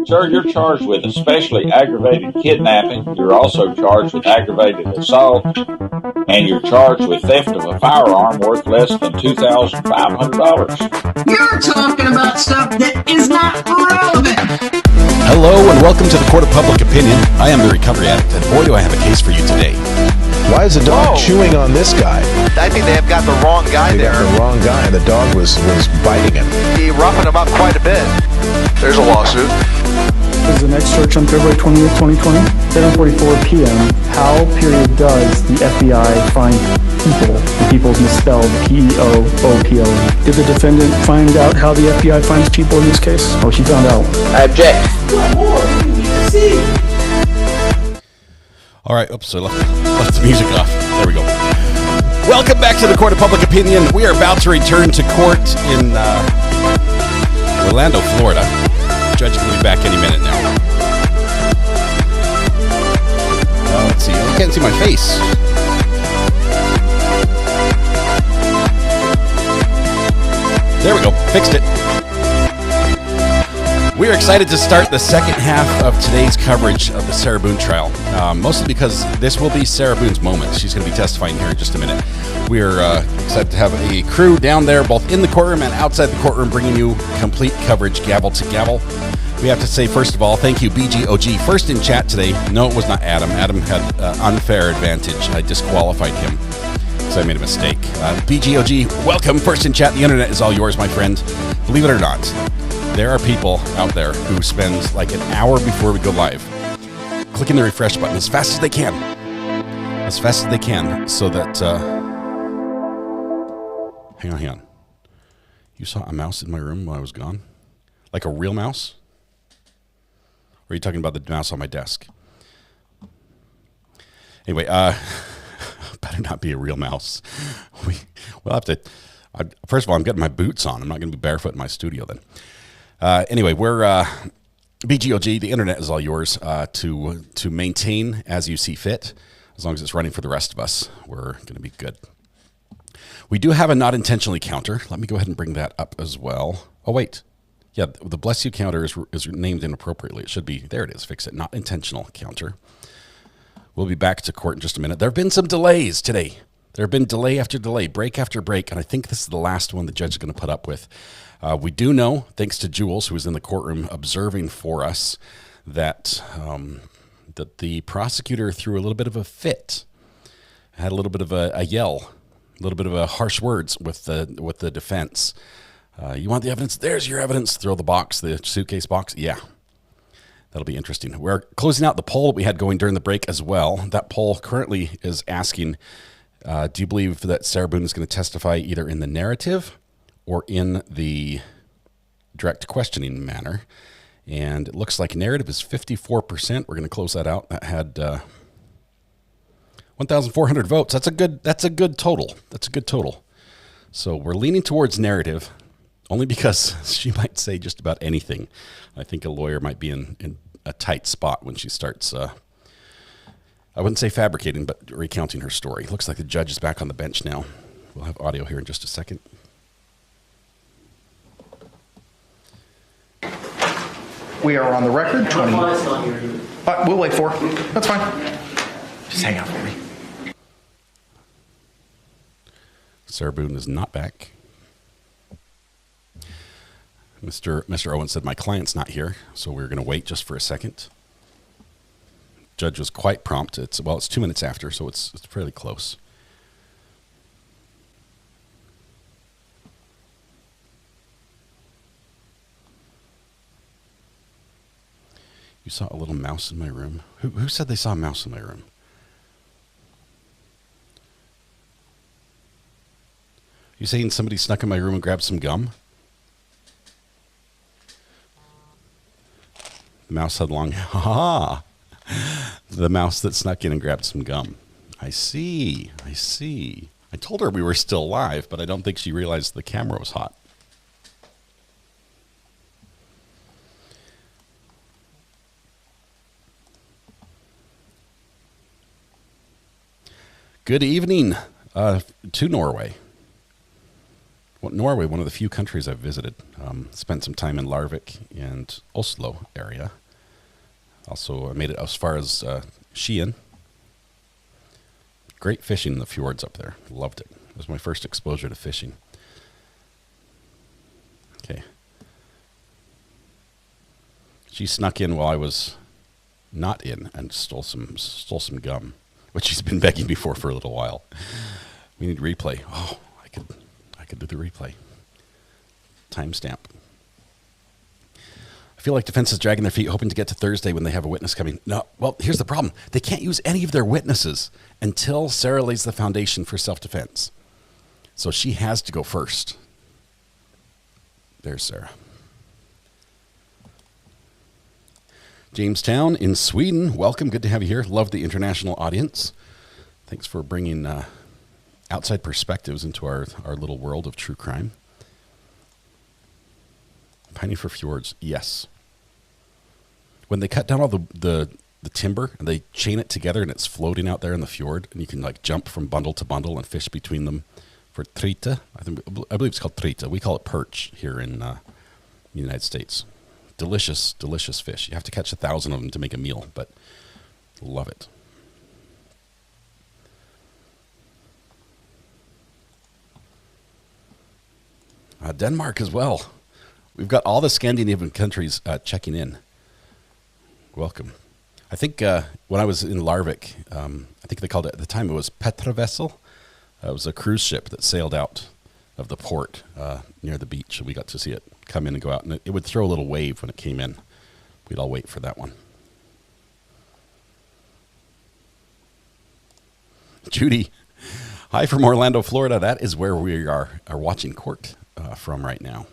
Sir, you're charged with especially aggravated kidnapping. You're also charged with aggravated assault, and you're charged with theft of a firearm worth less than $2,500. You're talking about stuff that is not relevant. Hello and welcome to the Court of Public Opinion. I am the Recovery Addict, and boy do I have a case for you today. Why is the dog chewing on this guy? I think they have got the wrong guy there. Got the wrong guy, and the dog was biting him. He roughing him up quite a bit. There's a lawsuit. This is the next search on February 28, 2020, 7:44 p.m. How, does the FBI find people? The people's misspelled P-E-O-O-P-L-E. Did the defendant find out how the FBI finds people in this case? Oh, she found out. I object. What more do you need to see? All right, oops, I left the music off. There we go. Welcome back to the Court of Public Opinion. We are about to return to court in Orlando, Florida. The judge is going to be back any minute now. Let's see. I can't see my face. There we go. Fixed it. We are excited to start the second half of today's coverage of the Sarah Boone trial, mostly because this will be Sarah Boone's moment. She's going to be testifying here in just a minute. We are excited to have a crew down there, both in the courtroom and outside the courtroom, bringing you complete coverage, gavel to gavel. We have to say, first of all, thank you, BGOG. First in chat today. No, it was not Adam. Adam had unfair advantage. I disqualified him because I made a mistake. BGOG, welcome. First in chat. The internet is all yours, my friend. Believe it or not, there are people out there who spend like an hour before we go live clicking the refresh button as fast as they can. As fast as they can, so that... Hang on. You saw a mouse in my room while I was gone? Like a real mouse? Or are you talking about the mouse on my desk? Anyway, better not be a real mouse. We'll have to... first of all, I'm getting my boots on. I'm not going to be barefoot in my studio then. Anyway, we're BGOG. The internet is all yours to maintain as you see fit. As long as it's running for the rest of us, we're going to be good. We do have a not intentionally counter. Let me go ahead and bring that up as well. Oh, wait. Yeah, the bless you counter is named inappropriately. It should be, there it is, fix it, not intentional counter. We'll be back to court in just a minute. There have been some delays today. There have been delay after delay, break after break, and I think this is the last one the judge is going to put up with. We do know, thanks to Jules, who was in the courtroom observing for us, that that the prosecutor threw a little bit of a fit, had a little bit of a yell, a little bit of a harsh words with the defense. You want the evidence? There's your evidence. Throw the box, the suitcase box. Yeah, that'll be interesting. We're closing out the poll that we had going during the break as well. That poll currently is asking, do you believe that Sarah Boone is going to testify either in the narrative or in the direct questioning manner? And it looks like narrative is 54%. We're going to close that out. That had 1,400 votes. That's a good total. That's a good total. So we're leaning towards narrative, only because she might say just about anything. I think a lawyer might be in a tight spot when she starts, I wouldn't say fabricating, but recounting her story. Looks like the judge is back on the bench now. We'll have audio here in just a second. We are on the record. 20. Not here either. We'll wait for it. That's fine. Just hang out for me. Sarah Boone is not back. Mr. Owen said, my client's not here, so we're going to wait just for a second. Judge was quite prompt. It's 2 minutes after, so it's fairly close. You saw a little mouse in my room. Who said they saw a mouse in my room? You saying somebody snuck in my room and grabbed some gum? The mouse had long... Ha! The mouse that snuck in and grabbed some gum. I see. I told her we were still live, but I don't think she realized the camera was hot. Good evening to Norway. Norway, one of the few countries I've visited. Spent some time in Larvik and Oslo area. Also, I made it as far as Skien. Great fishing in the fjords up there. Loved it. It was my first exposure to fishing. Okay. She snuck in while I was not in and stole some gum, which she's been begging me for a little while. We need replay. Oh, I could do the replay. Timestamp. I feel like defense is dragging their feet, hoping to get to Thursday when they have a witness coming. No, well, here's the problem. They can't use any of their witnesses until Sarah lays the foundation for self-defense. So she has to go first. There's Sarah. Jamestown in Sweden. Welcome. Good to have you here. Love the international audience. Thanks for bringing outside perspectives into our little world of true crime. Pining for fjords. Yes. When they cut down all the timber and they chain it together and it's floating out there in the fjord and you can like jump from bundle to bundle and fish between them for trita. I believe it's called trita. We call it perch here in the United States. Delicious, delicious fish. You have to catch 1,000 of them to make a meal, but love it. Denmark as well. We've got all the Scandinavian countries checking in. Welcome. I think when I was in Larvik, I think they called it at the time, it was Petravessel. It was a cruise ship that sailed out of the port near the beach. We got to see it come in and go out, and it would throw a little wave when it came in. We'd all wait for that one. Judy, hi from Orlando, Florida. That is where we are watching court from right now.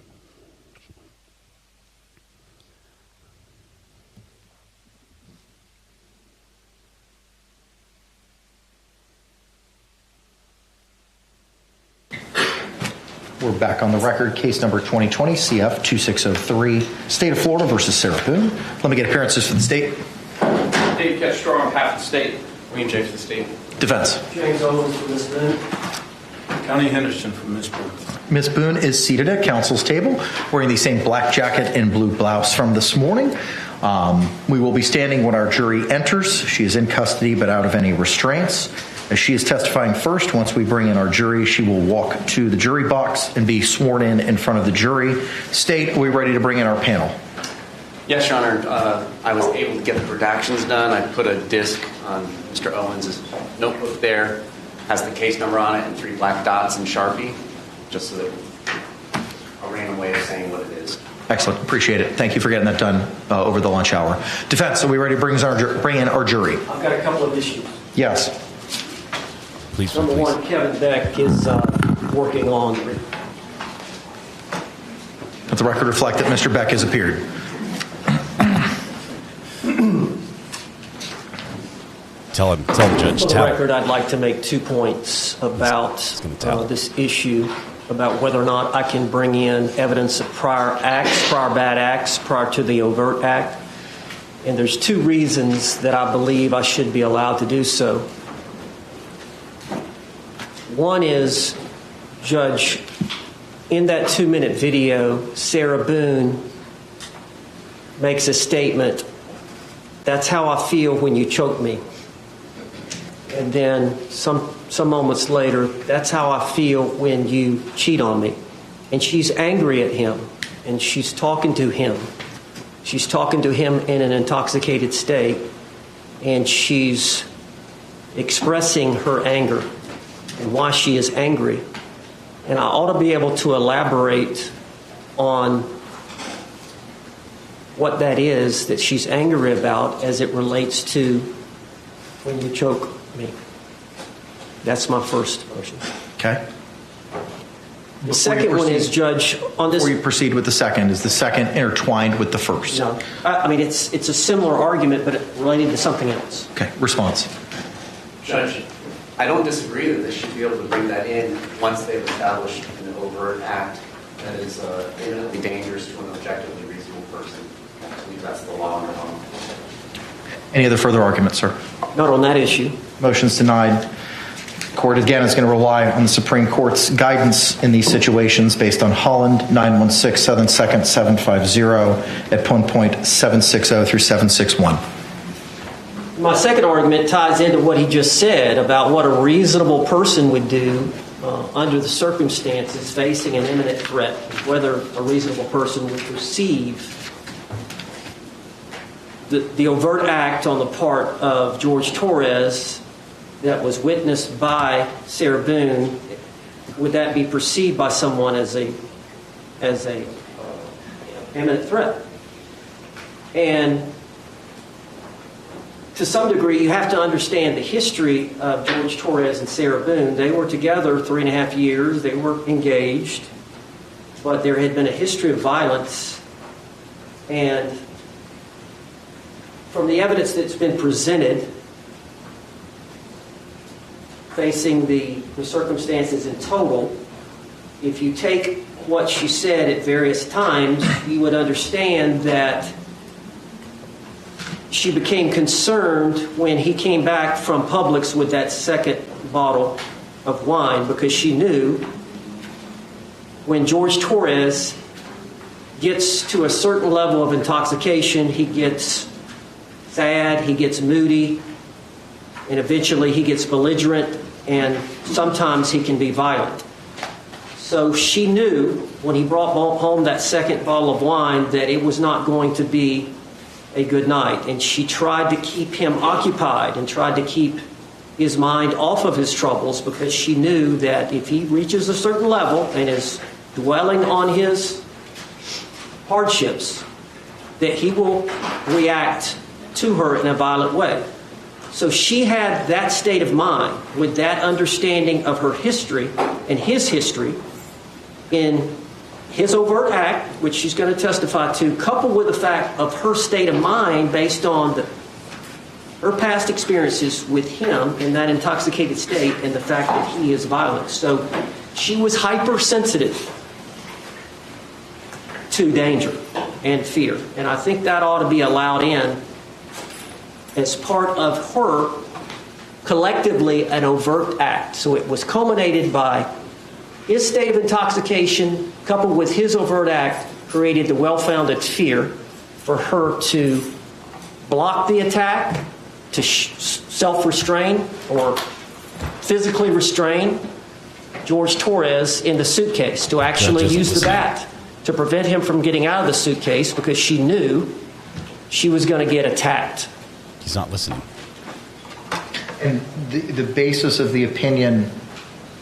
We're back on the record. Case number 2020 CF 2603, State of Florida versus Sarah Boone. Let me get appearances for the state. Dave Castro on behalf of the state. William James for the state. Defense. James Owens for Ms. Boone. Connie Henderson from Ms. Boone. Ms. Boone is seated at counsel's table, wearing the same black jacket and blue blouse from this morning. We will be standing when our jury enters. She is in custody but out of any restraints. As she is testifying first, once we bring in our jury, she will walk to the jury box and be sworn in front of the jury. State, are we ready to bring in our panel? Yes, Your Honor. I was able to get the redactions done. I put a disc on Mr. Owens' notebook there. Has the case number on it and 3 black dots in Sharpie, just so that a random way of saying what it is. Excellent. Appreciate it. Thank you for getting that done over the lunch hour. Defense, are we ready to bring in our jury? I've got a couple of issues. Yes. Please, Number please. one, Kevin Beck is working laundry. Let the record reflect that Mr. Beck has appeared. Tell him, Judge. For the Tell record, I'd like to make 2 points about this issue, about whether or not I can bring in evidence of prior bad acts, prior to the overt act. And there's 2 reasons that I believe I should be allowed to do so. One is, Judge, in that 2-minute video, Sarah Boone makes a statement, "That's how I feel when you choke me." And then some moments later, "That's how I feel when you cheat on me." And she's angry at him, and she's talking to him. She's talking to him in an intoxicated state, and she's expressing her anger and why she is angry. And I ought to be able to elaborate on what that is that she's angry about as it relates to when you choke me. That's my first motion. Okay. The second one is, Judge, on this... Before you proceed with the second, is the second intertwined with the first? No. I mean, it's a similar argument, but related to something else. Okay. Response. Judge, I don't disagree that they should be able to bring that in once they've established an overt act that is imminently dangerous to an objectively reasonable person. I believe that's the law in our home. Any other further arguments, sir? Not on that issue. Motion's denied. Court, again, is going to rely on the Supreme Court's guidance in these situations based on Holland 916 Southern 2nd 750 at point 760 through 761. My second argument ties into what he just said about what a reasonable person would do under the circumstances facing an imminent threat, whether a reasonable person would perceive the overt act on the part of George Torres that was witnessed by Sarah Boone. Would that be perceived by someone as a imminent threat? And to some degree, you have to understand the history of George Torres and Sarah Boone. They were together 3.5 years. They were engaged, but there had been a history of violence. And from the evidence that's been presented, facing the circumstances in total, if you take what she said at various times, you would understand that she became concerned when he came back from Publix with that second bottle of wine, because she knew when George Torres gets to a certain level of intoxication, he gets sad, he gets moody, and eventually he gets belligerent, and sometimes he can be violent. So she knew when he brought home that second bottle of wine that it was not going to be a good night, and she tried to keep him occupied and tried to keep his mind off of his troubles, because she knew that if he reaches a certain level and is dwelling on his hardships, that he will react to her in a violent way. So she had that state of mind with that understanding of her history and his history in his overt act, which she's going to testify to, coupled with the fact of her state of mind based on her past experiences with him in that intoxicated state and the fact that he is violent. So she was hypersensitive to danger and fear. And I think that ought to be allowed in as part of her collectively an overt act. So it was culminated by his state of intoxication coupled with his overt act created the well-founded fear for her to block the attack, to self-restrain or physically restrain George Torres in the suitcase, to actually use the bat to prevent him from getting out of the suitcase, because she knew she was going to get attacked. He's not listening. And the basis of the opinion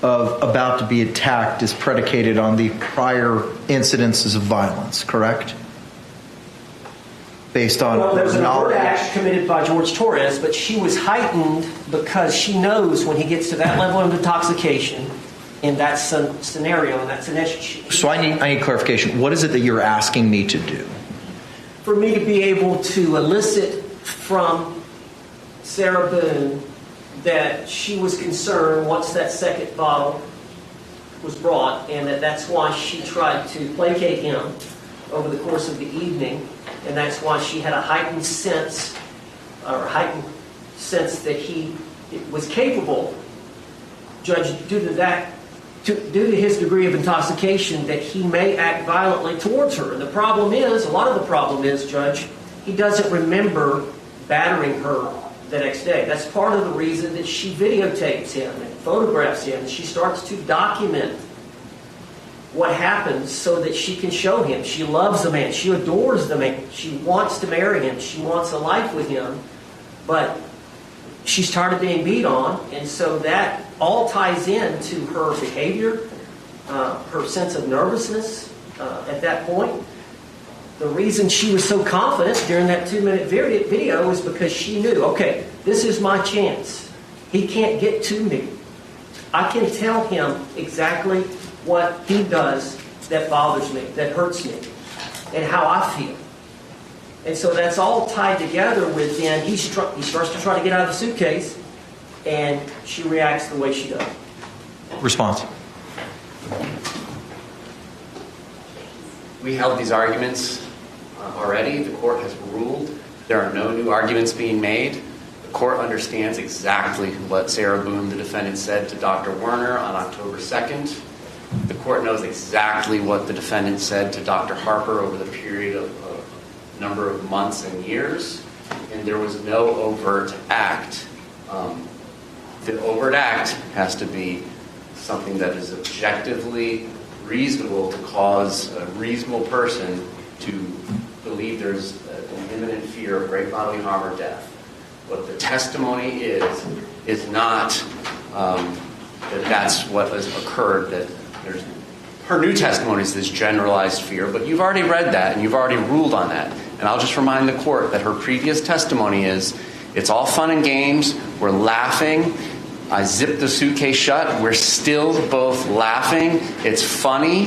of about to be attacked is predicated on the prior incidences of violence, correct? Based on there's an overt knowledge. act committed by George Torres, but she was heightened because she knows when he gets to that level of intoxication in that scenario, and that's an issue. So I need clarification. What is it that you're asking me to do? For me to be able to elicit from Sarah Boone that she was concerned once that second bottle was brought, and that's why she tried to placate him over the course of the evening, and that's why she had a heightened sense that he was capable, Judge, due to his degree of intoxication, that he may act violently towards her. And a lot of the problem is, Judge, he doesn't remember battering her the next day. That's part of the reason that she videotapes him and photographs him. She starts to document what happens so that she can show him. She loves the man. She adores the man. She wants to marry him. She wants a life with him. But she's tired of being beat on, and so that all ties into her behavior, her sense of nervousness at that point. The reason she was so confident during that 2-minute video is because she knew, okay, this is my chance. He can't get to me. I can tell him exactly what he does that bothers me, that hurts me, and how I feel. And so that's all tied together with then he starts to try to get out of the suitcase, and she reacts the way she does. Response. We held these arguments already. The court has ruled there are no new arguments being made. The court understands exactly what Sarah Boone, the defendant, said to Dr. Werner on October 2nd. The court knows exactly what the defendant said to Dr. Harper over the period of a number of months and years, and there was no overt act. The overt act has to be something that is objectively reasonable to cause a reasonable person to believe there's an imminent fear of great bodily harm or death. What the testimony is not that that's what has occurred, that there's her new testimony is this generalized fear, but you've already read that and you've already ruled on that. And I'll just remind the court that her previous testimony is, it's all fun and games, we're laughing, I zipped the suitcase shut, we're still both laughing, it's funny,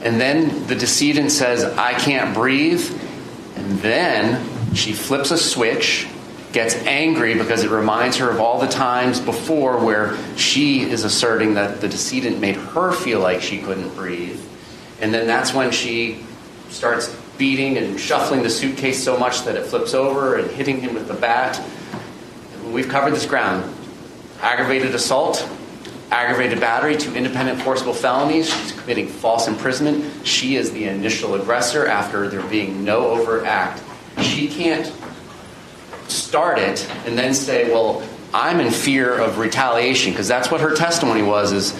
and then the decedent says, I can't breathe, and then she flips a switch, gets angry because it reminds her of all the times before where she is asserting that the decedent made her feel like she couldn't breathe. And then that's when she starts beating and shuffling the suitcase so much that it flips over and hitting him with the bat. We've covered this ground. Aggravated assault, aggravated battery, 2 independent forcible felonies. She's committing false imprisonment. She is the initial aggressor after there being no overt act. She can't start it and then say, well, I'm in fear of retaliation, because that's what her testimony was, is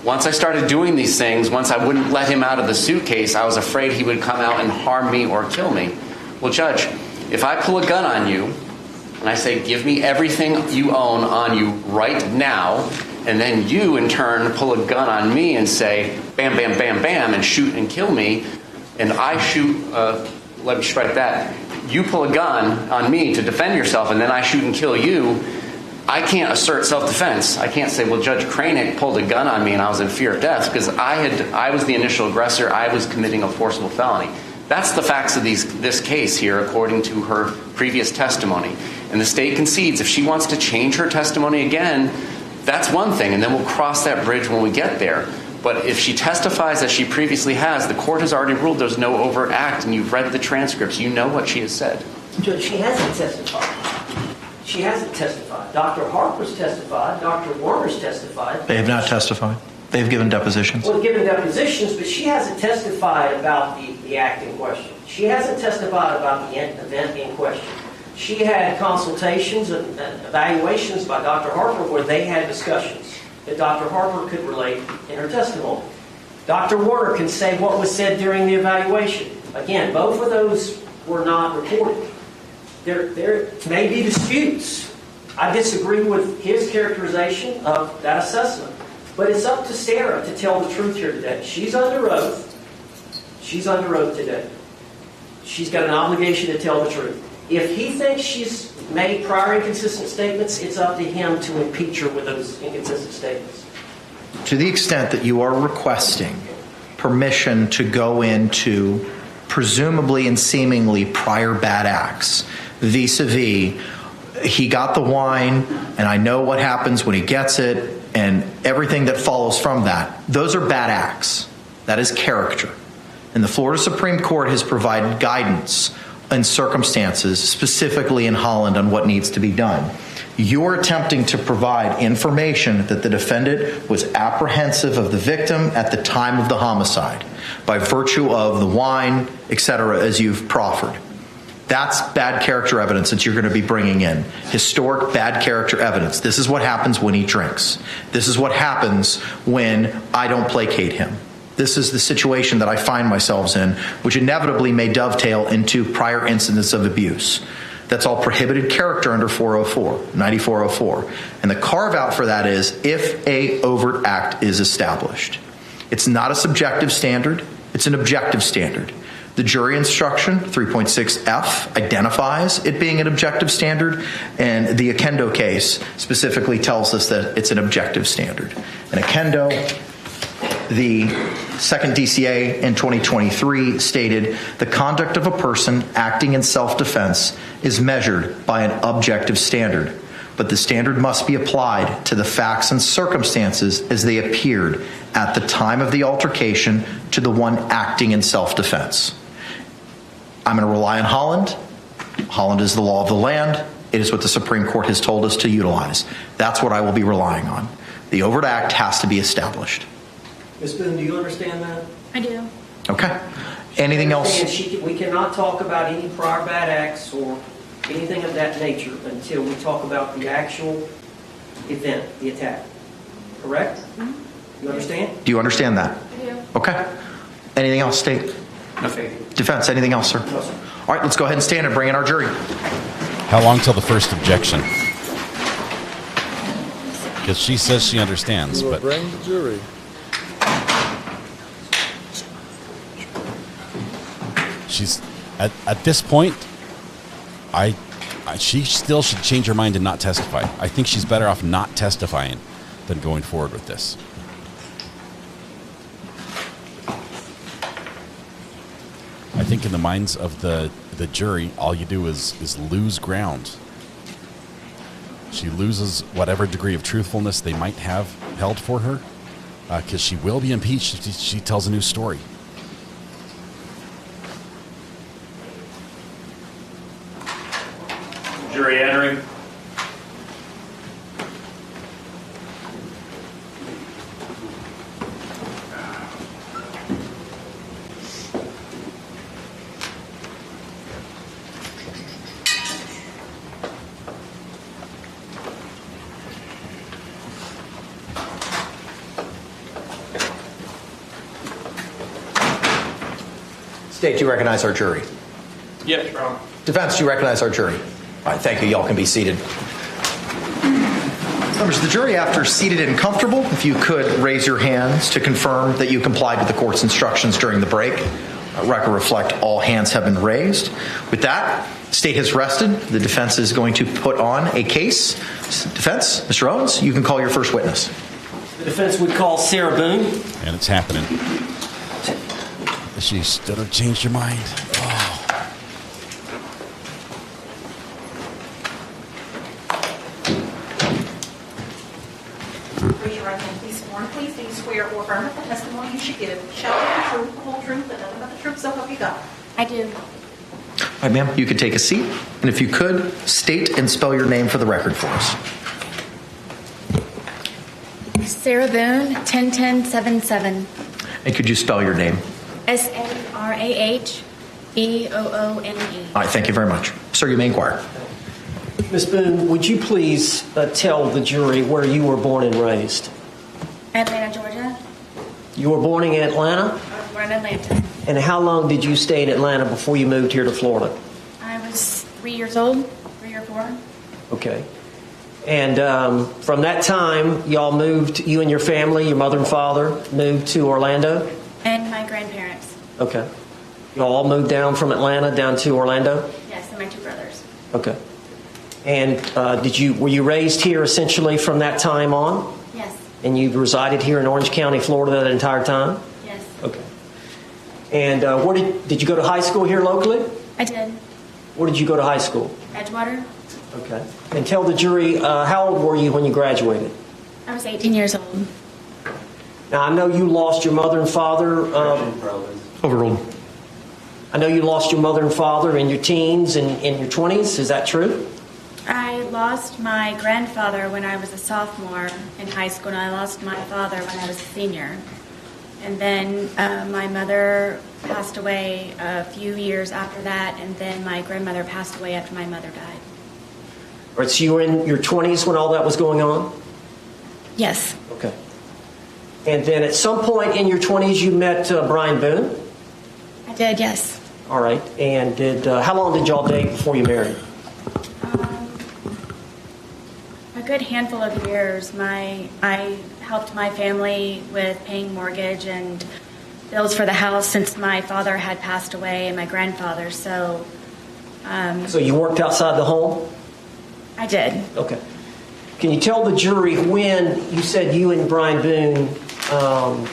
once I started doing these things, once I wouldn't let him out of the suitcase, I was afraid he would come out and harm me or kill me. Well, Judge, if I pull a gun on you and I say, give me everything you own on you right now, and then you in turn pull a gun on me and say, bam, bam, bam, bam, and shoot and kill me, and I shoot, let me strike that, you pull a gun on me to defend yourself, and then I shoot and kill you, I can't assert self-defense. I can't say, well, Judge Kranick pulled a gun on me and I was in fear of death, because I was the initial aggressor. I was committing a forcible felony. That's the facts of this case here, according to her previous testimony. And the state concedes if she wants to change her testimony again, that's one thing, and then we'll cross that bridge when we get there. But if she testifies as she previously has, the court has already ruled there's no overt act, and you've read the transcripts. You know what she has said. Judge, she hasn't testified. She hasn't testified. Dr. Harper's testified. Dr. Warner's testified. They have not testified. They've given depositions. Well, given depositions, but she hasn't testified about the act in question. She hasn't testified about the event in question. She had consultations and evaluations by Dr. Harper where they had discussions that Dr. Harper could relate in her testimony. Dr. Warner can say what was said during the evaluation. Again, both of those were not recorded. There may be disputes. I disagree with his characterization of that assessment. But it's up to Sarah to tell the truth here today. She's under oath. She's under oath today. She's got an obligation to tell the truth. If he thinks she's made prior inconsistent statements, it's up to him to impeach her with those inconsistent statements. To the extent that you are requesting permission to go into presumably and seemingly prior bad acts, vis-a-vis, he got the wine, and I know what happens when he gets it, and everything that follows from that, those are bad acts. That is character. And the Florida Supreme Court has provided guidance and circumstances, specifically in Holland, on what needs to be done. You're attempting to provide information that the defendant was apprehensive of the victim at the time of the homicide by virtue of the wine, etc., as you've proffered. That's bad character evidence that you're going to be bringing in. Historic bad character evidence. This is what happens when he drinks. This is what happens when I don't placate him. This is the situation that I find myself in, which inevitably may dovetail into prior incidents of abuse. That's all prohibited character under 9404. And the carve out for that is if a overt act is established. It's not a subjective standard. It's an objective standard. The jury instruction, 3.6F, identifies it being an objective standard, and the Akendo case specifically tells us that it's an objective standard. And Akendo, the second DCA in 2023 stated, the conduct of a person acting in self-defense is measured by an objective standard, but the standard must be applied to the facts and circumstances as they appeared at the time of the altercation to the one acting in self-defense. I'm going to rely on Holland. Holland is the law of the land. It is what the Supreme Court has told us to utilize. That's what I will be relying on. The overt act has to be established. Ms. Boone, do you understand that? I do. Okay. Anything else? We cannot talk about any prior bad acts or anything of that nature until we talk about the actual event, the attack. Correct? You understand? Do you understand that? I do. Okay. Anything else, State? No, thank you. Defense, anything else, sir? No, sir. All right, let's go ahead and stand and bring in our jury. How long till the first objection? Because she says she understands, but bring the jury. she's at this point. She still should change her mind and not testify. I think she's better off not testifying than going forward with this. I think in the minds of the jury, all you do is lose ground. She loses whatever degree of truthfulness they might have held for her, because she will be impeached if she tells a new story. Jury entering. State, do you recognize our jury? Yes, Your Honor. Defense, do you recognize our jury? All right, thank you. Y'all can be seated. Members of the jury, after seated and comfortable, if you could raise your hands to confirm that you complied with the court's instructions during the break. Record reflect all hands have been raised. With that, state has rested. The defense is going to put on a case. Defense, Mr. Owens, you can call your first witness. The defense would call Sarah Boone. And it's happening. She still have changed her mind. Oh. Raise your right hand, please. Sworn, please. Do you swear or affirm that the testimony you should give shall be the truth, the whole truth, and nothing but the truth, so help you God? I do. All right, ma'am, you could take a seat. And if you could, state and spell your name for the record for us. Sarah Boone, 101077. And could you spell your name? SARAHBOONE. All right, thank you very much. Sir, you may inquire. Ms. Boone, would you please tell the jury where you were born and raised? Atlanta, Georgia. You were born in Atlanta? I was born in Atlanta. And how long did you stay in Atlanta before you moved here to Florida? I was 3 years old, 3 or 4. Okay. And from that time, y'all moved, you and your family, your mother and father, moved to Orlando? And my grandparents. Okay. Y'all all moved down from Atlanta down to Orlando? Yes, and my 2 brothers. Okay. And were you raised here essentially from that time on? Yes. And you resided here in Orange County, Florida that entire time? Yes. Okay. And where did you go to high school here locally? I did. Where did you go to high school? Edgewater. Okay. And tell the jury, how old were you when you graduated? I was 18 years old. Now, I know you lost your mother and father. Overruled. I know you lost your mother and father in your teens and in your 20s. Is that true? I lost my grandfather when I was a sophomore in high school, and I lost my father when I was a senior. And then my mother passed away a few years after that, and then my grandmother passed away after my mother died. All right, so you were in your 20s when all that was going on? Yes. Okay. And then at some point in your 20s, you met Brian Boone? I did, yes. All right. And how long did y'all date before you married? A good handful of years. I helped my family with paying mortgage and bills for the house since my father had passed away and my grandfather. So you worked outside the home? I did. Okay. Can you tell the jury when you said you and Brian Boone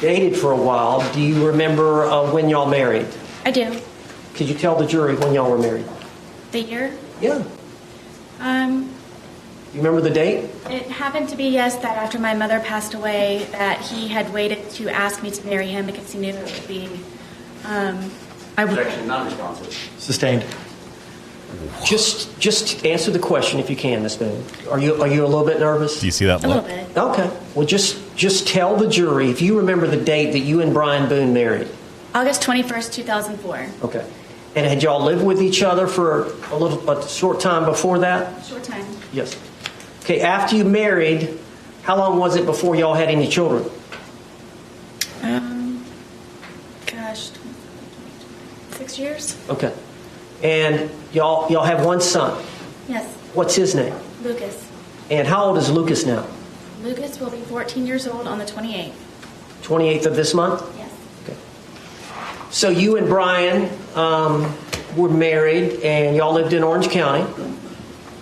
dated for a while? Do you remember when y'all married? I do. Could you tell the jury when y'all were married? The year? Yeah. You remember the date? It happened to be, yes, that after my mother passed away, that he had waited to ask me to marry him because he knew it would be... Objection, non-responsive. Sustained. Just answer the question if you can, Ms. Boone. Are you a little bit nervous? Do you see that A look? little bit. Okay. Well, just tell the jury if you remember the date that you and Brian Boone married. August 21st, 2004. Okay. And had y'all lived with each other for a short time before that? Short time. Yes. Okay. After you married, how long was it before y'all had any children? Gosh, 6 years? Okay. And y'all have one son. Yes. What's his name? Lucas. And how old is Lucas now? Lucas will be 14 years old on the 28th. 28th of this month? Yes. Okay. So you and Brian were married, and y'all lived in Orange County.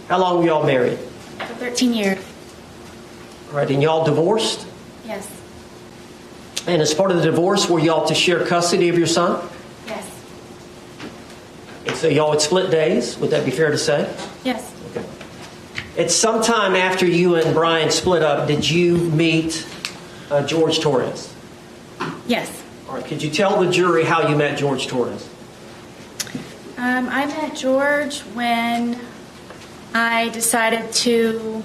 How long were y'all married? For 13 years. All right, and y'all divorced? Yes. And as part of the divorce, were y'all to share custody of your son? Yes. And so y'all would split days? Would that be fair to say? Yes. Okay. At some time after you and Brian split up, did you meet George Torres? Yes. All right. Could you tell the jury how you met George Torres? I met George when I decided to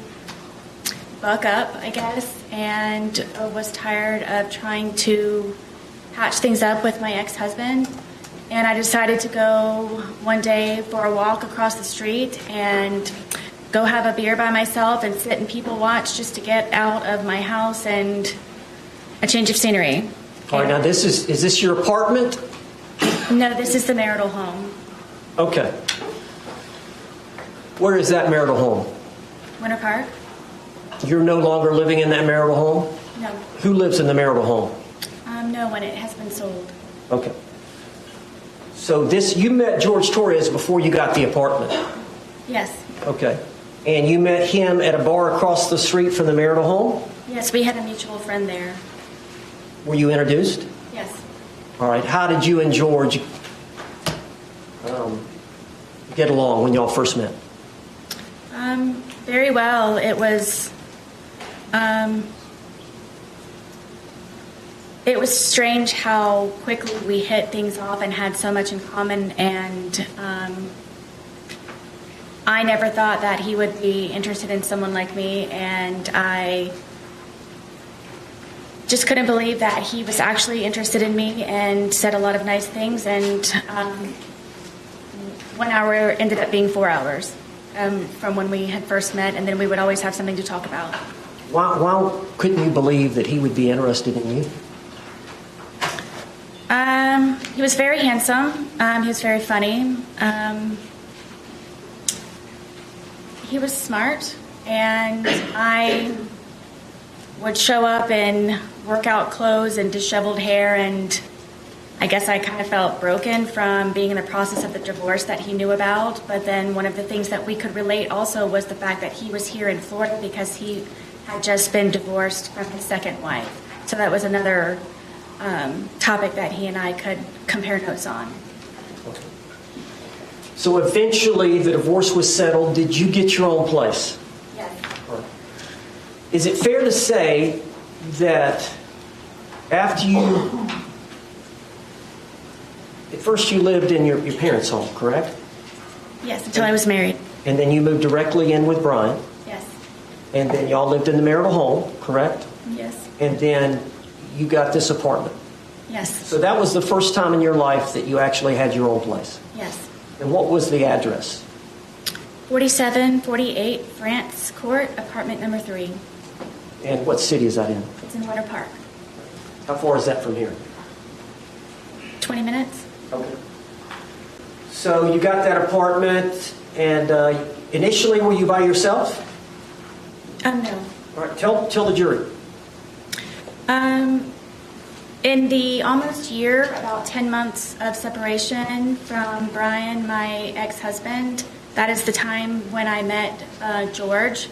buck up, I guess, and was tired of trying to patch things up with my ex-husband. And I decided to go one day for a walk across the street and go have a beer by myself and sit and people watch just to get out of my house and a change of scenery. All right, now is this your apartment? No, this is the marital home. Okay. Where is that marital home? Winter Park? You're no longer living in that marital home? No. Who lives in the marital home? No one. It has been sold. Okay. So you met George Torres before you got the apartment? Yes. Okay. And you met him at a bar across the street from the marital home? Yes, we had a mutual friend there. Were you introduced? Yes. All right. How did you and George get along when y'all first met? Very well. It was strange how quickly we hit things off and had so much in common, and I never thought that he would be interested in someone like me, and I just couldn't believe that he was actually interested in me and said a lot of nice things, and 1 hour ended up being 4 hours from when we had first met, and then we would always have something to talk about. Why couldn't you believe that he would be interested in you? He was very handsome. He was very funny. He was smart, and I would show up in workout clothes and disheveled hair, and I guess I kind of felt broken from being in the process of the divorce that he knew about. But then one of the things that we could relate also was the fact that he was here in Florida because he had just been divorced from his second wife. So that was another topic that he and I could compare notes on. Okay. So eventually the divorce was settled. Did you get your own place? Yes. Right. Is it fair to say that after at first you lived in your parents' home, correct? Yes, until I was married. And then you moved directly in with Brian? Yes. And then y'all lived in the marital home, correct? Yes. And then you got this apartment? Yes. So that was the first time in your life that you actually had your own place? Yes. And what was the address? 4748 France Court, apartment number 3. And what city is that in? It's in Winter Park. How far is that from here? 20 minutes. Okay. So you got that apartment, and initially were you by yourself? No. All right, tell the jury. In the almost year, about 10 months of separation from Brian, my ex-husband, that is the time when I met George.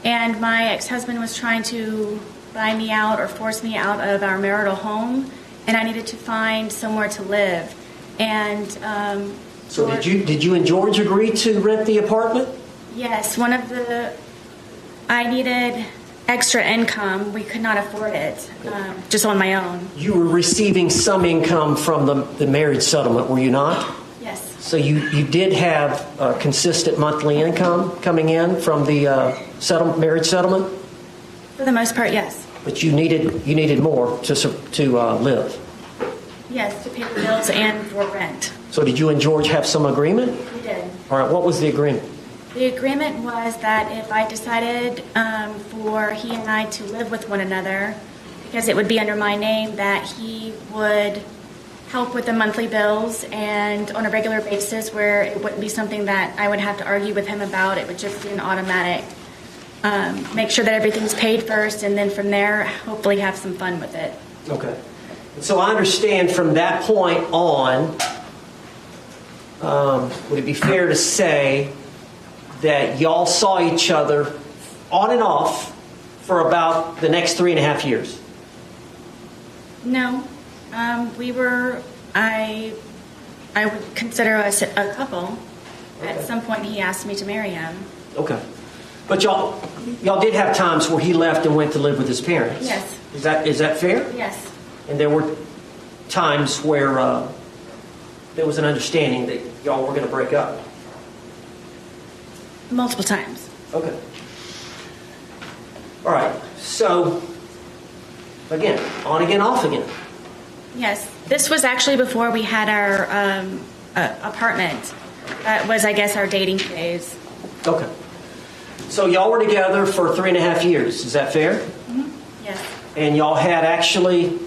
And my ex-husband was trying to buy me out or force me out of our marital home, and I needed to find somewhere to live. And so did you and George agree to rent the apartment? Yes, I needed extra income. We could not afford it just on my own. You were receiving some income from the marriage settlement, were you not? Yes. Yes. So you did have a consistent monthly income coming in from the marriage settlement? For the most part, yes. But you needed more to live? Yes, to pay the bills and for rent. So did you and George have some agreement? We did. All right, what was the agreement? The agreement was that if I decided for he and I to live with one another, because it would be under my name, that he would help with the monthly bills and on a regular basis, where it wouldn't be something that I would have to argue with him about. It would just be an automatic, make sure that everything's paid first, and then from there, hopefully have some fun with it. Okay. So I understand from that point on, would it be fair to say that y'all saw each other on and off for about the next 3.5 years? No. We were, I would consider us a couple. Okay. At some point he asked me to marry him. Okay. But y'all did have times where he left and went to live with his parents? Yes. Is that fair? Yes. And there were times where there was an understanding that y'all were going to break up? Multiple times. Okay. All right. So, again, on again, off again. Yes. This was actually before we had our apartment. That was, I guess, our dating phase. Okay. So y'all were together for 3.5 years. Is that fair? Mm-hmm. Yes. And y'all had actually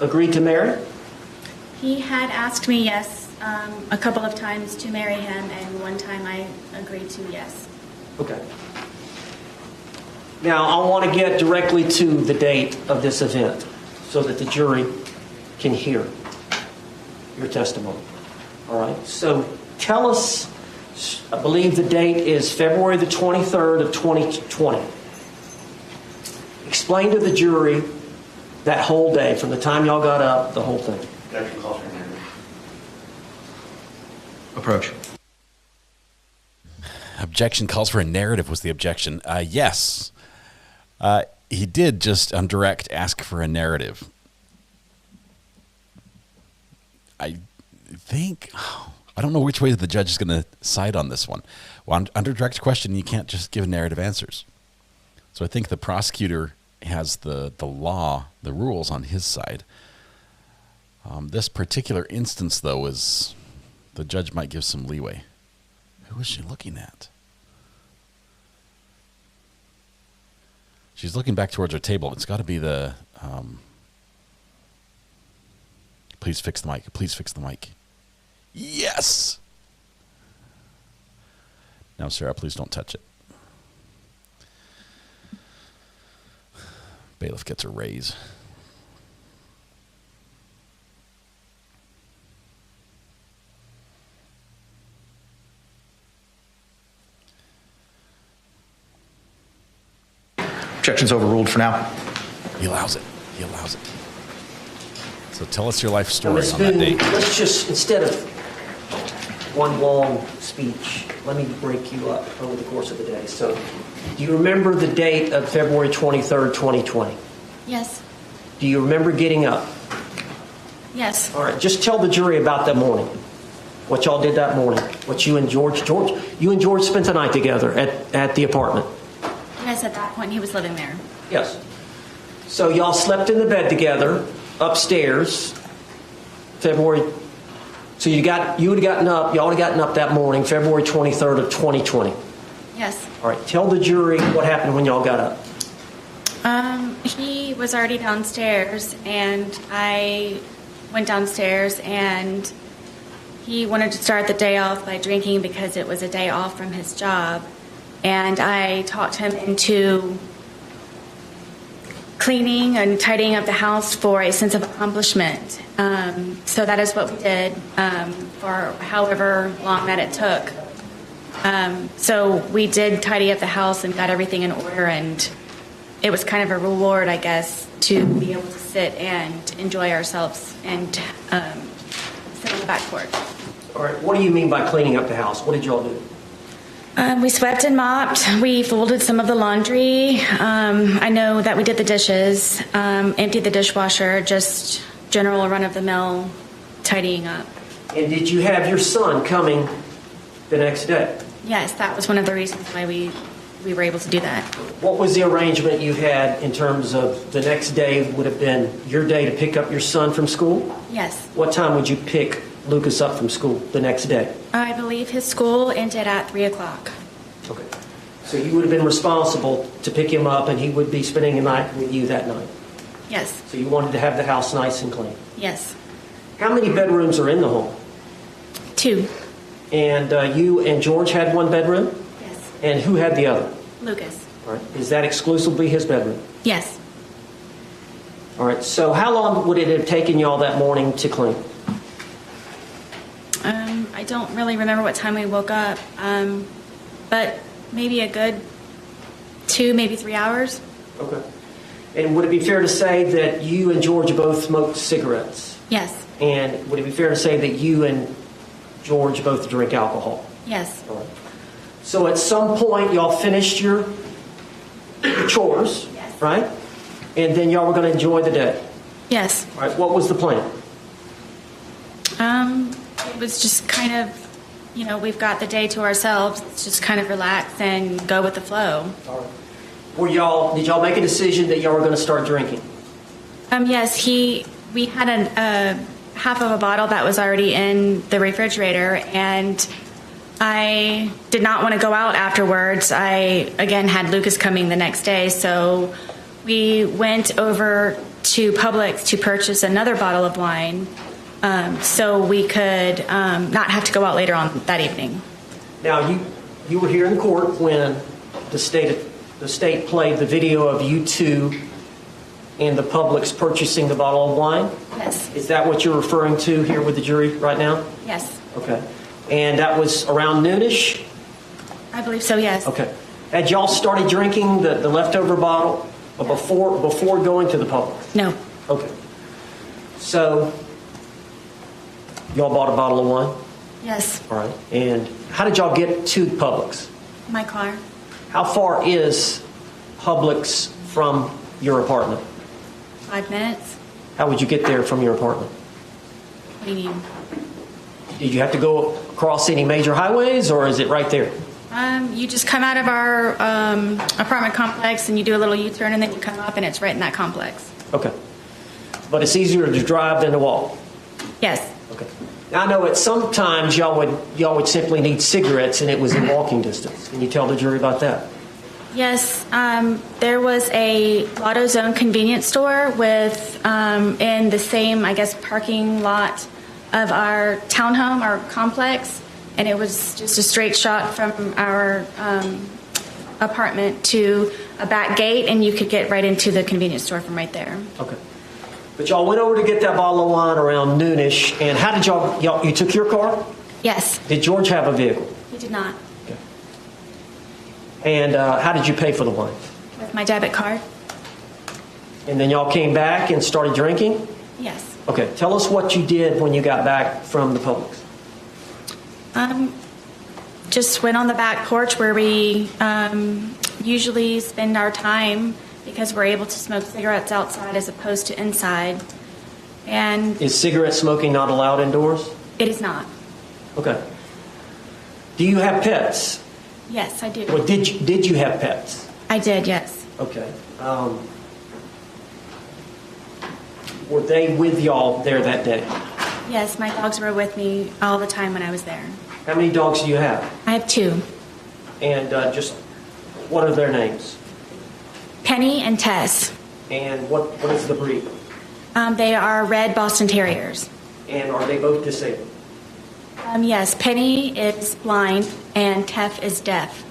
agreed to marry? He had asked me, yes, a couple of times to marry him, and one time I agreed to yes. Okay. Now, I want to get directly to the date of this event so that the jury can hear your testimony. All right. So tell us, I believe the date is February the 23rd of 2020. Explain to the jury that whole day, from the time y'all got up, the whole thing. Approach. Objection calls for a narrative was the objection. Yes. He did just on direct ask for a narrative. I think, I don't know which way the judge is going to side on this one. Well, under direct question, you can't just give narrative answers. So I think the prosecutor has the law, the rules on his side. This particular instance, though, is the judge might give some leeway. Who is she looking at? She's looking back towards her table. It's got to be the, please fix the mic. Please fix the mic. Yes! Now, Sarah, please don't touch it. Bailiff gets a raise. Objection's overruled for now. He allows it. He allows it. So tell us your life story Ms. on that Boone, date. let's just, instead of one long speech, let me break you up over the course of the day. So, do you remember the date of February 23rd, 2020? Yes. Do you remember getting up? Yes. All right, just tell the jury about that morning. What y'all did that morning. What you and George spent the night together at the apartment. Yes, at that point he was living there. Yes. So y'all slept in the bed together upstairs. February. So y'all would have gotten up that morning, February 23rd of 2020. Yes. All right. Tell the jury what happened when y'all got up. He was already downstairs, and I went downstairs, and he wanted to start the day off by drinking because it was a day off from his job. And I talked him into cleaning and tidying up the house for a sense of accomplishment. So that is what we did for however long that it took. So we did tidy up the house and got everything in order, and it was kind of a reward, I guess, to be able to sit and enjoy ourselves and sit on the back porch. All right. What do you mean by cleaning up the house? What did y'all do? We swept and mopped. We folded some of the laundry. I know that we did the dishes, emptied the dishwasher, just general run-of-the-mill tidying up. And did you have your son coming the next day? Yes, that was one of the reasons why we were able to do that. What was the arrangement you had in terms of the next day would have been your day to pick up your son from school? Yes. What time would you pick Lucas up from school the next day? I believe his school ended at 3 o'clock. Okay. So you would have been responsible to pick him up, and he would be spending the night with you that night? Yes. So you wanted to have the house nice and clean? Yes. How many bedrooms are in the home? 2. And you and George had one bedroom? Yes. And who had the other? Lucas. All right. Is that exclusively his bedroom? Yes. All right. So how long would it have taken y'all that morning to clean? I don't really remember what time we woke up, but maybe a good 2, maybe 3 hours. Okay. And would it be fair to say that you and George both smoked cigarettes? Yes. And would it be fair to say that you and George both drink alcohol? Yes. All right. So at some point, y'all finished your chores, yes. Right? And then y'all were going to enjoy the day? Yes. All right. What was the plan? It was just kind of, we've got the day to ourselves. It's just kind of relax and go with the flow. All right. Did y'all make a decision that y'all were going to start drinking? Yes, we had a half of a bottle that was already in the refrigerator, and I did not want to go out afterwards. I, again, had Lucas coming the next day, so we went over to Publix to purchase another bottle of wine so we could not have to go out later on that evening. Now, you were here in court when the state played the video of you two and the Publix purchasing the bottle of wine? Yes. Is that what you're referring to here with the jury right now? Yes. Okay. And that was around noonish? I believe so, yes. Okay. Had y'all started drinking the leftover bottle before going to the Publix? No. Okay. So, y'all bought a bottle of wine? Yes. All right. And how did y'all get to Publix? My car. How far is Publix from your apartment? 5 minutes. How would you get there from your apartment? What do you mean? Did you have to go across any major highways, or is it right there? You just come out of our apartment complex and you do a little U-turn and then you come up and it's right in that complex. Okay. But it's easier to drive than to walk? Yes. Okay. Now, I know at some times y'all would simply need cigarettes and it was in walking distance. Can you tell the jury about that? Yes. There was a AutoZone convenience store with in the same, I guess, parking lot of our townhome, our complex, and it was just a straight shot from our apartment to a back gate, and you could get right into the convenience store from right there. Okay. But y'all went over to get that bottle of wine around noonish, and how did y'all you took your car? Yes. Did George have a vehicle? He did not. Okay. And how did you pay for the wine? With my debit card. And then y'all came back and started drinking? Yes. Okay. Tell us what you did when you got back from the Publix. Just went on the back porch where we usually spend our time because we're able to smoke cigarettes outside as opposed to inside. And is cigarette smoking not allowed indoors? It is not. Okay. Do you have pets? Yes, I do. Well, did you have pets? I did, yes. Okay. Were they with y'all there that day? Yes, my dogs were with me all the time when I was there. How many dogs do you have? I have 2. And just what are their names? Penny and Tess. And what is the breed? They are red Boston Terriers. And are they both disabled? Yes, Penny is blind and Tess is deaf.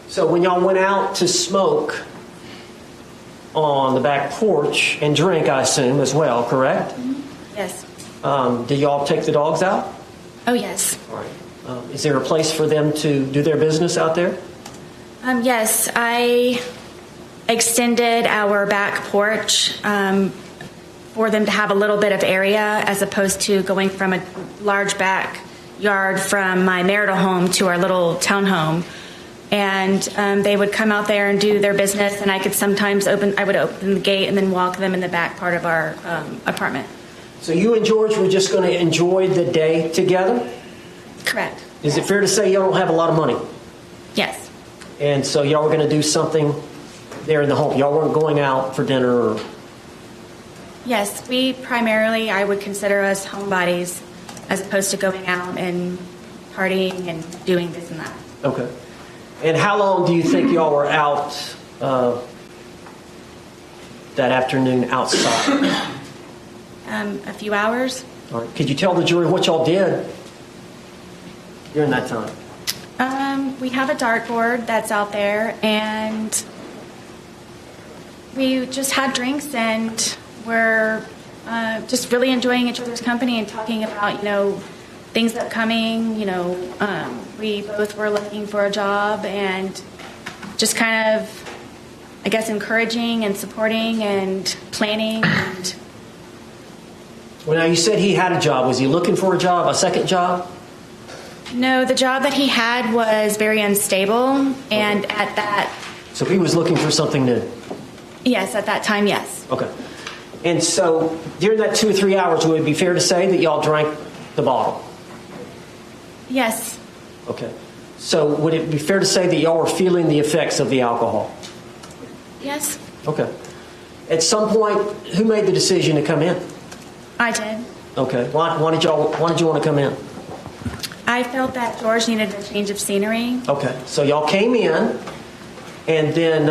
So when y'all went out to smoke on the back porch and drink, I assume, as well, correct? Mm-hmm. Yes. Did y'all take the dogs out? Oh, yes. All right. Is there a place for them to do their business out there? Yes, I extended our back porch for them to have a little bit of area as opposed to going from a large backyard from my marital home to our little townhome. And they would come out there and do their business, and I could sometimes I would open the gate and then walk them in the back part of our apartment. So you and George were just going to enjoy the day together? Correct. Is it fair to say y'all don't have a lot of money? Yes. And so y'all were going to do something there in the home? Y'all weren't going out for dinner? Or... Yes, we primarily, I would consider us homebodies as opposed to going out and partying and doing this and that. Okay. And how long do you think y'all were out that afternoon outside? A few hours. All right. Could you tell the jury what y'all did during that time? We have a dartboard that's out there, and we just had drinks, and we're just really enjoying each other's company and talking about, things upcoming. We both were looking for a job and just kind of, I guess, encouraging and supporting and planning. And well, now you said he had a job. Was he looking for a job, a second job? no, the job that he had was very unstable, and at that... So he was looking for something new? Yes, at that time, yes. Okay. And so during that 2 or 3 hours, would it be fair to say that y'all drank the bottle? Yes. Okay. So would it be fair to say that y'all were feeling the effects of the alcohol? Yes. Okay. At some point, who made the decision to come in? I did. Okay. Why did you want to come in? I felt that George needed a change of scenery. Okay. So y'all came in, and then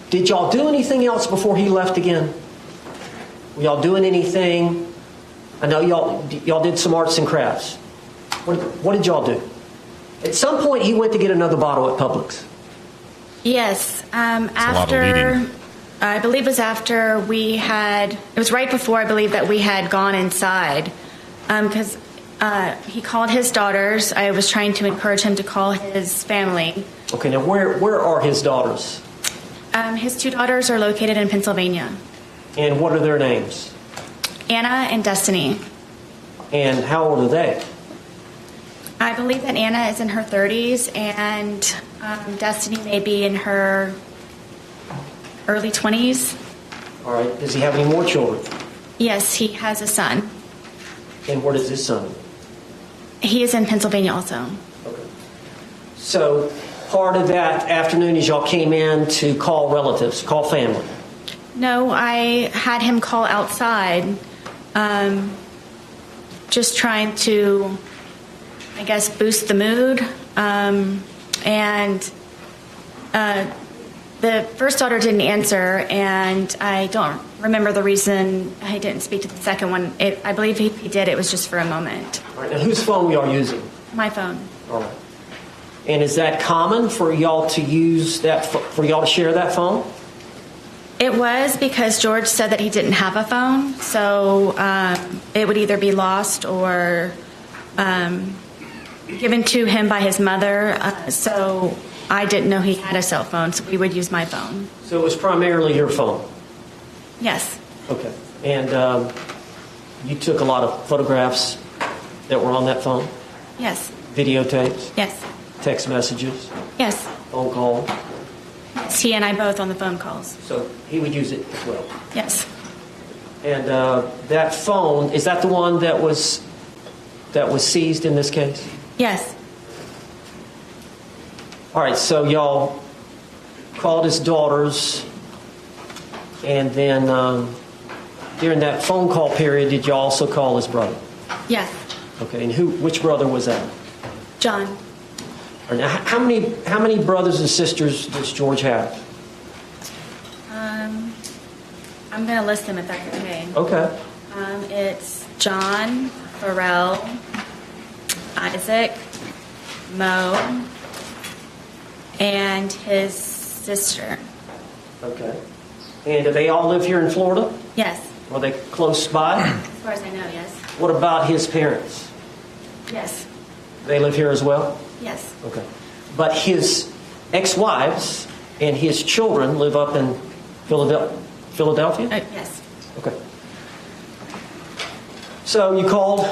did y'all do anything else before he left again? Were y'all doing anything? I know y'all did some arts and crafts. What did y'all do? At some point, he went to get another bottle at Publix. Yes. After, I believe it was after we had, it was right before I believe that we had gone inside, because he called his daughters. I was trying to encourage him to call his family. Okay, now where are his daughters? His 2 daughters are located in Pennsylvania. And what are their names? Anna and Destiny. And how old are they? I believe that Anna is in her 30s, and Destiny may be in her early 20s. All right. Does he have any more children? Yes, he has a son. And where does his son? He is in Pennsylvania also. Okay. So part of that afternoon is y'all came in to call relatives, call family? No, I had him call outside, just trying to, I guess, boost the mood. And the first daughter didn't answer, and I don't remember the reason I didn't speak to the second one. I believe he did. It was just for a moment. All right. Now, whose phone were y'all using? My phone. All right. And is that common for y'all to use that, for y'all to share that phone? It was, because George said that he didn't have a phone, so it would either be lost or given to him by his mother. So I didn't know he had a cell phone, so we would use my phone. So it was primarily your phone? Yes. Okay. And you took a lot of photographs that were on that phone? Yes. Videotapes? Yes. Text messages? Yes. Phone calls? He and I both on the phone calls. So he would use it as well? Yes. And that phone, is that the one that was seized in this case? Yes. All right, so y'all called his daughters, and then during that phone call period, did y'all also call his brother? Yes. Okay, and which brother was that? John. All right, now, how many brothers and sisters does George have? I'm going to list them if that's okay. Okay. It's John, Pharrell, Isaac, Mo, and his sister. Okay. And do they all live here in Florida? Yes. Are they close by? As far as I know, yes. What about his parents? Yes. They live here as well? Yes. Okay. But his ex-wives and his children live up in Philadelphia? Yes. Okay. So you called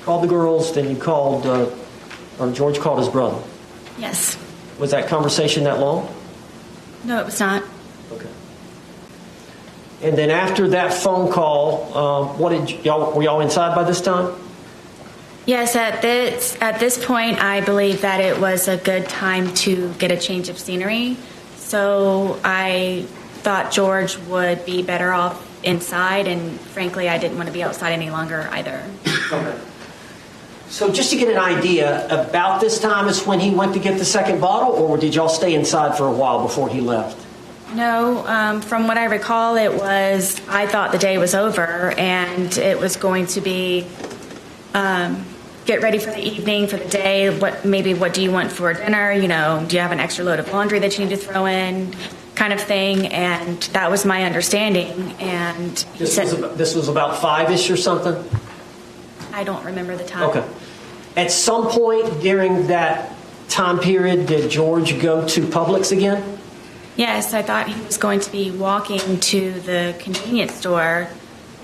the girls, then you called, or George called his brother. Yes. Was that conversation that long? No, it was not. Okay. And then after that phone call, were y'all inside by this time? Yes, at this point, I believe that it was a good time to get a change of scenery. So I thought George would be better off inside, and frankly, I didn't want to be outside any longer either. Okay. So just to get an idea, about this time is when he went to get the second bottle, or did y'all stay inside for a while before he left? No, from what I recall, I thought the day was over, and it was going to be get ready for the evening, for the day. What do you want for dinner? Do you have an extra load of laundry that you need to throw in, kind of thing. And that was my understanding. And this was about 5-ish or something? I don't remember the time. Okay. At some point during that time period, did George go to Publix again? Yes, I thought he was going to be walking to the convenience store,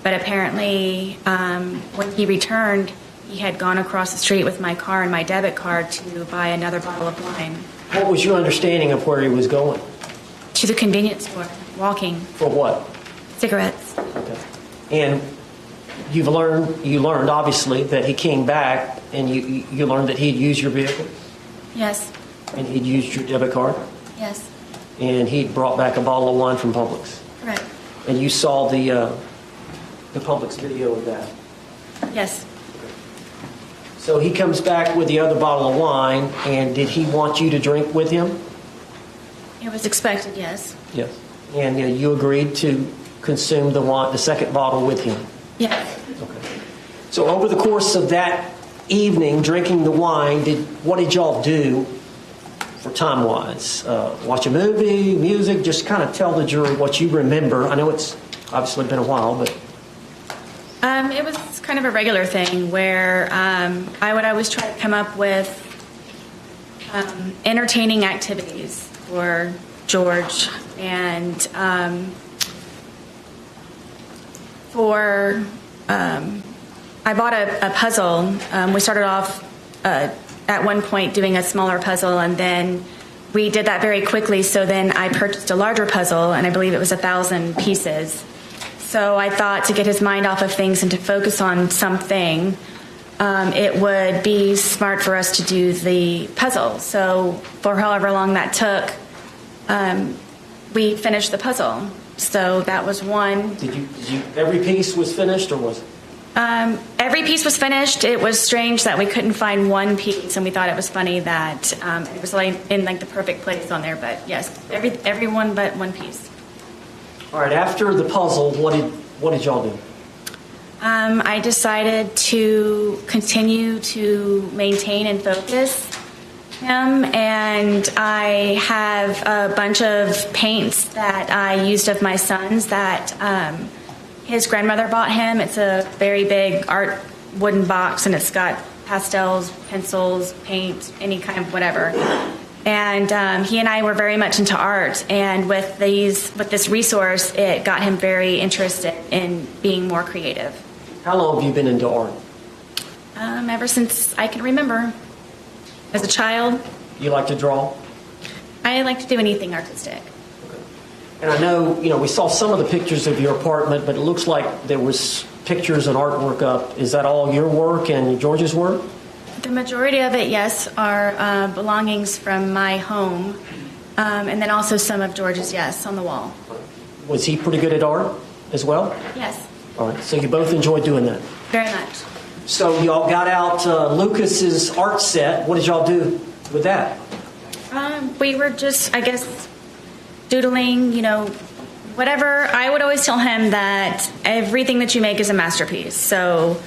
but apparently when he returned, he had gone across the street with my car and my debit card to buy another bottle of wine. What was your understanding of where he was going? To the convenience store, walking. For what? Cigarettes. Okay. And you learned obviously that he came back, and you learned that he'd used your vehicle? Yes. And he'd used your debit card? Yes. And he brought back a bottle of wine from Publix? Correct. And you saw the Publix video of that? Yes. So he comes back with the other bottle of wine, and did he want you to drink with him? It was expected, yes. Yes. And you agreed to consume the second bottle with him? Yes. Okay. So over the course of that evening, drinking the wine, what did y'all do for time-wise? Watch a movie, music? Just kind of tell the jury what you remember. I know it's obviously been a while, but... It was kind of a regular thing where I would always try to come up with entertaining activities for George, and I bought a puzzle. We started off at one point doing a smaller puzzle, and then we did that very quickly, so then I purchased a larger puzzle, and I believe it was 1,000 pieces. So I thought to get his mind off of things and to focus on something, it would be smart for us to do the puzzle. So for however long that took, we finished the puzzle. So that was one. Did you every piece was finished, or was it? Every piece was finished. It was strange that we couldn't find one piece, and we thought it was funny that it was in the perfect place on there. But yes, every one but one piece. All right. After the puzzle, what did y'all do? I decided to continue to maintain and focus him, and I have a bunch of paints that I used of my son's that his grandmother bought him. It's a very big art wooden box, and it's got pastels, pencils, paint, any kind of whatever. And he and I were very much into art, and with this resource, it got him very interested in being more creative. How long have you been into art? Ever since I can remember. As a child. You like to draw? I like to do anything artistic. Okay. And I know, we saw some of the pictures of your apartment, but it looks like there was pictures and artwork up. Is that all your work and George's work? The majority of it, yes, are belongings from my home, and then also some of George's, yes, on the wall. Was he pretty good at art as well? Yes. All right, so you both enjoyed doing that? Very much. So y'all got out Lucas's art set. What did y'all do with that? We were just, I guess, doodling, whatever. I would always tell him that everything that you make is a masterpiece. So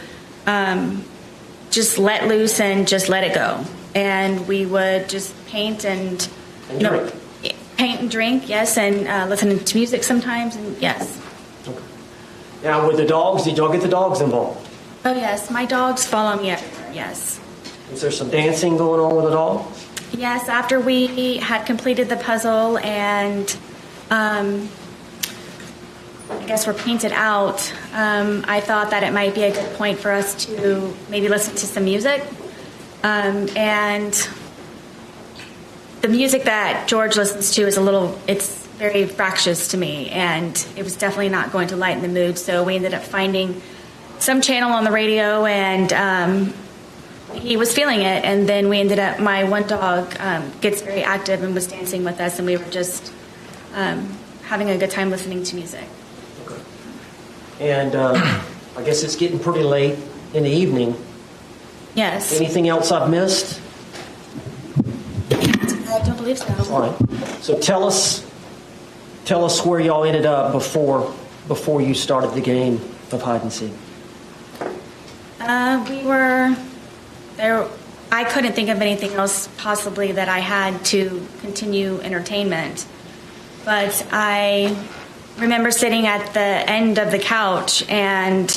just let loose and just let it go. And we would just paint and drink. Paint and drink, yes, and listen to music sometimes, and yes. Okay. Now, with the dogs, did y'all get the dogs involved? Oh, yes. My dogs follow me everywhere, yes. Is there some dancing going on with the dogs? Yes, after we had completed the puzzle and I guess we're painted out, I thought that it might be a good point for us to maybe listen to some music. And the music that George listens to is it's very fractious to me, and it was definitely not going to lighten the mood. So we ended up finding some channel on the radio, and he was feeling it. And then we ended up, my one dog gets very active and was dancing with us, and we were just having a good time listening to music. Okay. And I guess it's getting pretty late in the evening. Yes. Anything else I've missed? I don't believe so. All right. So tell us where y'all ended up before you started the game of hide and seek. We were there. I couldn't think of anything else possibly that I had to continue entertainment. But I remember sitting at the end of the couch and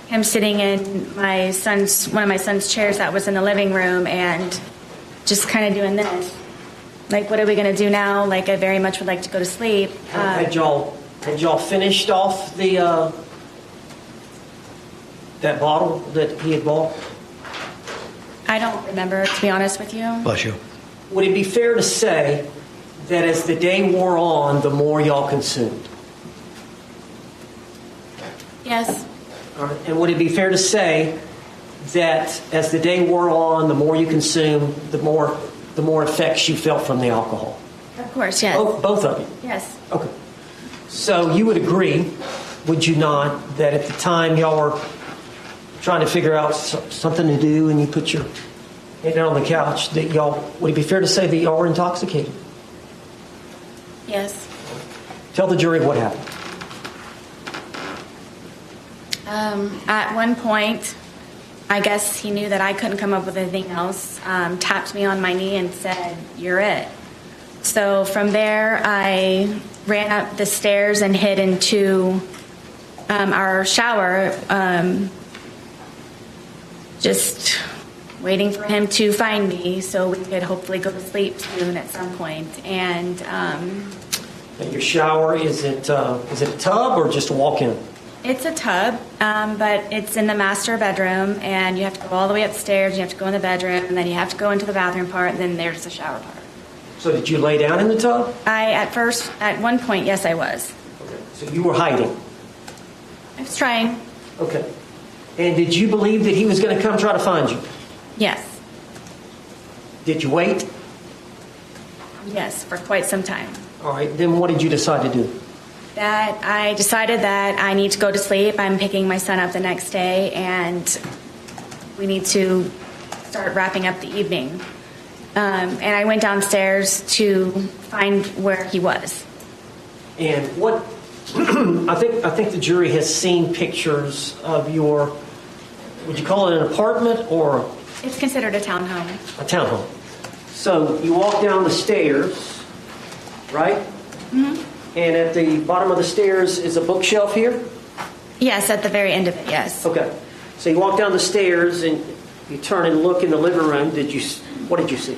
him sitting in one of my son's chairs that was in the living room, and just kind of doing this. Like, what are we going to do now? Like, I very much would like to go to sleep. Had y'all finished off the that bottle that he had bought? I don't remember, to be honest with you. Bless you. Would it be fair to say that as the day wore on, the more y'all consumed? Yes. All right. And would it be fair to say that as the day wore on, the more you consumed, the more effects you felt from the alcohol? Of course, yes. Both of you? Yes. Okay. So you would agree, would you not, that at the time y'all were trying to figure out something to do and you put your head down on the couch, that would it be fair to say that y'all were intoxicated? Yes. Tell the jury what happened. At one point, I guess he knew that I couldn't come up with anything else, tapped me on my knee and said, "You're it." So from there, I ran up the stairs and hid into our shower, just waiting for him to find me so we could hopefully go to sleep soon at some point. And your shower, is it a tub or just a walk-in? it's a tub, but it's in the master bedroom, and you have to go all the way upstairs, you have to go in the bedroom, and then you have to go into the bathroom part, and then there's the shower part. So did you lay down in the tub? At one point, yes, I was. Okay. So you were hiding? I was trying. Okay. And did you believe that he was going to come try to find you? Yes. Did you wait? Yes, for quite some time. All right. Then what did you decide to do? That I decided that I need to go to sleep. I'm picking my son up the next day, and we need to start wrapping up the evening. And I went downstairs to find where he was. And what? I think the jury has seen pictures of your. Would you call it an apartment or? It's considered a townhome. A townhome. So you walk down the stairs, right? Mm-hmm. And at the bottom of the stairs is a bookshelf here? Yes, at the very end of it, yes. Okay. So you walk down the stairs and you turn and look in the living room. What did you see?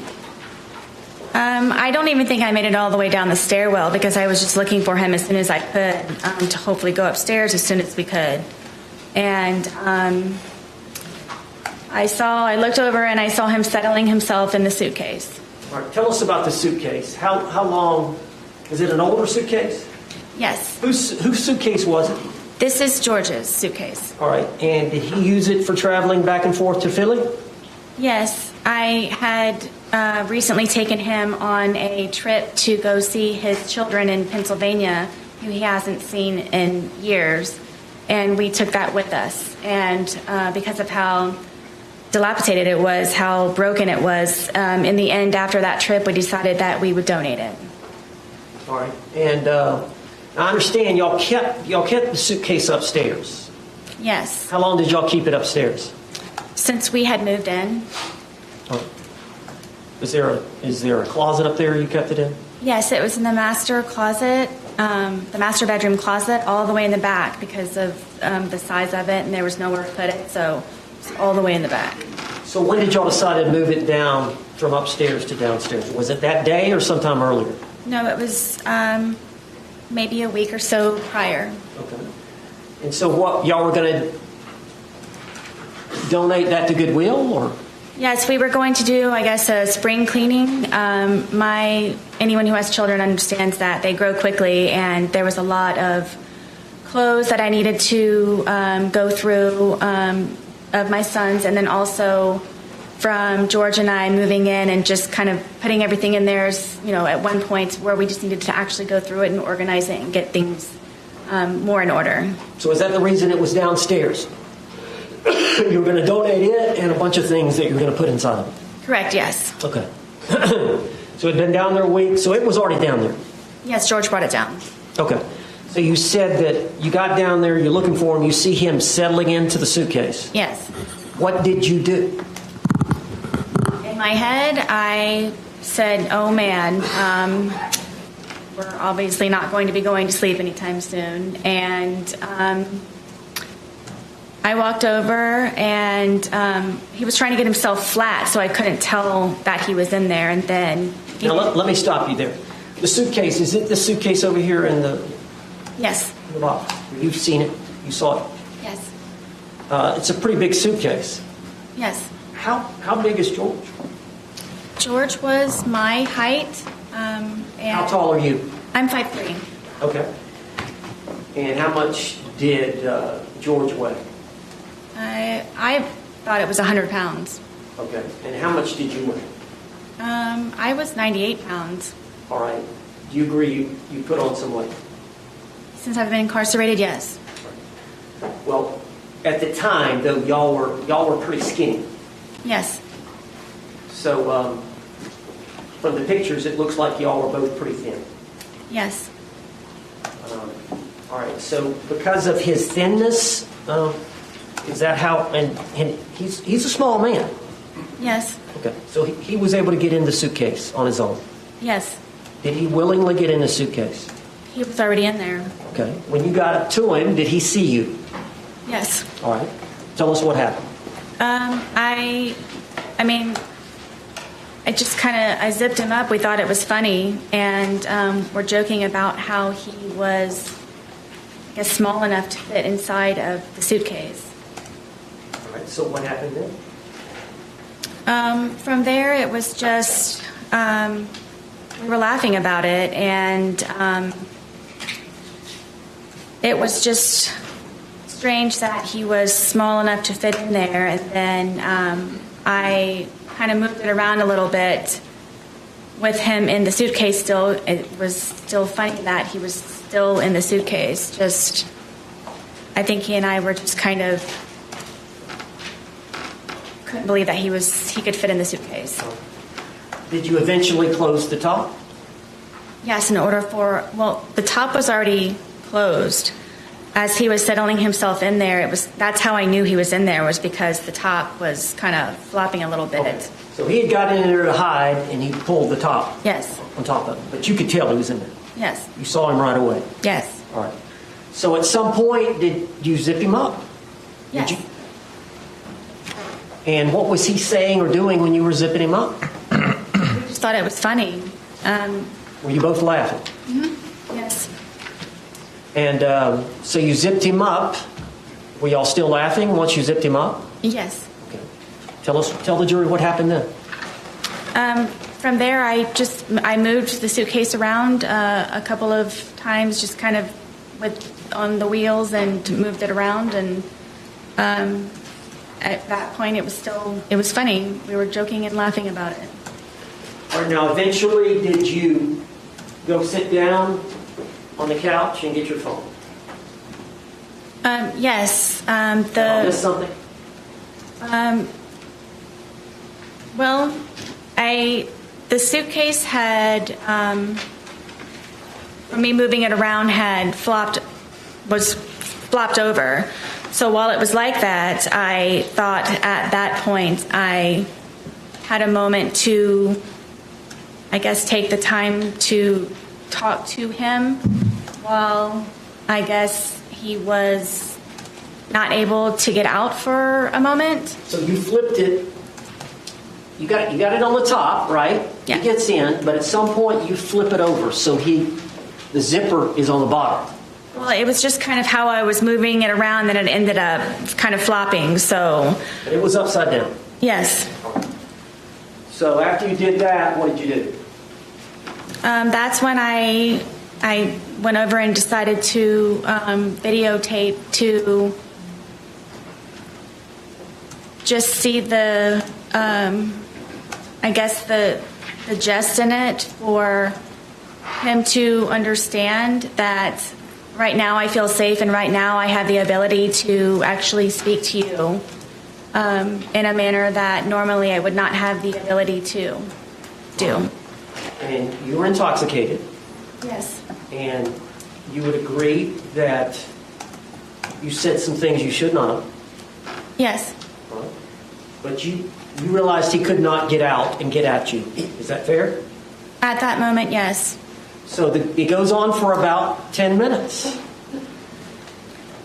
I don't even think I made it all the way down the stairwell because I was just looking for him as soon as I could to hopefully go upstairs as soon as we could. And I looked over and I saw him settling himself in the suitcase. All right, tell us about the suitcase. How long? Is it an older suitcase? Yes. Whose suitcase was it? This is George's suitcase. All right. And did he use it for traveling back and forth to Philly? Yes. I had recently taken him on a trip to go see his children in Pennsylvania, who he hasn't seen in years. And we took that with us. And because of how dilapidated it was, how broken it was, in the end, after that trip, we decided that we would donate it. All right. And I understand y'all kept the suitcase upstairs. Yes. How long did y'all keep it upstairs? Since we had moved in. Oh. Is there a closet up there you kept it in? Yes, it was in the master closet, the master bedroom closet, all the way in the back because of the size of it, and there was nowhere to put it, so it's all the way in the back. So when did y'all decide to move it down from upstairs to downstairs? Was it that day or sometime earlier? No, it was maybe a week or so prior. Okay. And so what, y'all were going to donate that to Goodwill, or? Yes, we were going to do, I guess, a spring cleaning. My anyone who has children understands that they grow quickly, and there was a lot of clothes that I needed to go through of my sons, and then also from George and I moving in and just kind of putting everything in there, at one point where we just needed to actually go through it and organize it and get things more in order. So is that the reason it was downstairs? You were going to donate it and a bunch of things that you were going to put inside of it? Correct, yes. Okay. So it had been down there a week, so it was already down there? Yes, George brought it down. Okay. So you said that you got down there, you're looking for him, you see him settling into the suitcase. Yes. What did you do? In my head, I said, oh man, we're obviously not going to be going to sleep anytime soon. And I walked over, and he was trying to get himself flat, so I couldn't tell that he was in there. And then... Now, let me stop you there. The suitcase, is it the suitcase over here in the... Yes. In the box? You've seen it? You saw it? Yes. It's a pretty big suitcase. Yes. How big is George? George was my height. And how tall are you? I'm 5'3". Okay. And how much did George weigh? I thought it was 100 pounds. Okay. And how much did you weigh? I was 98 pounds. All right. Do you agree you put on some weight? Since I've been incarcerated, yes. Well, at the time, though, y'all were pretty skinny. Yes. So, from the pictures, it looks like y'all were both pretty thin. Yes. All right. So, because of his thinness, is that how? And he's a small man. Yes. Okay. So he was able to get in the suitcase on his own. Yes. Did he willingly get in the suitcase? He was already in there. Okay. When you got up to him, did he see you? Yes. All right. Tell us what happened. I mean, I just I zipped him up. We thought it was funny, and we're joking about how he was, I guess, small enough to fit inside of the suitcase. All right. So what happened then? From there, it was just we were laughing about it, and it was just strange that he was small enough to fit in there. And then I kind of moved it around a little bit with him in the suitcase still. It was still funny that he was still in the suitcase. Just, I think he and I were just kind of couldn't believe that he could fit in the suitcase. Did you eventually close the top? Yes, in order for, the top was already closed. As he was settling himself in there, that's how I knew he was in there, was because the top was kind of flopping a little bit. Okay. So he had got in there to hide, and he pulled the top. Yes. On top of it. But you could tell he was in there. Yes. You saw him right away. Yes. All right. So at some point, did you zip him up? Yes. Did you? And what was he saying or doing when you were zipping him up? We just thought it was funny. Were you both laughing? Mm-hmm. Yes. And so you zipped him up. Were y'all still laughing once you zipped him up? Yes. Okay. Tell the jury what happened then. From there, I moved the suitcase around a couple of times, just kind of on the wheels, and moved it around. And at that point, it was funny. We were joking and laughing about it. All right. Now, eventually, did you go sit down on the couch and get your phone? Yes. Did I miss something? Well, the suitcase had, from me moving it around, was flopped over. So while it was like that, I thought at that point I had a moment to, I guess, take the time to talk to him while I guess he was not able to get out for a moment. So you flipped it. You got it on the top, right? Yeah. It gets in, but at some point you flip it over so the zipper is on the bottom. Well, it was just kind of how I was moving it around that it ended up kind of flopping. So it was upside down. Yes. So after you did that, what did you do? That's when I went over and decided to videotape to just see the, I guess, the jest in it for him to understand that right now I feel safe and right now I have the ability to actually speak to you in a manner that normally I would not have the ability to do. And you were intoxicated. Yes. And you would agree that you said some things you should not have. Yes. But you realized he could not get out and get at you. Is that fair? At that moment, yes. So it goes on for about 10 minutes.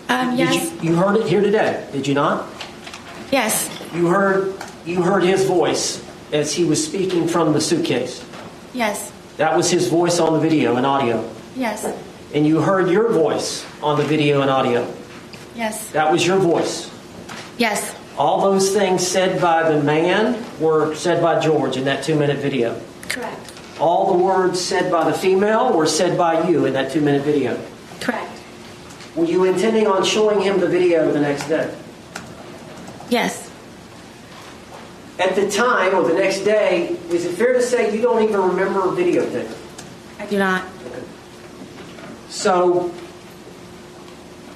Yes. You heard it here today, did you not? Yes. You heard his voice as he was speaking from the suitcase. Yes. That was his voice on the video and audio. Yes. And you heard your voice on the video and audio. Yes. That was your voice. Yes. All those things said by the man were said by George in that 2-minute video. Correct. All the words said by the female were said by you in that 2-minute video. Correct. Were you intending on showing him the video the next day? Yes. At the time or the next day, is it fair to say you don't even remember videotaping? I do not. So,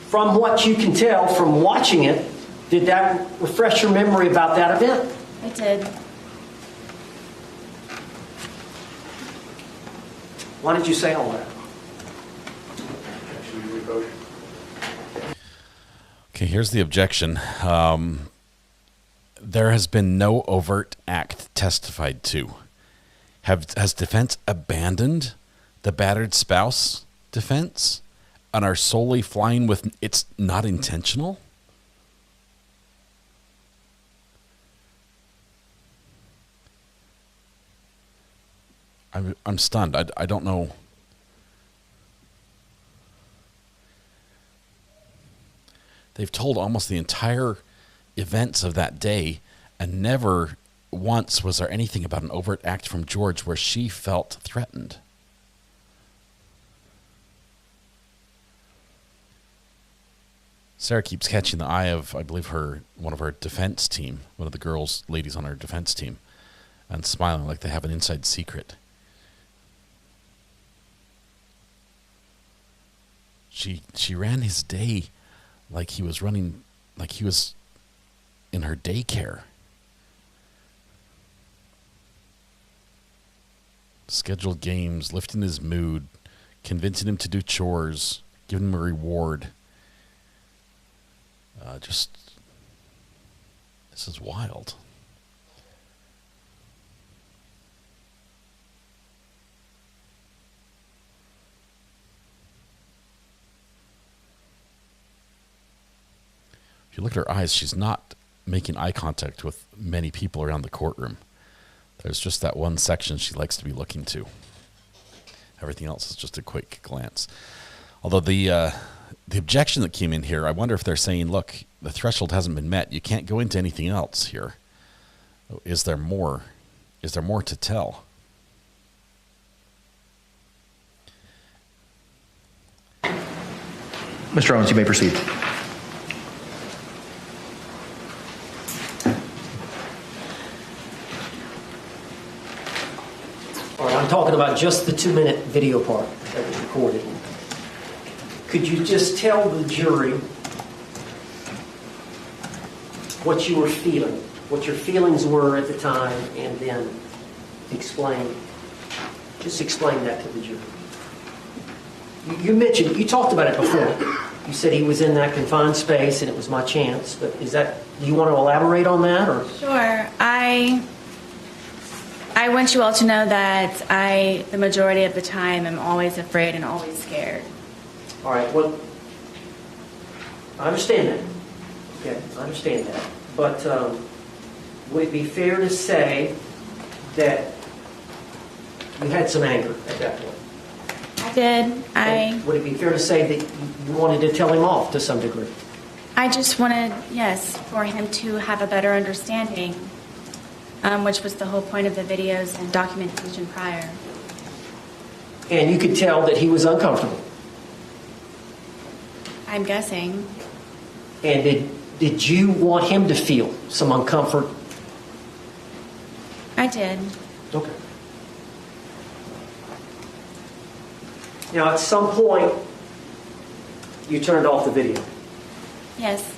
from what you can tell from watching it, did that refresh your memory about that event? It did. Why did you say all that? Okay, here's the objection. There has been no overt act testified to. Has defense abandoned the battered spouse defense and are solely flying with it's not intentional? I'm stunned. I don't know. They've told almost the entire events of that day, and never once was there anything about an overt act from George where she felt threatened. Sarah keeps catching the eye of, I believe, one of her defense team, one of the ladies on her defense team, and smiling like they have an inside secret. She ran his day like he was in her daycare. Scheduled games, lifting his mood, convincing him to do chores, giving him a reward. This is wild. If you look at her eyes, she's not making eye contact with many people around the courtroom. There's just that one section she likes to be looking to. Everything else is just a quick glance. Although the objection that came in here, I wonder if they're saying, look, the threshold hasn't been met. You can't go into anything else here. Is there more? Is there more to tell? Mr. Owens, you may proceed. All right, I'm talking about just the 2-minute video part that was recorded. Could you just tell the jury what you were feeling, what your feelings were at the time, and then explain that to the jury? You mentioned, you talked about it before. You said he was in that confined space and it was my chance, but do you want to elaborate on that? Or? Sure. I want you all to know that the majority of the time, am always afraid and always scared. All right, well, I understand that. Okay, I understand that. But would it be fair to say that you had some anger at that point? I did. Would it be fair to say that you wanted to tell him off to some degree? I just wanted, yes, for him to have a better understanding, which was the whole point of the videos and documentation prior. And you could tell that he was uncomfortable. I'm guessing. And did you want him to feel some uncomfort? I did. Okay. Now, at some point, you turned off the video. Yes.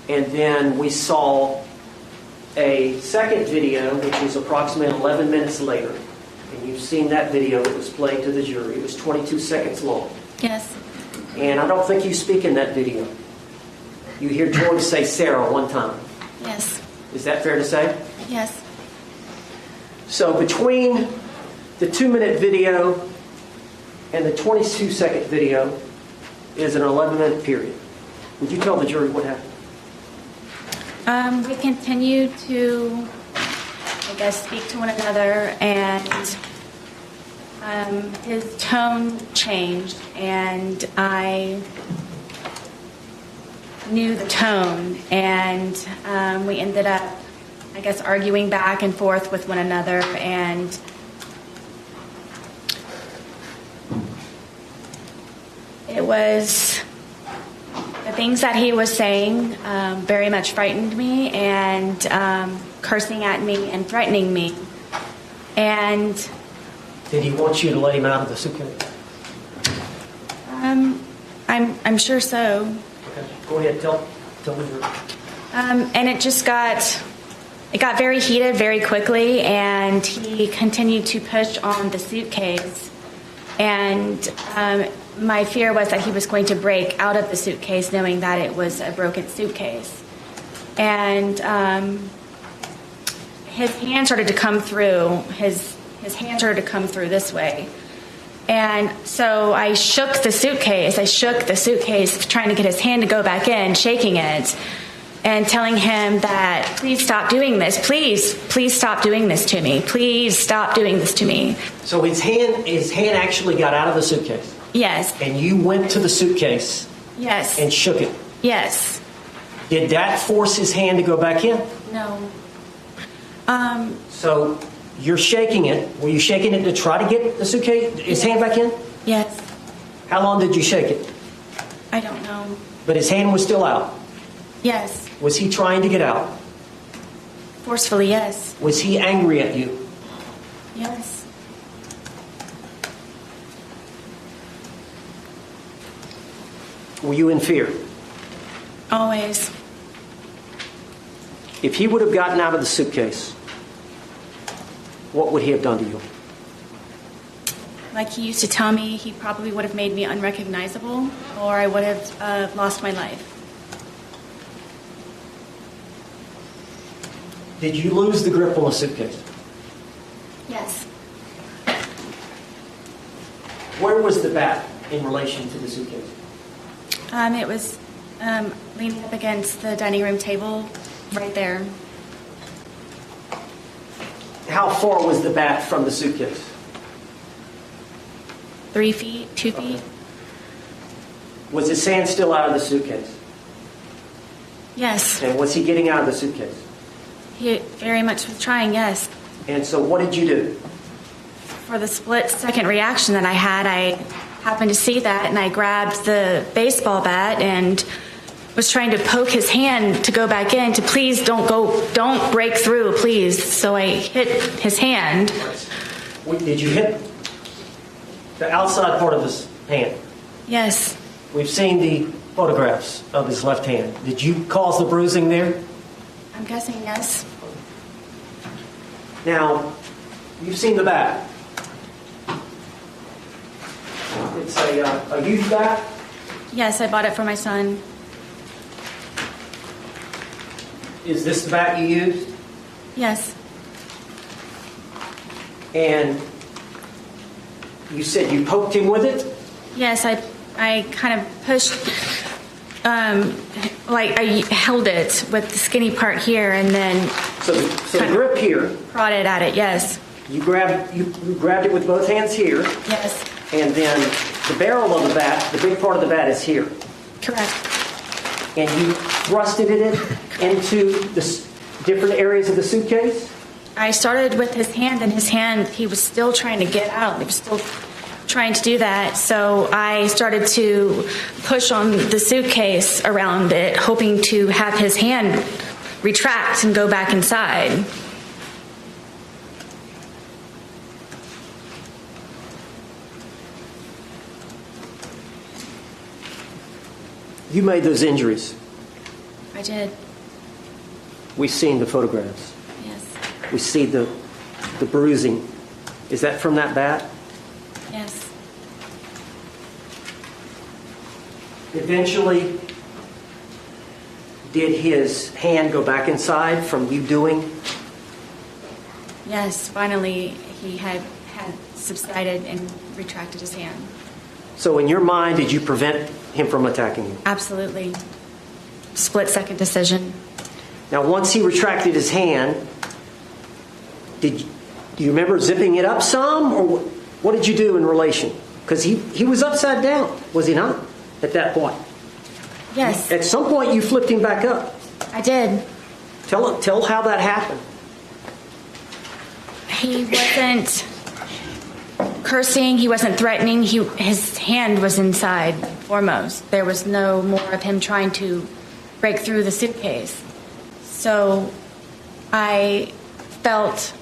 And then we saw a second video, which was approximately 11 minutes later. And you've seen that video that was played to the jury. It was 22 seconds long. Yes. And I don't think you speak in that video. You hear George say Sarah one time. Yes. Is that fair to say? Yes. So between the 2-minute video and the 22-second video is an 11-minute period. Would you tell the jury what happened? We continued to, I guess, speak to one another, and his tone changed, and I knew the tone, and we ended up, I guess, arguing back and forth with one another, and it was the things that he was saying very much frightened me, and cursing at me and threatening me. And did he want you to let him out of the suitcase? I'm sure so. Okay, go ahead. Tell the jury. And it just got very heated very quickly, and he continued to push on the suitcase, and my fear was that he was going to break out of the suitcase knowing that it was a broken suitcase. And his hand started to come through. His hand started to come through this way. And so I shook the suitcase. Trying to get his hand to go back in, shaking it, and telling him that, please stop doing this. Please stop doing this to me. Please stop doing this to me. So his hand actually got out of the suitcase? Yes. And you went to the suitcase? Yes. And shook it? Yes. Did that force his hand to go back in? No. So you're shaking it. Were you shaking it to try to get the suitcase, his hand back in? Yes. How long did you shake it? I don't know. But his hand was still out? Yes. Was he trying to get out? Forcefully, yes. Was he angry at you? Yes. Were you in fear? Always. If he would have gotten out of the suitcase, what would he have done to you? Like he used to tell me, he probably would have made me unrecognizable, or I would have lost my life. Did you lose the grip on the suitcase? Yes. Where was the bat in relation to the suitcase? It was leaning up against the dining room table, right there. How far was the bat from the suitcase? 3 feet, 2 feet. Was his hand still out of the suitcase? Yes. And was he getting out of the suitcase? He very much was trying, yes. And so what did you do? For the split-second reaction that I had, I happened to see that, and I grabbed the baseball bat and was trying to poke his hand to go back in, to please don't break through, please. So I hit his hand. Did you hit the outside part of his hand? Yes. We've seen the photographs of his left hand. Did you cause the bruising there? I'm guessing yes. Now, you've seen the bat. It's a youth bat? Yes, I bought it for my son. Is this the bat you used? Yes. And you said you poked him with it? Yes, I kind of pushed, like I held it with the skinny part here, and then so the grip here. Prodded at it. Yes. You grabbed it with both hands here. Yes. And then the barrel of the bat, the big part of the bat, is here. Correct. And you thrusted it into the different areas of the suitcase? I started with his hand, and his hand, he was still trying to get out. He was still trying to do that, so I started to push on the suitcase around it, hoping to have his hand retract and go back inside. You made those injuries. I did. We've seen the photographs. Yes. We see the bruising. Is that from that bat? Yes. Eventually, did his hand go back inside from you doing? Yes. Finally, he had subsided and retracted his hand. So in your mind, did you prevent him from attacking you? Absolutely. Split-second decision. Now, once he retracted his hand, do you remember zipping it up some, or what did you do in relation? Because he was upside down, was he not, at that point? Yes. At some point, you flipped him back up. I did. Tell how that happened. He wasn't cursing. He wasn't threatening. His hand was inside foremost. There was no more of him trying to break through the suitcase. So I felt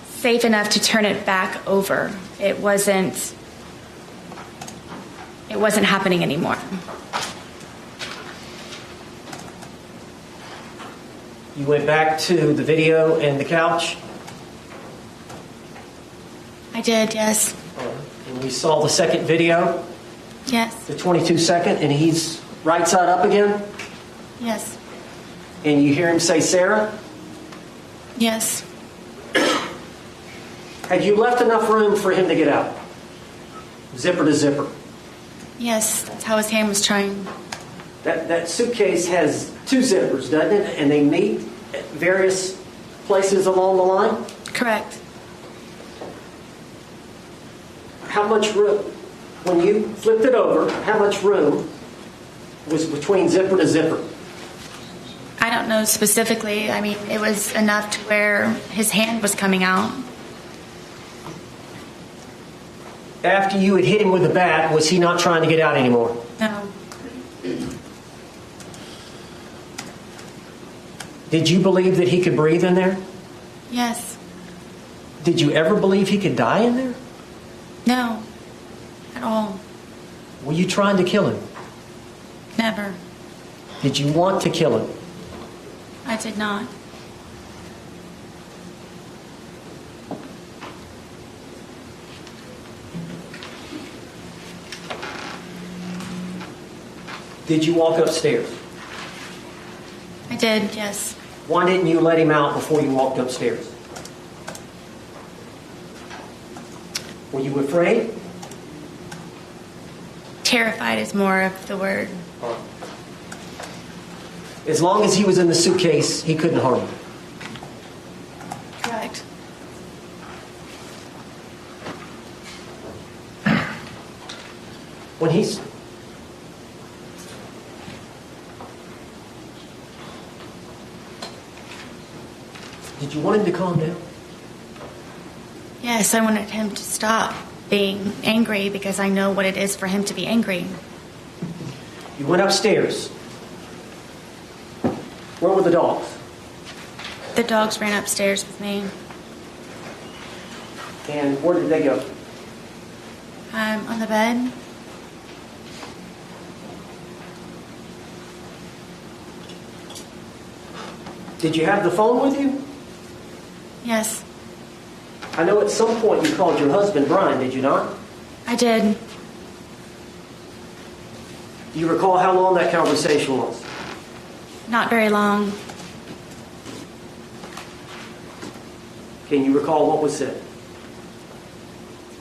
safe enough to turn it back over. It wasn't happening anymore. You went back to the video and the couch? I did, yes. And we saw the second video? Yes. The 22-second, and he's right side up again? Yes. And you hear him say, Sarah? Yes. Had you left enough room for him to get out? Zipper to zipper? Yes, that's how his hand was trying. That suitcase has two zippers, doesn't it? And they meet at various places along the line? Correct. How much room, when you flipped it over, how much room was between zipper to zipper? I don't know specifically. I mean, it was enough to where his hand was coming out. After you had hit him with the bat, was he not trying to get out anymore? No. Did you believe that he could breathe in there? Yes. Did you ever believe he could die in there? No. At all. Were you trying to kill him? Never. Did you want to kill him? I did not. Did you walk upstairs? I did, yes. Why didn't you let him out before you walked upstairs? Were you afraid? Terrified is more of the word. As long as he was in the suitcase, he couldn't harm you. Correct. When he's... Did you want him to calm down? Yes, I wanted him to stop being angry because I know what it is for him to be angry. You went upstairs. Where were the dogs? The dogs ran upstairs with me. And where did they go? On the bed. Did you have the phone with you? Yes, I know at some point you called your husband Brian, did you not? I did. Do you recall how long that conversation was? Not very long. Can you recall what was said?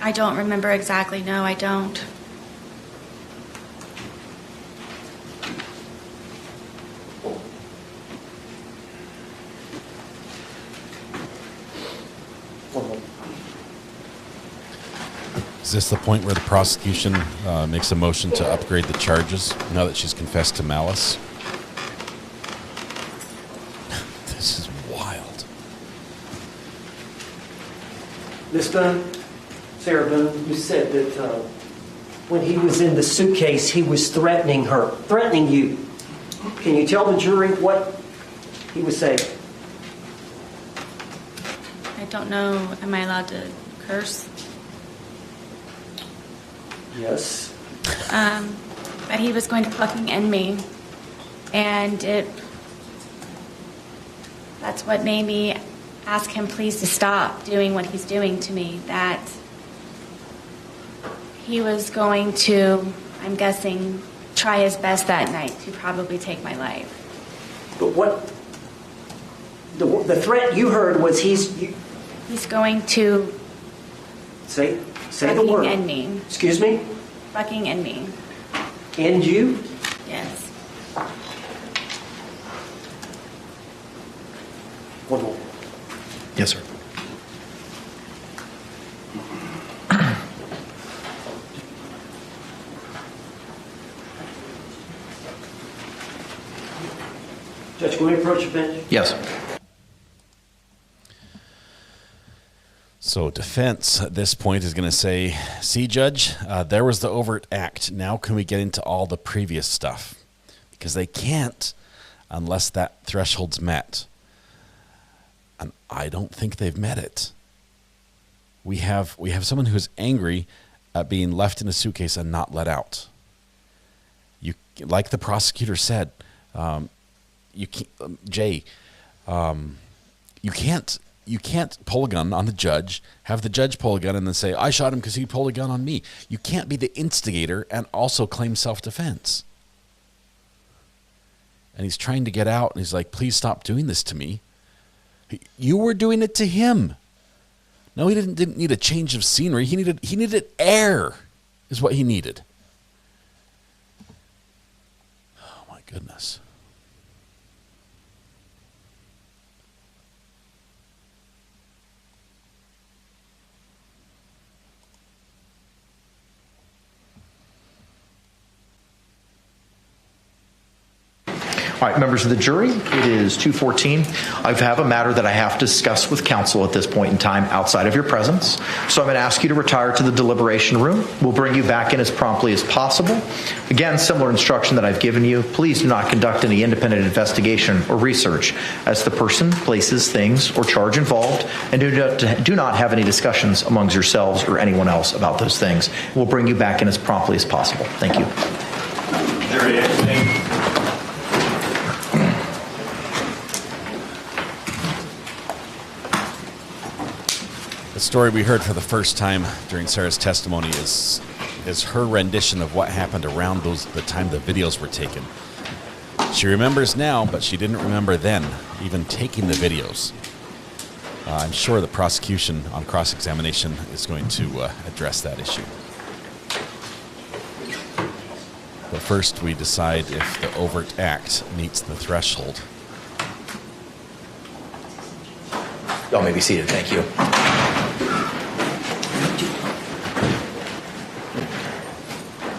I don't remember exactly. No, I don't. Is this the point where the prosecution makes a motion to upgrade the charges now that she's confessed to malice? This is wild. Ms. Boone, Sarah Boone, you said that when he was in the suitcase, he was threatening you. Can you tell the jury what he was saying? I don't know. Am I allowed to curse? Yes. But he was going to fucking end me. And that's what made me ask him please to stop doing what he's doing to me. That he was going to, I'm guessing, try his best that night to probably take my life. But what the threat you heard was he's going to say the word. End me. Excuse me? Fucking end me. End you? Yes. One more. Yes, sir. Judge, can we approach the bench? Yes. So defense at this point is going to say, see, Judge, there was the overt act. Now can we get into all the previous stuff? Because they can't unless that threshold's met. And I don't think they've met it. We have someone who's angry at being left in a suitcase and not let out. You, like the prosecutor said, you can't pull a gun on the judge, have the judge pull a gun, and then say, I shot him because he pulled a gun on me. You can't be the instigator and also claim self-defense. And he's trying to get out, and he's like, please stop doing this to me. You were doing it to him. No, he didn't need a change of scenery. He needed air, is what he needed. Oh, my goodness. All right, members of the jury, it is 2:14. I have a matter that I have to discuss with counsel at this point in time outside of your presence. So I'm going to ask you to retire to the deliberation room. We'll bring you back in as promptly as possible. Again, similar instruction that I've given you. Please do not conduct any independent investigation or research as the person, places, things, or charge involved, and do not have any discussions amongst yourselves or anyone else about those things. We'll bring you back in as promptly as possible. Thank you. There he is. The story we heard for the first time during Sarah's testimony is her rendition of what happened around the time the videos were taken. She remembers now, but she didn't remember then, even taking the videos. I'm sure the prosecution on cross-examination is going to address that issue. But first, we decide if the overt act meets the threshold. Y'all may be seated. Thank you.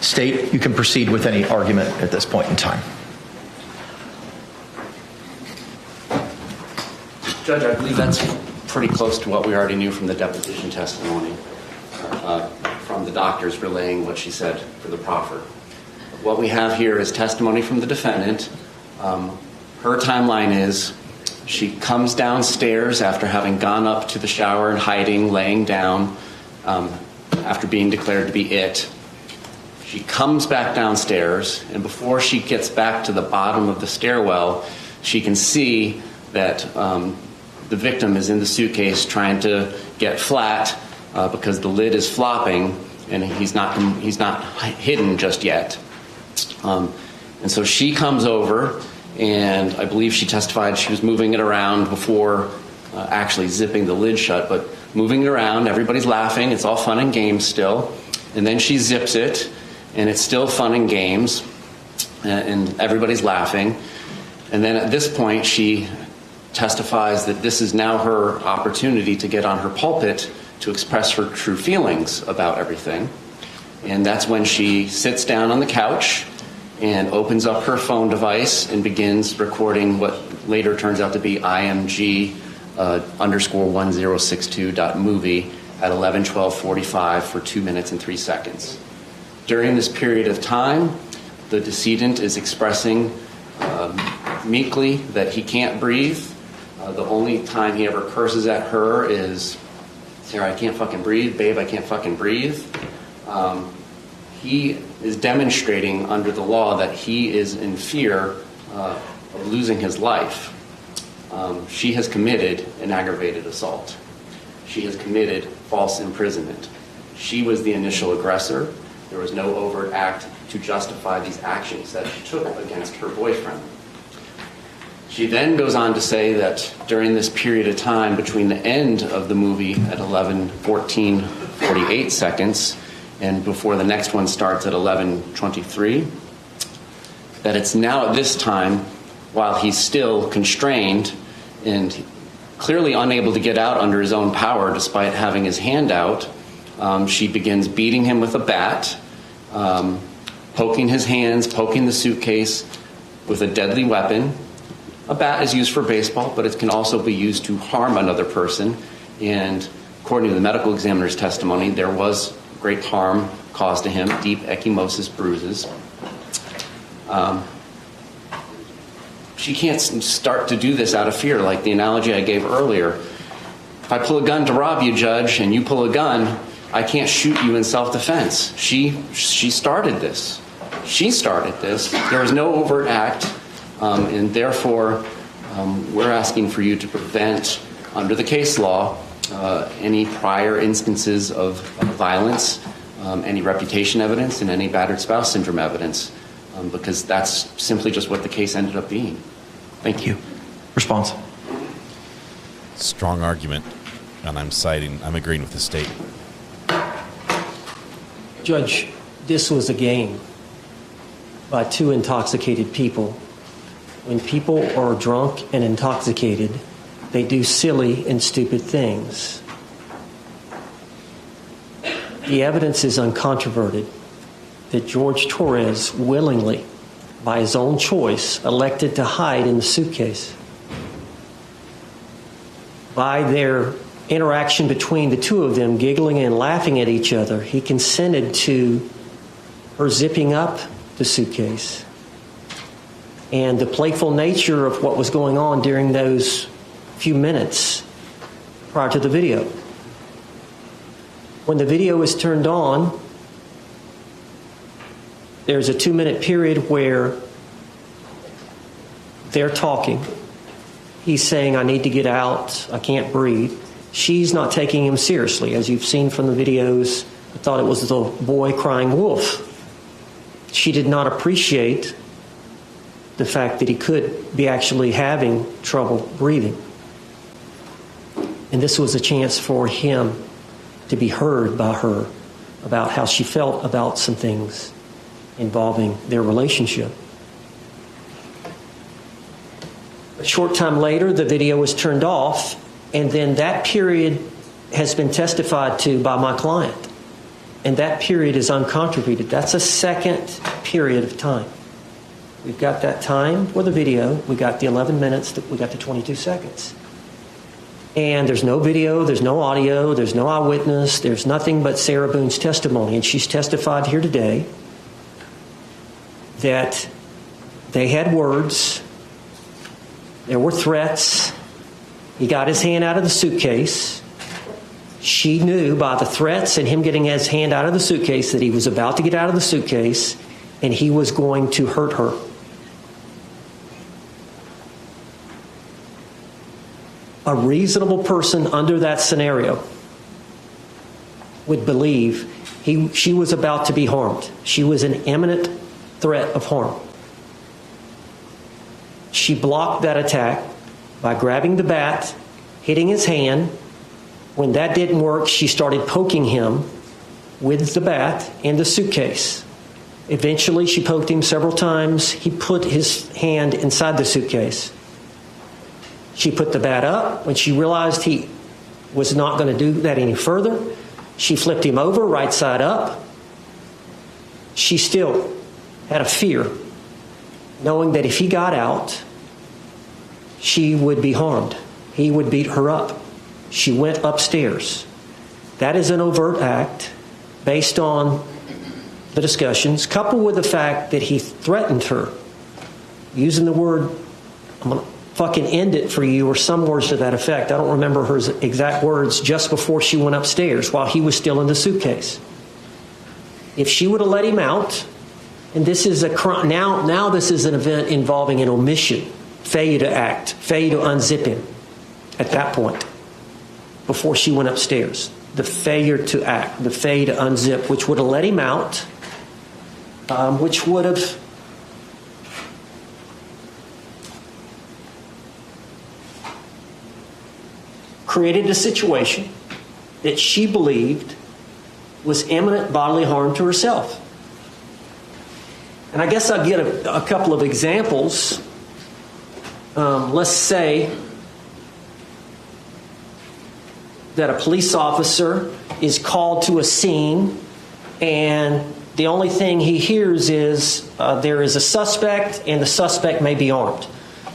State, you can proceed with any argument at this point in time. Judge, I believe that's pretty close to what we already knew from the deposition testimony, from the doctors relaying what she said for the proffer. What we have here is testimony from the defendant. Her timeline is she comes downstairs after having gone up to the shower and hiding, laying down, after being declared to be it. She comes back downstairs, and before she gets back to the bottom of the stairwell, she can see that the victim is in the suitcase trying to get flat because the lid is flopping, and he's not hidden just yet. And so she comes over, and I believe she testified she was moving it around before actually zipping the lid shut, but moving it around, everybody's laughing, it's all fun and games still, and then she zips it, and it's still fun and games, and everybody's laughing. And then at this point, she testifies that this is now her opportunity to get on her pulpit to express her true feelings about everything. And that's when she sits down on the couch and opens up her phone device and begins recording what later turns out to be IMG _1062.movie at 11:12:45 for 2 minutes and 3 seconds. During this period of time, the decedent is expressing meekly that he can't breathe. The only time he ever curses at her is, "Sarah, I can't fucking breathe. Babe, I can't fucking breathe." He is demonstrating under the law that he is in fear of losing his life. She has committed an aggravated assault. She has committed false imprisonment. She was the initial aggressor. There was no overt act to justify these actions that she took against her boyfriend. She then goes on to say that during this period of time between the end of the movie at 11:14:48 seconds and before the next one starts at 11:23, that it's now at this time, while he's still constrained and clearly unable to get out under his own power despite having his hand out, she begins beating him with a bat, poking his hands, poking the suitcase with a deadly weapon. A bat is used for baseball, but it can also be used to harm another person. And according to the medical examiner's testimony, there was great harm caused to him, deep ecchymosis bruises. She can't start to do this out of fear, like the analogy I gave earlier. If I pull a gun to rob you, Judge, and you pull a gun, I can't shoot you in self-defense. She started this. She started this. There was no overt act. And therefore, we're asking for you to prevent, under the case law, any prior instances of violence, any reputation evidence, and any battered spouse syndrome evidence, because that's simply just what the case ended up being. Thank you. Response. Strong argument, and I'm agreeing with the state. Judge, this was a game by two intoxicated people. When people are drunk and intoxicated, they do silly and stupid things. The evidence is uncontroverted that George Torres willingly, by his own choice, elected to hide in the suitcase. By their interaction between the two of them, giggling and laughing at each other, he consented to her zipping up the suitcase. And the playful nature of what was going on during those few minutes prior to the video. When the video is turned on, there's a 2-minute period where they're talking. He's saying, "I need to get out. I can't breathe." She's not taking him seriously. As you've seen from the videos, I thought it was the boy crying wolf. She did not appreciate the fact that he could be actually having trouble breathing. And this was a chance for him to be heard by her about how she felt about some things involving their relationship. A short time later, the video was turned off, and then that period has been testified to by my client. And that period is uncontroverted. That's a second period of time. We've got that time for the video. We got the 11 minutes. We got the 22 seconds. And there's no video. There's no audio. There's no eyewitness. There's nothing but Sarah Boone's testimony. And she's testified here today that they had words. There were threats. He got his hand out of the suitcase. She knew by the threats and him getting his hand out of the suitcase that he was about to get out of the suitcase and he was going to hurt her. A reasonable person under that scenario would believe she was about to be harmed. She was an imminent threat of harm. She blocked that attack by grabbing the bat, hitting his hand. When that didn't work, she started poking him with the bat in the suitcase. Eventually, she poked him several times. He put his hand inside the suitcase. She put the bat up. When she realized he was not going to do that any further, she flipped him over right side up. She still had a fear, knowing that if he got out, she would be harmed. He would beat her up. She went upstairs. That is an overt act based on the discussions, coupled with the fact that he threatened her, using the word, I'm going to fucking end it for you, or some words to that effect. I don't remember her exact words, just before she went upstairs while he was still in the suitcase. If she would have let him out, and this is a crime, now this is an event involving an omission, failure to act, failure to unzip him at that point, before she went upstairs. The failure to act, the failure to unzip, which would have let him out, which would have created a situation that she believed was imminent bodily harm to herself. And I guess I'll get a couple of examples. Let's say that a police officer is called to a scene and the only thing he hears is there is a suspect and the suspect may be armed.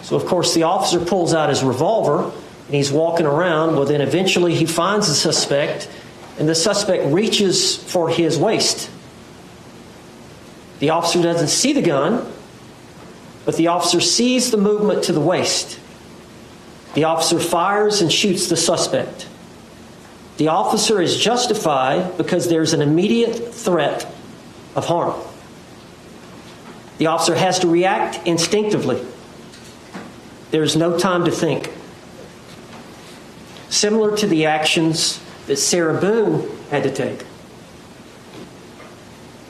So, of course, the officer pulls out his revolver and he's walking around. Well, then eventually he finds the suspect and the suspect reaches for his waist. The officer doesn't see the gun, but the officer sees the movement to the waist. The officer fires and shoots the suspect. The officer is justified because there's an immediate threat of harm. The officer has to react instinctively. There's no time to think. Similar to the actions that Sarah Boone had to take.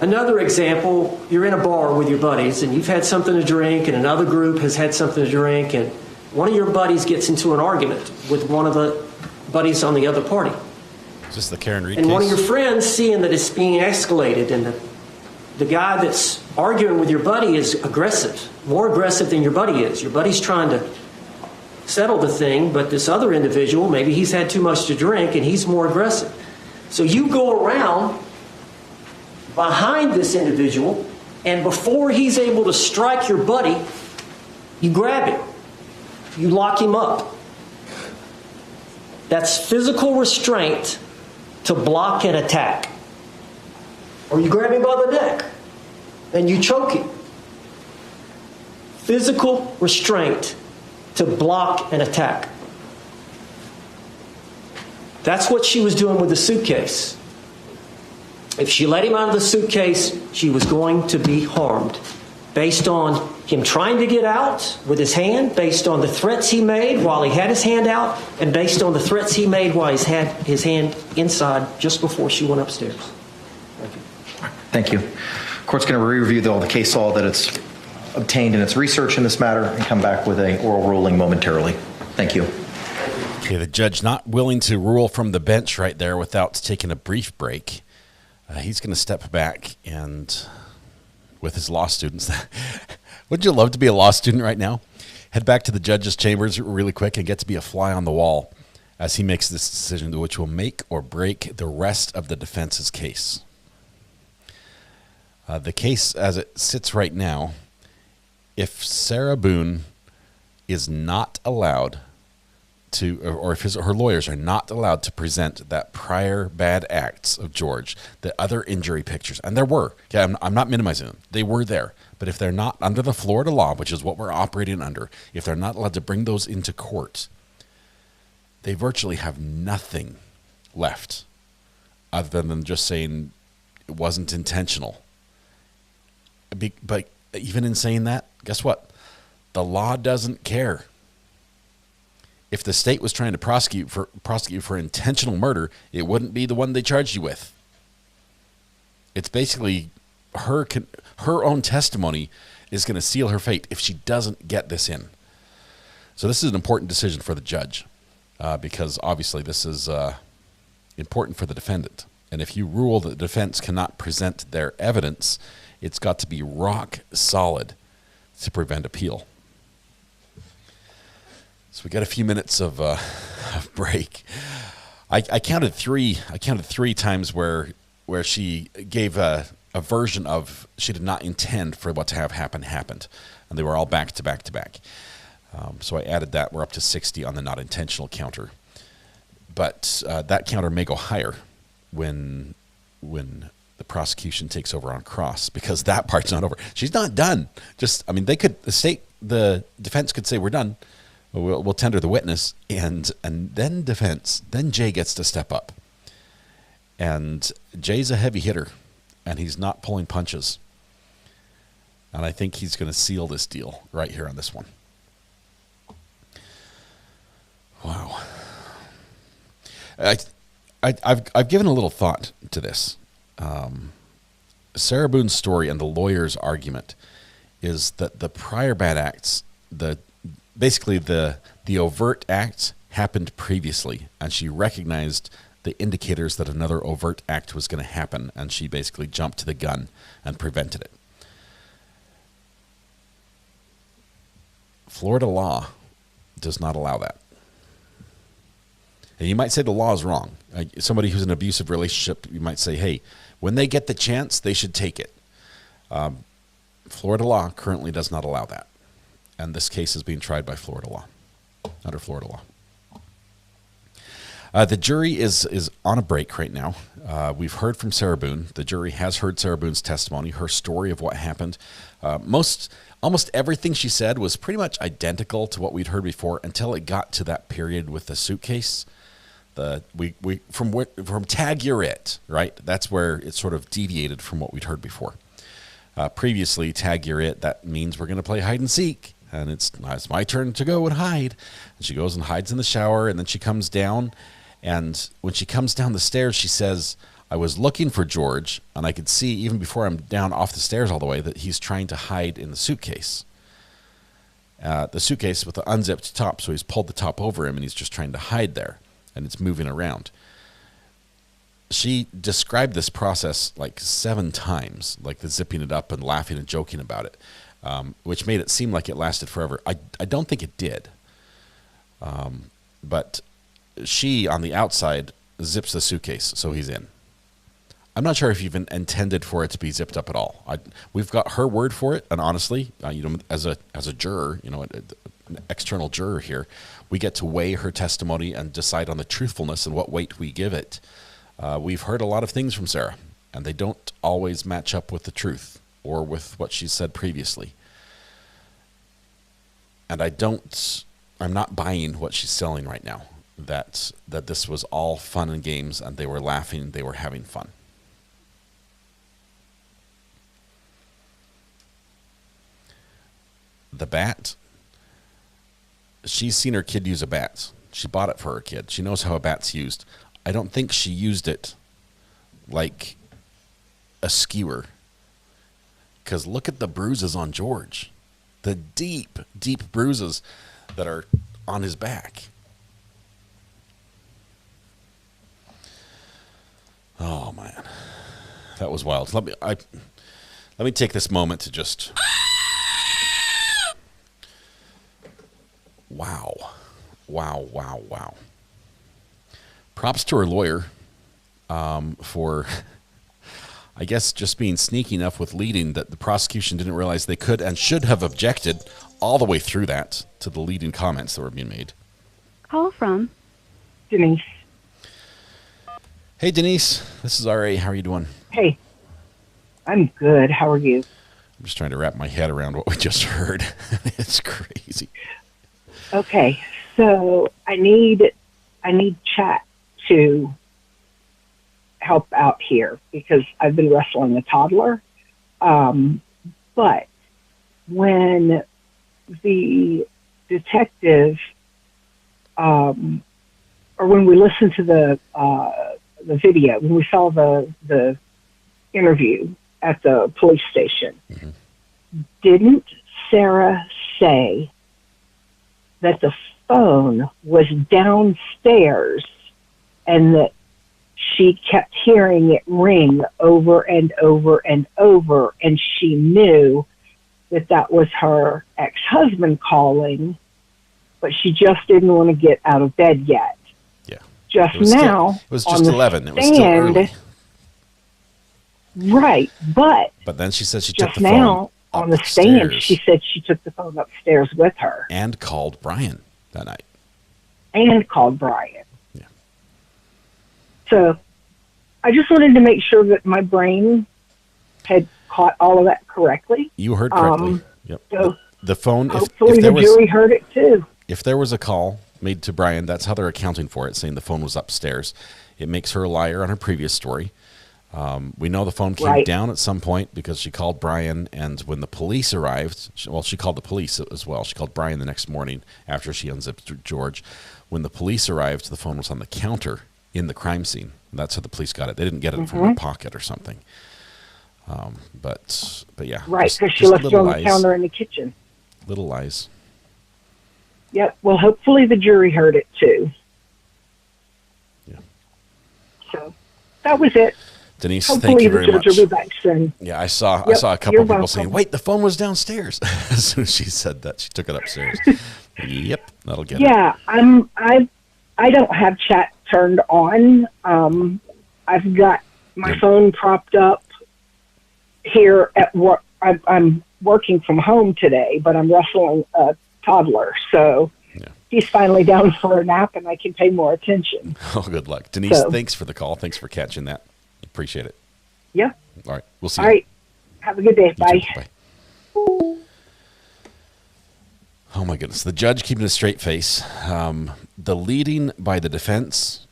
Another example, you're in a bar with your buddies and you've had something to drink and another group has had something to drink and one of your buddies gets into an argument with one of the buddies on the other party. Is this the Karen Reed and case? One of your friends, seeing that it's being escalated and the guy that's arguing with your buddy is aggressive, more aggressive than your buddy is. Your buddy's trying to settle the thing, but this other individual, maybe he's had too much to drink and he's more aggressive. So you go around behind this individual, and before he's able to strike your buddy, you grab him. You lock him up. That's physical restraint to block an attack. Or you grab him by the neck and you choke him. Physical restraint to block an attack. That's what she was doing with the suitcase. If she let him out of the suitcase, she was going to be harmed based on him trying to get out with his hand, based on the threats he made while he had his hand out, and based on the threats he made while he had his hand inside just before she went upstairs. Thank you. Thank you. Court's going to re-review all the case law that it's obtained in its research in this matter and come back with an oral ruling momentarily. Thank you. Okay, the judge not willing to rule from the bench right there without taking a brief break. He's going to step back and, with his law students, wouldn't you love to be a law student right now? Head back to the judge's chambers really quick and get to be a fly on the wall as he makes this decision, which will make or break the rest of the defense's case. The case as it sits right now, if Sarah Boone is not allowed to, or if her lawyers are not allowed to present that prior bad acts of George, the other injury pictures, and there were, okay, I'm not minimizing them, they were there, but if they're not under the Florida law, which is what we're operating under, if they're not allowed to bring those into court, they virtually have nothing left other than just saying it wasn't intentional. But even in saying that, guess what? The law doesn't care. If the state was trying to prosecute for intentional murder, it wouldn't be the one they charged you with. It's basically her own testimony is going to seal her fate if she doesn't get this in. So this is an important decision for the judge because obviously this is important for the defendant. And if you rule that the defense cannot present their evidence, it's got to be rock solid to prevent appeal. So we got a few minutes of break. I counted three. I counted 3 times where she gave a version of she did not intend for what to have happened, and they were all back to back to back. So I added that. We're up to 60 on the not intentional counter, but that counter may go higher when the prosecution takes over on cross, because that part's not over. She's not done. The defense could say, we're done. We'll tender the witness, and then Jay gets to step up. And Jay's a heavy hitter, and he's not pulling punches. And I think he's going to seal this deal right here on this one. Wow. I've given a little thought to this. Sarah Boone's story and the lawyer's argument is that the prior bad acts, basically the overt acts happened previously, and she recognized the indicators that another overt act was going to happen, and she basically jumped to the gun and prevented it. Florida law does not allow that. And you might say the law is wrong. Somebody who's in an abusive relationship, you might say, hey, when they get the chance, they should take it. Florida law currently does not allow that. And this case is being tried by Florida law, under Florida law. The jury is on a break right now. We've heard from Sarah Boone. The jury has heard Sarah Boone's testimony, her story of what happened. Almost everything she said was pretty much identical to what we'd heard before until it got to that period with the suitcase. From tag you're it, right? That's where it sort of deviated from what we'd heard before. Previously, tag you're it, that means we're going to play hide and seek. And it's my turn to go and hide. And she goes and hides in the shower, and then she comes down. And when she comes down the stairs, she says, I was looking for George, and I could see, even before I'm down off the stairs all the way, that he's trying to hide in the suitcase. The suitcase with the unzipped top, so he's pulled the top over him, and he's just trying to hide there, and it's moving around. She described this process like 7 times, like the zipping it up and laughing and joking about it, which made it seem like it lasted forever. I don't think it did. But she, on the outside, zips the suitcase, so he's in. I'm not sure if you've intended for it to be zipped up at all. We've got her word for it, and honestly, as a juror, an external juror here, we get to weigh her testimony and decide on the truthfulness and what weight we give it. We've heard a lot of things from Sarah, and they don't always match up with the truth or with what she said previously. And I'm not buying what she's selling right now, that this was all fun and games, and they were laughing, they were having fun. The bat, she's seen her kid use a bat. She bought it for her kid. She knows how a bat's used. I don't think she used it like a skewer, because look at the bruises on George. The deep, deep bruises that are on his back. Oh, man. That was wild. Let me take this moment to just... Wow. Props to her lawyer for, I guess, just being sneaky enough with leading that the prosecution didn't realize they could and should have objected all the way through that to the leading comments that were being made. Call from Denise. Hey, Denise. This is R.A. How are you doing? Hey. I'm good. How are you? I'm just trying to wrap my head around what we just heard. It's crazy. Okay, so I need chat to help out here because I've been wrestling a toddler. But when the detective, or when we listened to the video, when we saw the interview at the police station, didn't Sarah say that the phone was downstairs and that she kept hearing it ring over and over and over, and she knew that was her ex-husband calling, but she just didn't want to get out of bed yet. Yeah. It was just 11. It was still early. Right, but then she said she just took the now, phone on the stand, she said she took the phone upstairs with her. And called Brian that night. Yeah. So, I just wanted to make sure that my brain had caught all of that correctly. You heard correctly. Yep. So the phone. Hopefully if there the was, jury heard it too. If there was a call made to Brian, that's how they're accounting for it, saying the phone was upstairs. It makes her a liar on her previous story. We know the phone came down at some point because she called Brian, and when the police arrived, she called the police as well. She called Brian the next morning after she unzipped George. When the police arrived, the phone was on the counter in the crime scene. That's how the police got it. They didn't get it from her pocket or something. But yeah. Right, because she left it on the counter in the kitchen. Little lies. Yep. Well, hopefully the jury heard it too. Yeah. So that was it. Denise, hopefully thank you very much. Will be back soon. Yeah, I saw a couple of people saying, "Wait, the phone was downstairs." As soon as she said that, she took it upstairs. Yep, that'll get it. Yeah, I don't have chat turned on. I've got my phone propped up here at work. I'm working from home today, but I'm wrestling a toddler, so he's finally down for a nap, and I can pay more attention. Oh, good luck, Denise. Thanks for the call. Thanks for catching that. Appreciate it. Yeah. All right. We'll see you. All right. Have a good day. Bye. Bye. Oh my goodness. The judge keeping a straight face. The leading by the defense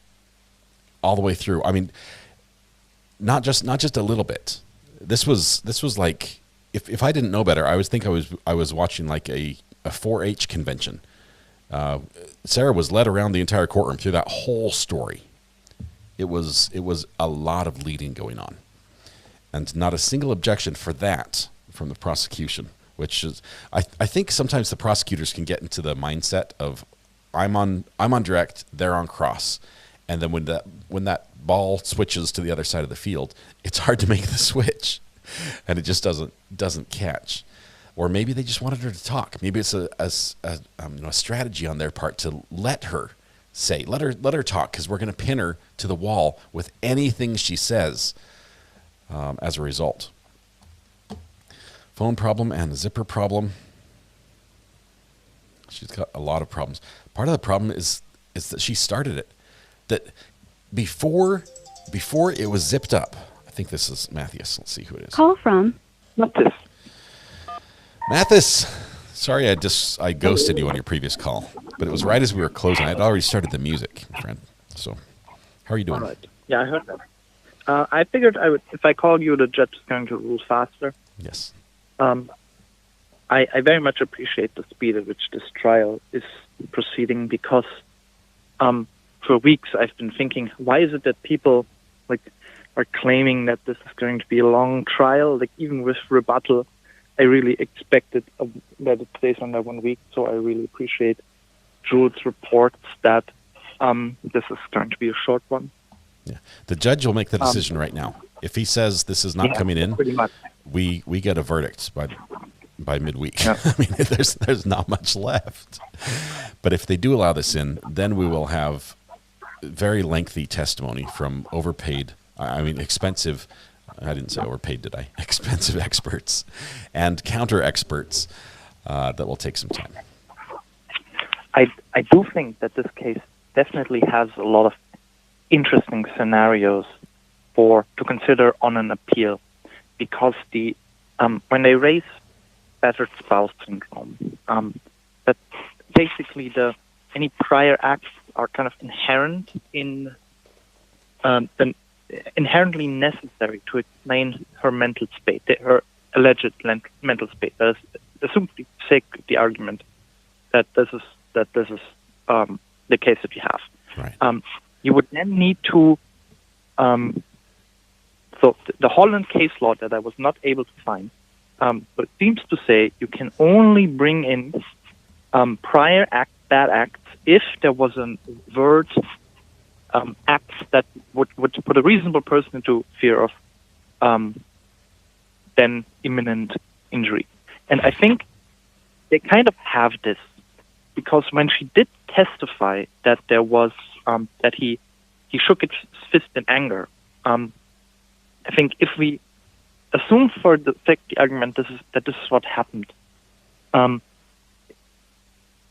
all the way through. I mean, not just a little bit. This was like, if I didn't know better, I was watching like a 4-H convention. Sarah was led around the entire courtroom through that whole story. It was a lot of leading going on, and not a single objection for that from the prosecution. Which is, I think sometimes the prosecutors can get into the mindset of, I'm on direct, they're on cross, and then when that ball switches to the other side of the field, it's hard to make the switch, and it just doesn't catch. Or maybe they just wanted her to talk. Maybe it's a strategy on their part to let her say, let her talk, because we're going to pin her to the wall with anything she says. As a result, phone problem and a zipper problem. She's got a lot of problems. Part of the problem is that she started it. That before it was zipped up. I think this is Matthias. Let's see who it is. Call from Mathis. Sorry, I ghosted you on your previous call, but it was right as we were closing. I'd already started the music, my friend. So, how are you doing? All right. Yeah, I heard that. I figured if I called you, the judge is going to rule faster. Yes. I very much appreciate the speed at which this trial is proceeding, because for weeks I've been thinking, why is it that people are claiming that this is going to be a long trial? Like, even with rebuttal, I really expected that it stays under 1 week. So I really appreciate Jules' reports that this is going to be a short one. Yeah, the judge will make the decision right now. If he says this is not coming in, we get a verdict by midweek. Yeah. I mean, there's not much left. But if they do allow this in, then we will have very lengthy testimony from expensive. I didn't say overpaid, did I? Expensive experts and counter experts that will take some time. I do think that this case definitely has a lot of interesting scenarios to consider on an appeal, because when they raise battered spouse syndrome, that basically any prior acts are kind of inherent in inherently necessary to explain her mental state, her alleged mental state. That is, assume for the sake of the argument that this is the case that you have. Right. You would then need to. So the Holland case law that I was not able to find, but it seems to say you can only bring in prior bad acts if there was a overt act that would put a reasonable person into fear of then imminent injury. And I think they kind of have this, because when she did testify that there was that he shook his fist in anger, I think if we assume for the sake of the argument this is what happened,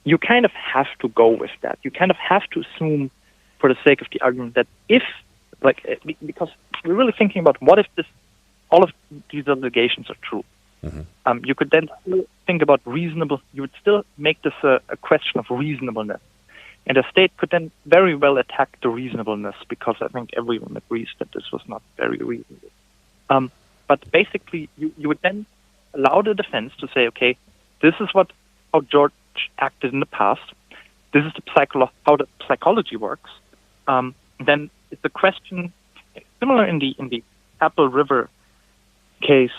you kind of have to go with that. You kind of have to assume for the sake of the argument that because we're really thinking about what if all of these allegations are true. Mm-hmm. You could then think about reasonable. You would still make this a question of reasonableness, and the state could then very well attack the reasonableness because I think everyone agrees that this was not very reasonable. But basically, you would then allow the defense to say, okay, this is how George acted in the past. This is how the psychology works. Then it's a question similar in the Apple River case.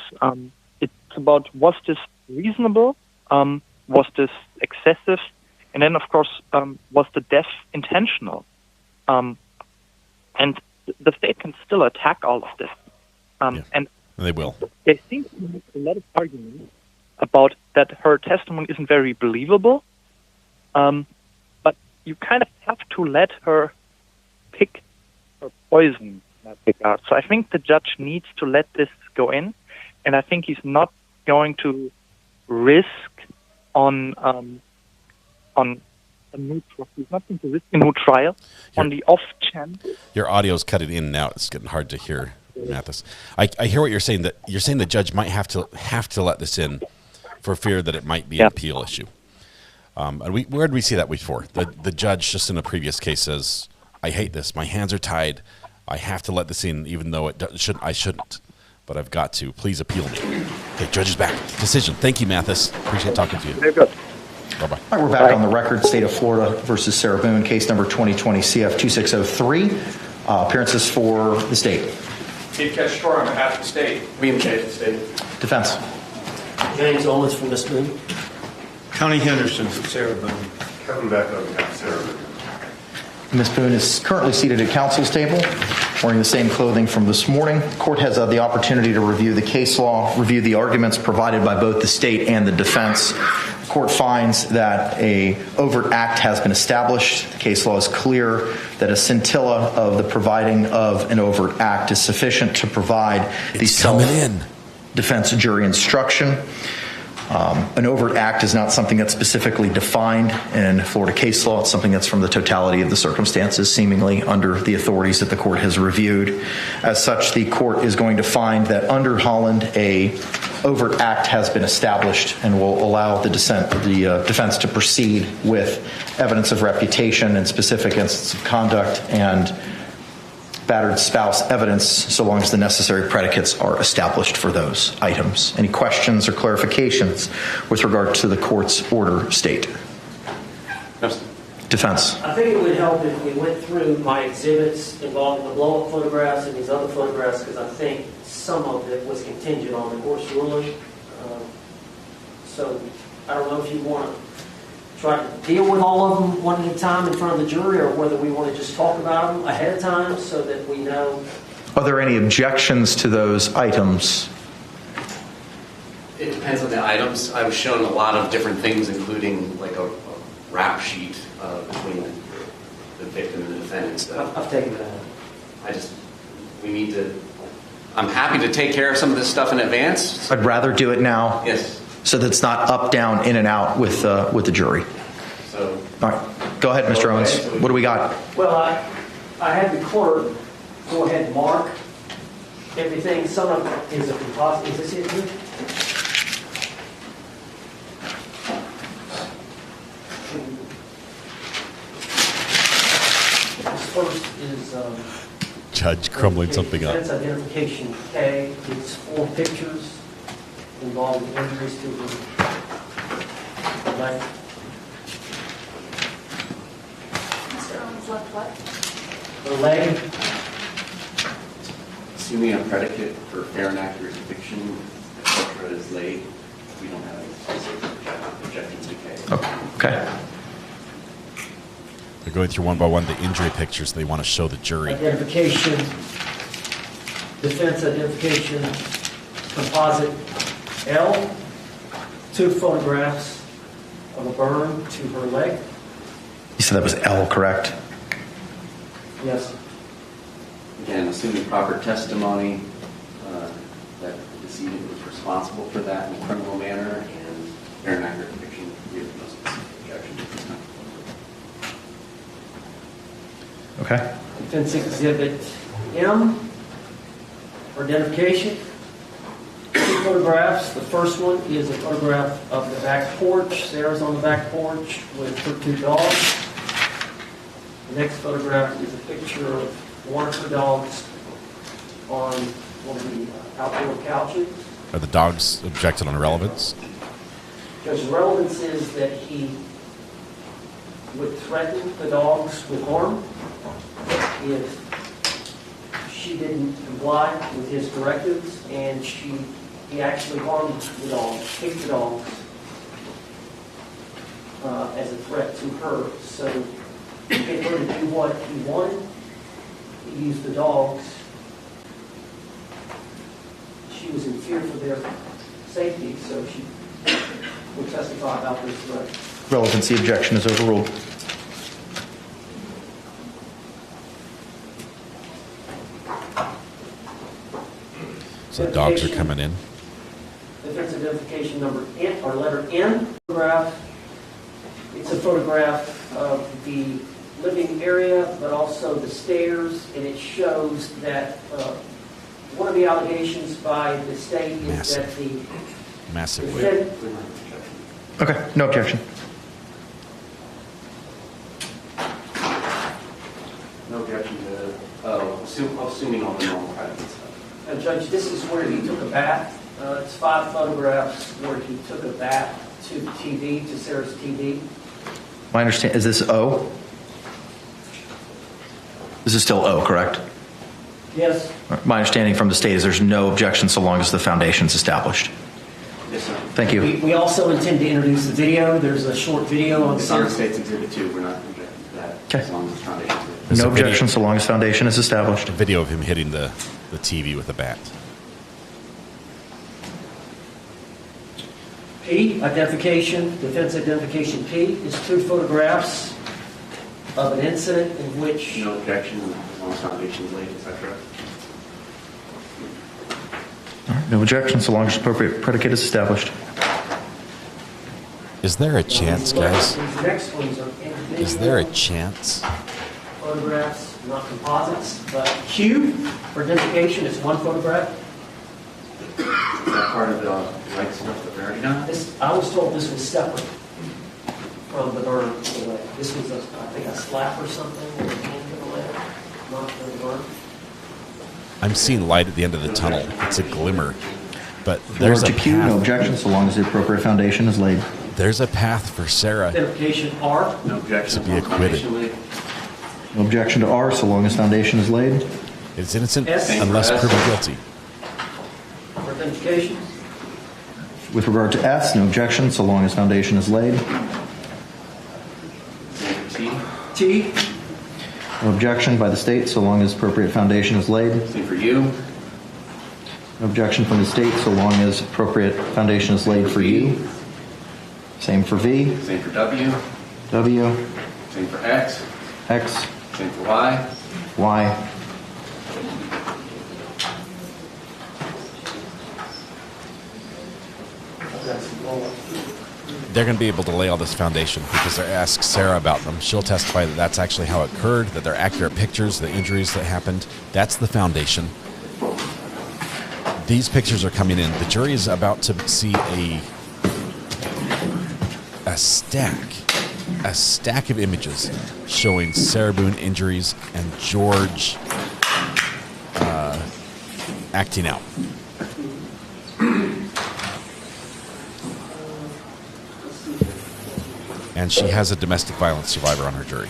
It's about, was this reasonable? Was this excessive? And then, of course, was the death intentional? And the state can still attack all of this. And they will. They seem to make a lot of arguments about that her testimony isn't very believable. But you kind of have to let her pick her poison in that regard. So I think the judge needs to let this go in, and I think he's not going to risk on a new trial. He's not going to risk a new trial on the off chance. Your audio's cutting in now. It's getting hard to hear, Mathis. I hear what you're saying. That you're saying the judge might have to let this in for fear that it might be an appeal issue. And where did we see that before? The judge just in a previous case says, "I hate this. My hands are tied. I have to let this in, even though I shouldn't, but I've got to. Please appeal me." Okay, judge is back. Decision. Thank you, Mathis. Appreciate talking to you. Very good. Bye-bye. All right, we're back on the record. State of Florida versus Sarah Boone, case number 2020 CF 2603. Appearances for the state. Chief Judge Storr on behalf of the state. William J. the state. Defense. James Owens from Miss Boone. Connie Henderson from Sarah Boone. Kevin Beck on behalf of Sarah Boone. Ms. Boone is currently seated at counsel's table, wearing the same clothing from this morning. Court has had the opportunity to review the case law, review the arguments provided by both the state and the defense. The court finds that a overt act has been established. The case law is clear that a scintilla of the providing of an overt act is sufficient to provide the self-defense jury instruction. An overt act is not something that's specifically defined in Florida case law. It's something that's from the totality of the circumstances, seemingly under the authorities that the court has reviewed. As such, the court is going to find that under Holland, a overt act has been established and will allow the defense to proceed with evidence of reputation and specific instances of conduct and battered spouse evidence, so long as the necessary predicates are established for those items. Any questions or clarifications with regard to the court's order, state? Yes. Defense. I think it would help if we went through my exhibits involving the blow-up photographs and these other photographs, because I think some of it was contingent on the court's ruling. So I don't know if you want to try to deal with all of them one at a time in front of the jury, or whether we want to just talk about them ahead of time so that we know. Are there any objections to those items? It depends on the items. I was shown a lot of different things, including like a rap sheet between the victim and the defendant. So I've taken that. I'm happy to take care of some of this stuff in advance. I'd rather do it now. Yes. So that it's not up, down, in and out with the jury. So, all right, go ahead, Mr. Owens. What do we got? Well, I had the clerk go ahead and mark everything. Some of it is a composite. Is this it here? This first is Judge crumbling something up. Defense identification K. It's 4 pictures involving injuries to the leg. Mr. Owens left what? The leg. Assuming a predicate for fair and accurate conviction, etc. is laid, we don't have any specific objections to K. Okay. They're going through one by one the injury pictures they want to show the jury. Identification, defense identification, composite L, 2 photographs of a burn to her leg. You said that was L, correct? Yes. Again, assuming proper testimony that the decedent was responsible for that in a criminal manner and fair and accurate conviction, we have no specific objection at this time. Okay. Defense exhibit M, For identification, 2 photographs. The first one is a photograph of the back porch. Sarah's on the back porch with her 2 dogs. The next photograph is a picture of one of her dogs on one of the outdoor couches. Are the dogs objected on relevance? Because relevance is that he would threaten the dogs with harm if she didn't comply with his directives, and he actually harmed the dogs, kicked the dogs as a threat to her. So to get her to do what he wanted, he used the dogs. She was in fear for their safety, so she will testify about this threat. Relevancy objection is overruled. So the dogs are coming in. Defense identification number N, or letter N photograph. It's a photograph of the living area, but also the stairs, and it shows that one of the allegations by the state is that the massive wave. Okay, no objection. No objection to assuming all the normal private stuff. Judge, this is where he took a bath. It's 5 photographs where he took a bath to the TV, to Sarah's TV. My understanding is this O? This is still O, correct? Yes. My understanding from the state is there's no objection so long as the foundation's established. Yes, sir. Thank you. We also intend to introduce the video. There's a short video on It's on the state's exhibit 2. We're not objecting to that. Okay. As long as the foundation's there. There's No a video- objection so long as foundation is established. A video of him hitting the TV with a bat. P, identification, defense identification P, is 2 photographs of an incident in which... No objection as long as foundation's laid, etc. All right, no objection so long as appropriate predicate is established. Is there a chance, guys? These next ones are individual Is there a chance? photographs, not composites, but Q, for identification, is 1 photograph. Is that part of the light stuff that we already done? I was told this was separate from the burn. This was, I think, a slap or something, or a hand to the leg, not the burn. I'm seeing light at the end of the tunnel. It's a glimmer. But there's Lord a to Q, no path. objection so long as the appropriate foundation is laid. There's a path for Sarah Identification R. No objection. to be acquitted. No objection to R so long as foundation is laid. It's innocent S. unless proven guilty. For identification. With regard to S, no objection so long as foundation is laid. T. T. No objection by the state so long as appropriate foundation is laid. Same for U. No objection from the state so long as appropriate foundation is laid for U. Same for V. Same for W. W. Same for X. X. Same for Y. Y. They're going to be able to lay all this foundation because they ask Sarah about them. She'll testify that that's actually how it occurred, that they're accurate pictures, the injuries that happened. That's the foundation. These pictures are coming in. The jury is about to see a stack of images showing Sarah Boone injuries and George acting out. And she has a domestic violence survivor on her jury.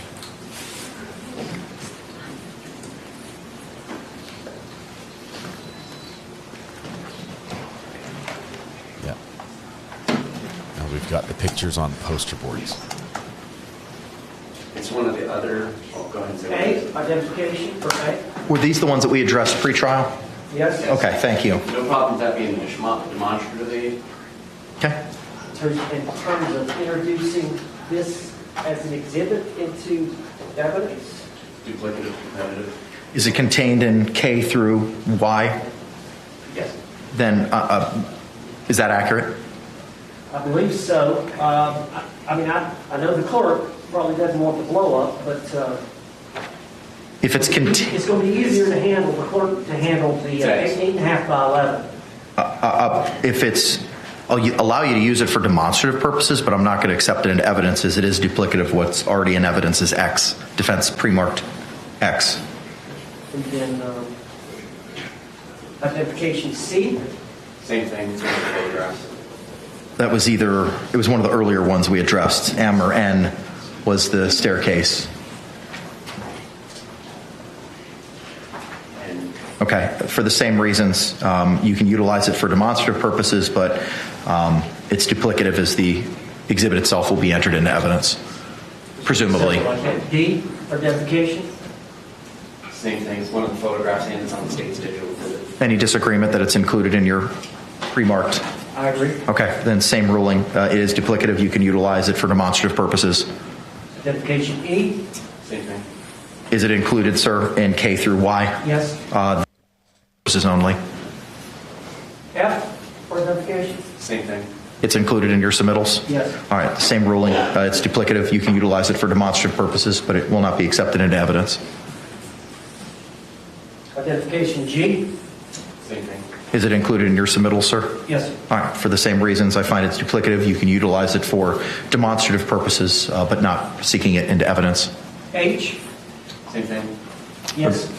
Yeah. Now we've got the pictures on poster boards. It's one of the other. Oh, go ahead and say A, identification for A. Were these the ones that we addressed pre-trial? Yes. Okay, thank you. No problem with that being a demonstrative aid. Okay. In terms of introducing this as an exhibit into evidence. Duplicative, competitive. Is it contained in K through Y? Yes. Then, is that accurate? I believe so. I know the clerk probably doesn't want the blow up, but If it's it's going to be easier to handle the clerk to handle the 8.5 by 11. If it's, I'll allow you to use it for demonstrative purposes, but I'm not going to accept it into evidence as it is duplicative of what's already in evidence as X. Defense pre-marked X. And then identification C. Same thing. It's one of the photographs. That was it was one of the earlier ones we addressed. M or N was the staircase. Okay, for the same reasons, you can utilize it for demonstrative purposes, but it's duplicative as the exhibit itself will be entered into evidence, presumably. D, identification. Same thing. It's one of the photographs and it's on the state's digital exhibit. Any disagreement that it's included in your pre-marked? I agree. Okay, then same ruling. It is duplicative. You can utilize it for demonstrative purposes. Identification E. Same thing. Is it included, sir, in K through Y? Yes. Purposes only. F for identification. Same thing. It's included in your submittals? Yes. All right, same ruling. It's duplicative. You can utilize it for demonstrative purposes, but it will not be accepted into evidence. Identification G. Same thing. Is it included in your submittal, sir? Yes. All right, for the same reasons, I find it's duplicative. You can utilize it for demonstrative purposes, but not seeking it into evidence. H. Same thing. Yes.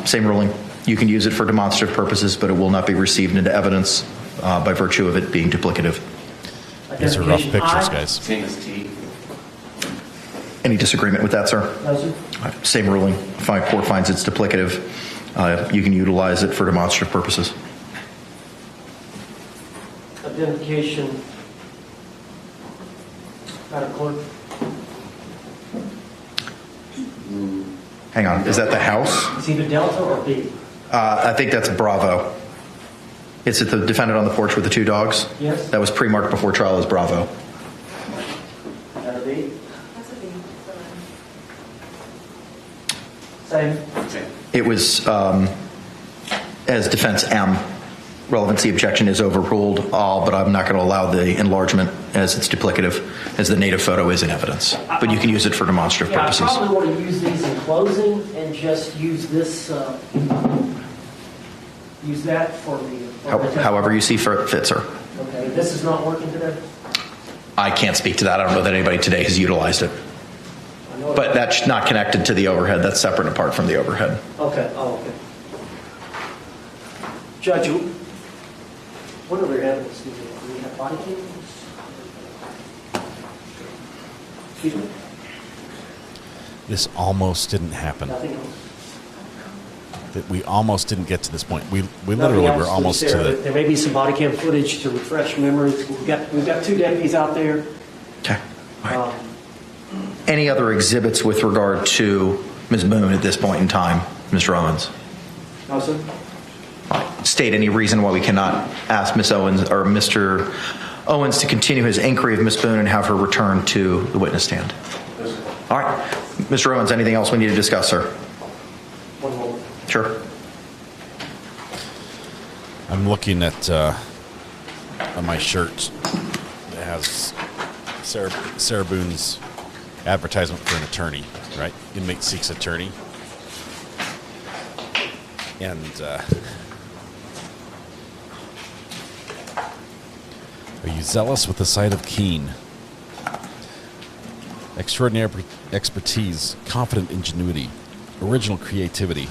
Same ruling. You can use it for demonstrative purposes, but it will not be received into evidence by virtue of it being duplicative. These are rough pictures, guys. Same as T. Any disagreement with that, sir? No, sir. All right, same ruling. If my court finds it's duplicative, you can utilize it for demonstrative purposes. Identification. Madam Clerk. Hang on, is that the house? It's either Delta or B. I think that's Bravo. Is it the defendant on the porch with the two dogs? Yes. That was pre-marked before trial as Bravo. That a B? That's a B. Same. It was as defense M. Relevancy objection is overruled, but I'm not going to allow the enlargement as it's duplicative, as the native photo is in evidence. But you can use it for demonstrative purposes. I probably want to use these in closing and just use this, use that for the... However you see fit, sir. Okay, this is not working today? I can't speak to that. I don't know that anybody today has utilized it. But that's not connected to the overhead. That's separate and apart from the overhead. Okay, okay. Judge, what other evidence do we have? Body cams? Excuse me? This almost didn't happen. Nothing else. That we almost didn't get to this point. We literally were almost to the... There may be some body cam footage to refresh memories. We've got two deputies out there. Okay. Any other exhibits with regard to Ms. Boone at this point in time, Mr. Owens? No, sir. State any reason why we cannot ask Ms. Owens or Mr. Owens to continue his inquiry of Ms. Boone and have her return to the witness stand. All right. Mr. Owens, anything else we need to discuss, sir? One moment. Sure. I'm looking at on my shirt that has Sarah Boone's advertisement for an attorney, right? Inmate seeks attorney. And are you zealous with the sight of keen? Extraordinary expertise, confident ingenuity, original creativity.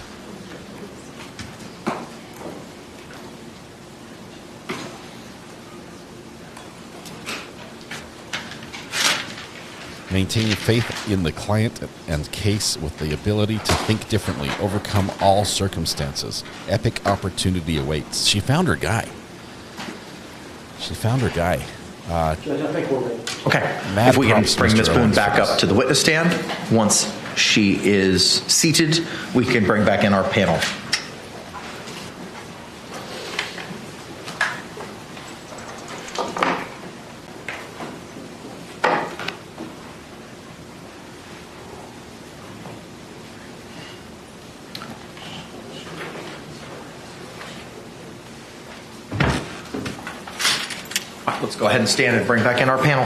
Maintaining faith in the client and case with the ability to think differently, overcome all circumstances. Epic opportunity awaits. She found her guy. Okay. If we can bring Ms. Boone back up to the witness stand. Once she is seated, we can bring back in our panel. Let's go ahead and stand and bring back in our panel.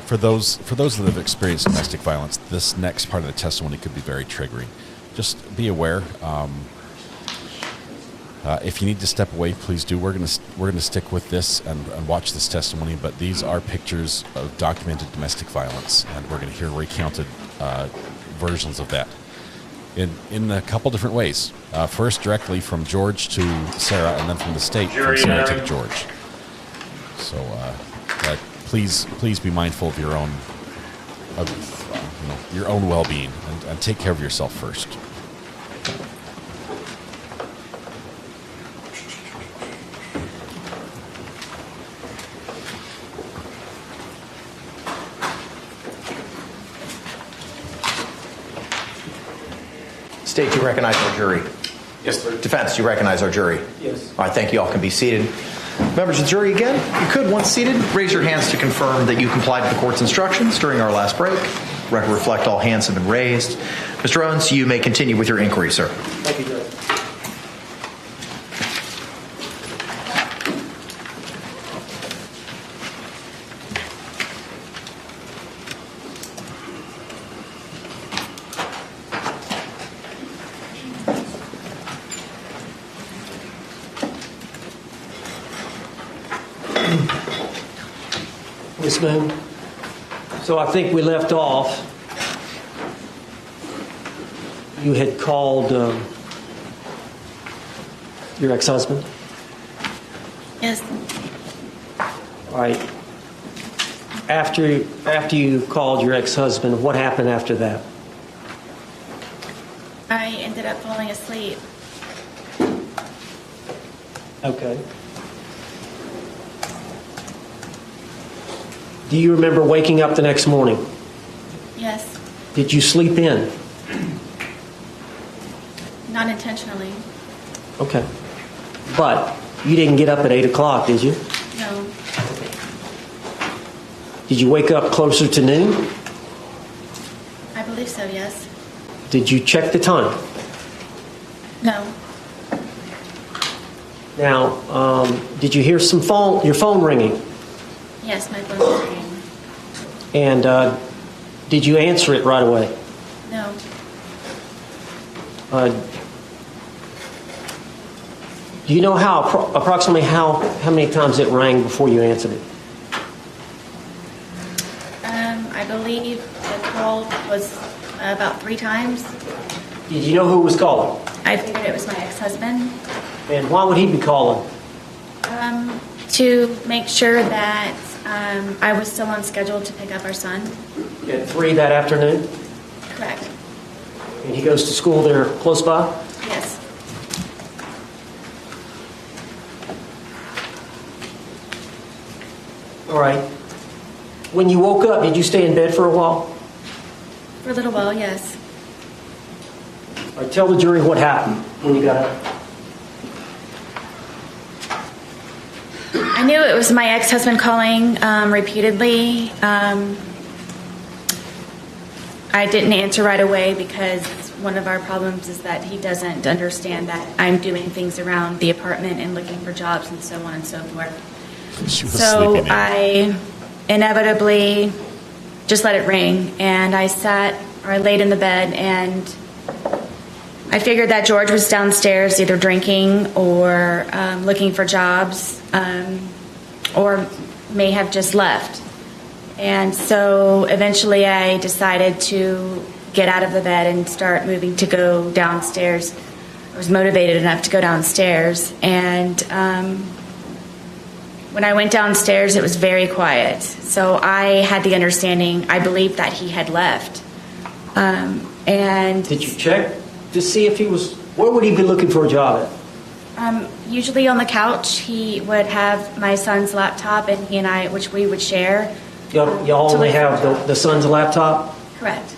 For those that have experienced domestic violence, this next part of the testimony could be very triggering. Just be aware. If you need to step away, please do. We're gonna stick with this and watch this testimony. But these are pictures of documented domestic violence, and we're going to hear recounted versions of that in a couple different ways. First, directly from George to Sarah, and then from the state from Sarah to George. So please be mindful of your own well-being and take care of yourself first. State, you recognize our jury? Yes, sir. Defense, you recognize our jury? Yes. All right, thank you. All can be seated. Members of the jury, again, you could, once seated, raise your hands to confirm that you complied with the court's instructions during our last break. Record reflect all hands have been raised. Mr. Owens, you may continue with your inquiry, sir. Thank you, Judge. Ms. Boone, so I think we left off. You had called your ex-husband? Yes. All right. After you called your ex-husband, what happened after that? I ended up falling asleep. Okay. Do you remember waking up the next morning? Yes. Did you sleep in? Not intentionally. Okay. But you didn't get up at 8 o'clock, did you? No. Did you wake up closer to noon? I believe so, yes. Did you check the time? No. Now, did you hear your phone ringing? Yes, my phone was ringing. And did you answer it right away? No. Do you know approximately how many times it rang before you answered it? I believe the call was about 3 times. Did you know who was calling? I figured it was my ex-husband. And why would he be calling? To make sure that I was still on schedule to pick up our son. At 3 that afternoon? Correct. And he goes to school there close by? Yes. All right. When you woke up, did you stay in bed for a while? For a little while, yes. All right, tell the jury what happened when you got up. I knew it was my ex-husband calling repeatedly. I didn't answer right away because one of our problems is that he doesn't understand that I'm doing things around the apartment and looking for jobs and so on and so forth. So I inevitably just let it ring, and I laid in the bed, and I figured that George was downstairs either drinking or looking for jobs, or may have just left. And so eventually I decided to get out of the bed and start moving to go downstairs. I was motivated enough to go downstairs, and when I went downstairs, it was very quiet. So I had the understanding, I believed that he had left. And did you check to see if he was, where would he be looking for a job at? Usually on the couch. He would have my son's laptop, and he and I, which we would share. Y'all only have the son's laptop? Correct.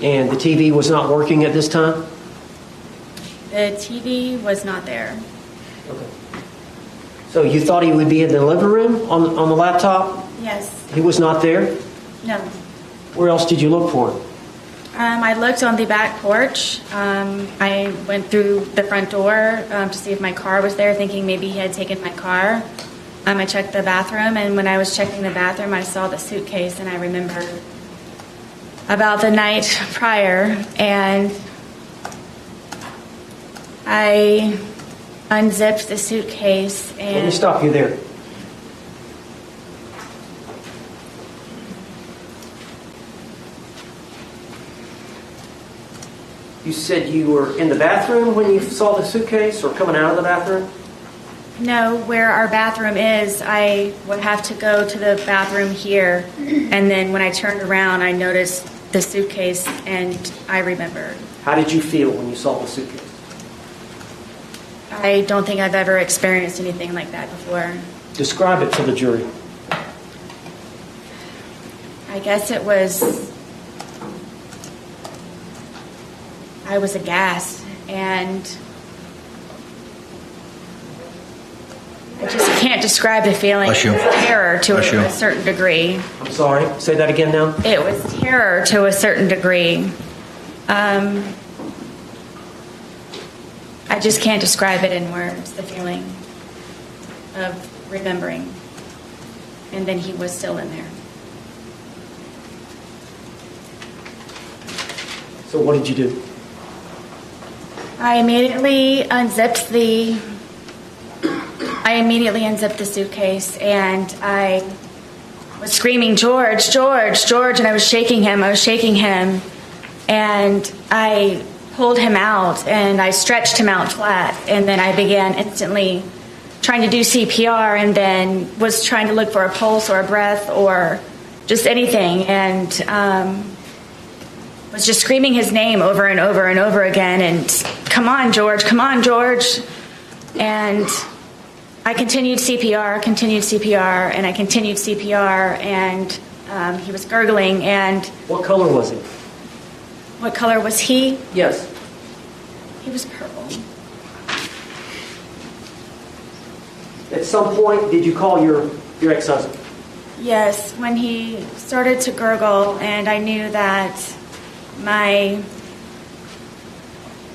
And the TV was not working at this time? The TV was not there. Okay. So you thought he would be in the living room on the laptop? Yes. He was not there? No. Where else did you look for him? I looked on the back porch. I went through the front door to see if my car was there, thinking maybe he had taken my car. I checked the bathroom, and when I was checking the bathroom, I saw the suitcase, and I remembered about the night prior, and I unzipped the suitcase and... Let me stop you there. You said you were in the bathroom when you saw the suitcase, or coming out of the bathroom? No, where our bathroom is, I would have to go to the bathroom here, and then when I turned around, I noticed the suitcase, and I remembered. How did you feel when you saw the suitcase? I don't think I've ever experienced anything like that before. Describe it to the jury. I guess it was... I was aghast, and I just can't describe the feeling. It was terror to a certain degree. I'm sorry, say that again now. It was terror to a certain degree. I just can't describe it in words, the feeling of remembering. And then he was still in there. So what did you do? I immediately unzipped the suitcase, and I was screaming, "George, George, George," and I was shaking him, and I pulled him out, and I stretched him out flat, and then I began instantly trying to do CPR, and then was trying to look for a pulse or a breath or just anything, and was just screaming his name over and over and over again, and come on, George, and I continued CPR, and I continued CPR, and he was gurgling, and... What color was he? What color was he? Yes. He was purple. At some point, did you call your ex-husband? Yes, when he started to gurgle, and I knew that my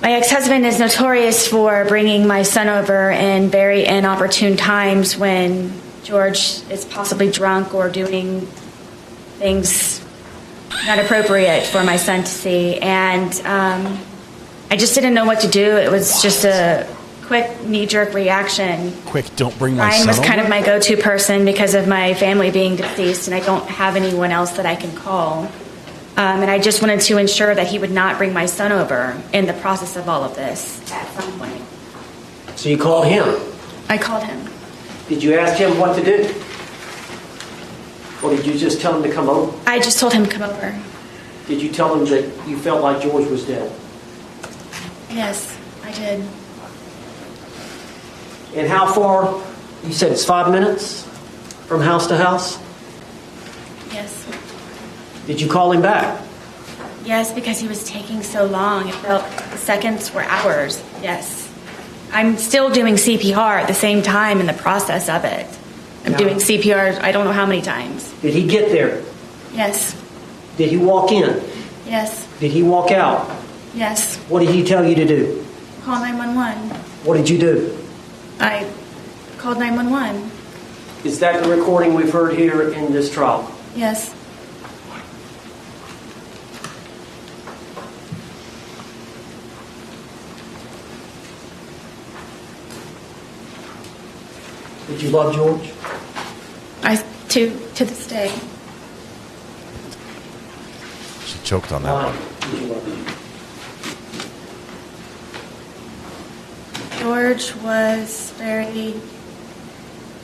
ex-husband is notorious for bringing my son over in very inopportune times when George is possibly drunk or doing things not appropriate for my son to see. And I just didn't know what to do. It was just a quick knee-jerk reaction. Quick, don't bring my Ryan son was kind over? of my go-to person because of my family being deceased, and I don't have anyone else that I can call. And I just wanted to ensure that he would not bring my son over in the process of all of this at some point. So you called him? I called him. Did you ask him what to do? Or did you just tell him to come over? I just told him to come over. Did you tell him that you felt like George was dead? Yes, I did. And how far? You said it's 5 minutes from house to house? Yes. Did you call him back? Yes, because he was taking so long. It felt seconds were hours. Yes. I'm still doing CPR at the same time in the process of it. I'm doing CPR I don't know how many times. Did he get there? Yes. Did he walk in? Yes. Did he walk out? Yes. What did he tell you to do? Call 911. What did you do? I called 911. Is that the recording we've heard here in this trial? Yes. Did you love George? To this day. She choked on that one. Did you love him? George was very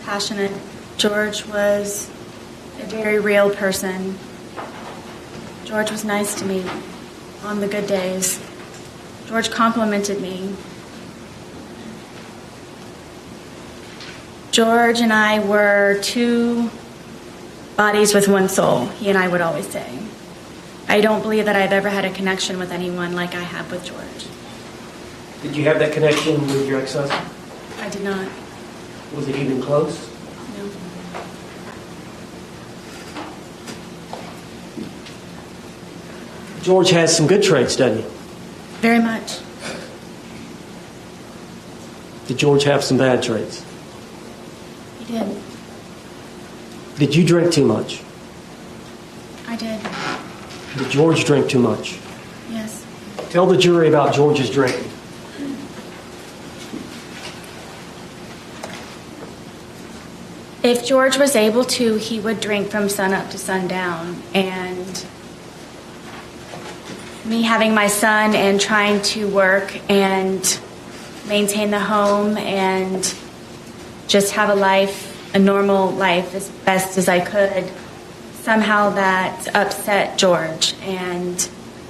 passionate. George was a very real person. George was nice to me on the good days. George complimented me. George and I were two bodies with one soul, he and I would always say. I don't believe that I've ever had a connection with anyone like I have with George. Did you have that connection with your ex-husband? I did not. Was it even close? No. George has some good traits, doesn't he? Very much. Did George have some bad traits? He did. Did you drink too much? I did. Did George drink too much? Yes. Tell the jury about George's drinking. If George was able to, he would drink from sunup to sundown. And me having my son and trying to work and maintain the home and just have a life, a normal life as best as I could, somehow that upset George. And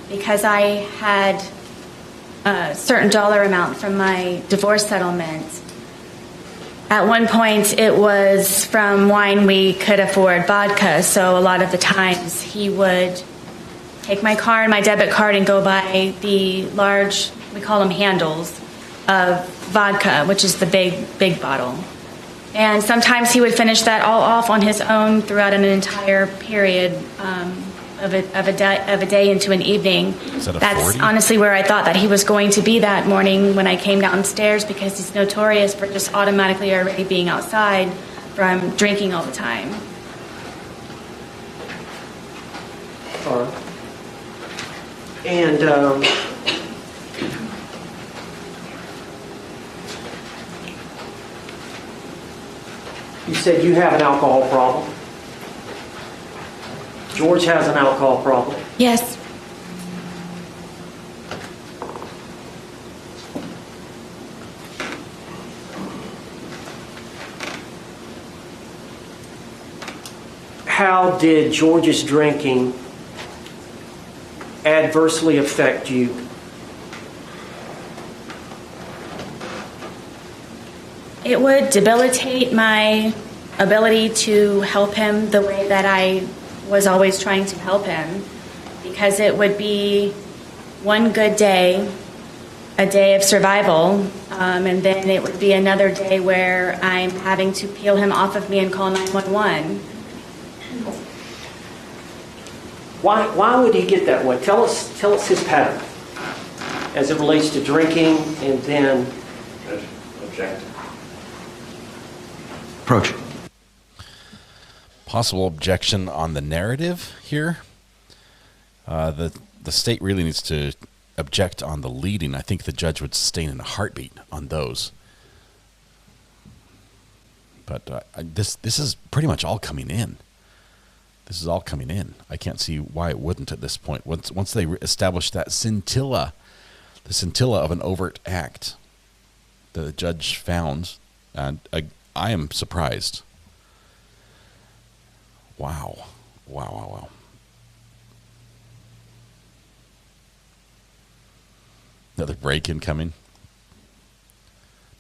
because I had a certain dollar amount from my divorce settlement, at one point it was from wine we could afford vodka, so a lot of the times he would take my car and my debit card and go buy the large, we call them handles, of vodka, which is the big bottle. And sometimes he would finish that all off on his own throughout an entire period of a day into an evening. That's 40? honestly where I thought that he was going to be that morning when I came downstairs, because he's notorious for just automatically already being outside from drinking all the time. All right. And you said you have an alcohol problem. George has an alcohol problem. Yes. How did George's drinking adversely affect you? It would debilitate my ability to help him the way that I was always trying to help him, because it would be one good day, a day of survival, and then it would be another day where I'm having to peel him off of me and call 911. Why would he get that way? Tell us his pattern as it relates to drinking and then Object. Approach. Possible objection on the narrative here. The state really needs to object on the leading. I think the judge would sustain in a heartbeat on those. But this is pretty much all coming in. This is all coming in. I can't see why it wouldn't at this point. Once they establish that scintilla, the scintilla of an overt act that the judge found, and I am surprised. Wow. Another break-in coming.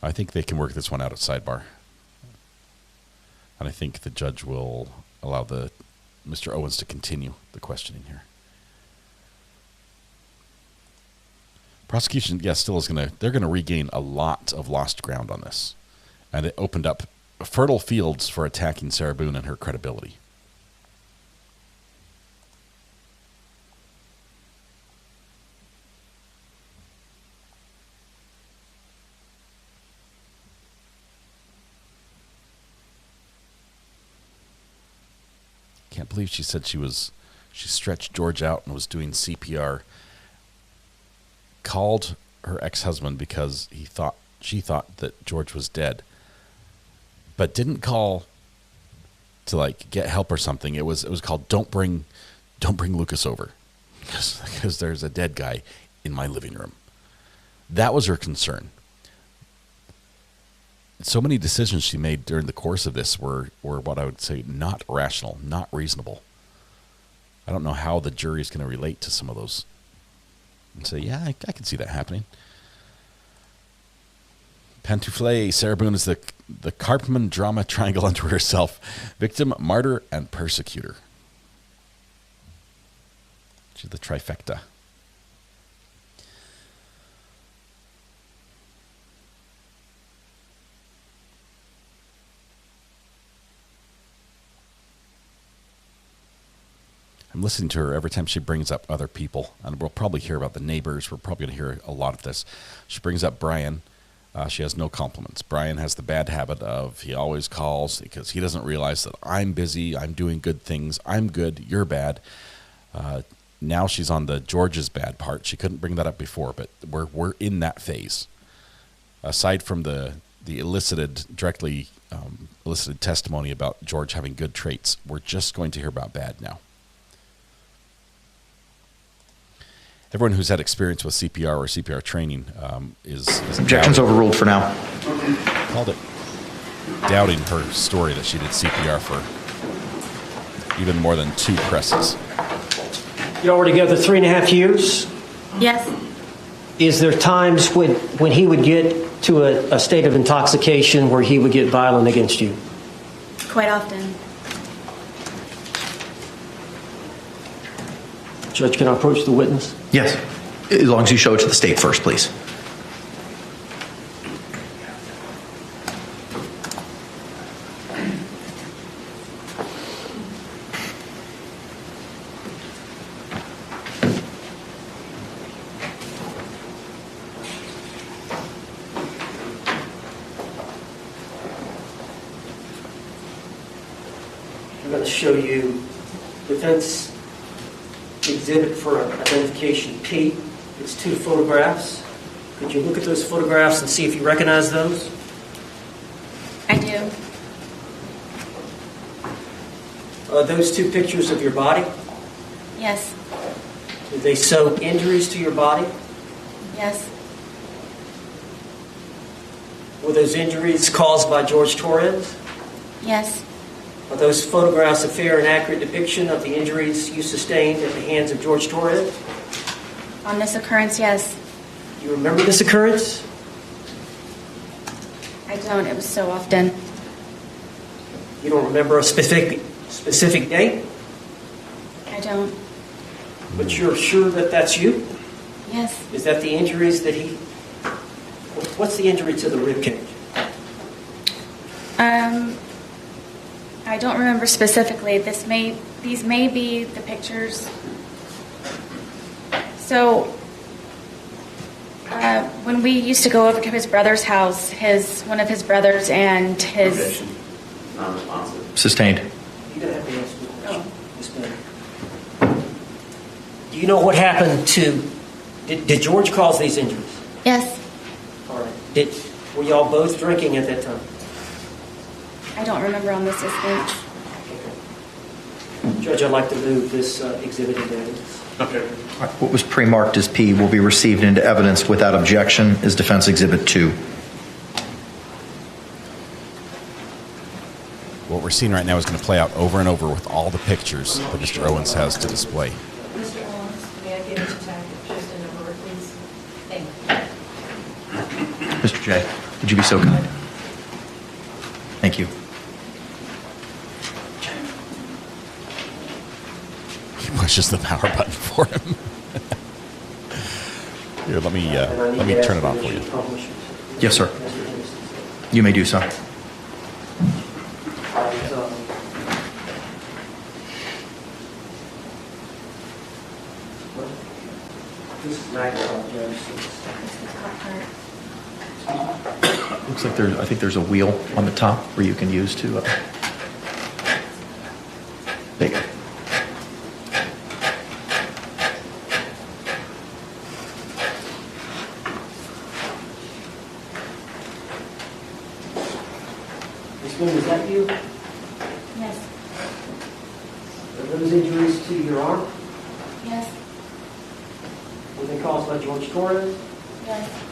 I think they can work this one out at sidebar. And I think the judge will allow Mr. Owens to continue the questioning here. Prosecution, still is they're going to regain a lot of lost ground on this. And it opened up fertile fields for attacking Sarah Boone and her credibility. Can't believe she said she stretched George out and was doing CPR. Called her ex-husband because she thought that George was dead, but didn't call to get help or something. It was called don't bring Lucas over because there's a dead guy in my living room. That was her concern. So many decisions she made during the course of this were what I would say not rational, not reasonable. I don't know how the jury is going to relate to some of those and say, yeah, I can see that happening. Pantoufle, Sarah Boone is the Karpman drama triangle unto herself. Victim, martyr, and persecutor. She's the trifecta. I'm listening to her every time she brings up other people, and we'll probably hear about the neighbors. We're probably going to hear a lot of this. She brings up Brian. She has no compliments. Brian has the bad habit of he always calls because he doesn't realize that I'm busy, I'm doing good things, I'm good, you're bad. Now she's on the George's bad part. She couldn't bring that up before, but we're in that phase. Aside from the directly elicited testimony about George having good traits, we're just going to hear about bad now. Everyone who's had experience with CPR or CPR training is Objections overruled for now. Called it doubting her story that she did CPR for even more than 2 presses. Y'all were together 3.5 years? Yes. Is there times when he would get to a state of intoxication where he would get violent against you? Quite often. Judge, can I approach the witness? Yes, as long as you show it to the state first, please. I'm going to show you defense exhibit for identification P. It's 2 photographs. Could you look at those photographs and see if you recognize those? I do. Are those 2 pictures of your body? Yes. Do they show injuries to your body? Yes. Were those injuries caused by George Torres? Yes. Are those photographs a fair and accurate depiction of the injuries you sustained at the hands of George Torres? On this occurrence, yes. You remember this occurrence? I don't. It was so often. You don't remember a specific date? I don't. But you're sure that that's you? Yes. Is that the injuries that he... What's the injury to the rib cage? I don't remember specifically. These may be the pictures. So, when we used to go over to his brother's house, one of his brothers and his... Non-responsive. Sustained. You don't have to answer the question. Do you know what happened to... Did George cause these injuries? Yes. All right. Were y'all both drinking at that time? I don't remember on this instance. Judge, I'd like to move this exhibit into evidence. Okay. What was pre-marked as P will be received into evidence without objection as Defense Exhibit 2. What we're seeing right now is going to play out over and over with all the pictures that Mr. Owens has to display. Mr. Owens, may I get into time just a number, please? Thank you. Mr. J, would you be so kind? Thank you. He pushes the power button for him. Here, let me turn it on for you. Yes, sir. You may do so. This is Microsoft, Judge. Looks like I think there's a wheel on the top where you can use to... There you go. Ms. Boone, is that you? Yes. Are those injuries to your arm? Yes. Were they caused by George Torres? Yes.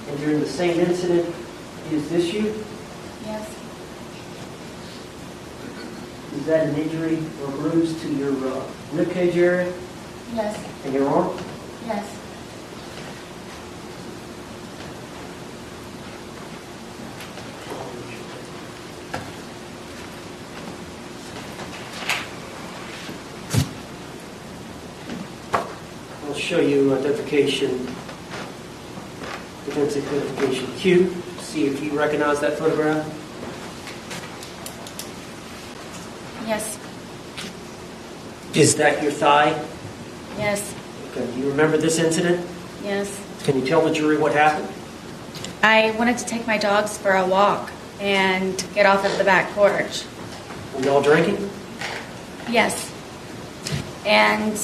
And during the same incident, is this you? Yes. Is that an injury or bruise to your rib cage area Yes. and your arm? Yes. I'll show you identification, defense identification Q. See if you recognize that photograph. Yes. Is that your thigh? Yes. Okay. Do you remember this incident? Yes. Can you tell the jury what happened? I wanted to take my dogs for a walk and get off of the back porch. Were y'all drinking? Yes. And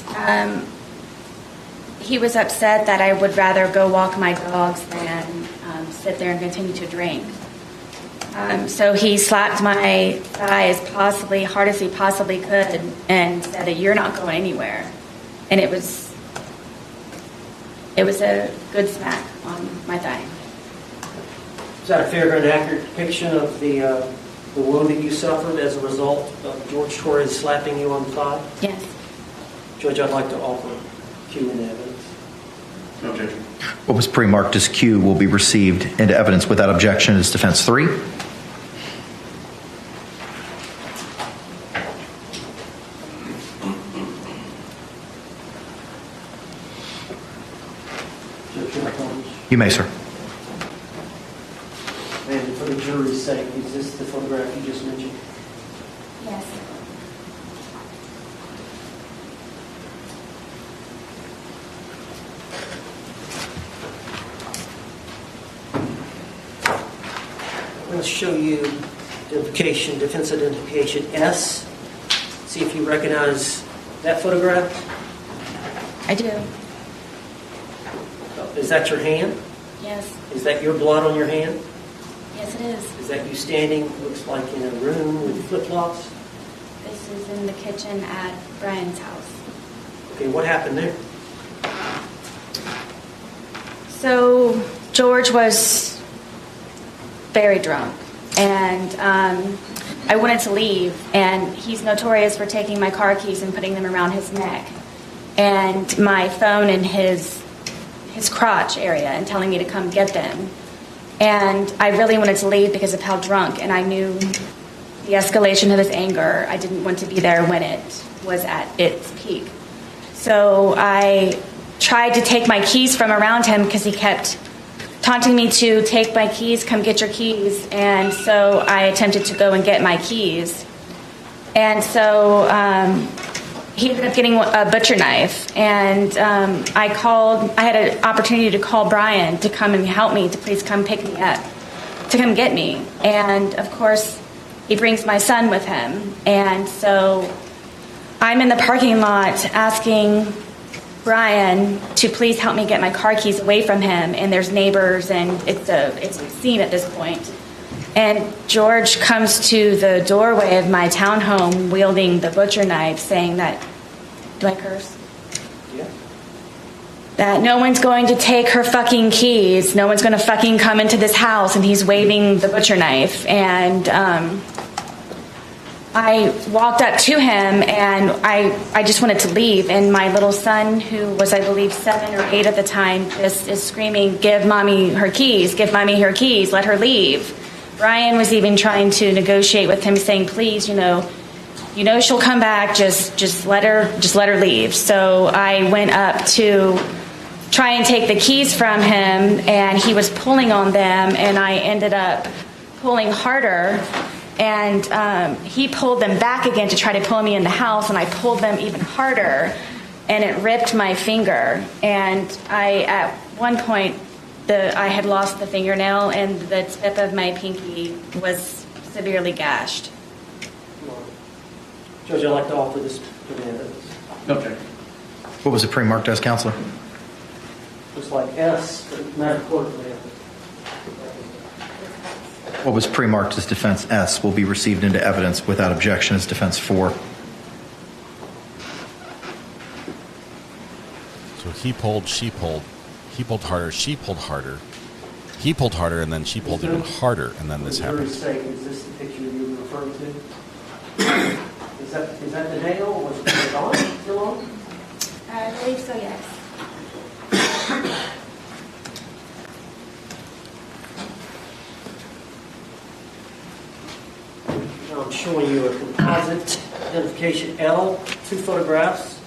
he was upset that I would rather go walk my dogs than sit there and continue to drink. So he slapped my thigh as hard as he possibly could and said that you're not going anywhere. And it was a good smack on my thigh. Is that a fair and accurate depiction of the wound that you suffered as a result of George Torres slapping you on the thigh? Yes. Judge, I'd like to offer Q in evidence. No objection. What was pre-marked as Q will be received into evidence without objection as defense 3. You may, sir. And for the jury's sake, is this the photograph you just mentioned? Yes. I'm going to show you identification, defense identification S. See if you recognize that photograph. I do. Is that your hand? Yes. Is that your blood on your hand? Yes, it is. Is that you standing, looks like in a room with flip-flops? This is in the kitchen at Brian's house. Okay, what happened there? So George was very drunk, and I wanted to leave, and he's notorious for taking my car keys and putting them around his neck and my phone in his crotch area and telling me to come get them. And I really wanted to leave because of how drunk, and I knew the escalation of his anger. I didn't want to be there when it was at its peak. So I tried to take my keys from around him because he kept taunting me to take my keys, come get your keys. And so I attempted to go and get my keys. And so he ended up getting a butcher knife, and I had an opportunity to call Brian to come and help me, to please come pick me up, to come get me. And of course, he brings my son with him. And so I'm in the parking lot asking Brian to please help me get my car keys away from him. And there's neighbors, and it's a scene at this point. And George comes to the doorway of my townhome wielding the butcher knife, saying that, do I curse? Yeah. That no one's going to take her fucking keys. No one's going to fucking come into this house. And he's waving the butcher knife. And I walked up to him, and I just wanted to leave. And my little son, who was, I believe, 7 or 8 at the time, just is screaming, give mommy her keys, give mommy her keys, let her leave. Brian was even trying to negotiate with him, saying, please, you know she'll come back, just let her leave. So I went up to try and take the keys from him, and he was pulling on them, and I ended up pulling harder, and he pulled them back again to try to pull me in the house, and I pulled them even harder, and it ripped my finger. And at one point, I had lost the fingernail, and the tip of my pinky was severely gashed. Judge, I'd like to offer this for the evidence. Okay. What was it pre-marked as, counselor? Looks like S, but not importantly. What was pre-marked as defense S will be received into evidence without objection as defense 4. So he pulled, she pulled. He pulled harder, she pulled harder. He pulled harder, and then she pulled even harder, and then this happened. Is this the picture you were referring to? Is that the nail? Was it on? Still on? I believe so, yes. Now I'm showing you a composite identification L, 2 photographs.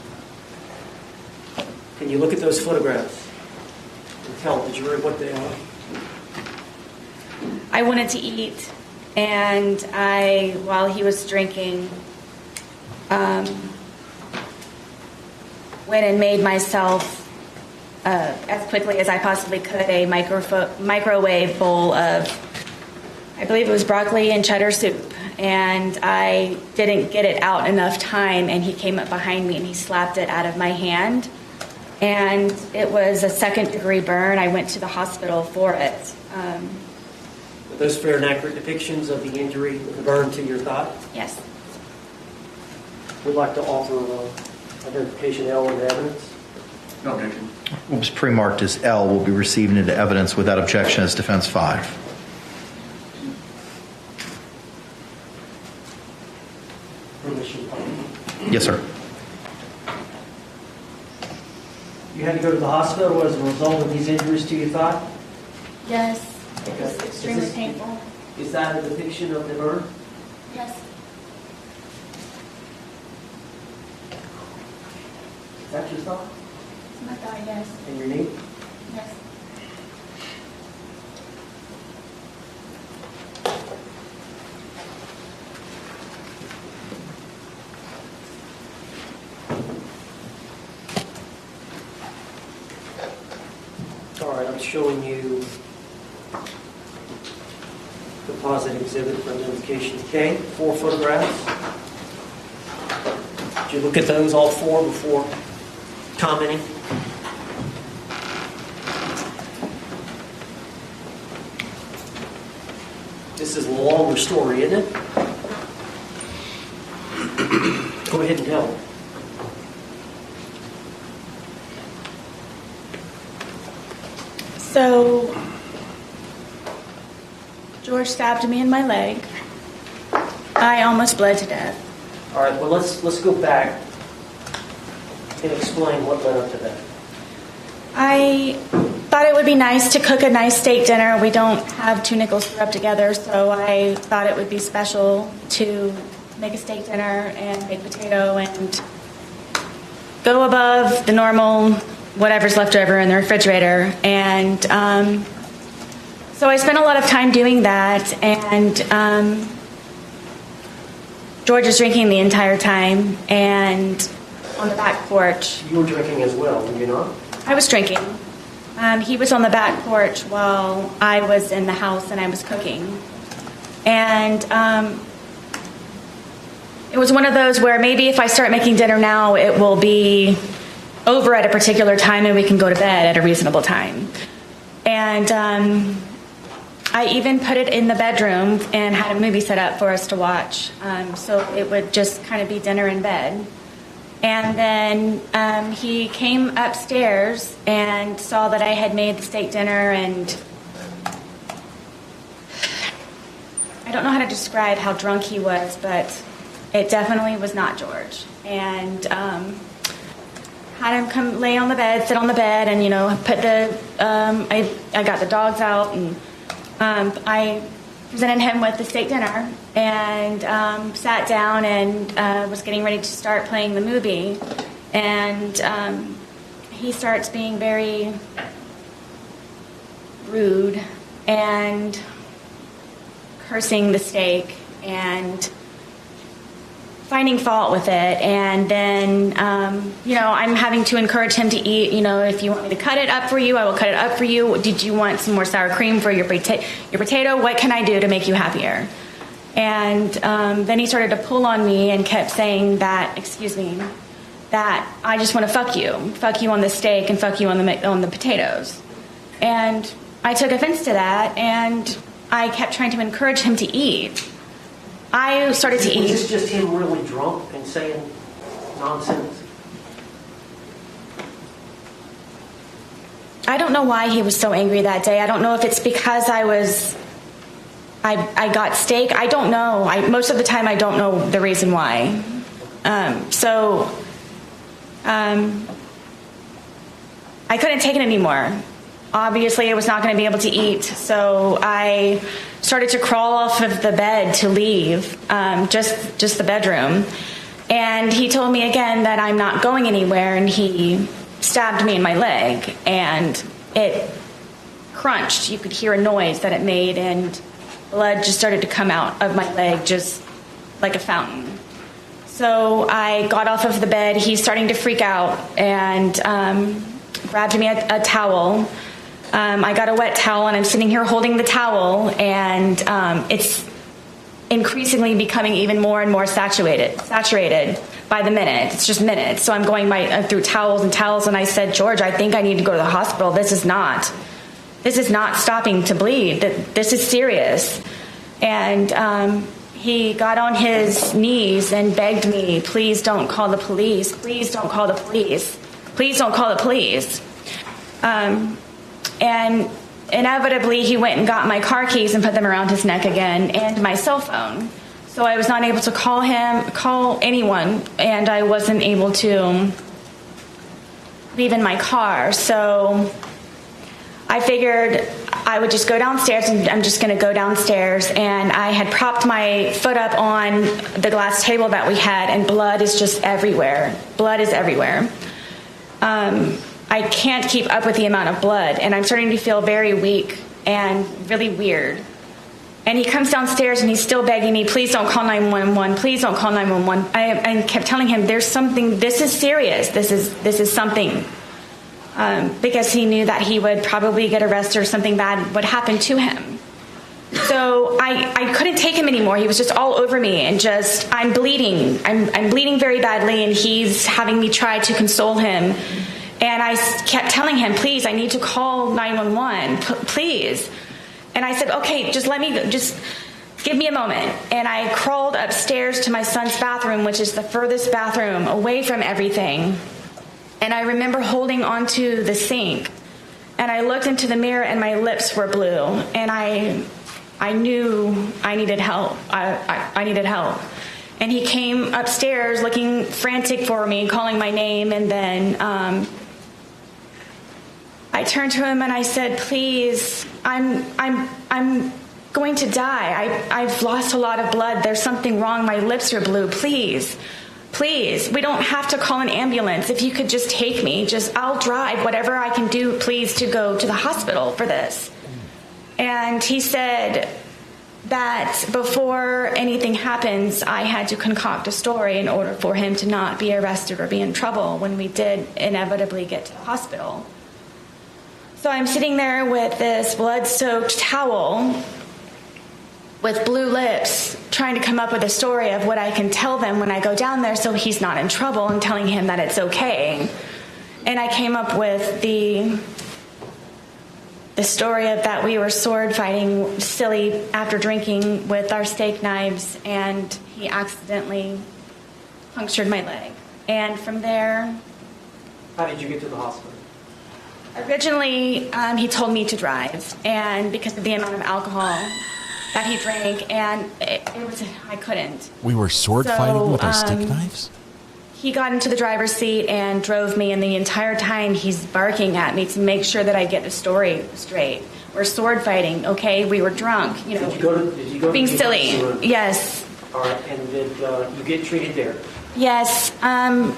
Can you look at those photographs and tell the jury what they are? I wanted to eat, and while he was drinking, went and made myself as quickly as I possibly could, a microwave bowl of, I believe it was broccoli and cheddar soup. And I didn't get it out enough time, and he came up behind me and he slapped it out of my hand. And it was a second-degree burn. I went to the hospital for it. Were those fair and accurate depictions of the injury, the burn to your thigh? Yes. We'd like to offer identification L into evidence. No objection. What was pre-marked as L will be received into evidence without objection as defense 5. Yes, sir. You had to go to the hospital as a result of these injuries to your thigh? Yes. It was extremely painful. Is that a depiction of the burn? Yes. Is that your thigh? It's my thigh, yes. And your knee? Yes. All right, I'm showing you the positive exhibit for identification K, 4 photographs. Did you look at those, all 4, before commenting? This is a longer story, isn't it? Go ahead and tell me. So, George stabbed me in my leg. I almost bled to death. All right, well, let's go back and explain what led up to that. I thought it would be nice to cook a nice steak dinner. We don't have 2 nickels to rub together, so I thought it would be special to make a steak dinner and make potato and go above the normal whatever's left over in the refrigerator. And so I spent a lot of time doing that, and George was drinking the entire time, and on the back porch. You were drinking as well, were you not? I was drinking. He was on the back porch while I was in the house and I was cooking. And it was one of those where maybe if I start making dinner now, it will be over at a particular time and we can go to bed at a reasonable time. And I even put it in the bedroom and had a movie set up for us to watch. So it would just kind of be dinner in bed. And then he came upstairs and saw that I had made the steak dinner, and I don't know how to describe how drunk he was, but it definitely was not George. And had him come lay on the bed, sit on the bed, and put the I got the dogs out, and I presented him with the steak dinner and sat down and was getting ready to start playing the movie, and he starts being very rude and cursing the steak and finding fault with it. And then I'm having to encourage him to eat. If you want me to cut it up for you, I will cut it up for you. Did you want some more sour cream for your potato? What can I do to make you happier? And then he started to pull on me and kept saying that I just want to fuck you on the steak and fuck you on the potatoes. And I took offense to that, and I kept trying to encourage him to eat. I started to eat. Was this just him really drunk and saying nonsense? I don't know why he was so angry that day. I don't know if it's because I got steak. I don't know. Most of the time I don't know the reason why. I couldn't take it anymore. Obviously, I was not going to be able to eat, so I started to crawl off of the bed to leave, just the bedroom. And he told me again that I'm not going anywhere, and he stabbed me in my leg, and it crunched. You could hear a noise that it made, and blood just started to come out of my leg just like a fountain. So I got off of the bed. He's starting to freak out, and grabbed me a towel. I got a wet towel, and I'm sitting here holding the towel, and it's increasingly becoming even more and more saturated by the minute. It's just minutes. So I'm going through towels and towels, and I said, George, I think I need to go to the hospital. This is not stopping to bleed. This is serious. And he got on his knees and begged me, please don't call the police. Please don't call the police. Please don't call the police. And inevitably, he went and got my car keys and put them around his neck again, and my cell phone. So I was not able to call anyone, and I wasn't able to leave in my car. So I figured I would just go downstairs, and I'm just going to go downstairs. And I had propped my foot up on the glass table that we had, and blood is just everywhere. Blood is everywhere. I can't keep up with the amount of blood, and I'm starting to feel very weak and really weird. And he comes downstairs, and he's still begging me, please don't call 911, please don't call 911. I kept telling him, there's something, this is serious, this is something. Because he knew that he would probably get arrested or something bad would happen to him. So I couldn't take him anymore. He was just all over me, and I'm bleeding. I'm bleeding very badly, and he's having me try to console him. And I kept telling him, please, I need to call 911, please. And I said, okay, just give me a moment. And I crawled upstairs to my son's bathroom, which is the furthest bathroom away from everything. And I remember holding onto the sink. And I looked into the mirror, and my lips were blue. And I knew I needed help. I needed help. And he came upstairs looking frantic for me, calling my name, and then I turned to him and I said, please, I'm going to die. I've lost a lot of blood. There's something wrong. My lips are blue. Please, we don't have to call an ambulance. If you could just take me, I'll drive whatever I can do, please, to go to the hospital for this. And he said that before anything happens, I had to concoct a story in order for him to not be arrested or be in trouble when we did inevitably get to the hospital. So I'm sitting there with this blood-soaked towel with blue lips, trying to come up with a story of what I can tell them when I go down there so he's not in trouble, and telling him that it's okay. And I came up with the story of that we were sword fighting silly after drinking with our steak knives, and he accidentally punctured my leg. And from there... How did you get to the hospital? Originally, he told me to drive, and because of the amount of alcohol that he drank, and I couldn't. We were sword fighting with our steak knives? He got into the driver's seat and drove me, and the entire time he's barking at me to make sure that I get the story straight. We're sword fighting, okay? We were drunk, Did you go being to the silly. emergency room? Yes. All right, and did you get treated there? Yes. I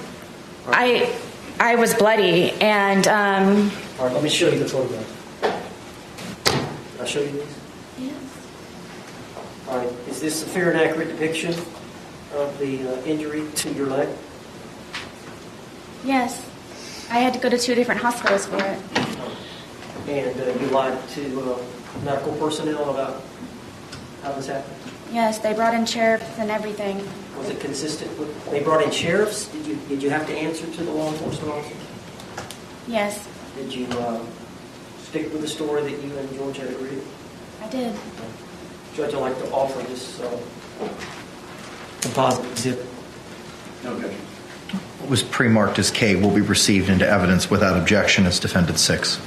was bloody, and... All right, let me show you the photograph. Can I show you these? Yes. All right, is this a fair and accurate depiction of the injury to your leg? Yes. I had to go to 2 different hospitals for it. And you lied to medical personnel about how this happened? Yes, they brought in sheriffs and everything. Was it consistent with... They brought in sheriffs? Did you have to answer to the law enforcement officers? Yes. Did you stick with the story that you and George had agreed? I did. Judge, I'd like to offer this composite exhibit. No objection. What was pre-marked as K will be received into evidence without objection as Defendant 6.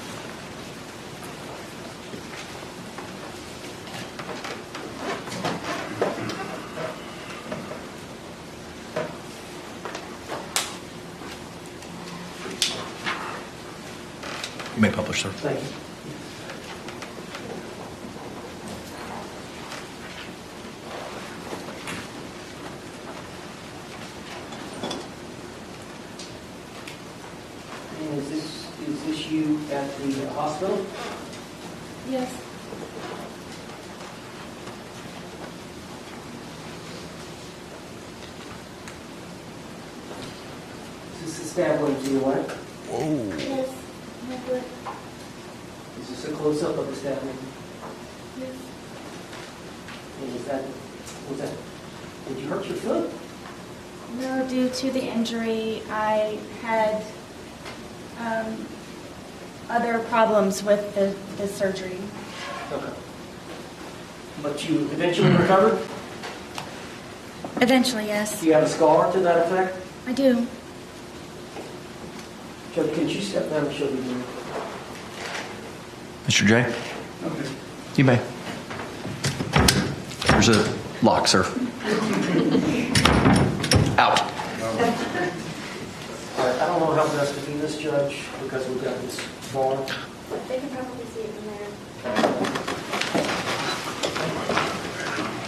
You may publish, sir. Thank you. And is this you at the hospital? Yes. Is this the stab wound to your leg? Whoa. Yes. Is this a close-up of the stabbing? Yes. And was that, did you hurt your foot? No, due to the injury, I had other problems with the surgery. Okay. But you eventually recovered? Eventually, yes. Do you have a scar to that effect? I do. Judge, can you step down and show me your... Mr. J? You may. There's a lock, sir. Out. All right, I don't know how best to do this, Judge, because we've got this bar. They can probably see it from there.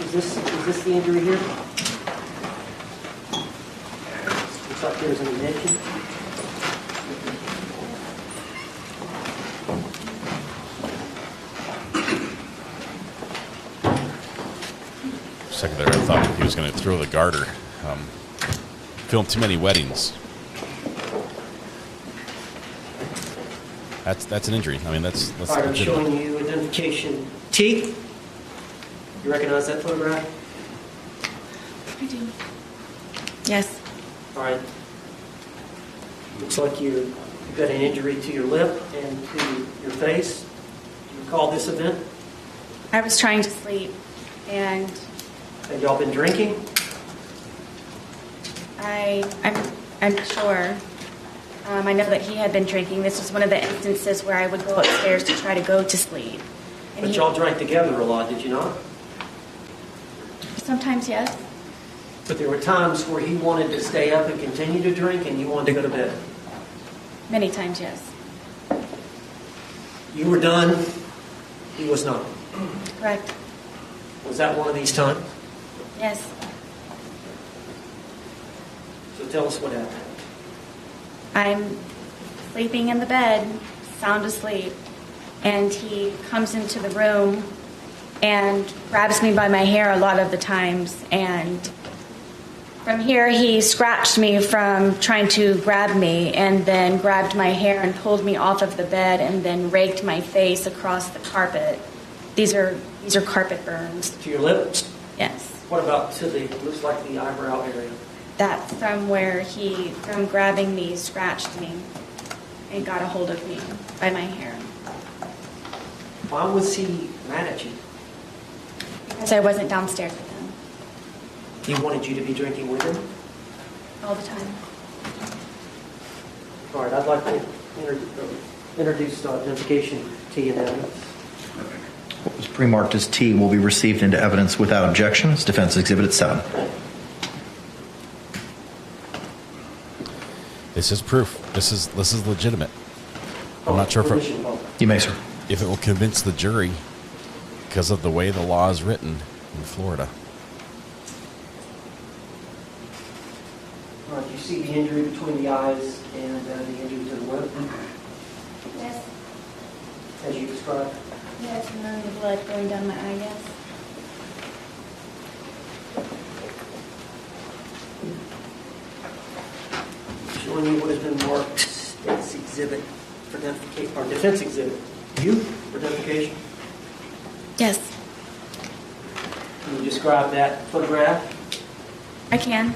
Is this the injury here? Looks like there's an indention. For a second there, I thought he was going to throw the garter. Filmed too many weddings. That's an injury. I mean, that's All right, I'm showing you identification. T, you recognize that photograph? I do. Yes. All right. Looks like you've got an injury to your lip and to your face. Do you recall this event? I was trying to sleep, and Have y'all been drinking? I'm sure. I know that he had been drinking. This was one of the instances where I would go upstairs to try to go to sleep. But y'all drank together a lot, did you not? Sometimes, yes. But there were times where he wanted to stay up and continue to drink and you wanted to go to bed. Many times, yes. You were done. He was not. Correct. Was that one of these times? Yes. So tell us what happened. I'm sleeping in the bed, sound asleep, and he comes into the room and grabs me by my hair a lot of the times. And from here, he scratched me from trying to grab me, and then grabbed my hair and pulled me off of the bed, and then raked my face across the carpet. These are carpet burns. To your lips? Yes. What about to the, looks like the eyebrow area? That's from where he, from grabbing me, scratched me and got a hold of me by my hair. Why was he mad at you? Because I wasn't downstairs with him He wanted you to be drinking with him? all the time. All right, I'd like to introduce identification T and evidence. What was pre-marked as T will be received into evidence without objection as Defense Exhibit 7. This is proof. This is legitimate. I'm not sure if you may, sir. If it will convince the jury because of the way the law is written in Florida. All right, you see the injury between the eyes and the injury to the lip? Yes. As you described? Yes, and then the blood going down my eye, yes. Showing you what has been marked State's exhibit for identification, or defense exhibit. You for identification? Yes. Can you describe that photograph? I can.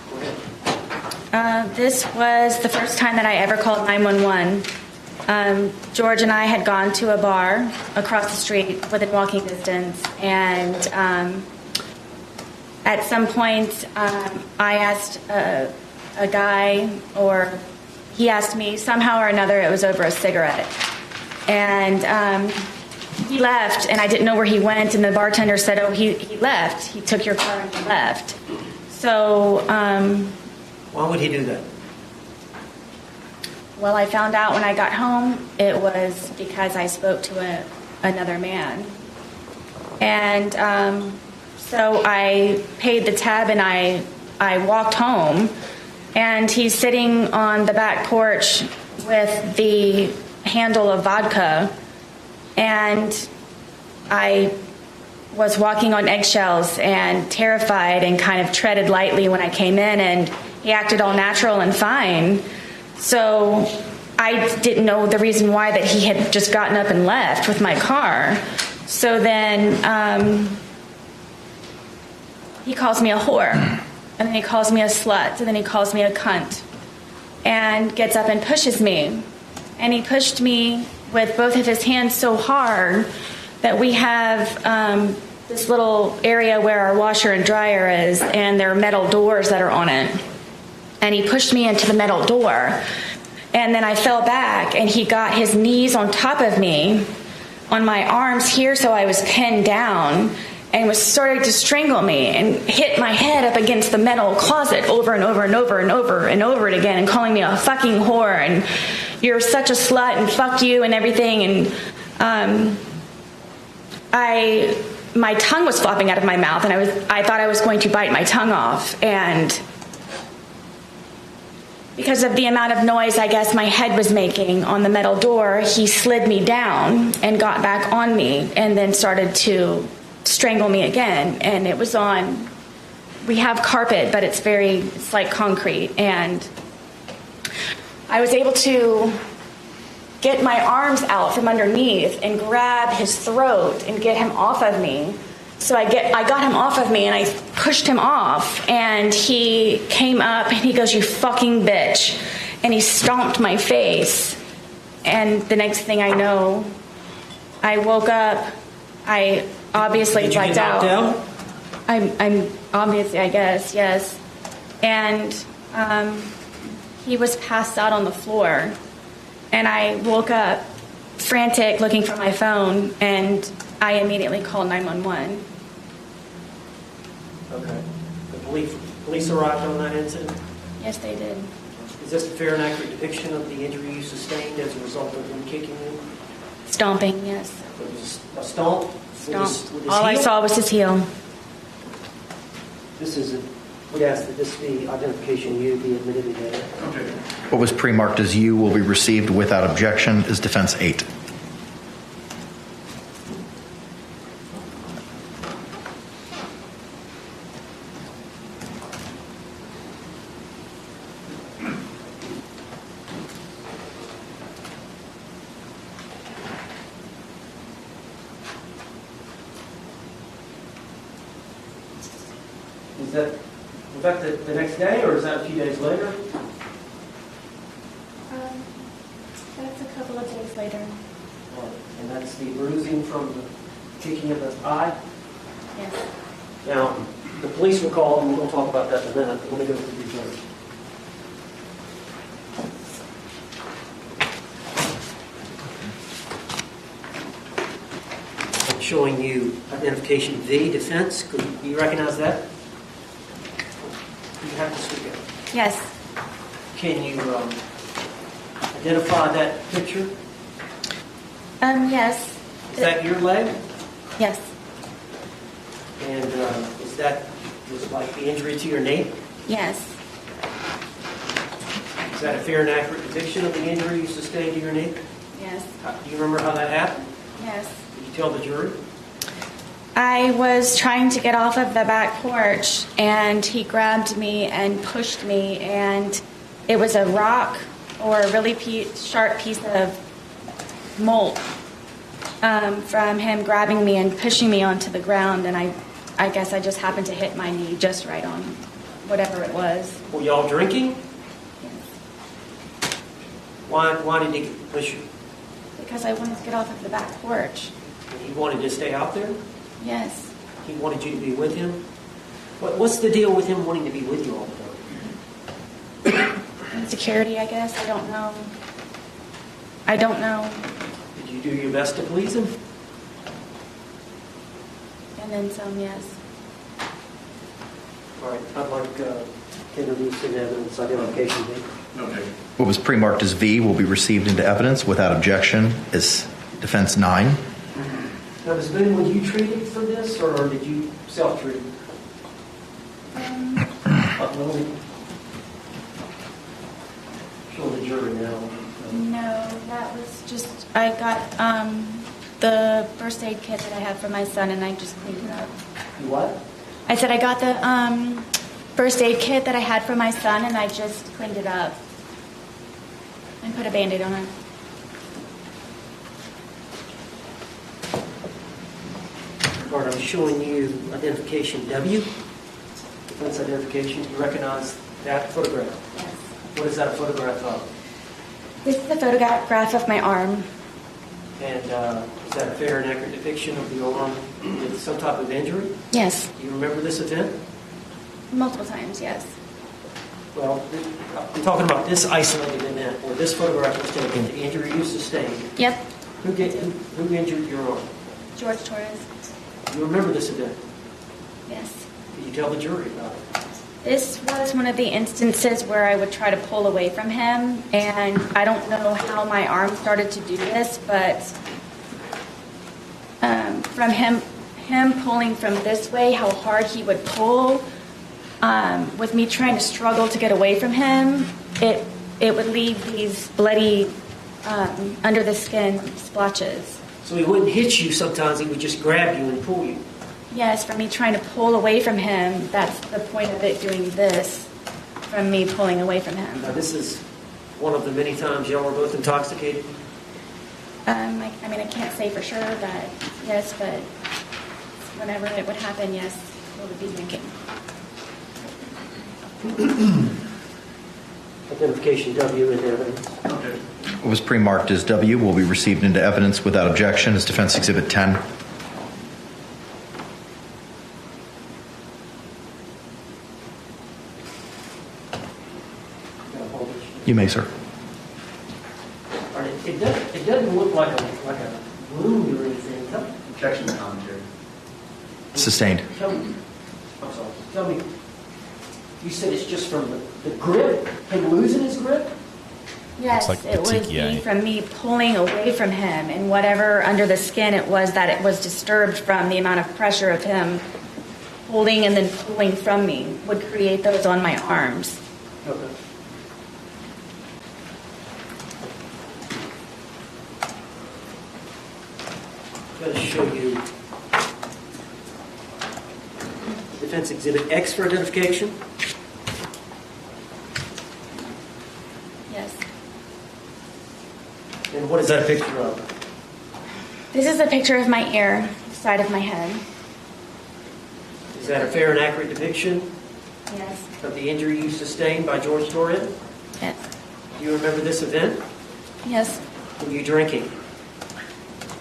Go ahead. This was the first time that I ever called 911. George and I had gone to a bar across the street within walking distance, and at some point I asked a guy, or he asked me, somehow or another it was over a cigarette, and he left, and I didn't know where he went, and the bartender said, oh, he left. He took your car and he left. So why would he do that? Well, I found out when I got home it was because I spoke to another man. And so I paid the tab and I walked home, and he's sitting on the back porch with the handle of vodka, and I was walking on eggshells and terrified and kind of treaded lightly when I came in, and he acted all natural and fine. So I didn't know the reason why that he had just gotten up and left with my car. So then he calls me a whore, and then he calls me a slut, and then he calls me a cunt, and gets up and pushes me. And he pushed me with both of his hands so hard that we have this little area where our washer and dryer is, and there are metal doors that are on it. And he pushed me into the metal door. And then I fell back, and he got his knees on top of me, on my arms here, so I was pinned down, and was starting to strangle me, and hit my head up against the metal closet over and over and over and over and over it again, and calling me a fucking whore, and you're such a slut, and fuck you, and everything. And my tongue was flopping out of my mouth, and I thought I was going to bite my tongue off, and because of the amount of noise I guess my head was making on the metal door, he slid me down and got back on me, and then started to strangle me again. And it was on, we have carpet, but it's like concrete, and I was able to get my arms out from underneath and grab his throat and get him off of me. So I got him off of me, and I pushed him off, and he came up and he goes, "You fucking bitch," and he stomped my face. And the next thing I know, I woke up. I obviously blacked out. Down? I'm obviously, I guess, yes. And he was passed out on the floor, and I woke up frantic, looking for my phone, and I immediately called 911. Okay. The police arrived on that incident? Yes, they did. Is this a fair and accurate depiction of the injury you sustained as a result of him kicking you? Stomping, yes. It was a stomp? Stomp. All I saw was his heel. We ask that this be identification of you be admitted today. Okay. What was pre-marked as you will be received without objection is defense 8. Was that the next day, or is that a few days later? That's a couple of days later. And that's the bruising from the kicking of the eye? Yes. Now, the police were called, and we're going to talk about that in a minute. Let me go through these notes. I'm showing you identification V, defense. Do you recognize that? You have to speak up. Yes. Can you identify that picture? Yes. Is that your leg? Yes. And is that like the injury to your knee? Yes. Is that a fair and accurate depiction of the injury you sustained to your knee? Yes. Do you remember how that happened? Yes. Did you tell the jury? I was trying to get off of the back porch, and he grabbed me and pushed me, and it was a rock or a really sharp piece of mold from him grabbing me and pushing me onto the ground, and I guess I just happened to hit my knee just right on whatever it was. Were y'all drinking? Yes. Why did he push you? Because I wanted to get off of the back porch. And he wanted to stay out there? Yes. He wanted you to be with him? What's the deal with him wanting to be with you all the time? Insecurity, I guess. I don't know. Did you do your best to please him? And then some, yes. All right. I'd like to introduce in evidence identification. Okay. What was pre-marked as V will be received into evidence without objection is defense 9. Now, Ms. Boone, were you treated for this, or did you self-treat? Let me show the jury now. No, that was just, I got the first aid kit that I have for my son, and I just cleaned it up. You what? I said I got the first aid kit that I had for my son, and I just cleaned it up. I and put a Band-Aid on it. Bart, I'm showing you identification W, defense identification. You recognize that photograph? Yes. What is that a photograph of? This is a photograph of my arm. And is that a fair and accurate depiction of the arm with some type of injury? Yes. Do you remember this event? Multiple times, yes. Well, I'm talking about this isolated event where this photograph was taken, the injury you sustained. Yep. Who injured your arm? George Torres. You remember this event? Yes. Could you tell the jury about it? This was one of the instances where I would try to pull away from him, and I don't know how my arm started to do this, but from him pulling from this way, how hard he would pull, with me trying to struggle to get away from him, it would leave these bloody under the skin splotches. So he wouldn't hit you sometimes, he would just grab you and pull you. Yes, from me trying to pull away from him, that's the point of it, doing this, from me pulling away from him. Now, this is one of the many times y'all were both intoxicated? I can't say for sure that, yes, but whenever it would happen, yes, we would be drinking. Identification W in evidence. What was pre-marked as W will be received into evidence without objection as Defense Exhibit 10. You may, sir. It doesn't look like a wound or anything. Objection to commentary. Sustained. I'm sorry. Tell me, you said it's just from the grip? Him losing his grip? Yes, It's like it would be from me pulling away from him, and whatever under the skin it was that it was disturbed from, the amount of pressure of him holding and then pulling from me would create those on my arms. Okay. I'm going to show you Defense Exhibit X for identification. Yes. And what is that a picture of? This is a picture of my ear, the side of my head. Is that a fair and accurate depiction Yes. of the injury you sustained by George Torres? Yes. Do you remember this event? Yes. Were you drinking?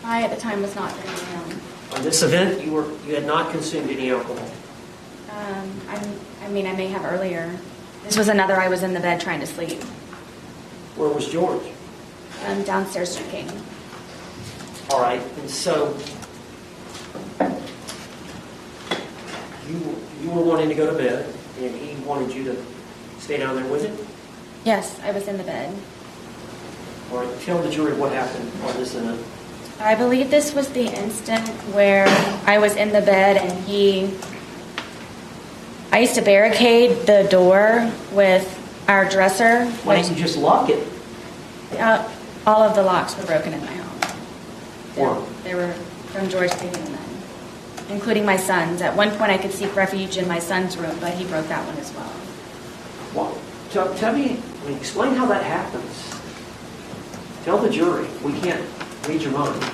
I at the time was not drinking. On this event, you had not consumed any alcohol. I may have earlier. This was another. I was in the bed trying to sleep. Where was George? Downstairs drinking. All right, and so you were wanting to go to bed, and he wanted you to stay down there with him? Yes, I was in the bed. All right, tell the jury what happened on this event. I believe this was the instant where I was in the bed and I used to barricade the door with our dresser. Why didn't you just lock it? All of the locks were broken in my home. Why? They were from George taking them in, including my son's. At one point I could seek refuge in my son's room, but he broke that one as well. Well, tell me, explain how that happens. Tell the jury. We can't read your mind.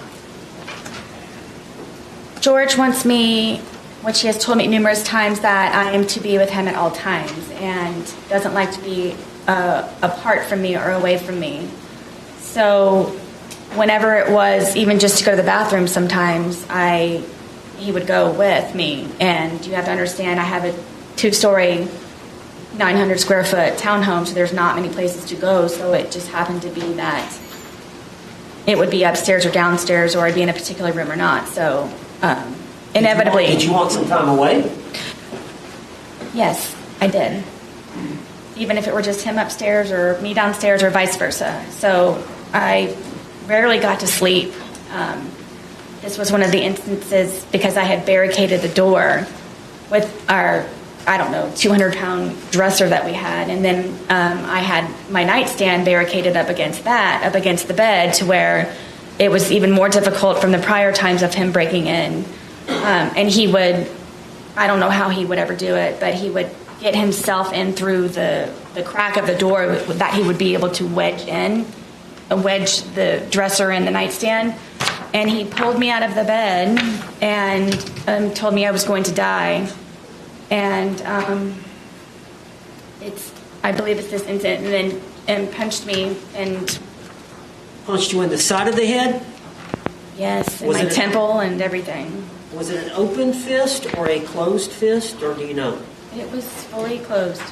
George wants me, which he has told me numerous times, that I am to be with him at all times and doesn't like to be apart from me or away from me. So whenever it was even just to go to the bathroom sometimes, he would go with me. And you have to understand, I have a 2-story, 900 square foot townhome, so there's not many places to go. So it just happened to be that it would be upstairs or downstairs, or I'd be in a particular room or not. So inevitably. Did you want some time away? Yes, I did. Even if it were just him upstairs or me downstairs or vice versa. So I rarely got to sleep. This was one of the instances because I had barricaded the door with our, 200-pound dresser that we had. And then I had my nightstand barricaded up against the bed, to where it was even more difficult from the prior times of him breaking in. And he would, I don't know how he would ever do it, but he would get himself in through the crack of the door that he would be able to wedge in wedged the dresser in the nightstand, and he pulled me out of the bed and told me I was going to die. And I believe it's this incident, and punched me and punched you in the side of the head? Yes, in my temple and everything. Was it an open fist or a closed fist, or do you know? It was fully closed.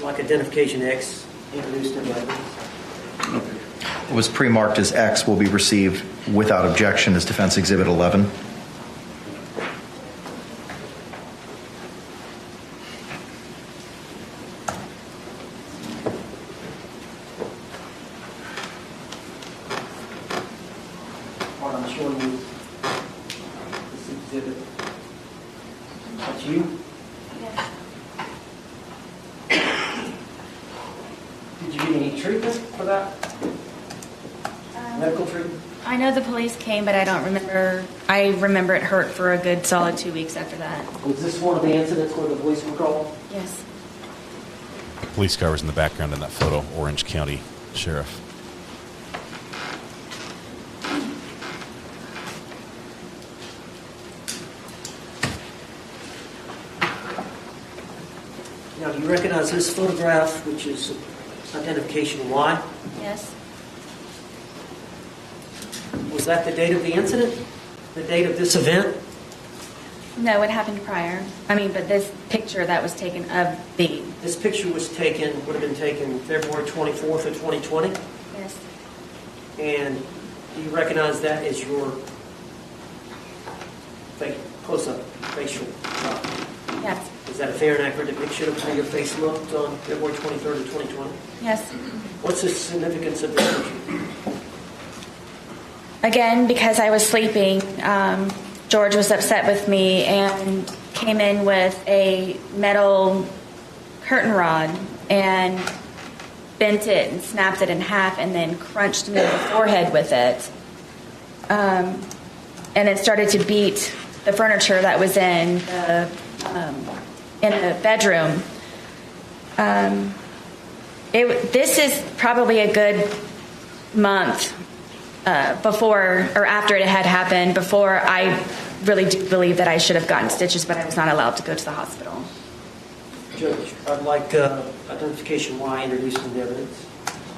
Like identification X introduced in evidence. What was pre-marked as X will be received without objection as Defense Exhibit 11. I'm showing you this exhibit. That's you? Yes. Did you get any treatment for that? Medical treatment? I know the police came, but I don't remember. I remember it hurt for a good solid 2 weeks after that. Was this one of the incidents where the police were called? Yes. Police car was in the background in that photo. Orange County Sheriff. Now, do you recognize this photograph, which is identification Y? Yes. Was that the date of the incident? The date of this event? No, it happened prior. But this picture that was taken of the... This picture would have been taken February 24th of 2020? Yes. And do you recognize that as your close-up facial shot? Yes. Is that a fair and accurate depiction of how your face looked on February 23rd of 2020? Yes. What's the significance of this picture? Again, because I was sleeping, George was upset with me and came in with a metal curtain rod and bent it and snapped it in half and then crunched me in the forehead with it. And then started to beat the furniture that was in the bedroom. This is probably a good month before or after it had happened, before I really do believe that I should have gotten stitches, but I was not allowed to go to the hospital. Judge, I'd like identification Y introduced into evidence.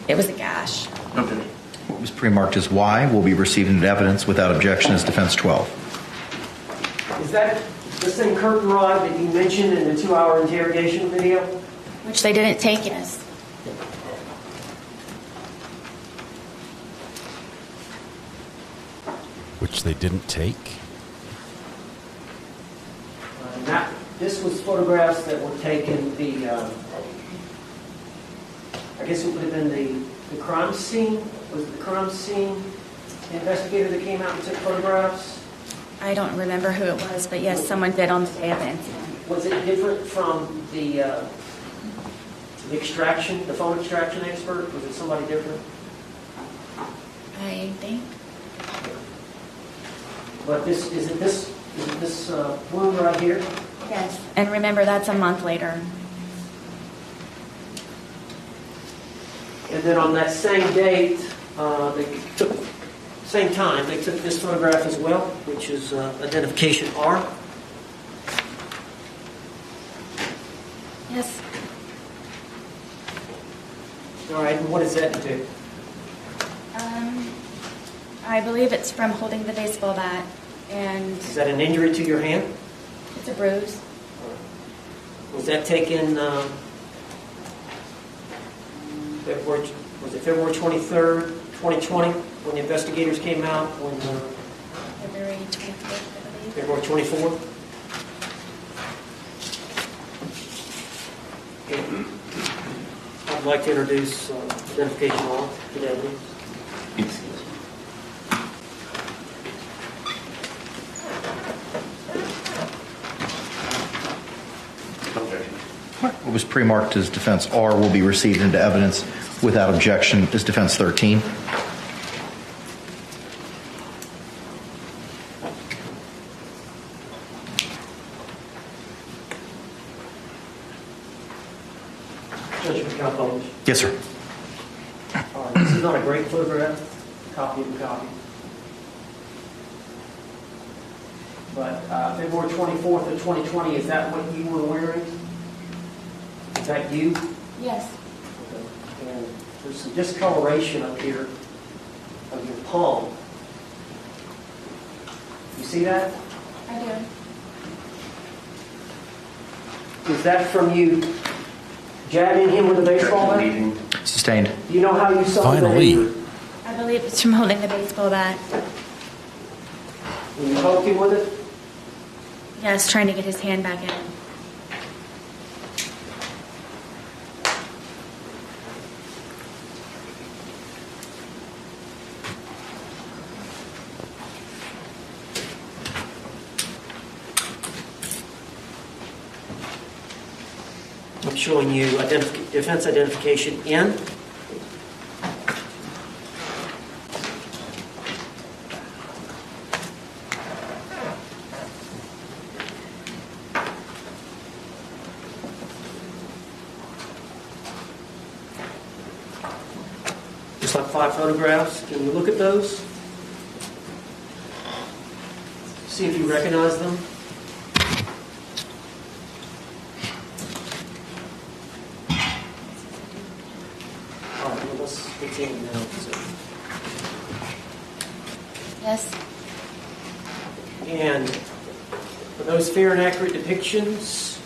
It was a gash. Okay. What was pre-marked as Y will be received into evidence without objection as Defense 12. Is that the same curtain rod that you mentioned in the 2-hour interrogation video? Which they didn't take, yes. Which they didn't take? This was photographs that were taken, I guess it would have been the crime scene. Was it the crime scene investigator that came out and took photographs? I don't remember who it was, but yes, someone did on the day of the incident. Was it different from the extraction, the phone extraction expert? Was it somebody different? I think. But isn't this wound right here? Yes. And remember, that's a month later. And then on that same date, same time, they took this photograph as well, which is identification R. Yes. All right, and what does that do? I believe it's from holding the baseball bat. And is that an injury to your hand? It's a bruise. Was that taken February 23rd, 2020, when the investigators came out? February 24th, I believe. February 24th? I'd like to introduce identification law to the evidence. What was pre-marked as Defense R will be received into evidence without objection as Defense 13. Judge McAlpine. Yes, sir. All right, this is not a great photograph, copy of a copy. But February 24th of 2020, is that what you were wearing? Is that you? Yes. Okay. And there's some discoloration up here of your palm. You see that? I do. Is that from you jabbing him with a baseball bat? Sustained. Do you know how you saw Finally. the danger? I believe it's from holding the baseball bat. When you poked him with it? Yes, trying to get his hand back in. I'm showing you defense identification in. Just like 5 photographs. Can you look at those? See if you recognize them. It's in now. So. Yes. And are those fair and accurate depictions?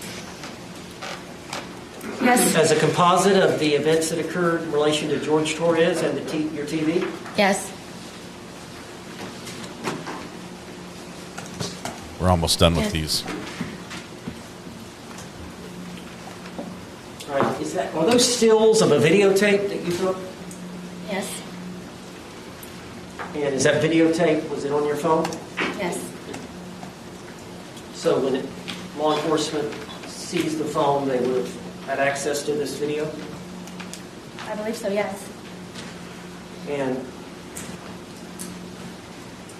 Yes. As a composite of the events that occurred in relation to George Torres and your TV? Yes. We're almost done with these. All right. Are those stills of a videotape that you took? Yes. And is that videotape, was it on your phone? Yes. So when law enforcement seized the phone, they would have had access to this video? I believe so, yes. And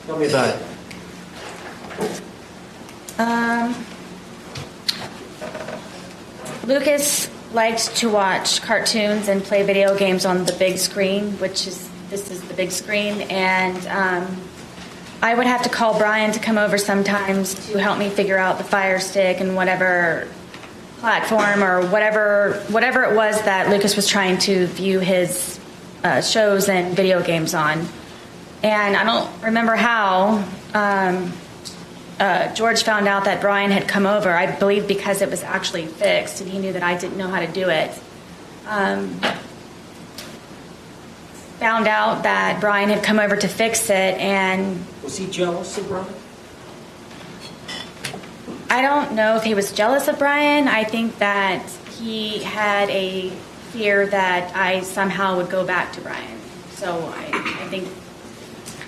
tell me about it. Lucas liked to watch cartoons and play video games on the big screen, this is the big screen, and I would have to call Brian to come over sometimes to help me figure out the Fire Stick and whatever platform or whatever it was that Lucas was trying to view his shows and video games on. And I don't remember how George found out that Brian had come over. I believe because it was actually fixed and he knew that I didn't know how to do it. Found out that Brian had come over to fix it, and... Was he jealous of Brian? I don't know if he was jealous of Brian. I think that he had a fear that I somehow would go back to Brian. So I think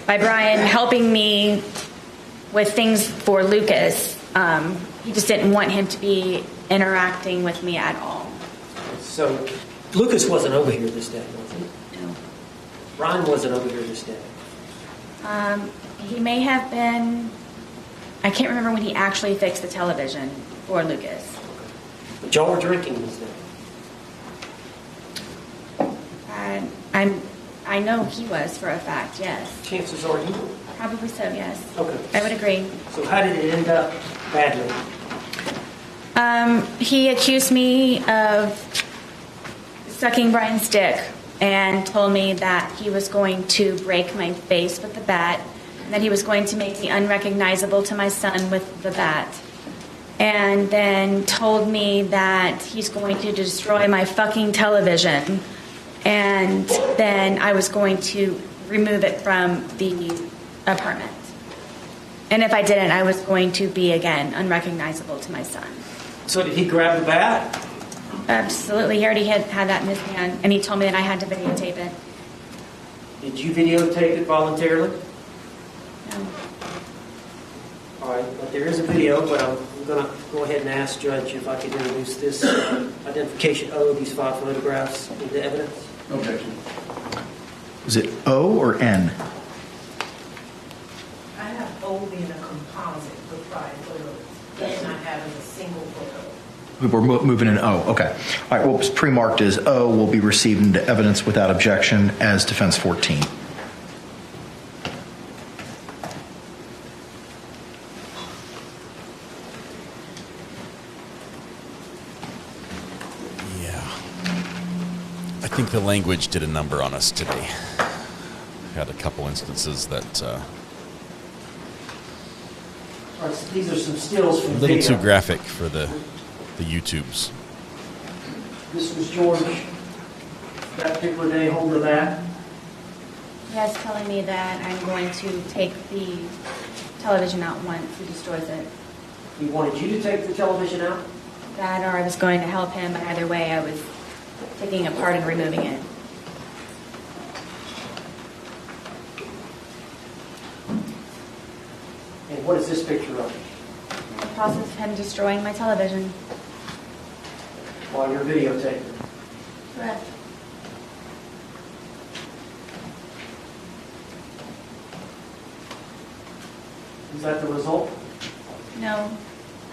by Brian helping me with things for Lucas, he just didn't want him to be interacting with me at all. So Lucas wasn't over here this day, was he? No. Brian wasn't over here this day. He may have been. I can't remember when he actually fixed the television for Lucas. But y'all were drinking this day. I know he was for a fact, yes. Chances are you were. Probably so, yes. Okay. I would agree. So how did it end up badly? He accused me of sucking Brian's dick and told me that he was going to break my face with the bat and that he was going to make me unrecognizable to my son with the bat. And then told me that he's going to destroy my fucking television and then I was going to remove it from the apartment. And if I didn't, I was going to be, again, unrecognizable to my son. So did he grab the bat? Absolutely. He already had that in his hand, and he told me that I had to videotape it. Did you videotape it voluntarily? No. All right, but there is a video, but I'm going to go ahead and ask Judge if I could introduce this identification of these 5 photographs into evidence. Objection. Is it O or N? I have O being a composite with 5 photos and not having a single photo. We're moving in O. Okay. All right. What was pre-marked as O will be received into evidence without objection as defense 14. I think the language did a number on us today. Had a couple instances that All right, so these are some stills from a the little video. too graphic for the YouTubes. This was George that particular day holding the bat. Yes, telling me that I'm going to take the television out once he destroys it. He wanted you to take the television out? That or I was going to help him, but either way I was taking it apart and removing it. And what is this picture of? The process of him destroying my television. While you're videotaping? Correct. Is that the result? No.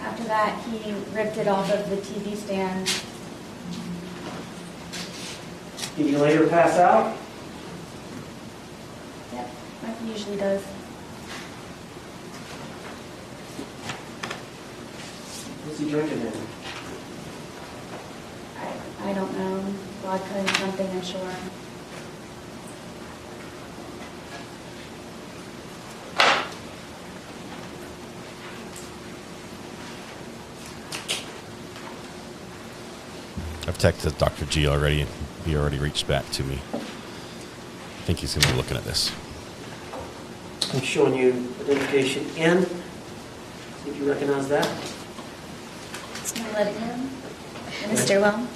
After that, he ripped it off of the TV stand. Did you later pass out? Yep, like he usually does. What's he drinking then? I don't know. Vodka and something, I'm sure. I've texted Dr. G already. He already reached back to me. I think he's going to be looking at this. I'm showing you identification N. See if you recognize that. It's my living room in the stairwell.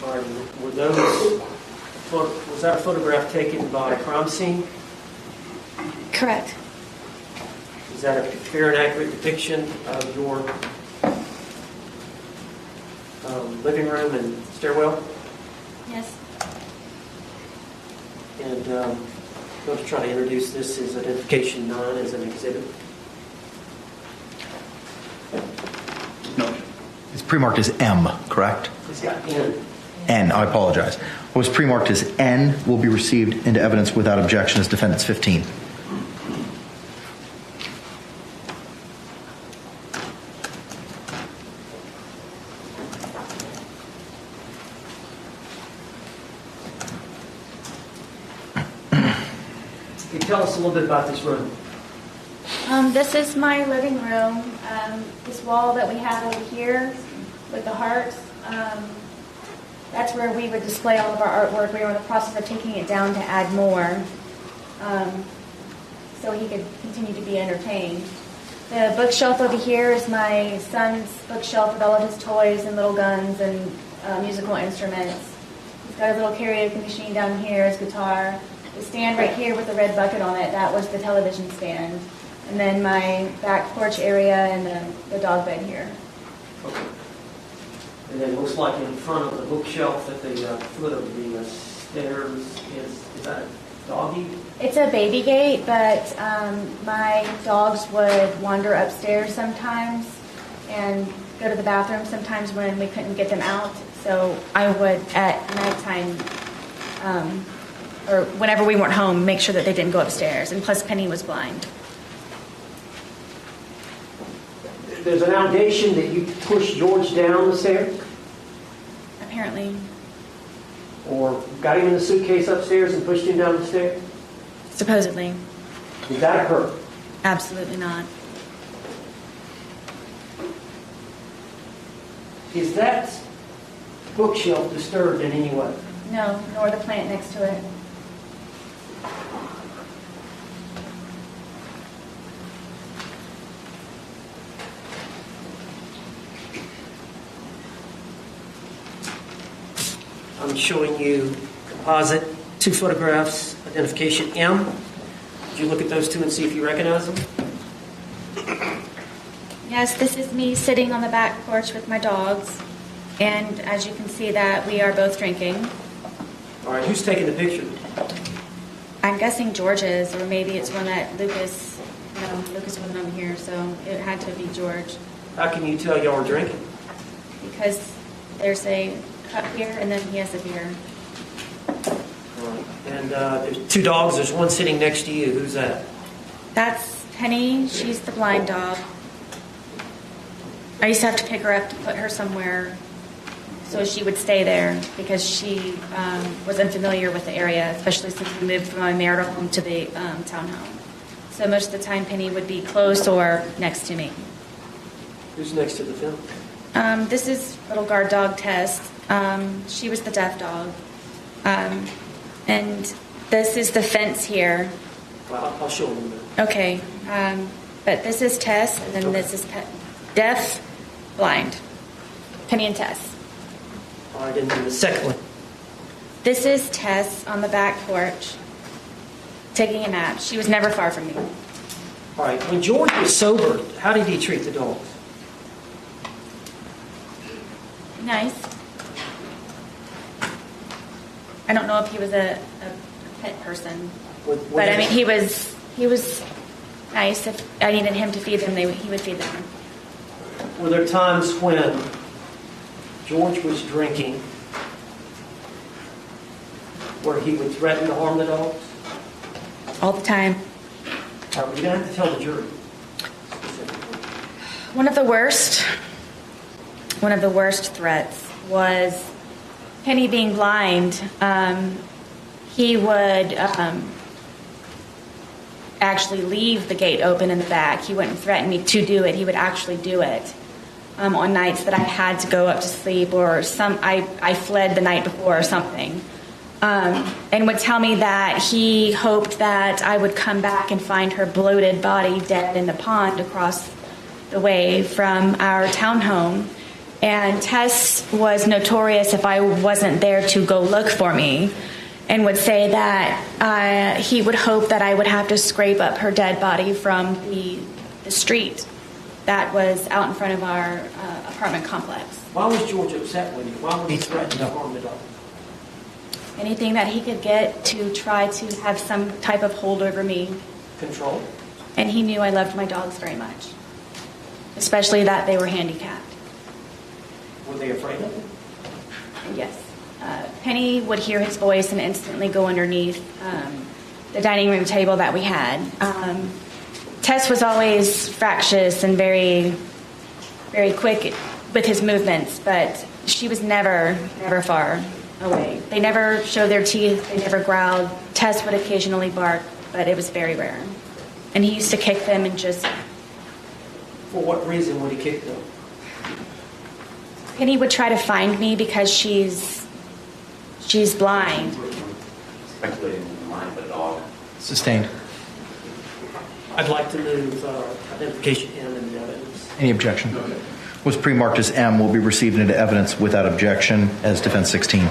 All right, were those, was that a photograph taken by a crime scene? Correct. Is that a fair and accurate depiction of your living room and stairwell? Yes. And I'm going to try to introduce this as identification 9 as an exhibit. No. It's pre-marked as M, correct? It's got N. N, I apologize. What was pre-marked as N will be received into evidence without objection as defendants 15. Can you tell us a little bit about this room? This is my living room. This wall that we have over here with the hearts, that's where we would display all of our artwork. We were in the process of taking it down to add more so he could continue to be entertained. The bookshelf over here is my son's bookshelf with all of his toys and little guns and musical instruments. He's got his little karaoke machine down here, his guitar. The stand right here with the red bucket on it, that was the television stand. And then my back porch area and the dog bed here. Okay. And then it looks like in front of the bookshelf at the foot of the stairs is that a doggy? It's a baby gate, but my dogs would wander upstairs sometimes and go to the bathroom sometimes when we couldn't get them out. So I would, at nighttime, or whenever we weren't home, make sure that they didn't go upstairs. And plus, Penny was blind. There's an allegation that you pushed George down the stairs? Apparently. Or got him in the suitcase upstairs and pushed him down the stairs? Supposedly. Did that occur? Absolutely not. Is that bookshelf disturbed in any way? No, nor the plant next to it. I'm showing you composite, 2 photographs, identification M. Did you look at those 2 and see if you recognize them? Yes, this is me sitting on the back porch with my dogs. And as you can see that we are both drinking. All right, who's taking the picture? I'm guessing George is, or maybe it's one that Lucas, no, Lucas wasn't over here, so it had to be George. How can you tell y'all are drinking? because there's a cup here and then he has a beer. And there's two dogs. There's one sitting next to you. Who's that? That's Penny. She's the blind dog. I used to have to pick her up to put her somewhere so she would stay there because she was unfamiliar with the area, especially since we moved from my marital home to the townhome. So most of the time Penny would be close or next to me. Who's next to the film? This is little guard dog Tess. She was the deaf dog. And this is the fence here. Well, I'll show them. Okay. But this is Tess, and then this is deaf, blind. Penny and Tess. All right, and then the second one. This is Tess on the back porch, taking a nap. She was never far from me. All right, when George was sober, how did he treat the dogs? Nice. I don't know if he was a pet person, but I mean he was nice. If I needed him to feed them, he would feed them. Were there times when George was drinking where he would threaten to harm the dogs? All the time. All right, you're gonna have to tell the jury. One of the worst threats was Penny being blind. He would actually leave the gate open in the back. He wouldn't threaten me to do it. He would actually do it on nights that I had to go up to sleep or I fled the night before or something. And would tell me that he hoped that I would come back and find her bloated body dead in the pond across the way from our townhome. And Tess was notorious if I wasn't there to go look for me, and would say that he would hope that I would have to scrape up her dead body from the street that was out in front of our apartment complex. Why was George upset with you? Why would he threaten to harm the dog? Anything that he could get to try to have some type of hold over me. Control? And he knew I loved my dogs very much, especially that they were handicapped. Were they afraid of him? Yes. Penny would hear his voice and instantly go underneath the dining room table that we had. Tess was always fractious and very, very quick with his movements, but she was never far away. They never showed their teeth. They never growled. Tess would occasionally bark, but it was very rare. And he used to kick them and just... For what reason would he kick them? Penny would try to find me because she's blind. Speculating in the mind of a dog. Sustained. I'd like to move identification M and the evidence. Any objection? Was pre-marked as M will be received into evidence without objection as defense 16.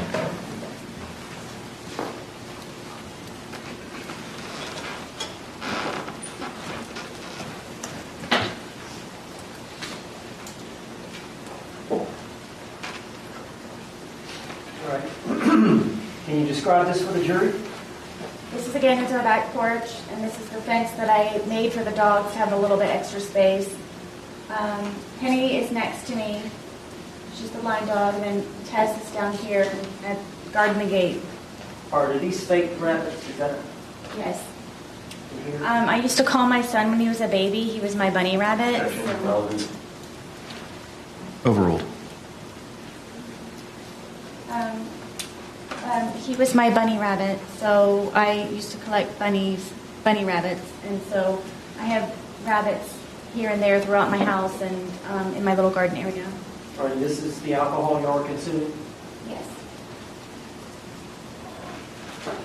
Can you describe this for the jury? This is again into the back porch, and this is the fence that I made for the dogs to have a little bit extra space. Penny is next to me. She's the blind dog, and then Tess is down here at guarding the gate. Are these fake rabbits? Is that Yes. I used to call my son when he was a baby. He was my bunny rabbit. Overruled. He was my bunny rabbit, so I used to collect bunny rabbits, and so I have rabbits here and there throughout my house and in my little garden area. All right, this is the alcohol you are consuming? Yes.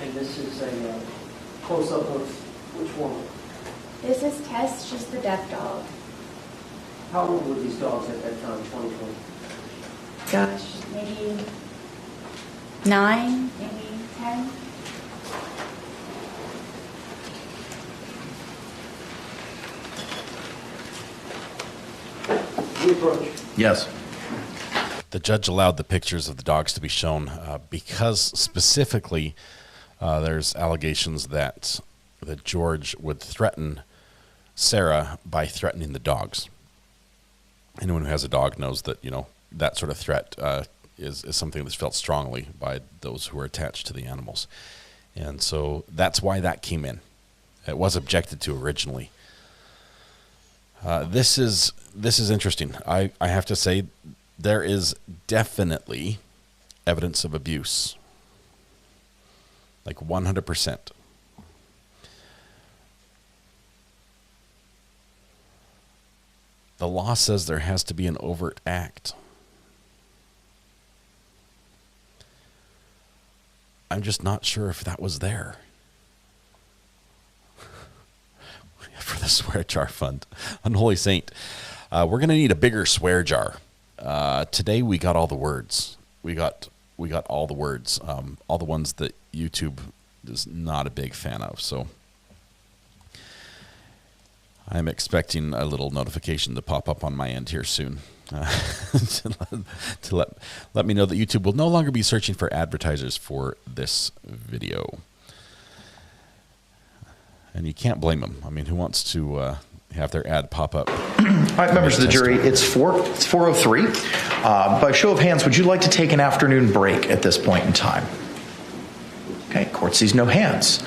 And this is a close-up of which one? This is Tess. She's the deaf dog. How old were these dogs at that time, 2020? Gosh, maybe 9, maybe 10. Yes. The judge allowed the pictures of the dogs to be shown because specifically there's allegations that George would threaten Sarah by threatening the dogs. Anyone who has a dog knows that, that sort of threat is something that's felt strongly by those who are attached to the animals. And so that's why that came in. It was objected to originally. This is interesting. I have to say there is definitely evidence of abuse. Like 100%. The law says there has to be an overt act. I'm just not sure if that was there. For the swear jar fund. Unholy Saint. We're going to need a bigger swear jar. Today we got all the words. We got all the words. All the ones that YouTube is not a big fan of. So I'm expecting a little notification to pop up on my end here soon. To let me know that YouTube will no longer be searching for advertisers for this video. And you can't blame them. I mean, who wants to have their ad pop up? All right, members of the jury, it's 4:03. By show of hands, would you like to take an afternoon break at this point in time? Okay, court sees no hands.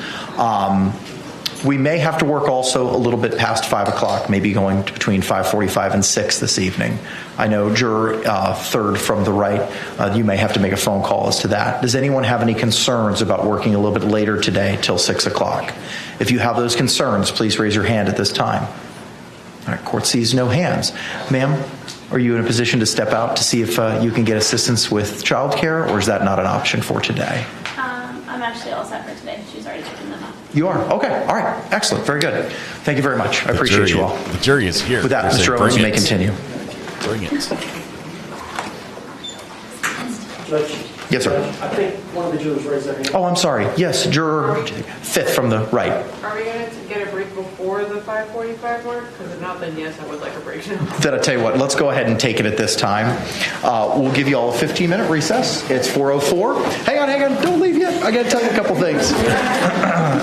We may have to work also a little bit past 5 o'clock, maybe going between 5:45 and 6 this evening. I know juror third from the right, you may have to make a phone call as to that. Does anyone have any concerns about working a little bit later today till 6 o'clock? If you have those concerns, please raise your hand at this time. All right, court sees no hands. Ma'am, are you in a position to step out to see if you can get assistance with childcare, or is that not an option for today? I'm actually all set for today. She's already taken them up. You are? Okay. All right. Excellent. Very good. Thank you very much. I appreciate you all. The jury is here. With that, Mr. Owens, you may continue. Bring it. Judge. Yes, sir. I think one of the jurors raised their hand. Oh, I'm sorry. Yes, juror fifth from the right. Are we going to get a break before the 5:45 work? Because if not, then yes, I would like a break now. Then I tell you what, let's go ahead and take it at this time. We'll give you all a 15-minute recess. It's 4:04. Hang on. Don't leave yet. I got to tell you a couple things.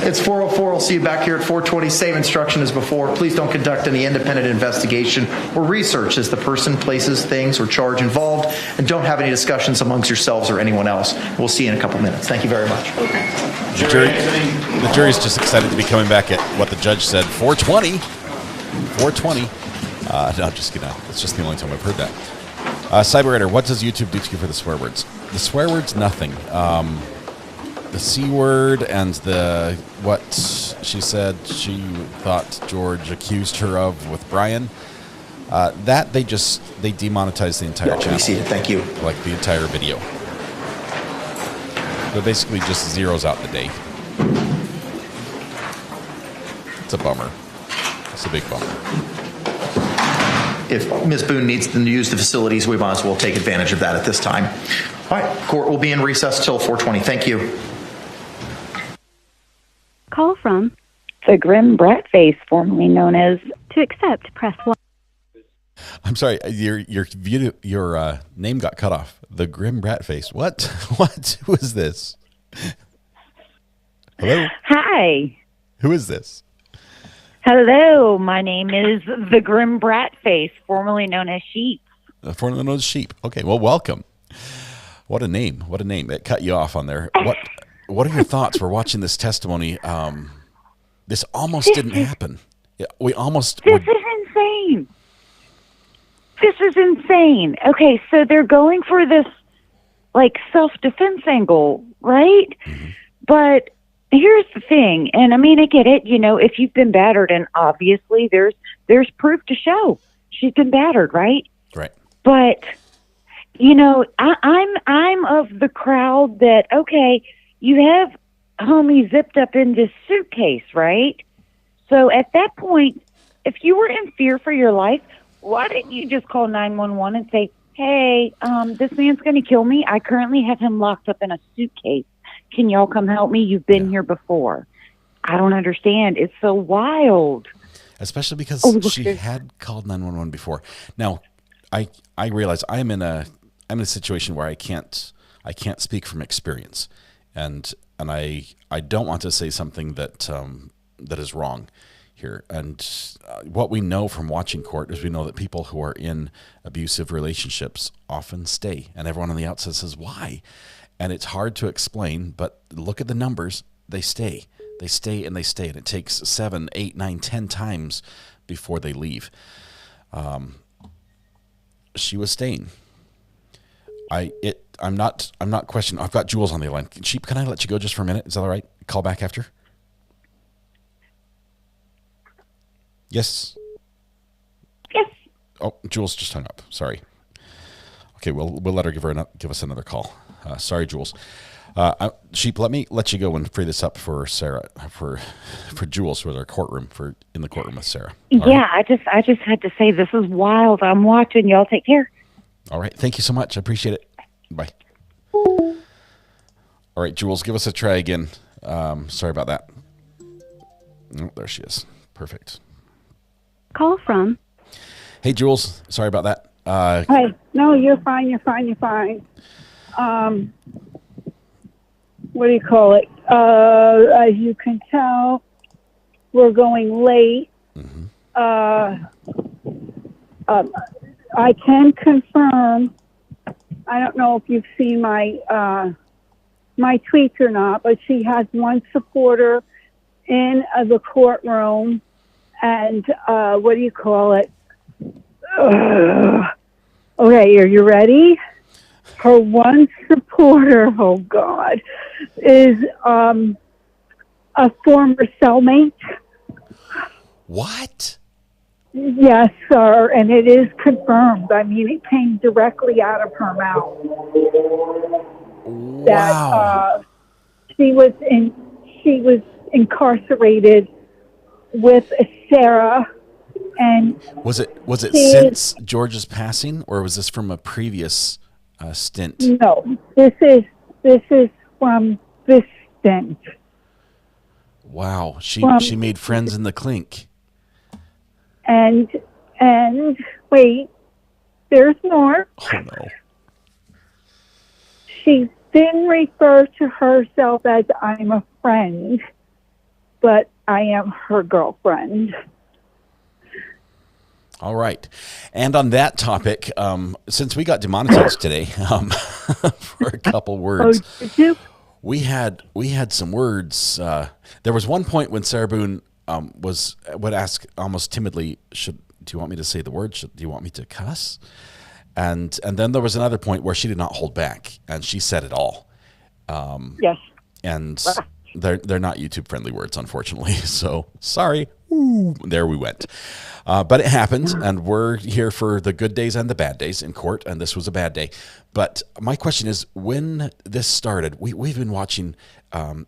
It's 4:04. I'll see you back here at 4:20. Same instruction as before. Please don't conduct any independent investigation or research as the person, places, things, or charge involved, and don't have any discussions amongst yourselves or anyone else. We'll see you in a couple minutes. Thank you very much. The jury's just excited to be coming back at what the judge said, 4:20. 4:20. No, just kidding. It's just the only time I've heard that. Cyber Raider, what does YouTube do to you for the swear words? The swear words, nothing. The C word and what she said she thought George accused her of with Brian, that they demonetized the entire channel. Thank you. Like the entire video. So basically just zeroes out the day. It's a bummer. It's a big bummer. If Ms. Boone needs to use the facilities, we might as well take advantage of that at this time. All right, court will be in recess till 4:20. Thank you. Call from the Grim Bratface, formerly known as to accept, press 1. I'm sorry, your name got cut off. The Grim Bratface. What? What? Who is this? Hello? Hi. Who is this? Hello, my name is the Grim Bratface, formerly known as Sheep. Formerly known as Sheep. Okay, well, welcome. What a name. What a name. It cut you off on there. What are your thoughts? We're watching this testimony. This almost didn't happen. This is insane. This is insane. Okay, so they're going for this, like, self-defense angle, right? Mm-hmm. But here's the thing, and I mean, I get it. You know, if you've been battered, and obviously there's proof to show she's been battered, right? Right. But you know, I'm of the crowd that, okay, you have homie zipped up in this suitcase, right? So at that point, if you were in fear for your life, why didn't you just call 911 and say, hey, this man's going to kill me. I currently have him locked up in a suitcase. Can y'all come help me? You've been here before. I don't understand. It's so wild. Especially because she had called 911 before. Now, I realize I'm in a situation where I can't speak from experience, and I don't want to say something that is wrong. here. And what we know from watching court is we know that people who are in abusive relationships often stay. And everyone on the outside says, why? And it's hard to explain, but look at the numbers. They stay. They stay and they stay. And it takes 7, 8, 9, 10 times before they leave. She was staying. I'm not questioning. I've got Jules on the line. Sheep, can I let you go just for a minute? Is that all right? Call back after. Yes. Yes. Oh, Jules just hung up. Sorry. Okay, we'll let her give us another call. Sorry, Jules. Sheep, let me let you go and free this up for Sarah, for Jules with our courtroom, in the courtroom with Sarah. All Yeah, right? I just had to say this is wild. I'm watching. Y'all take care. All right. Thank you so much. I appreciate it. Bye. All right, Jules, give us a try again. Sorry about that. Oh, there she is. Perfect. Call from. Hey, Jules. Sorry about that. Hey, no, you're fine. You're fine. You're fine. What do you call it? As you can tell, we're going late. I can confirm. I don't know if you've seen my tweets or not, but she has one supporter in the courtroom, and what do you call it? Okay, are you ready? Her one supporter, oh God, is a former cellmate. What? Yes, sir, and it is confirmed. I mean, it came directly out of her mouth. Wow. That she was incarcerated with Sarah, and was it since George's passing, or was this from a previous stint? No, this is from this stint. Wow, she made friends in the clink. And wait, there's more. Oh no. She didn't refer to herself as I'm a friend, but I am her girlfriend. All right. And on that topic, since we got demonetized today for a couple words, we had some words. There was one point when Sarah Boone would ask almost timidly, do you want me to say the word? Do you want me to cuss? And then there was another point where she did not hold back, and she said it all. Yes. And they're not YouTube friendly words, unfortunately. So sorry. Ooh, there we went. But it happened, and we're here for the good days and the bad days in court, and this was a bad day. But my question is, when this started, we've been watching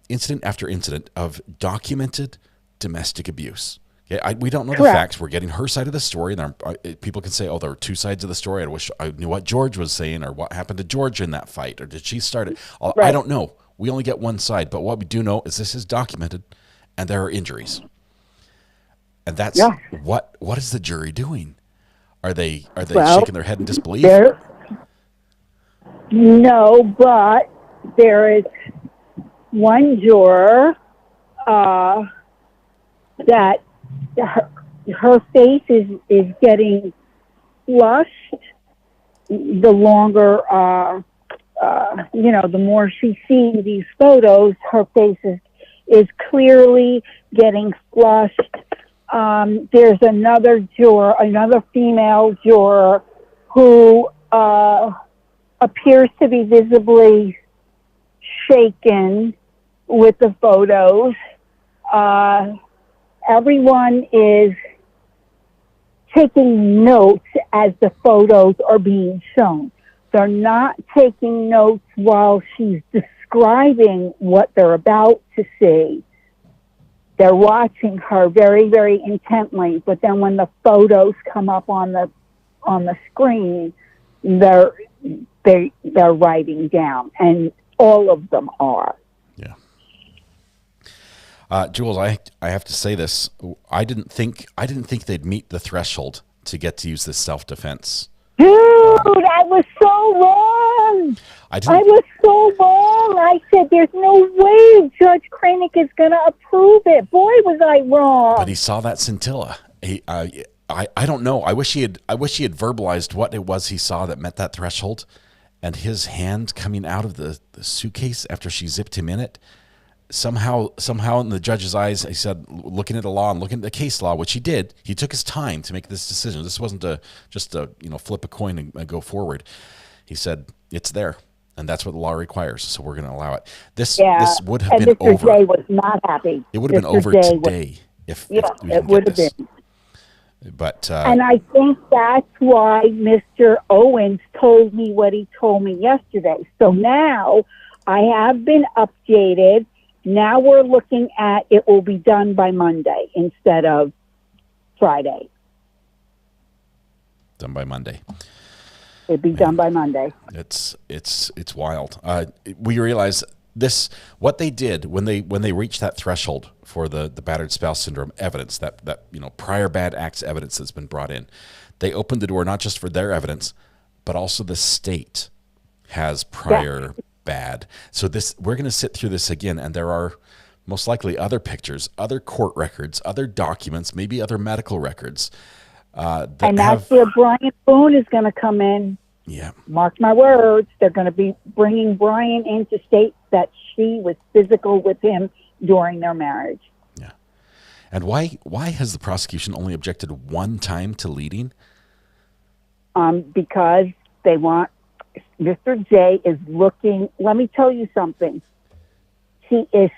incident after incident of documented domestic abuse. Okay, we don't know the facts. We're getting her side of the story. And people can say, oh, there were two sides of the story. I wish I knew what George was saying, or what happened to George in that fight, or did she start it? I don't know. We only get one side. But what we do know is this is documented, and there are injuries. And that's what is the jury doing? Are they shaking their head in disbelief? No, but there is one juror that her face is getting flushed. The longer, the more she's seeing these photos, her face is clearly getting flushed. There's another female juror who appears to be visibly shaken with the photos. Everyone is taking notes as the photos are being shown. They're not taking notes while she's describing what they're about to see. They're watching her very, very intently, but then when the photos come up on the screen, they're writing down, and all of them are. Yeah. Jules, I have to say this. I didn't think they'd meet the threshold to get to use this self-defense Dude, I was so wrong. I was so wrong. I said, there's no way Judge Kranick is going to approve it. Boy, was I wrong. But he saw that scintilla. I don't know. I wish he had verbalized what it was he saw that met that threshold, and his hand coming out of the suitcase after she zipped him in it. Somehow in the judge's eyes, he said, looking at the law and looking at the case law, which he did, he took his time to make this decision. This wasn't just a flip a coin and go forward. He said, it's there, and that's what the law requires, so we're going to allow it. This would have been Mr. over. Jay was not happy. It would have been over today if we it would have been. But and I think that's why Mr. Owens told me what he told me yesterday. So now I have been updated. Now we're looking at it will be done by Monday instead of Friday. Done by Monday. It'd be done by Monday. It's wild. We realize this, what they did when they reached that threshold for the battered spouse syndrome evidence, that prior bad acts evidence that's been brought in, they opened the door not just for their evidence, but also the state has prior bad. So we're going to sit through this again, and there are most likely other pictures, other court records, other documents, maybe other medical records. That's where Brian Boone is going to come in. Yeah. Mark my words, they're going to be bringing Brian in to state that she was physical with him during their marriage. Yeah. And why has the prosecution only objected one time to leading? Because they want, Mr. J is looking, let me tell you something. He is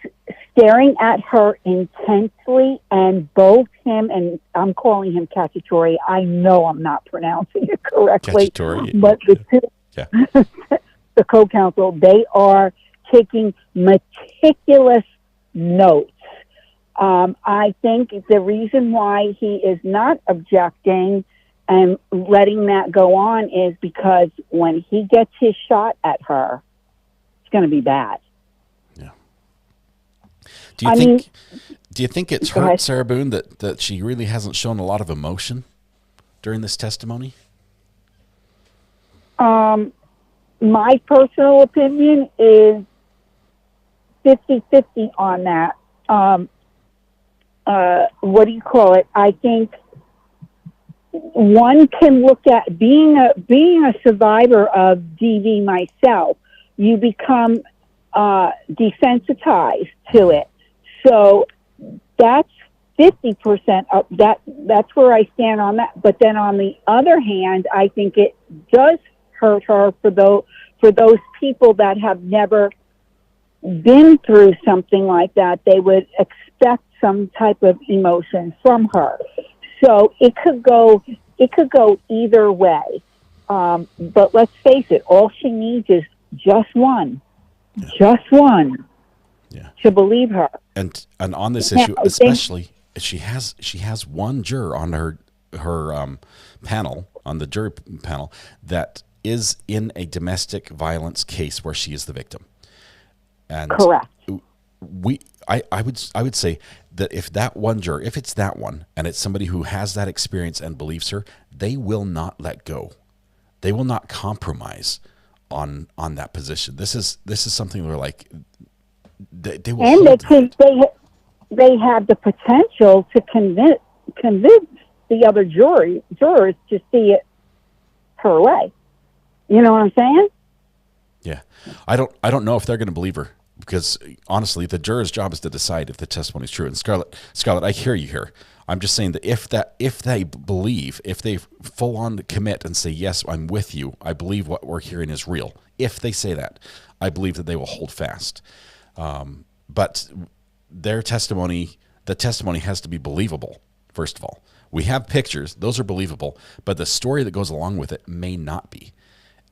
staring at her intensely, and both him and I'm calling him Cacciatore. I know I'm not pronouncing it correctly, but the two, the co-counsel, they are taking meticulous notes. I think the reason why he is not objecting and letting that go on is because when he gets his shot at her, it's going to be bad. Do you think it's hurt Sarah Boone that she really hasn't shown a lot of emotion during this testimony? My personal opinion is 50-50 on that. What do you call it? I think one can look at being a survivor of DV myself. You become desensitized to it. So that's 50% up. That's where I stand on that. But then on the other hand, I think it does hurt her for those people that have never been through something like that. They would expect some type of emotion from her. So it could go either way. But let's face it, all she needs is just one to believe her. And on this issue, especially, she has one juror on her panel, on the jury panel, that is in a domestic violence case where she is the victim. And correct. I would say that if that one juror, if it's that one, and it's somebody who has that experience and believes her, they will not let go. They will not compromise on that position. This is something where like they will. And they have the potential to convince the other jurors to see it her way. You know what I'm saying? Yeah, I don't know if they're going to believe her, because honestly, the juror's job is to decide if the testimony is true. And Scarlett, I hear you here. I'm just saying that if they believe, if they full on commit and say, yes, I'm with you, I believe what we're hearing is real. If they say that, I believe that they will hold fast. But their testimony, the testimony has to be believable. First of all, we have pictures; those are believable. But the story that goes along with it may not be.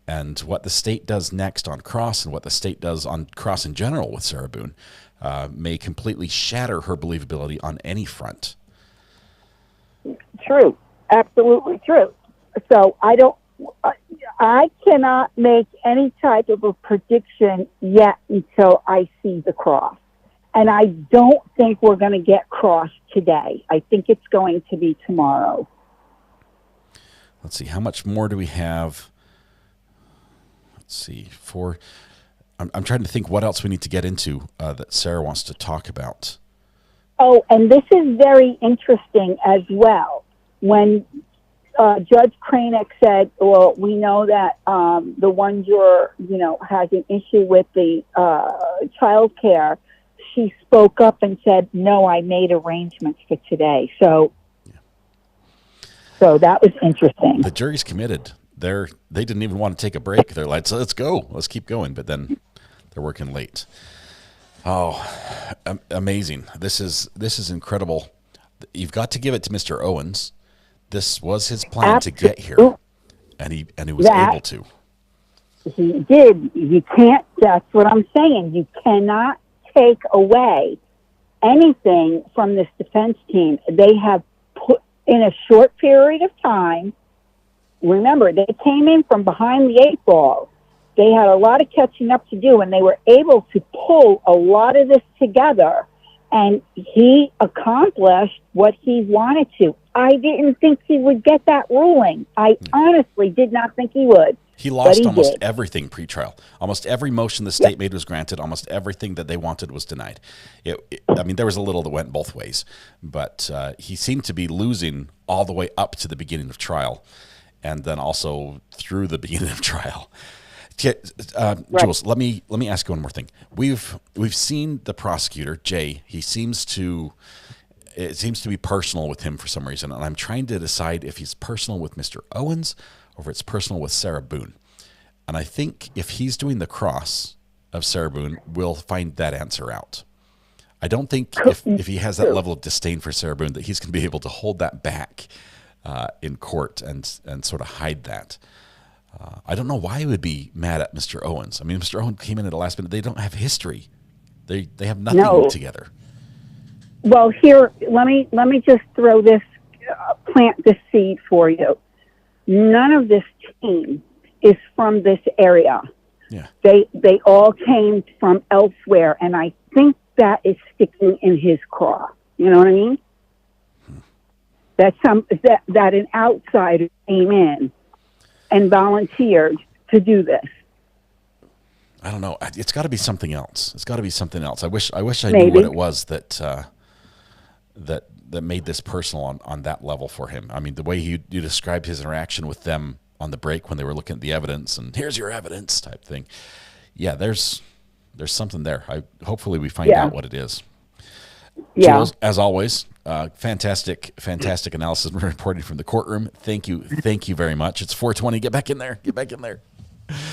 And what the state does next on cross, and what the state does on cross in general with Sarah Boone, may completely shatter her believability on any front. True, absolutely true. So I cannot make any type of a prediction yet until I see the cross. And I don't think we're going to get cross today. I think it's going to be tomorrow. Let's see, how much more do we have let's see. I'm trying to think what else we need to get into that Sarah wants to talk about. Oh, and this is very interesting as well. When Judge Cranick said, well, we know that the one juror, has an issue with the child care, she spoke up and said, no, I made arrangements for today. So that was interesting. The jury's committed. They didn't even want to take a break. They're like, so let's go. Let's keep going. But then they're working late. Oh, amazing. This is incredible. You've got to give it to Mr. Owens. This was his plan to get here, and he was able to. He did. You can't. That's what I'm saying. You cannot take away anything from this defense team. They have put in a short period of time. Remember, they came in from behind the 8 ball. They had a lot of catching up to do, and they were able to pull a lot of this together. And he accomplished what he wanted to. I didn't think he would get that ruling. I honestly did not think he would. He lost almost everything pre-trial. Almost every motion the state made was granted. Almost everything that they wanted was denied. There was a little that went both ways. But he seemed to be losing all the way up to the beginning of trial, and then also through the beginning of trial. Jules, let me ask you one more thing. We've seen the prosecutor, Jay. It seems to be personal with him for some reason, and I'm trying to decide if he's personal with Mr. Owens or if it's personal with Sarah Boone. And I think if he's doing the cross of Sarah Boone, we'll find that answer out. I don't think if he has that level of disdain for Sarah Boone that he's going to be able to hold that back in court and sort of hide that. I don't know why he would be mad at Mr. Owens. I mean, Mr. Owens came in at the last minute. They don't have history. They have nothing together. Well, here, let me just throw this, plant this seed for you. None of this team is from this area. Yeah. They all came from elsewhere, and I think that is sticking in his craw. You know what I mean? That an outsider came in and volunteered to do this. I don't know. It's got to be something else. I wish I Maybe. knew what it was that made this personal on that level for him. I mean, the way you described his interaction with them on the break when they were looking at the evidence and here's your evidence type thing. Yeah, there's something there. Hopefully we find out what it is. Yeah. Jules, as always, fantastic analysis and reporting from the courtroom. Thank you very much. It's 4:20. Get back in there.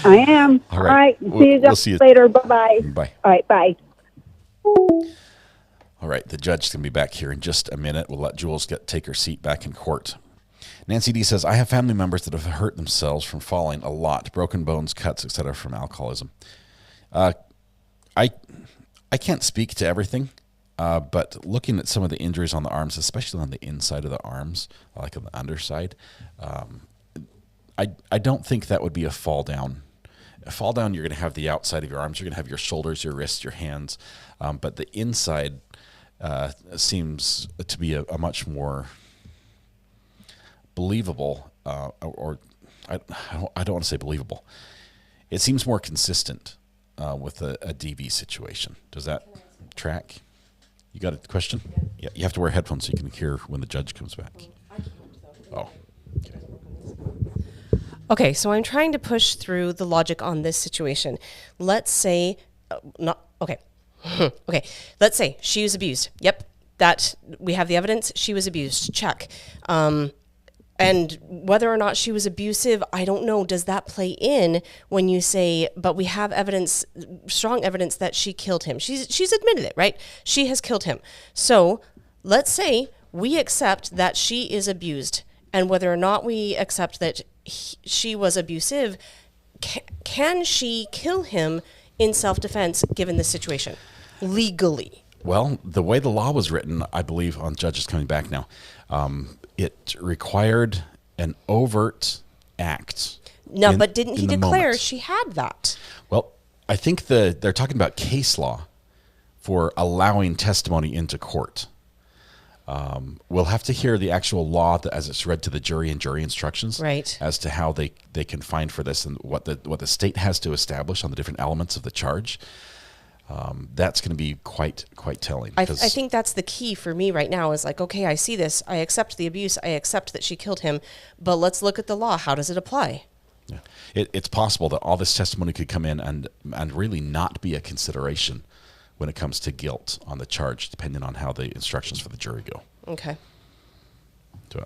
I am. All right. See you guys later. Bye-bye. Bye. All right, bye. All right, the judge is going to be back here in just a minute. We'll let Jules take her seat back in court. Nancy D says, I have family members that have hurt themselves from falling a lot, broken bones, cuts, etc., from alcoholism. I can't speak to everything, but looking at some of the injuries on the arms, especially on the inside of the arms, like on the underside, I don't think that would be a fall down. A fall down, you're going to have the outside of your arms. You're going to have your shoulders, your wrists, your hands. But the inside seems to be a much more believable, or I don't want to say believable. It seems more consistent with a DV situation. Does that track? You got a question? Yeah, you have to wear headphones so you can hear when the judge comes back. Oh, okay. Okay, so I'm trying to push through the logic on this situation. Let's say, okay, let's say she was abused. Yep, that we have the evidence. She was abused. Check. And whether or not she was abusive, I don't know. Does that play in when you say, but we have evidence, strong evidence that she killed him? She's admitted it, right? She has killed him. So let's say we accept that she is abused, and whether or not we accept that she was abusive, can she kill him in self-defense given this situation legally? Well, the way the law was written, I believe, on judges coming back now, it required an overt act. No, but didn't he declare moment. she had that? Well, I think they're talking about case law for allowing testimony into court. We'll have to hear the actual law as it's read to the jury and jury instructions, right, as to how they can find for this and what the state has to establish on the different elements of the charge. That's going to be quite telling. I think that's the key for me right now is like, okay, I see this. I accept the abuse. I accept that she killed him. But let's look at the law. How does it apply? Yeah. It's possible that all this testimony could come in and really not be a consideration when it comes to guilt on the charge, depending on how the instructions for the jury go. Okay.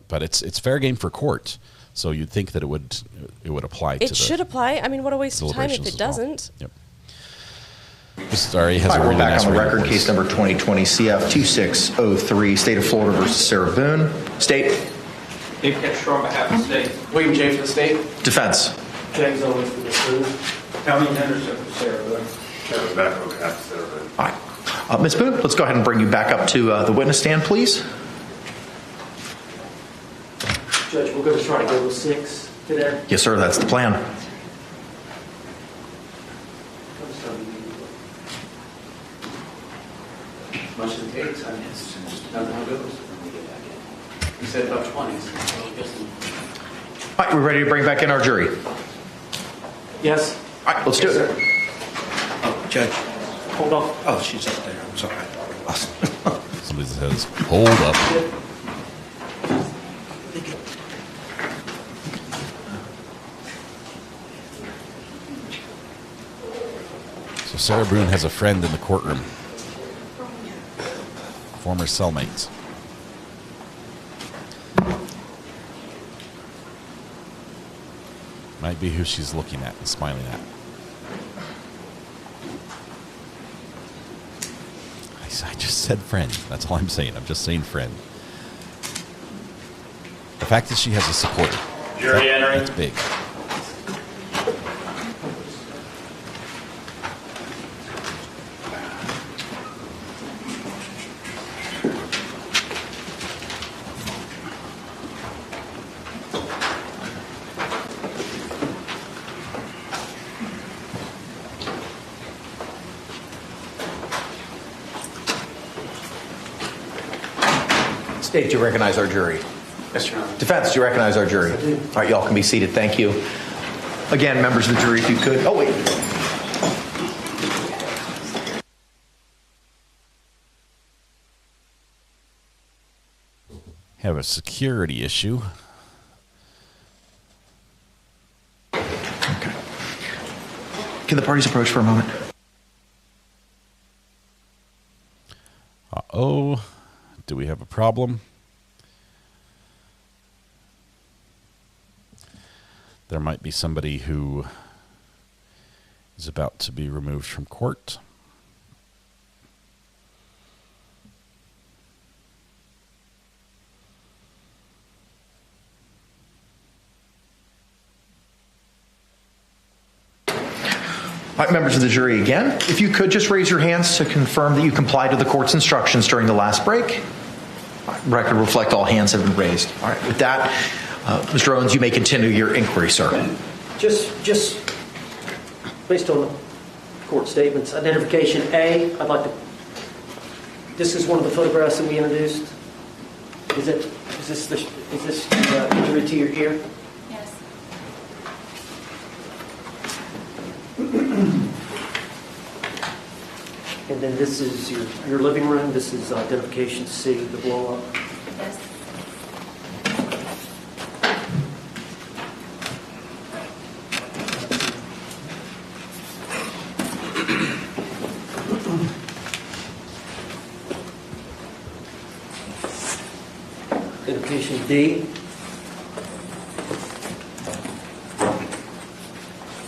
But it's fair game for court. So you'd think that it would apply to it should apply. I mean, what a waste of time if it doesn't. Yep. Sorry, we're back on the record. Case number 2020 CF 2603, State of Florida versus Sarah Boone. State. Dave Ketchner on behalf of the state. William J. for the state. Defense. James Owens for the Boone. Tommy Henderson for Sarah Boone. Kevin Beck on behalf of Sarah Boone. All right. Ms. Boone, let's go ahead and bring you back up to the witness stand, please. Judge, we're going to try to go with 6 today. Yes, sir. That's the plan. Much as it takes, I mean, it's just depends on how it goes. You said about 20. So All right, we're ready to bring back in our jury. Yes. All right, let's do it. Oh, Judge. Hold on. Oh, she's up there. I'm sorry. Somebody says, hold up. So Sarah Boone has a friend in the courtroom. Former cellmates. Might be who she's looking at and smiling at. I just said friend. That's all I'm saying. I'm just saying friend. The fact that she has a supporter. Jury entering. That's big. State, do you recognize our jury? Yes, Your Honor. Defense, do you recognize our jury? I do. All right, y'all can be seated. Thank you. Again, members of the jury, if you could. Oh, wait. Have a security issue. Okay. Can the parties approach for a moment? Uh-oh. Do we have a problem? There might be somebody who is about to be removed from court. All right, members of the jury, again, if you could just raise your hands to confirm that you complied with the court's instructions during the last break. Record reflect all hands have been raised. All right, with that, Mr. Owens, you may continue your inquiry, sir. Just based on the court statements, identification A, I'd like to. This is one of the photographs that we introduced. Is this injury to your ear? Yes. And then this is your living room. This is identification C, the blow up. Yes. Identification D.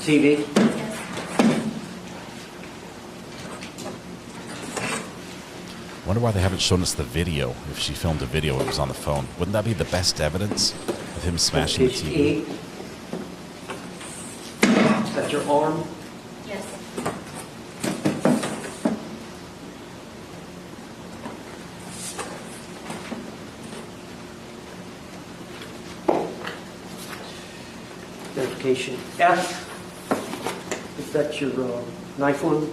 TV. Wonder why they haven't shown us the video. If she filmed a video, it was on the phone. Wouldn't that be the best evidence of him smashing the TV? E. Is that your arm? Yes. Identification F. Is that your knife wound?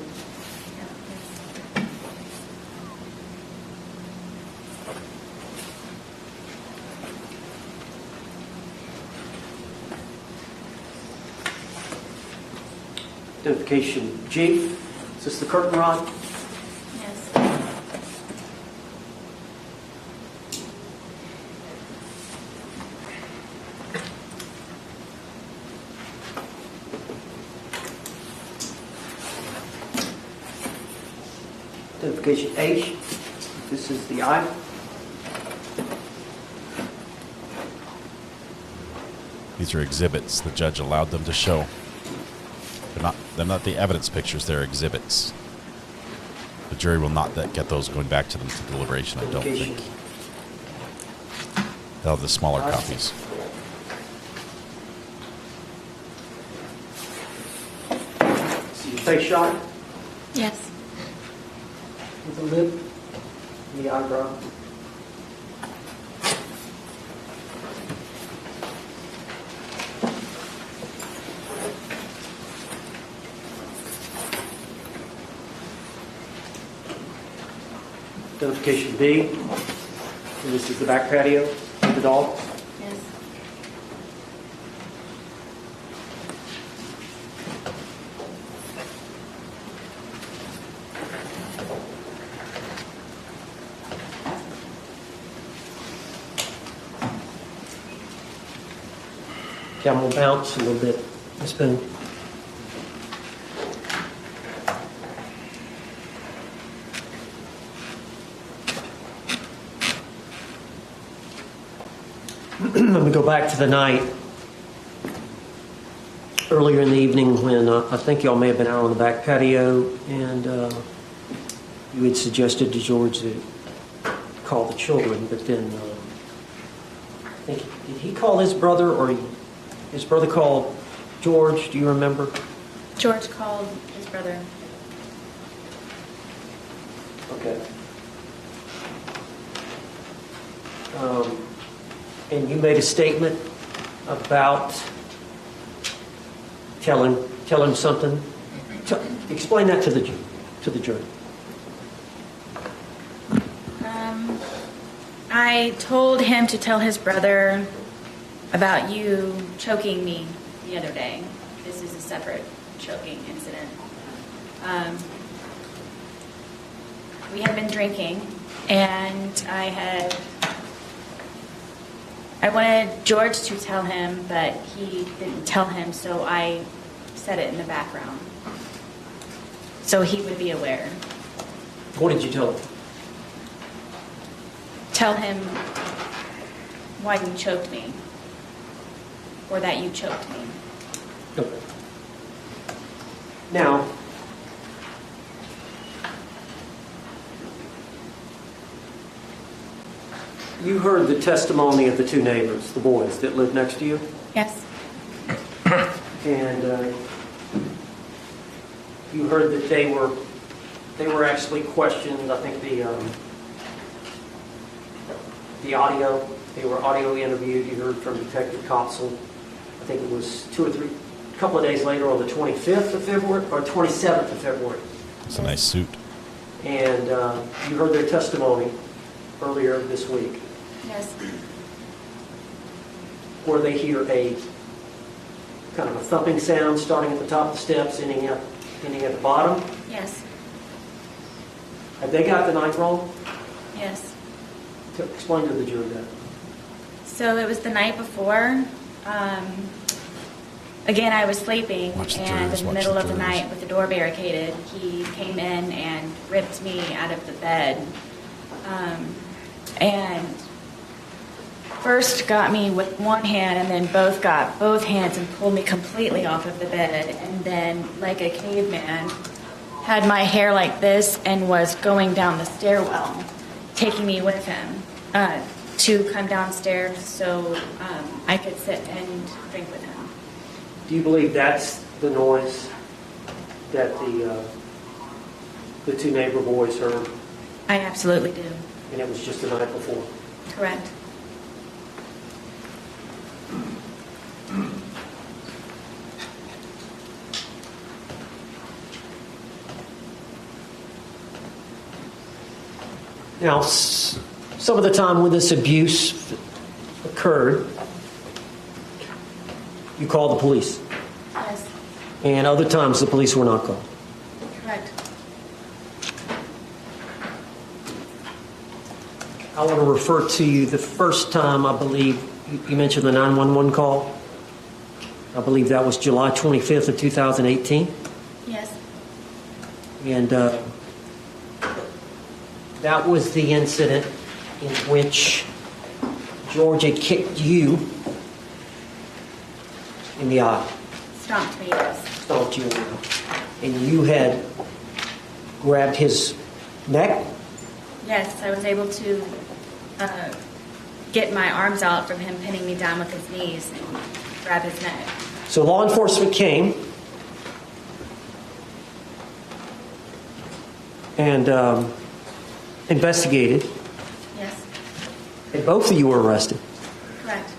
Identification G. Is this the curtain rod? Yes. Identification H. This is the eye. These are exhibits the judge allowed them to show. They're not the evidence pictures, they're exhibits. The jury will not get those going back to them to deliberation, I don't think. They'll have the smaller copies. See your face shot? Yes. With the lip and the eyebrow. Identification B. And this is the back patio with the dog. Yes. Okay, I'm going to bounce a little bit, Ms. Boone. Let me go back to the night earlier in the evening when I think y'all may have been out on the back patio, and you had suggested to George to call the children, but then I think, did he call his brother, or his brother called George? Do you remember? George called his brother. Okay. And you made a statement about tell him something. Explain that to the jury. I told him to tell his brother about you choking me the other day. This is a separate choking incident. We had been drinking, and I wanted George to tell him, but he didn't tell him, so I said it in the background, so he would be aware. What did you tell him? Tell him why you choked me, or that you choked me. Okay. Now, you heard the testimony of the two neighbors, the boys that lived next to you? Yes. And you heard that they were actually questioned. I think the audio, they were audio interviewed. You heard from Detective Copsell. I think it was a couple of days later on the 25th of February, or 27th of February. It's a nice suit. And you heard their testimony earlier this week. Yes. Where they hear a kind of a thumping sound starting at the top of the steps, ending at the bottom. Yes. Have they got the night wrong? Yes. Explain to the jury that. So it was the night before. Again, I was sleeping, and in the middle of the night, with the door barricaded, he came in and ripped me out of the bed. And first got me with one hand, and then got both hands and pulled me completely off of the bed. And then, like a caveman, had my hair like this and was going down the stairwell, taking me with him to come downstairs so I could sit and drink with him. Do you believe that's the noise that the two neighbor boys heard? I absolutely do. And it was just the night before? Correct. Now, some of the time when this abuse occurred, you called the police. Yes. And other times the police were not called. Correct. I want to refer to you the first time, I believe, you mentioned the 911 call. I believe that was July 25th of 2018. Yes. And that was the incident in which George had kicked you in the eye. Stomped me, yes. Stomped you in the eye. And you had grabbed his neck. Yes, I was able to get my arms out from him pinning me down with his knees and grab his neck. So law enforcement came and investigated. Yes. And both of you were arrested. Correct.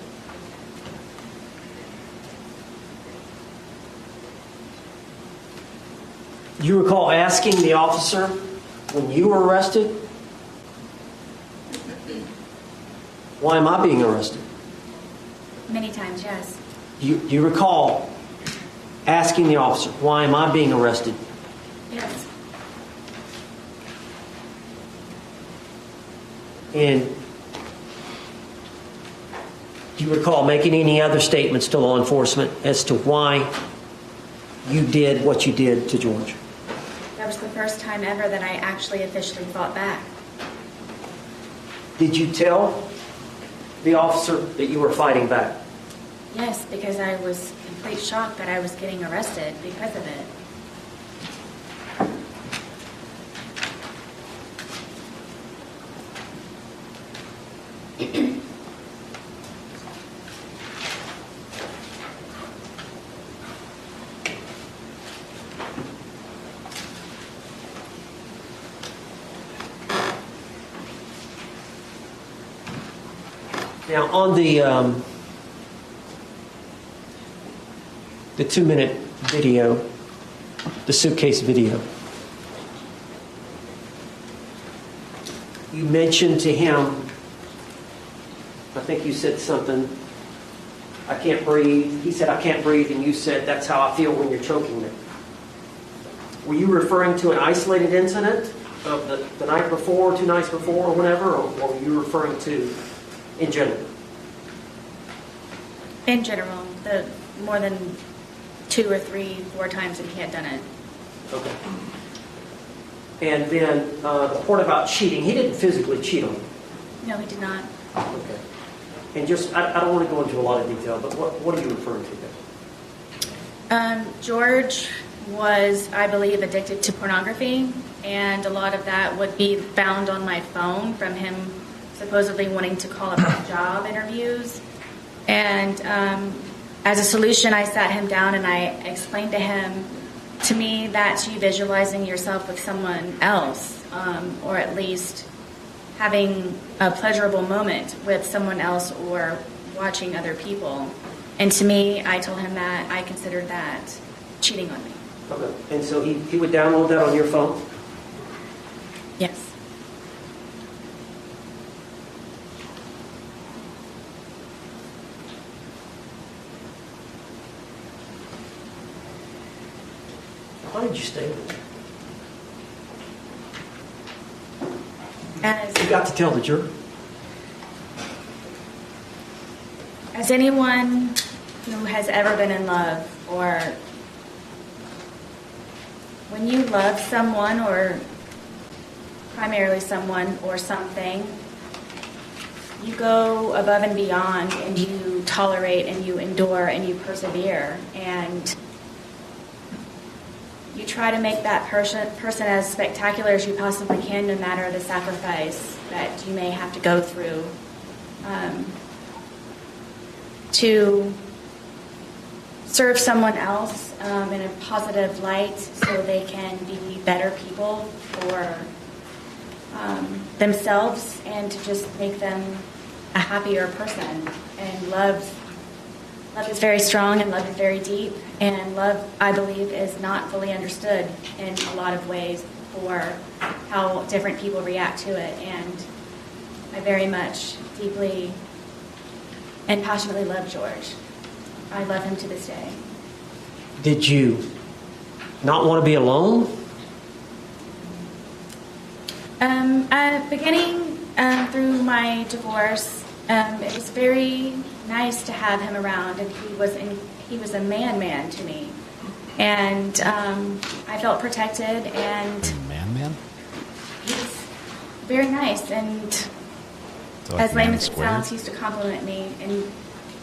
Do you recall asking the officer when you were arrested, why am I being arrested? Many times, yes. Do you recall asking the officer, why am I being arrested? Yes. And do you recall making any other statements to law enforcement as to why you did what you did to George? That was the first time ever that I actually officially fought back. Did you tell the officer that you were fighting back? Yes, because I was in complete shock that I was getting arrested because of it. Now, on the 2-minute video, the suitcase video, you mentioned to him, I think you said something, I can't breathe. He said, I can't breathe, and you said, that's how I feel when you're choking me. Were you referring to an isolated incident of the night before, 2 nights before, or whatever, or were you referring to in general? In general, the more than 2 or 3, 4 times that he had done it. Okay. And then the part about cheating, he didn't physically cheat on you. No, he did not. Okay. And just, I don't want to go into a lot of detail, but what are you referring to there? George was, I believe, addicted to pornography, and a lot of that would be found on my phone from him supposedly wanting to call about job interviews. And as a solution, I sat him down and I explained to him, to me, that's you visualizing yourself with someone else, or at least having a pleasurable moment with someone else or watching other people. And to me, I told him that I considered that cheating on me. Okay. And so he would download that on your phone? Yes. Why did you stay with him? You got to tell the jury. As anyone who has ever been in love, or when you love someone, or primarily someone or something, you go above and beyond, and you tolerate and you endure and you persevere, and you try to make that person as spectacular as you possibly can, no matter the sacrifice that you may have to go through to serve someone else in a positive light so they can be better people for themselves, and to just make them a happier person. And love is very strong, and love is very deep, and love, I believe, is not fully understood in a lot of ways for how different people react to it. And I very much, deeply, and passionately love George. I love him to this day. Did you not want to be alone? Beginning through my divorce, it was very nice to have him around, and he was a man to me, and I felt protected, and Man. he's very nice, and Like as lame man as it squared? sounds, he used to compliment me, and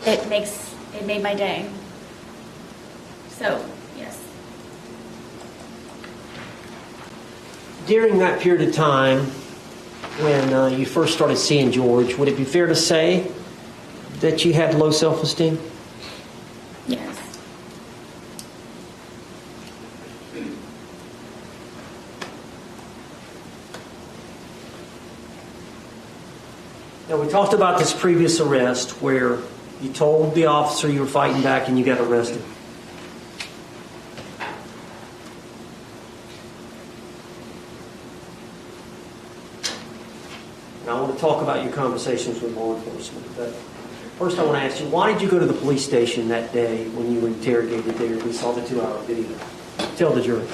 it made my day. So yes. During that period of time when you first started seeing George, would it be fair to say that you had low self-esteem? Yes. Now, we talked about this previous arrest where you told the officer you were fighting back and you got arrested. And I want to talk about your conversations with law enforcement. But first, I want to ask you, why did you go to the police station that day when you were interrogated there? We saw the 2-hour video. Tell the jury.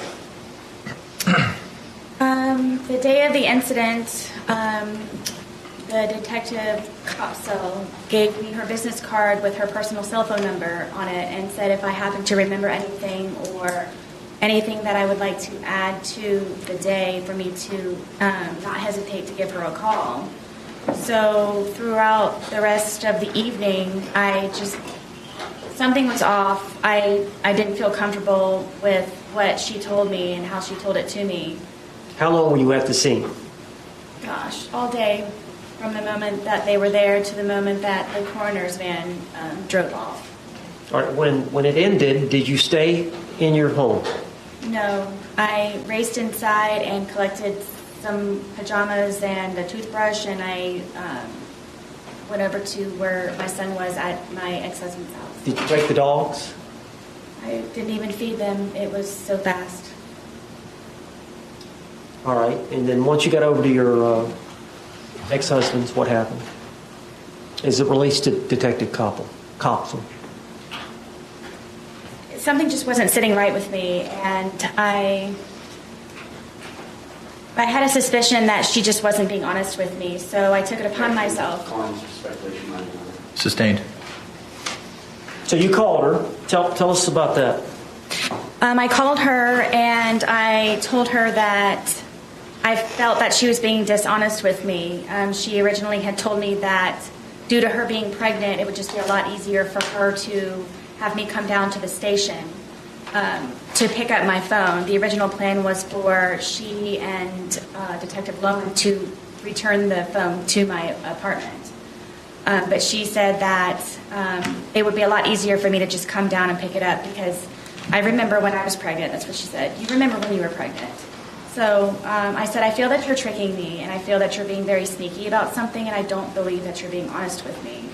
The day of the incident, the detective Copsell gave me her business card with her personal cell phone number on it and said if I happened to remember anything or anything that I would like to add to the day for me to not hesitate to give her a call. So throughout the rest of the evening, something was off. I didn't feel comfortable with what she told me and how she told it to me. How long were you at the scene? Gosh, all day, from the moment that they were there to the moment that the coroner's van drove off. All right, when it ended, did you stay in your home? No, I raced inside and collected some pajamas and a toothbrush, and I went over to where my son was at my ex-husband's house. Did you take the dogs? I didn't even feed them. It was so fast. All right, and then once you got over to your ex-husband's, what happened? Is it released to Detective Copsell? Something just wasn't sitting right with me, and I had a suspicion that she just wasn't being honest with me, so I took it upon myself. Sustained. So you called her. Tell us about that. I called her and I told her that I felt that she was being dishonest with me. She originally had told me that due to her being pregnant, it would just be a lot easier for her to have me come down to the station to pick up my phone. The original plan was for she and Detective Loman to return the phone to my apartment. But she said that it would be a lot easier for me to just come down and pick it up because I remember when I was pregnant. That's what she said. You remember when you were pregnant. So I said, I feel that you're tricking me, and I feel that you're being very sneaky about something, and I don't believe that you're being honest with me.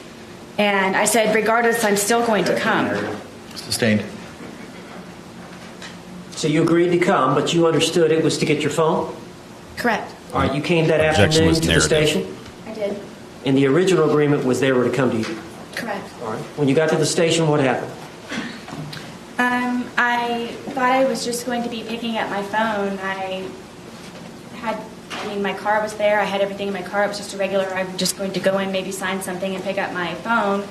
And I said, regardless, I'm still going to come. Sustained. So you agreed to come, but you understood it was to get your phone? Correct. All right, you came that Objection afternoon was to the narrative. station? I did. And the original agreement was they were to come to you? Correct. All right. When you got to the station, what happened? I thought I was just going to be picking up my phone. My car was there. I had everything in my car. It was just a regular, I'm just going to go in, maybe sign something and pick up my phone.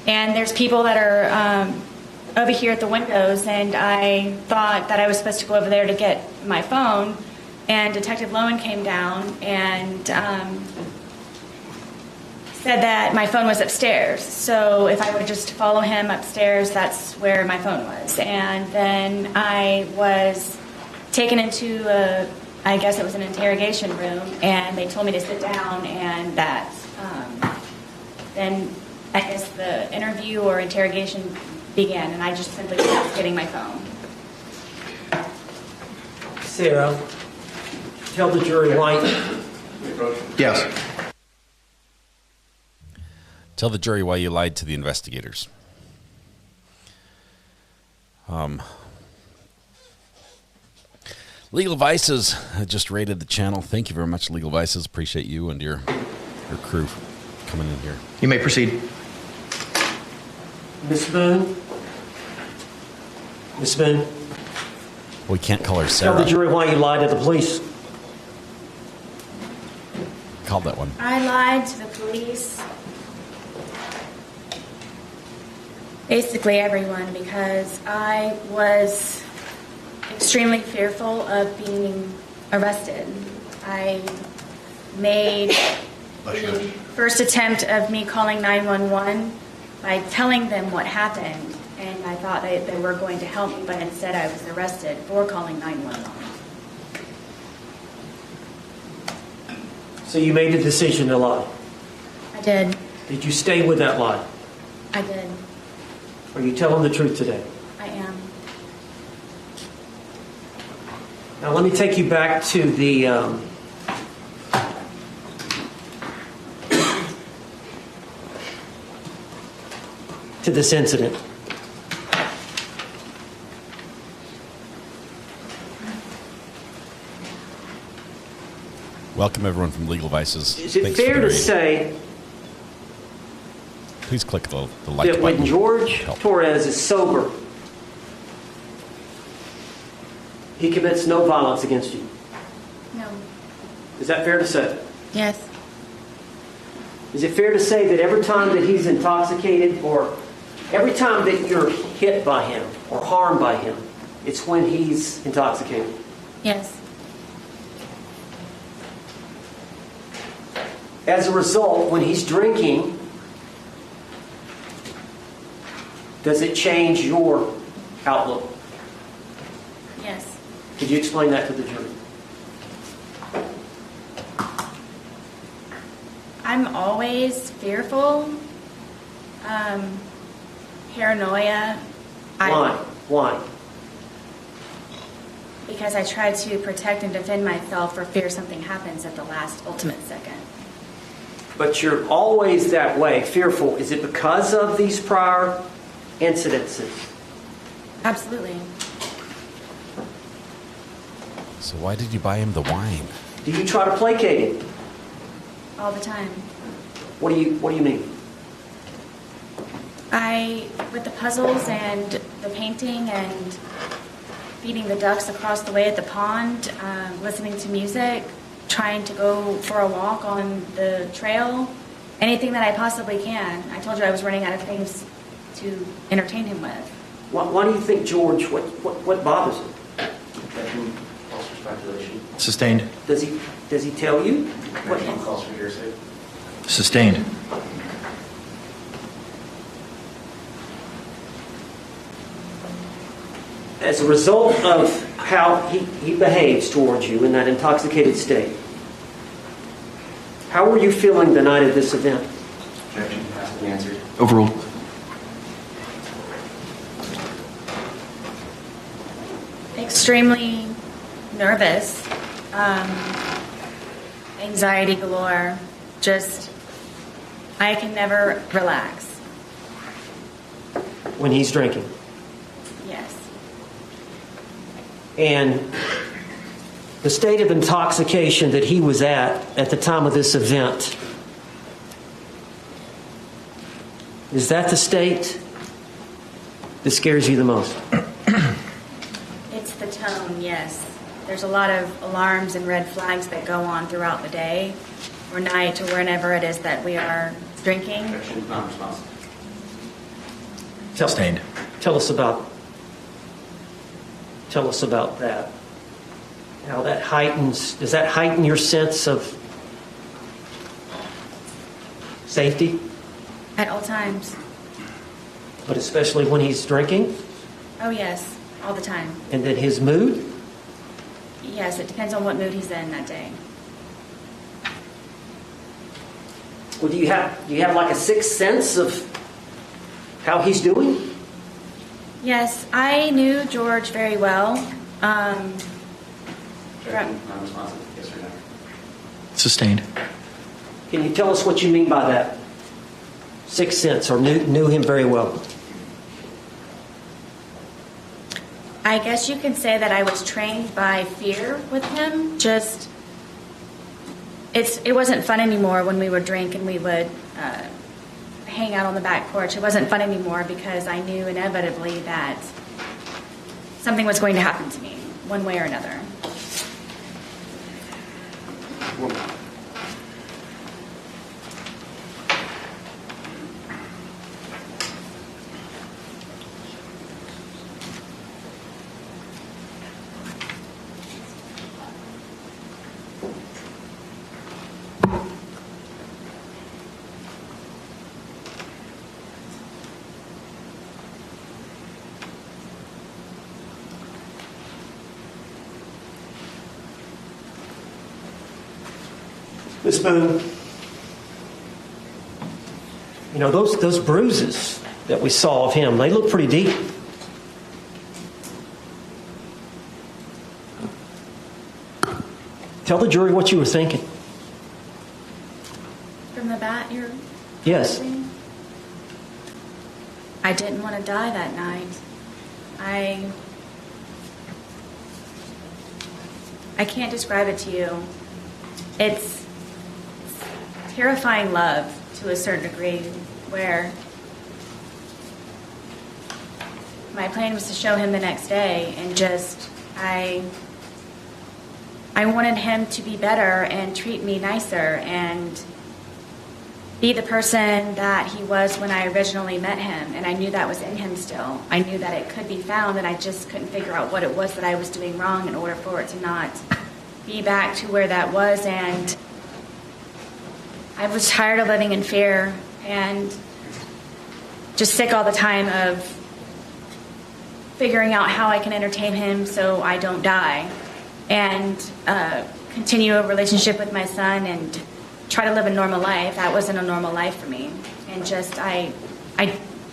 And there's people that are over here at the windows, and I thought that I was supposed to go over there to get my phone. And Detective Lowen came down and said that my phone was upstairs. So if I would just follow him upstairs, that's where my phone was. And then I was taken into I guess it was an interrogation room, and they told me to sit down, and that then I guess the interview or interrogation began, and I just simply was getting my phone. Sarah, tell the jury why. Yes. Tell the jury why you lied to the investigators. Legal Vices just rated the channel. Thank you very much, Legal Vices. Appreciate you and your crew coming in here. You may proceed. Ms. Boone, Ms. Boone, We can't call her tell Sarah. the jury why you lied to the police. Called that one. I lied to the police. Basically everyone, because I was extremely fearful of being arrested. I made the first attempt of me calling 911 by telling them what happened, and I thought they were going to help me, but instead I was arrested for calling 911. So you made the decision to lie. I did. Did you stay with that lie? I did. Are you telling the truth today? I am. Now let me take you back to the to this incident. Welcome everyone from Legal Vices. Is it Thanks fair for to the- say Please click the like that when button. George Torres is sober, he commits no violence against you? No. Is that fair to say? Yes. Is it fair to say that every time that he's intoxicated or every time that you're hit by him or harmed by him, it's when he's intoxicated? Yes. As a result, when he's drinking, does it change your outlook? Yes. Could you explain that to the jury? I'm always fearful, paranoia. Why? Because I try to protect and defend myself for fear something happens at the last ultimate second. But you're always that way, fearful. Is it because of these prior incidences? Absolutely. So why did you buy him the wine? Do you try to placate him? All the time. What do you mean? With the puzzles and the painting and feeding the ducks across the way at the pond, listening to music, trying to go for a walk on the trail, anything that I possibly can. I told you I was running out of things to entertain him with. Why do you think George, what bothers him? Sustained. Does he tell you? Calls for hearsay. Sustained. As a result of how he behaves towards you in that intoxicated state, how were you feeling the night of this event? Objection has been answered. Overruled. Extremely nervous, anxiety galore, I can never relax. When he's drinking? Yes. And the state of intoxication that he was at the time of this event, is that the state that scares you the most? It's the tone, yes. There's a lot of alarms and red flags that go on throughout the day or night or whenever it is that we are drinking. Objection non-responsive. Sustained. Tell us about that. How that does that heighten your sense of safety? At all times. But especially when he's drinking? Oh, yes. All the time. And then his mood? Yes, it depends on what mood he's in that day. Well, do you have like a sixth sense of how he's doing? Yes, I knew George very well. Objection non-responsive. Yes or no? Sustained. Can you tell us what you mean by that? Sixth sense, or knew him very well? I guess you can say that I was trained by fear with him. It wasn't fun anymore when we would drink and we would hang out on the back porch. It wasn't fun anymore because I knew inevitably that something was going to happen to me, one way or another. Miss Boone, you know, those bruises that we saw of him, they look pretty deep. Tell the jury what you were thinking. From the bat, you're... Yes. I didn't want to die that night. I can't describe it to you. It's terrifying love to a certain degree, where my plan was to show him the next day, and just I wanted him to be better and treat me nicer and be the person that he was when I originally met him, and I knew that was in him still. I knew that it could be found, and I just couldn't figure out what it was that I was doing wrong in order for it to not be back to where that was. And I was tired of living in fear and just sick all the time of figuring out how I can entertain him so I don't die, and continue a relationship with my son and try to live a normal life. That wasn't a normal life for me. And just, I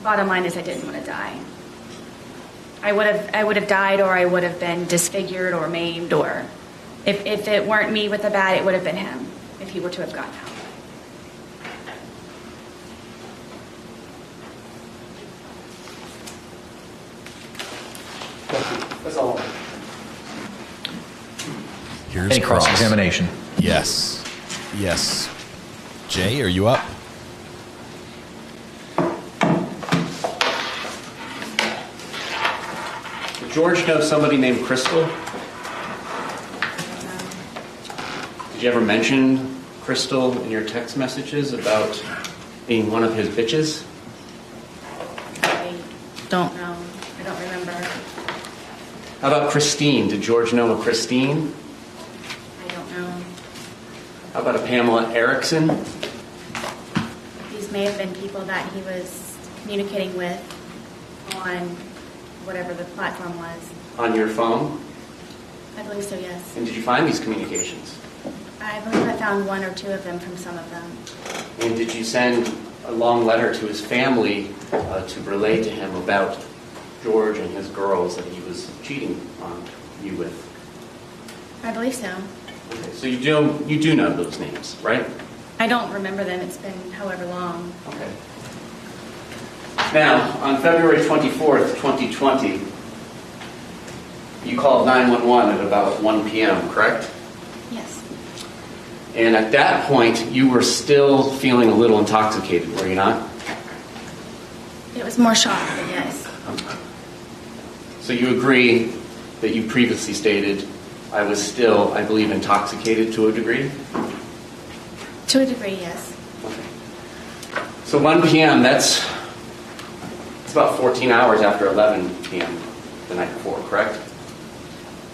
bottom line is I didn't want to die. I would have died, or I would have been disfigured or maimed, or if it weren't me with the bat, it would have been him if he were to have gotten out. That's all. Here's Any cross-examination? Yes. Yes. Jay, are you up? Did George know somebody named Crystal? Did you ever mention Crystal in your text messages about being one of his bitches? I don't know. I don't remember. How about Christine? Did George know a Christine? I don't know. How about a Pamela Erickson? These may have been people that he was communicating with on whatever the platform was. On your phone? I believe so, yes. And did you find these communications? I believe I found one or two of them from some of them. And did you send a long letter to his family to relay to him about George and his girls that he was cheating on you with? I believe so. Okay, so you do know those names, right? I don't remember them. It's been however long. Okay. Now, on February 24th, 2020, you called 911 at about 1 p.m., correct? Yes. And at that point, you were still feeling a little intoxicated, were you not? It was more shock, but yes. So you agree that you previously stated, I was still, I believe, intoxicated to a degree? To a degree, yes. So 1 p.m., it's about 14 hours after 11 p.m. the night before, correct?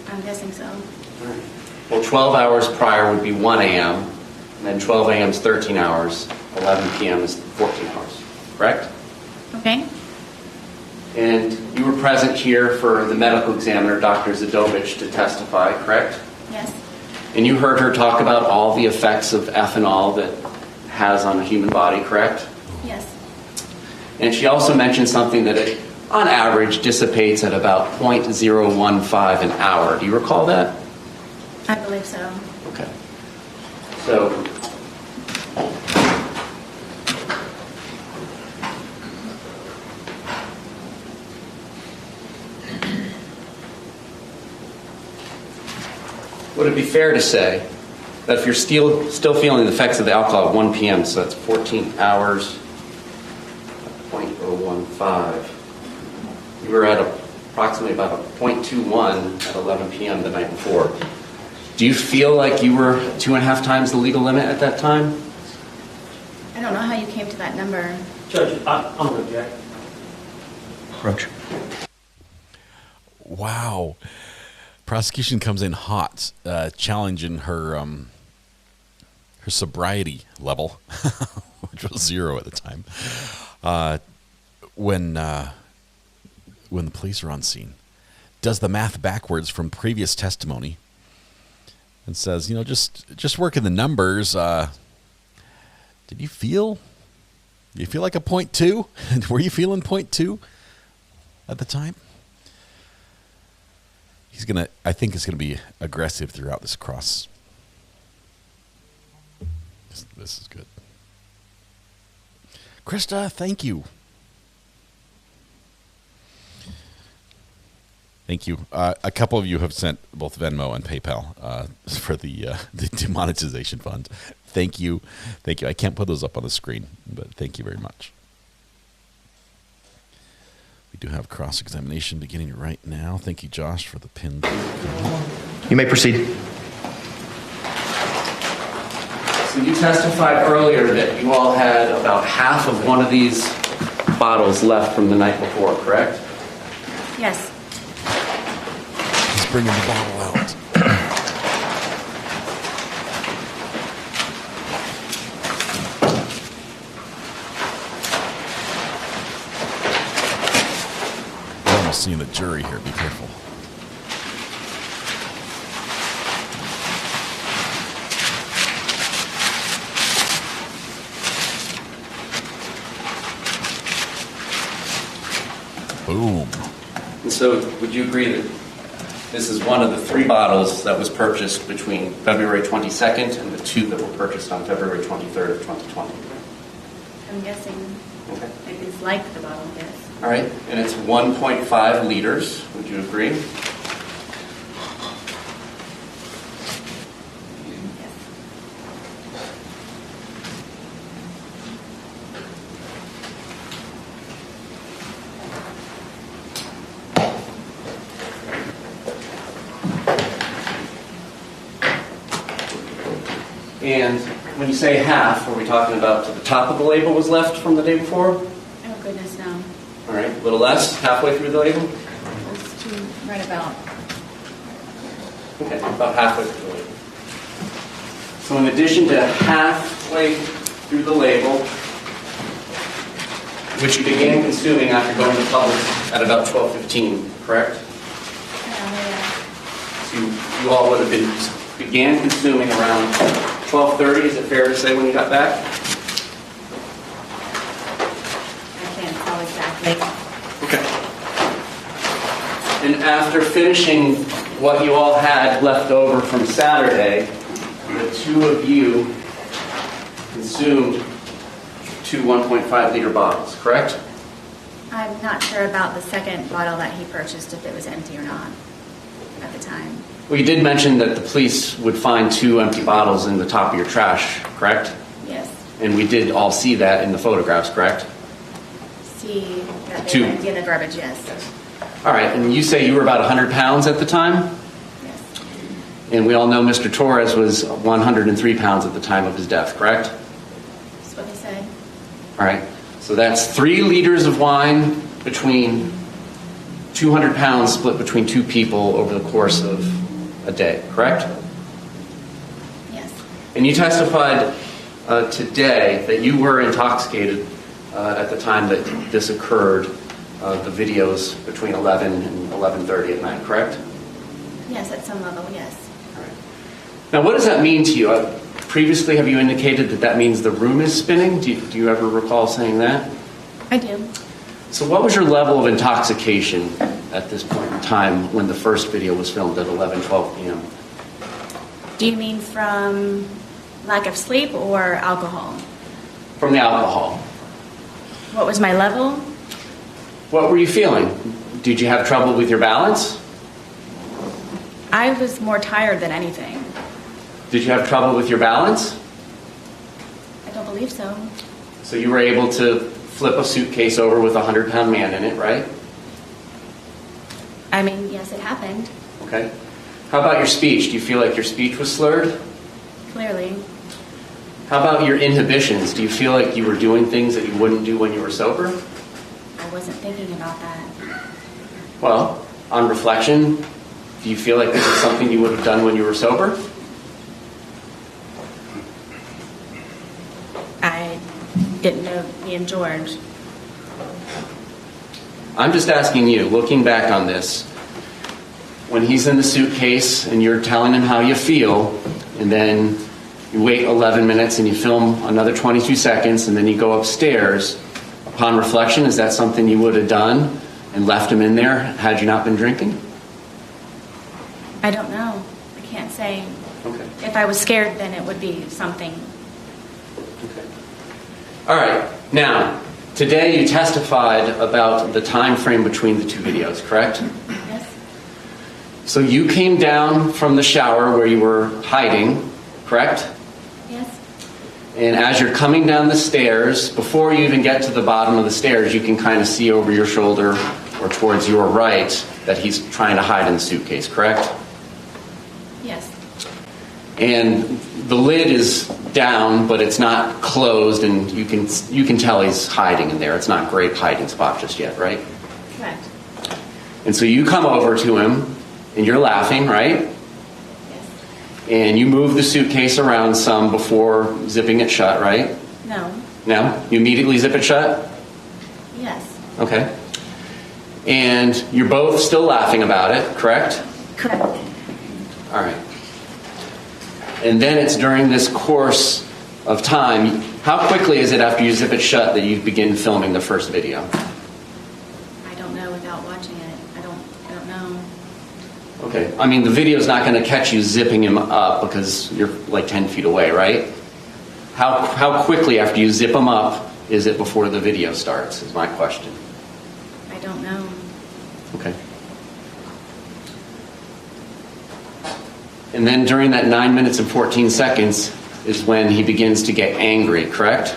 I'm guessing so. All right. Well, 12 hours prior would be 1 a.m., and then 12 a.m. is 13 hours, 11 p.m. is 14 hours, correct? Okay. And you were present here for the medical examiner, Dr. Zadovich, to testify, correct? Yes. And you heard her talk about all the effects of ethanol that it has on the human body, correct? Yes. And she also mentioned something that it, on average, dissipates at about 0.015 an hour. Do you recall that? I believe so. Okay. So, would it be fair to say that if you're still feeling the effects of the alcohol at 1 p.m., so that's 14 hours, 0.015, you were at approximately about a .21 at 11 p.m. the night before. Do you feel like you were 2.5 times the legal limit at that time? I don't know how you came to that number. Judge, I'm going to object. Roach. Wow. Prosecution comes in hot, challenging her her sobriety level, which was 0 at the time, when the police are on scene. Does the math backwards from previous testimony and says, just working the numbers. Did you feel like a 0.2? Were you feeling 0.2 at the time? I think it's gonna be aggressive throughout this cross. This is good. Krista, thank you. Thank you. A couple of you have sent both Venmo and PayPal for the demonetization fund. Thank you. Thank you. I can't put those up on the screen, but thank you very much. We do have cross-examination beginning right now. Thank you, Josh, for the pin. You may proceed. So you testified earlier that you all had about half of one of these bottles left from the night before, correct? Yes. He's bringing the bottle out. We're almost seeing the jury here. Be careful. Boom. And so would you agree that this is one of the 3 bottles that was purchased between February 22nd and the 2 that were purchased on February 23rd of 2020? I'm guessing. Okay. It's like the bottle, yes. All right. And it's 1.5 liters. Would you agree? And when you say half, are we talking about to the top of the label was left from the day before? Oh, goodness, no. All right, a little less, halfway through the label? It's too right about. Okay, about halfway through the label. So in addition to halfway through the label, which you began consuming after going to Publix at about 12:15, correct? So you all would have began consuming around 12:30, is it fair to say, when you got back? I can't tell exactly. Okay. And after finishing what you all had left over from Saturday, the 2 of you consumed 2 1.5 liter bottles, correct? I'm not sure about the second bottle that he purchased, if it was empty or not at the time. Well, you did mention that the police would find 2 empty bottles in the top of your trash, correct? Yes. And we did all see that in the photographs, correct? See that they 2. were empty in the garbage, yes. All right, and you say you were about 100 pounds at the time? Yes. And we all know Mr. Torres was 103 pounds at the time of his death, correct? That's what they say. All right, so that's 3 liters of wine between 200 pounds split between 2 people over the course of a day, correct? Yes. And you testified today that you were intoxicated at the time that this occurred, the videos between 11 and 11:30 at night, correct? Yes, at some level, yes. Now, what does that mean to you? Previously, have you indicated that that means the room is spinning? Do you ever recall saying that? I do. So what was your level of intoxication at this point in time when the first video was filmed at 11:12 p.m.? Do you mean from lack of sleep or alcohol? From the alcohol. What was my level? What were you feeling? Did you have trouble with your balance? I was more tired than anything. Did you have trouble with your balance? I don't believe so. So you were able to flip a suitcase over with a 100-pound man in it, right? I mean, yes, it happened, Okay. How about your speech? Do you feel like your speech was slurred? clearly. How about your inhibitions? Do you feel like you were doing things that you wouldn't do when you were sober? I wasn't thinking about that. Well, on reflection, do you feel like this is something you would have done when you were sober? I didn't know me and George. I'm just asking you, looking back on this, when he's in the suitcase and you're telling him how you feel, and then you wait 11 minutes and you film another 22 seconds, and then you go upstairs, upon reflection, is that something you would have done and left him in there had you not been drinking? I don't know. I can't say. Okay. If I was scared, then it would be something. All right. Now, today you testified about the time frame between the two videos, correct? Yes. So you came down from the shower where you were hiding, correct? Yes. And as you're coming down the stairs, before you even get to the bottom of the stairs, you can kind of see over your shoulder or towards your right that he's trying to hide in the suitcase, correct? Yes. And the lid is down, but it's not closed, and you can tell he's hiding in there. It's not a great hiding spot just yet, right? Correct. And so you come over to him, and you're laughing, right? Yes. And you move the suitcase around some before zipping it shut, right? No. No? You immediately zip it shut? Yes. Okay. And you're both still laughing about it, correct? Correct. All right. And then it's during this course of time, how quickly is it after you zip it shut that you begin filming the first video? I don't know without watching it. I don't know. Okay. I mean, the video's not going to catch you zipping him up because you're like 10 feet away, right? How quickly after you zip him up is it before the video starts, is my question. I don't know. Okay. And then during that 9 minutes and 14 seconds is when he begins to get angry, correct?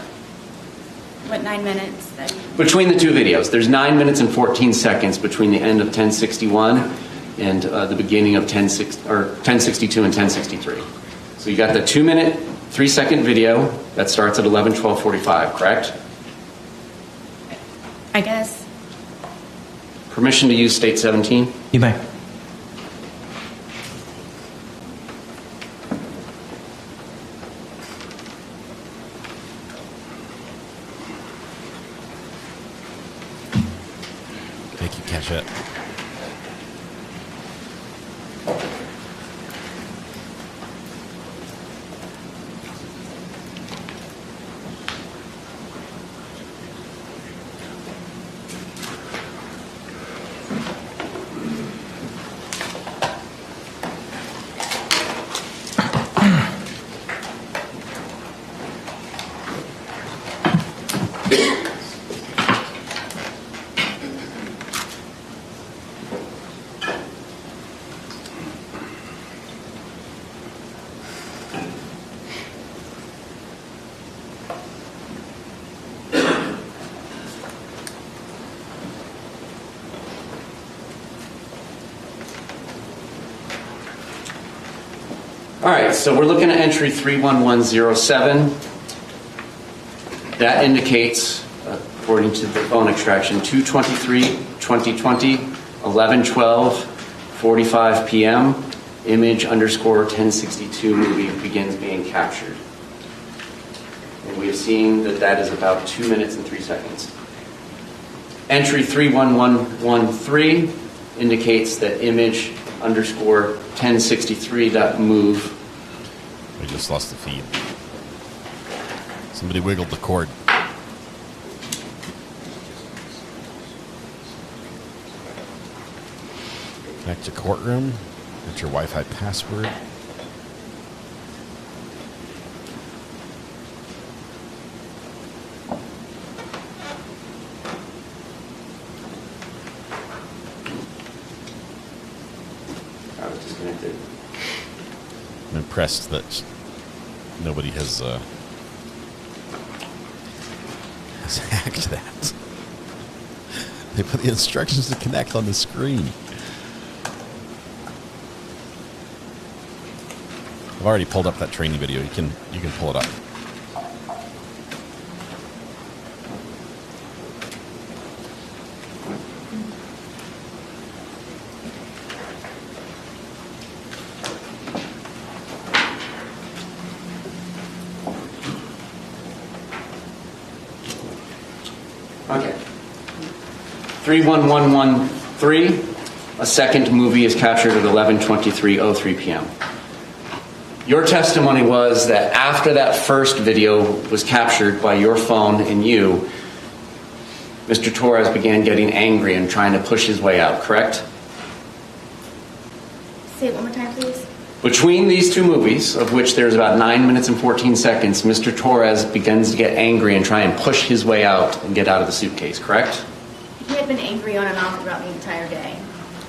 What, 9 minutes? Between the two videos, there's 9 minutes and 14 seconds between the end of 1061 and the beginning of 1062 and 1063. So you got the 2 minute, 3 second video that starts at 11:12:45, correct? I guess. Permission to use State 17? You may. Thank you, Cachette. All right, so we're looking at entry 31107. That indicates, according to the phone extraction, 2/23/2020, 11:12:45 p.m. Image _1062 movie begins being captured. And we have seen that that is about 2 minutes and 3 seconds. Entry 31113 indicates that image _1063.move. We just lost the feed. Somebody wiggled the cord. Back to courtroom. Enter your Wi-Fi password. I was disconnected. I'm impressed that nobody has hacked that. They put the instructions to connect on the screen. I've already pulled up that training video. You can pull it up. Okay. 31113, a second movie is captured at 11:23:03 p.m. Your testimony was that after that first video was captured by your phone and you, Mr. Torres began getting angry and trying to push his way out, correct? Say it one more time, please. Between these two movies, of which there's about 9 minutes and 14 seconds, Mr. Torres begins to get angry and try and push his way out and get out of the suitcase, correct? He had been angry on and off throughout the entire day.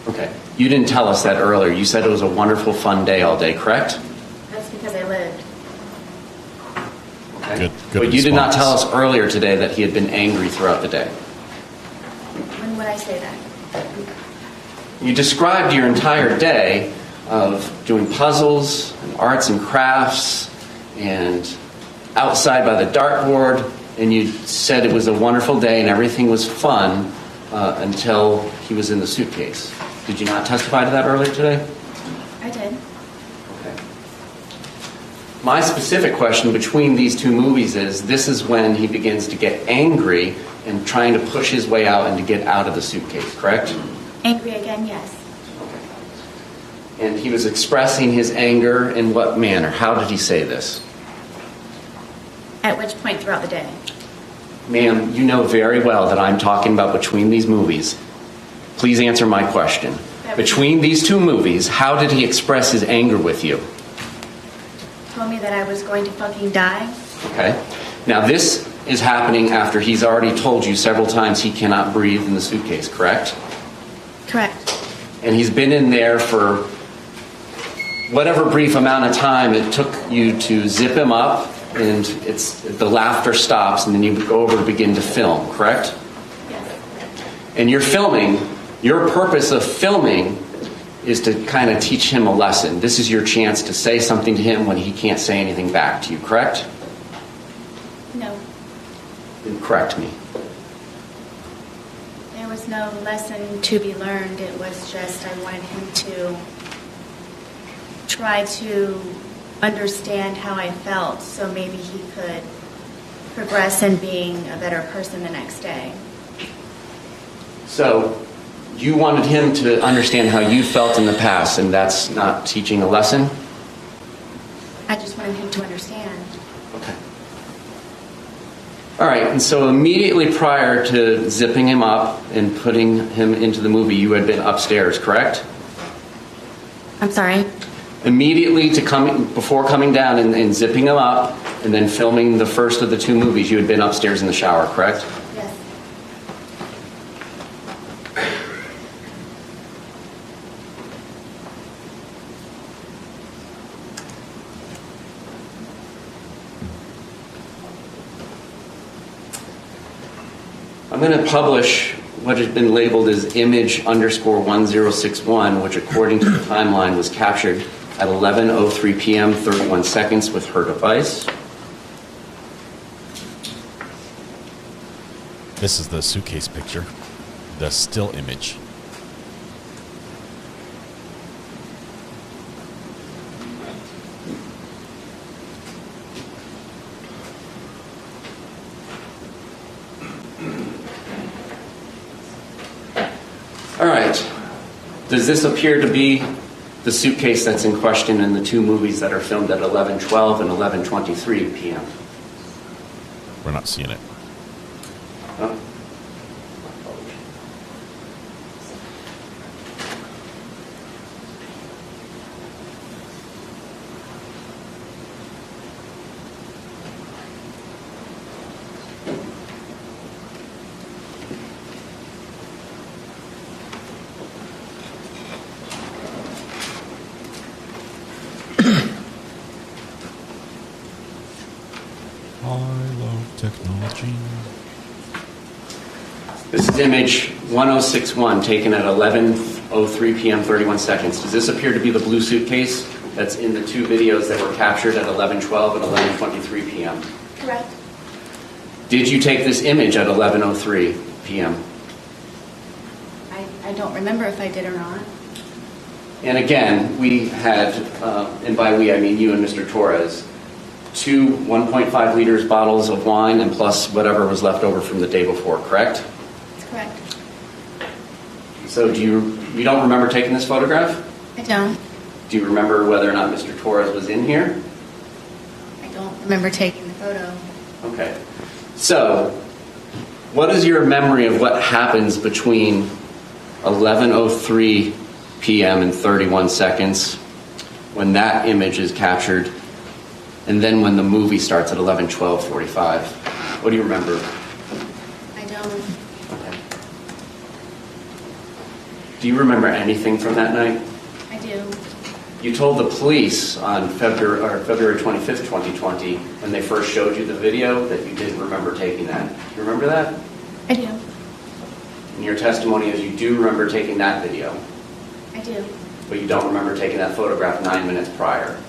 Okay. You didn't tell us that earlier. You said it was a wonderful, fun day all day, correct? That's because I lived. Okay. Good But you did not response. tell us earlier today that he had been angry throughout the day. When would I say that? You described your entire day of doing puzzles and arts and crafts and outside by the dartboard, and you said it was a wonderful day and everything was fun until he was in the suitcase. Did you not testify to that earlier today? I did. Okay. My specific question between these two movies is, this is when he begins to get angry and trying to push his way out and to get out of the suitcase, correct? Angry again, yes. And he was expressing his anger in what manner? How did he say this? At which point throughout the day? Ma'am, you know very well that I'm talking about between these movies. Please answer my question. Between these two movies, how did he express his anger with you? Told me that I was going to fucking die. Okay. Now this is happening after he's already told you several times he cannot breathe in the suitcase, correct? Correct. And he's been in there for whatever brief amount of time it took you to zip him up, and the laughter stops, and then you go over and begin to film, correct? Yes. And you're filming, your purpose of filming is to kind of teach him a lesson. This is your chance to say something to him when he can't say anything back to you, correct? No. Then correct me. There was no lesson to be learned. It was just I wanted him to try to understand how I felt so maybe he could progress in being a better person the next day. So you wanted him to understand how you felt in the past, and that's not teaching a lesson? I just wanted him to understand. Okay. All right, and so immediately prior to zipping him up and putting him into the movie, you had been upstairs, correct? I'm sorry? Immediately before coming down and zipping him up and then filming the first of the two movies, you had been upstairs in the shower, correct? Yes. I'm going to publish what has been labeled as image_1061, which according to the timeline was captured at 11:03 p.m. 31 seconds with her device. This is the suitcase picture, the still image. All right. Does this appear to be the suitcase that's in question in the two movies that are filmed at 11:12 and 11:23 p.m.? We're not seeing it. Oh. I love technology. This is image 1061 taken at 11:03 p.m. 31 seconds. Does this appear to be the blue suitcase that's in the two videos that were captured at 11:12 and 11:23 p.m.? Correct. Did you take this image at 11:03 p.m.? I don't remember if I did or not. And again, we had, and by we I mean you and Mr. Torres, two 1.5 liters bottles of wine and plus whatever was left over from the day before, correct? That's correct. So you don't remember taking this photograph? I don't. Do you remember whether or not Mr. Torres was in here? I don't remember taking the photo. Okay. So, what is your memory of what happens between 11:03 p.m. and 31 seconds when that image is captured, and then when the movie starts at 11:12:45? What do you remember? I don't. Okay. Do you remember anything from that night? I do. You told the police on February 25th, 2020, when they first showed you the video, that you didn't remember taking that. Do you remember that? I do. And your testimony is you do remember taking that video, I do. but you don't remember taking that photograph 9 minutes prior.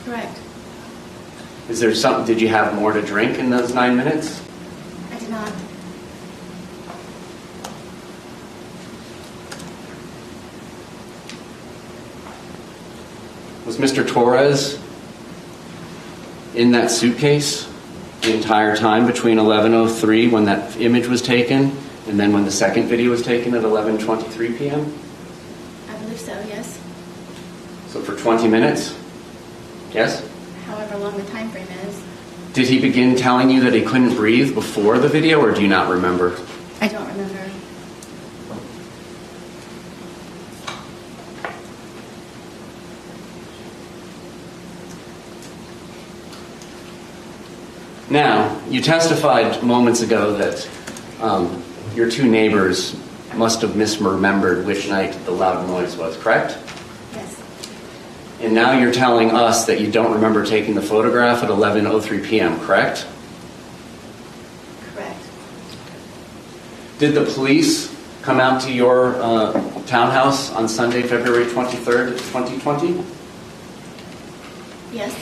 Correct. Is there something? Did you have more to drink in those 9 minutes? I did not. Was Mr. Torres in that suitcase the entire time between 11:03 when that image was taken and then when the second video was taken at 11:23 p.m.? I believe so, yes. So for 20 minutes? Yes? However long the time frame is. Did he begin telling you that he couldn't breathe before the video, or do you not remember? I don't remember. Now, you testified moments ago that your two neighbors must have misremembered which night the loud noise was, correct? Yes. And now you're telling us that you don't remember taking the photograph at 11:03 p.m., correct? Correct. Did the police come out to your townhouse on Sunday, February 23rd, 2020? Yes.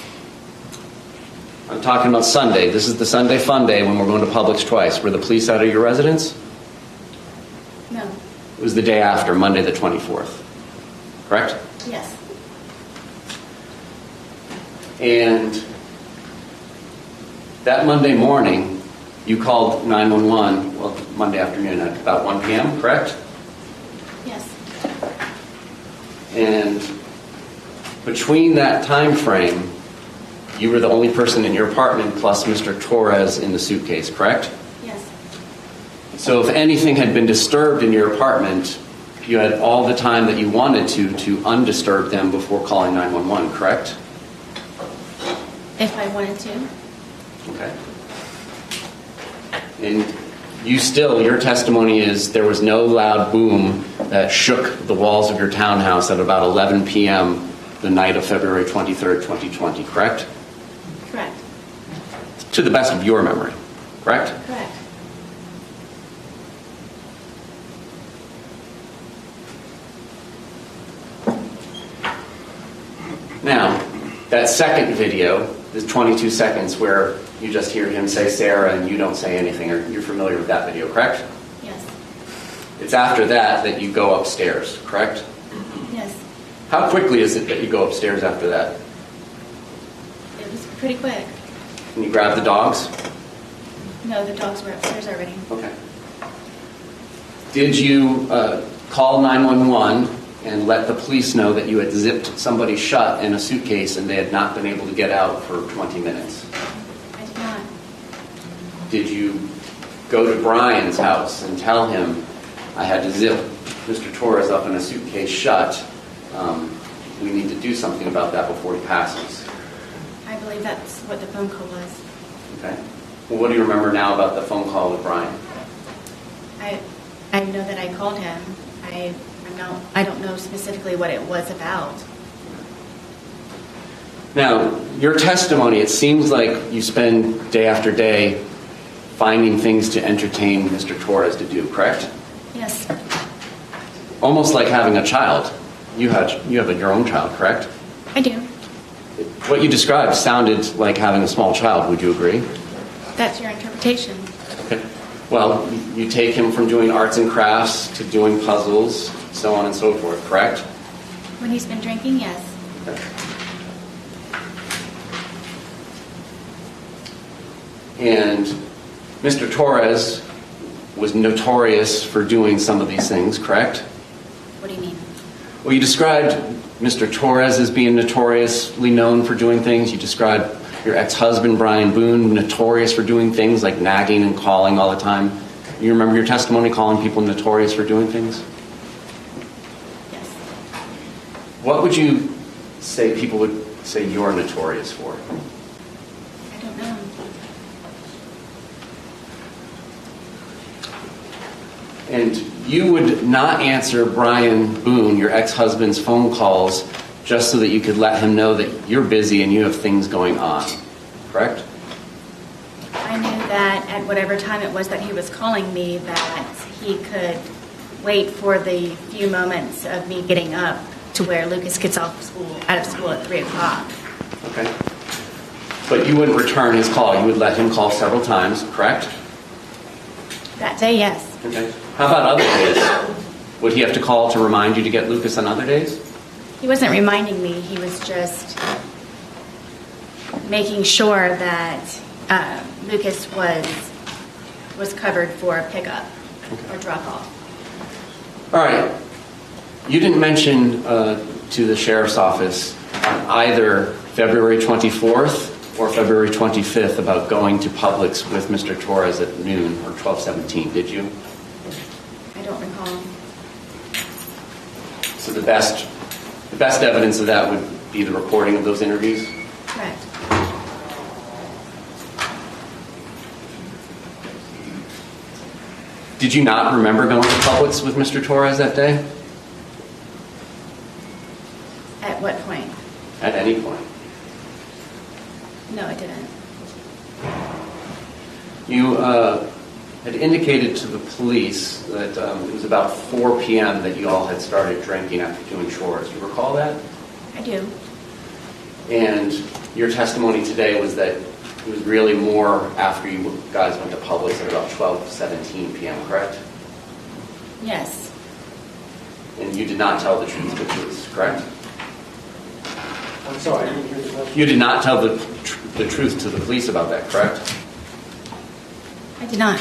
I'm talking about Sunday. This is the Sunday fun day when we're going to Publix twice. Were the police out of your residence? No. It was the day after, Monday the 24th. Correct? Yes. And that Monday morning, you called 911, well, Monday afternoon at about 1 p.m., correct? Yes. And between that time frame, you were the only person in your apartment plus Mr. Torres in the suitcase, correct? Yes. So if anything had been disturbed in your apartment, you had all the time that you wanted to undisturb them before calling 911, correct? If I wanted to. Okay. And your testimony is there was no loud boom that shook the walls of your townhouse at about 11 p.m. the night of February 23rd, 2020, correct? Correct. To the best of your memory, correct? Correct. Now, that second video, the 22 seconds where you just hear him say Sarah and you don't say anything, or you're familiar with that video, correct? Yes. It's after that you go upstairs, correct? Yes. How quickly is it that you go upstairs after that? It was pretty quick. Can you grab the dogs? No, the dogs were upstairs already. Okay. Did you call 911 and let the police know that you had zipped somebody shut in a suitcase and they had not been able to get out for 20 minutes? I did not. Did you go to Brian's house and tell him, I had to zip Mr. Torres up in a suitcase shut? We need to do something about that before he passes. I believe that's what the phone call was. Okay. Well, what do you remember now about the phone call with Brian? I know that I called him. I don't know specifically what it was about. Now, your testimony, it seems like you spend day after day finding things to entertain Mr. Torres to do, correct? Yes. Almost like having a child. You have your own child, correct? I do. What you described sounded like having a small child. Would you agree? That's your interpretation. Okay. Well, you take him from doing arts and crafts to doing puzzles, so on and so forth, correct? When he's been drinking, yes. Okay. And Mr. Torres was notorious for doing some of these things, correct? What do you mean? Well, you described Mr. Torres as being notoriously known for doing things. You described your ex-husband, Brian Boone, notorious for doing things like nagging and calling all the time. You remember your testimony calling people notorious for doing things? Yes. What would you say people would say you're notorious for? I don't know. And you would not answer Brian Boone, your ex-husband's phone calls just so that you could let him know that you're busy and you have things going on, correct? I knew that at whatever time it was that he was calling me, that he could wait for the few moments of me getting up to where Lucas gets out of school at 3 o'clock. Okay. But you wouldn't return his call. You would let him call several times, correct? That day, yes. Okay. How about other days? Would he have to call to remind you to get Lucas on other days? He wasn't reminding me. He was just making sure that Lucas was covered for a pickup or drop-off. All right. You didn't mention to the sheriff's office on either February 24th or February 25th about going to Publix with Mr. Torres at noon or 12:17, did you? I don't recall. So the best evidence of that would be the recording of those interviews? Correct. Did you not remember going to Publix with Mr. Torres that day? At what point? At any point. No, I didn't. You had indicated to the police that it was about 4 p.m. that you all had started drinking after doing chores. Do you recall that? I do. And your testimony today was that it was really more after you guys went to Publix at about 12:17 p.m., correct? Yes. And you did not tell the truth to the police, correct? I'm sorry, I didn't hear the question. You did not tell the truth to the police about that, correct? I did not.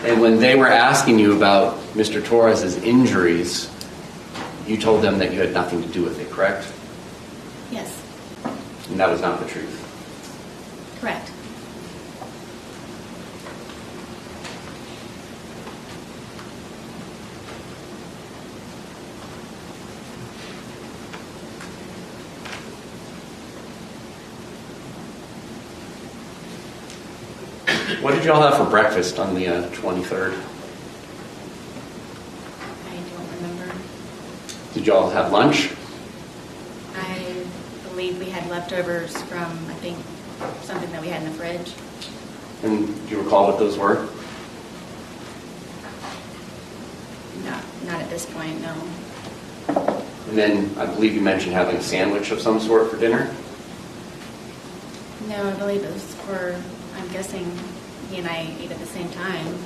And when they were asking you about Mr. Torres's injuries, you told them that you had nothing to do with it, correct? Yes. And that was not the truth. Correct. What did y'all have for breakfast on the 23rd? I don't remember. Did y'all have lunch? I believe we had leftovers from, I think, something that we had in the fridge. And do you recall what those were? Not at this point, no. And then I believe you mentioned having a sandwich of some sort for dinner? No, I believe it was for, I'm guessing he and I ate at the same time.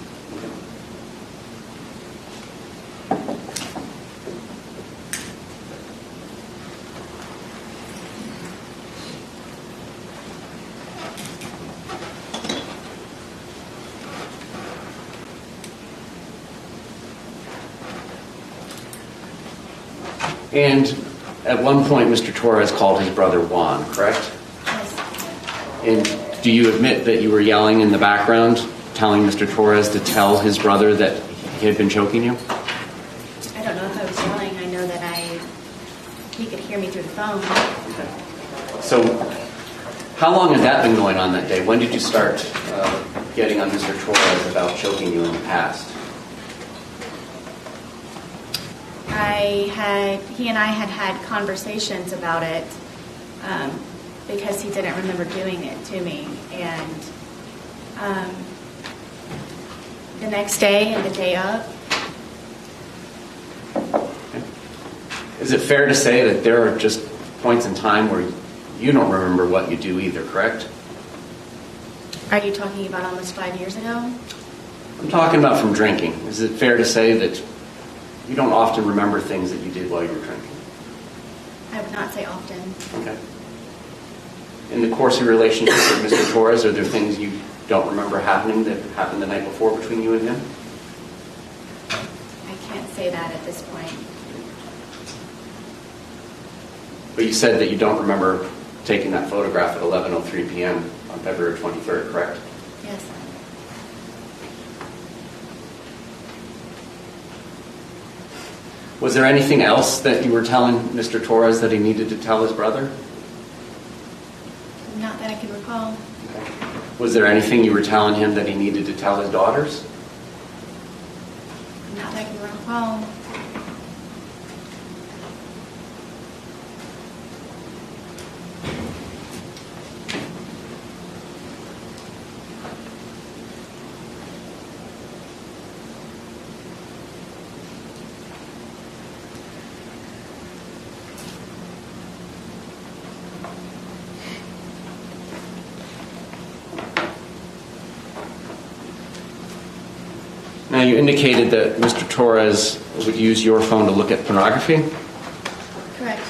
And at one point, Mr. Torres called his brother Juan, correct? Yes. And do you admit that you were yelling in the background, telling Mr. Torres to tell his brother that he had been choking you? I don't know if I was yelling. I know that he could hear me through the phone. Okay. So how long had that been going on that day? When did you start getting on Mr. Torres about choking you in the past? He and I had conversations about it because he didn't remember doing it to me. And the next day and the day of. Is it fair to say that there are just points in time where you don't remember what you do either, correct? Are you talking about almost 5 years ago? I'm talking about from drinking. Is it fair to say that you don't often remember things that you did while you were drinking? I would not say often. Okay. In the course of your relationship with Mr. Torres, are there things you don't remember happening that happened the night before between you and him? I can't say that at this point. But you said that you don't remember taking that photograph at 11:03 p.m. on February 23rd, correct? Yes. Was there anything else that you were telling Mr. Torres that he needed to tell his brother? Not that I can recall. Was there anything you were telling him that he needed to tell his daughters? Not that I can recall. Now, you indicated that Mr. Torres would use your phone to look at pornography. Correct.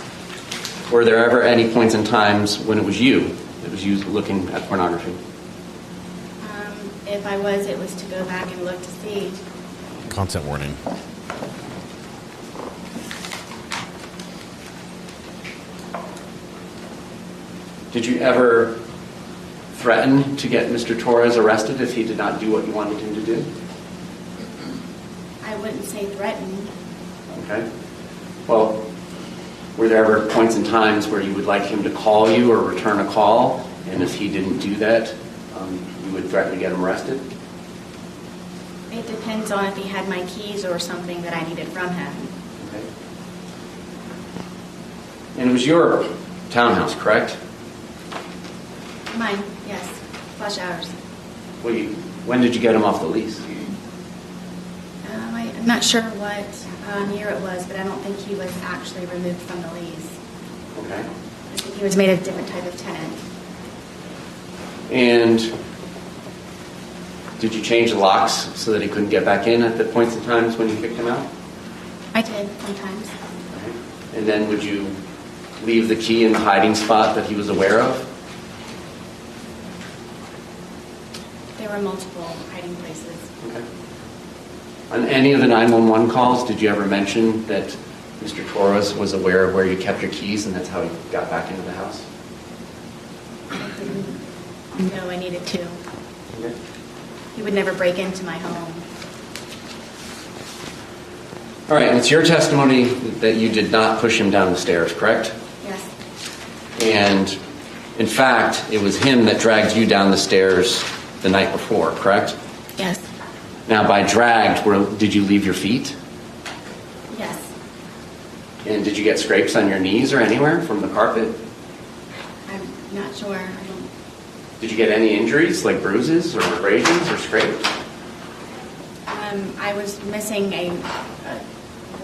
Were there ever any points in times when it was you that was used looking at pornography? If I was, it was to go back and look to see. Content warning. Did you ever threaten to get Mr. Torres arrested if he did not do what you wanted him to do? I wouldn't say threaten. Okay. Well, were there ever points in times where you would like him to call you or return a call, and if he didn't do that, you would threaten to get him arrested? It depends on if he had my keys or something that I needed from him. Okay. And it was your townhouse, correct? Mine, yes. Flush hours. Well, when did you get him off the lease? I'm not sure what year it was, but I don't think he was actually removed from the lease. Okay. I think he was made a different type of tenant. And did you change the locks so that he couldn't get back in at the points in times when you kicked him out? I did, sometimes. And then would you leave the key in the hiding spot that he was aware of? There were multiple hiding places. Okay. On any of the 911 calls, did you ever mention that Mr. Torres was aware of where you kept your keys and that's how he got back into the house? I didn't know I needed to. Okay. He would never break into my home. All right, and it's your testimony that you did not push him down the stairs, correct? Yes. And in fact, it was him that dragged you down the stairs the night before, correct? Yes. Now, by dragged, did you leave your feet? Yes. And did you get scrapes on your knees or anywhere from the carpet? I'm not sure. Did you get any injuries, like bruises or abrasions or scrapes? I was missing a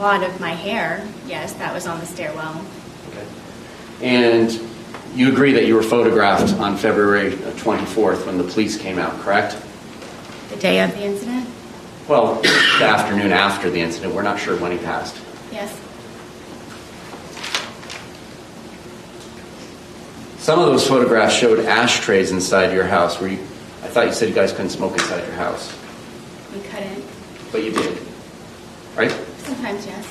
lot of my hair. Yes, that was on the stairwell. Okay. And you agree that you were photographed on February 24th when the police came out, correct? The day of the incident? Well, the afternoon after the incident. We're not sure when he passed. Yes. Some of those photographs showed ashtrays inside your house. I thought you said you guys couldn't smoke inside your house. We couldn't. But you did, right? Sometimes, yes.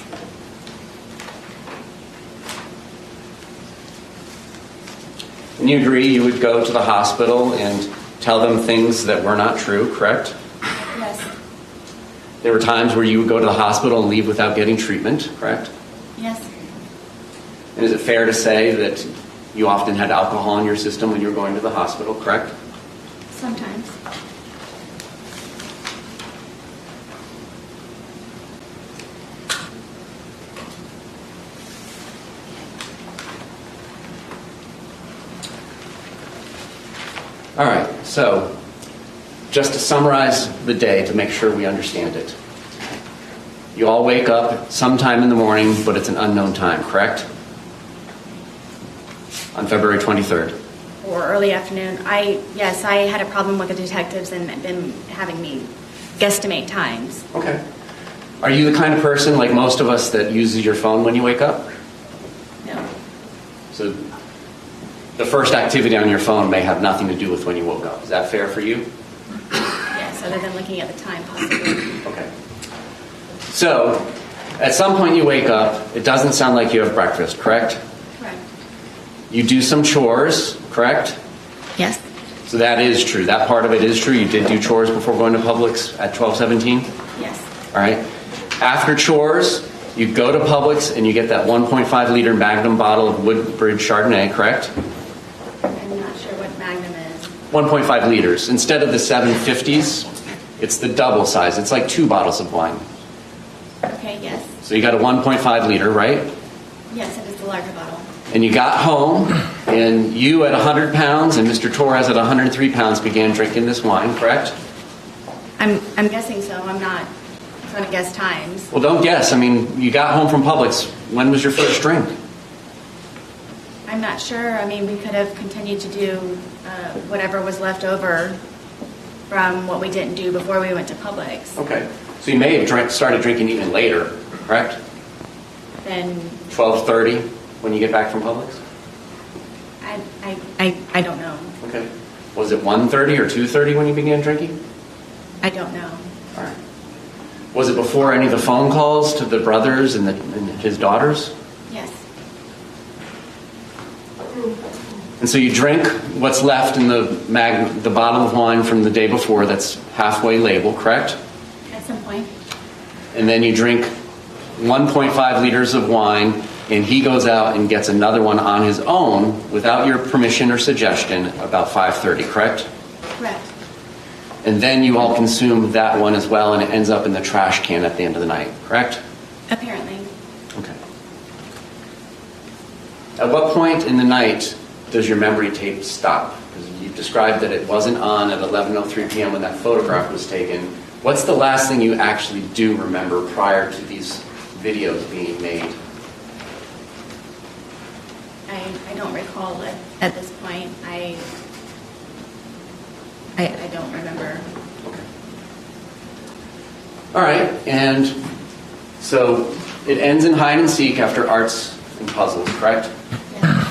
And you agree you would go to the hospital and tell them things that were not true, correct? Yes. There were times where you would go to the hospital and leave without getting treatment, correct? Yes. And is it fair to say that you often had alcohol in your system when you were going to the hospital, correct? Sometimes. All right, so just to summarize the day to make sure we understand it. You all wake up sometime in the morning, but it's an unknown time, correct? On February 23rd. or early afternoon. Yes, I had a problem with the detectives and them having me guesstimate times. Okay. Are you the kind of person, like most of us, that uses your phone when you wake up? No. So the first activity on your phone may have nothing to do with when you woke up. Is that fair for you? Yes, other than looking at the time possibly. Okay. So, at some point you wake up, it doesn't sound like you have breakfast, correct? Correct. You do some chores, correct? Yes. So that is true. That part of it is true. You did do chores before going to Publix at 12:17? Yes. All right. After chores, you go to Publix and you get that 1.5 liter Magnum bottle of Woodbridge Chardonnay, correct? I'm not sure what Magnum is. 1.5 liters. Instead of the 750s, it's the double size. It's like 2 bottles of wine. Okay, yes. So you got a 1.5 liter, right? Yes, it is the larger bottle. And you got home, and you at 100 pounds and Mr. Torres at 103 pounds began drinking this wine, correct? I'm guessing so. I'm not trying to guess times. Well, don't guess. I mean, you got home from Publix. When was your first drink? I'm not sure. I mean, we could have continued to do whatever was left over from what we didn't do before we went to Publix. Okay. So you may have started drinking even later, correct? Then 12:30 when you get back from Publix? I don't know. Okay. Was it 1:30 or 2:30 when you began drinking? I don't know. All right. Was it before any of the phone calls to the brothers and his daughters? Yes. And so you drink what's left in the bottle of wine from the day before that's halfway labeled, correct? At some point. And then you drink 1.5 liters of wine, and he goes out and gets another one on his own without your permission or suggestion about 5:30, correct? Correct. And then you all consume that one as well, and it ends up in the trash can at the end of the night, correct? Apparently. Okay. At what point in the night does your memory tape stop? Because you described that it wasn't on at 11:03 p.m. when that photograph was taken. What's the last thing you actually do remember prior to these videos being made? I don't recall it at this point. I don't remember. All right, and so it ends in hide and seek after arts and puzzles, correct? Yes.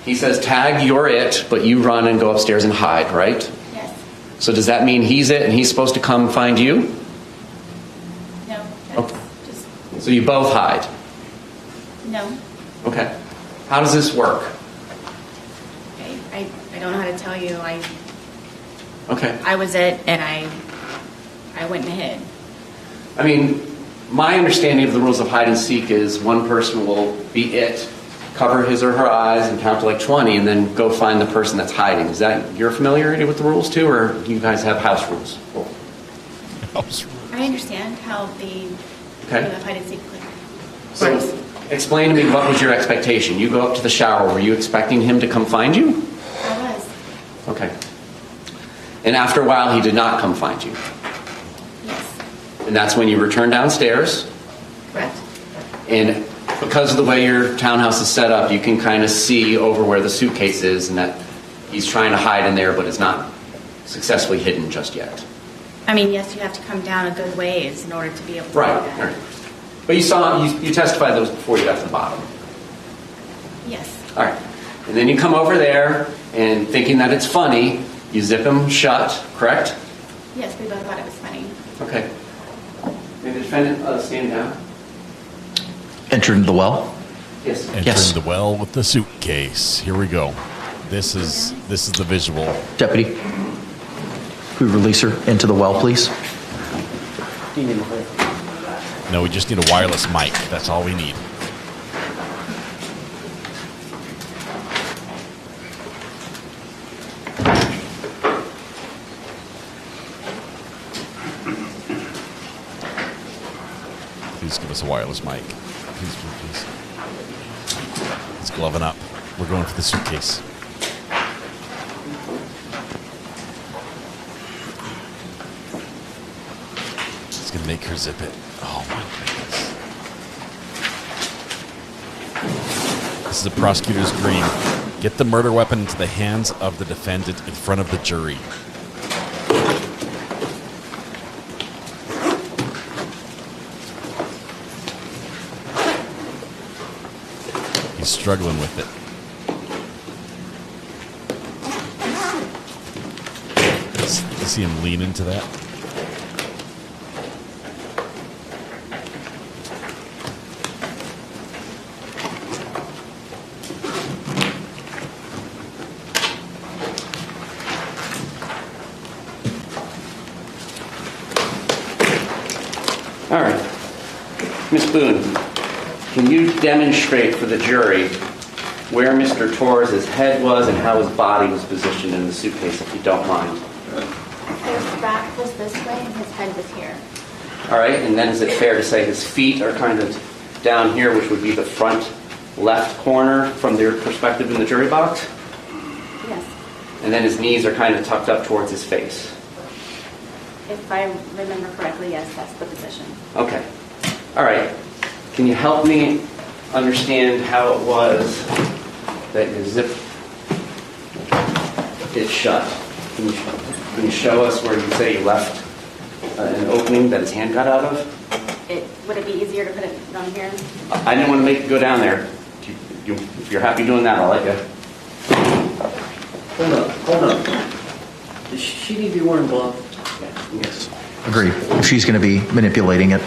He says, tag, you're it, but you run and go upstairs and hide, right? Yes. So does that mean he's it and he's supposed to come find you? No. Okay. So you both hide? No. Okay. How does this work? I don't know how to tell you. Okay. I was it, and I went and hid. I mean, my understanding of the rules of hide and seek is one person will be it, cover his or her eyes, and count to like 20, and then go find the person that's hiding. Is that your familiarity with the rules too, or do you guys have house rules? House rules. I understand how the game of hide and seek works. So, explain to me, what was your expectation? You go up to the shower. Were you expecting him to come find you? I was. Okay. And after a while, he did not come find you? Yes. And that's when you return downstairs? Correct. And because of the way your townhouse is set up, you can kind of see over where the suitcase is, and that he's trying to hide in there, but it's not successfully hidden just yet. I mean, yes, you have to come down a good ways in order to be able to do that. Right. But you saw, you testified those before you got to the bottom. Yes. All right. And then you come over there, and thinking that it's funny, you zip him shut, correct? Yes, we both thought it was funny. Okay. May the defendant stand down? Enter into the well? Yes. Enter the well with the suitcase. Here we go. This is the visual. Deputy, could we release her into the well, please? No, we just need a wireless mic. That's all we need. Please give us a wireless mic. Please, please. It's gloving up. We're going for the suitcase. It's going to make her zip it. Oh, my goodness. This is a prosecutor's dream. Get the murder weapon into the hands of the defendant in front of the jury. He's struggling with it. You see him lean into that? All right. Ms. Boone, can you demonstrate for the jury where Mr. Torres' head was and how his body was positioned in the suitcase, if you don't mind? His back was this way and his head was here. All right, and then is it fair to say his feet are kind of down here, which would be the front left corner from their perspective in the jury box? Yes. And then his knees are kind of tucked up towards his face. If I remember correctly, yes, that's the position. Okay. All right. Can you help me understand how it was that you zipped it shut? Can you show us where you say you left an opening that his hand got out of? Would it be easier to put it down here? I didn't want to make you go down there. If you're happy doing that, I'll let you. Hold up. Does she need to be wearing gloves? Yes. Agreed. If she's going to be manipulating it.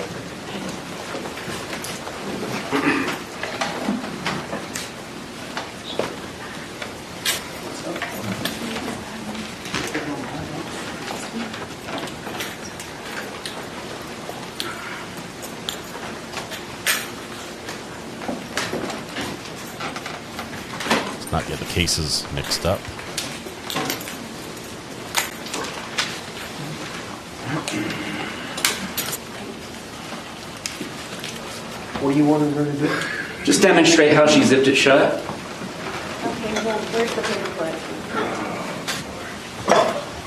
Let's not get the cases mixed up. What do you want her to do? Just demonstrate how she zipped it shut. Okay, well, where's the paperclip?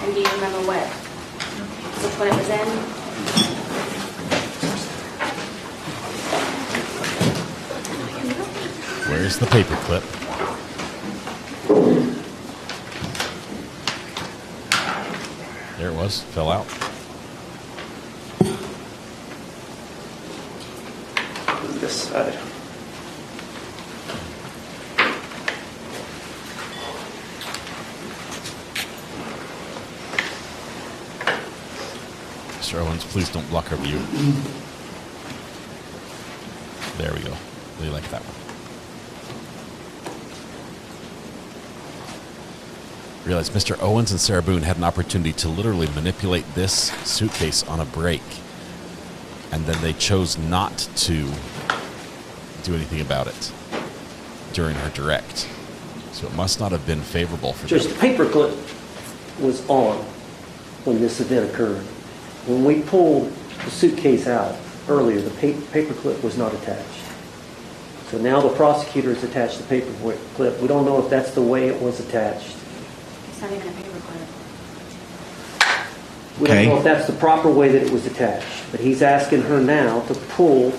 And do you remember which one it was in? Where's the paperclip? There it was. Fell out. This side. Mr. Owens, please don't block our view. There we go. Really like that one. Realize Mr. Owens and Sarah Boone had an opportunity to literally manipulate this suitcase on a break, and then they chose not to do anything about it during her direct. So it must not have been favorable for Just the paperclip was on when this event occurred. When we pulled the suitcase out earlier, the paperclip was not attached. So now the prosecutor has attached the paperclip. We don't know if that's the way it was attached. It's not even a paperclip. We don't know if that's the proper way that it was attached. But he's asking her now to pull.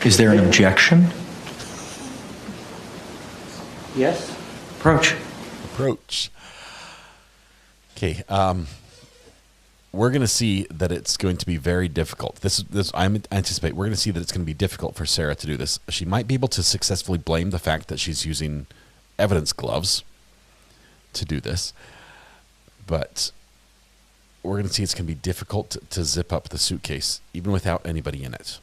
Is there an objection? Yes. Approach. Okay. We're going to see that it's going to be very difficult. This I anticipate we're going to see that it's going to be difficult for Sarah to do this. She might be able to successfully blame the fact that she's using evidence gloves to do this, but we're going to see it's going to be difficult to zip up the suitcase even without anybody in it.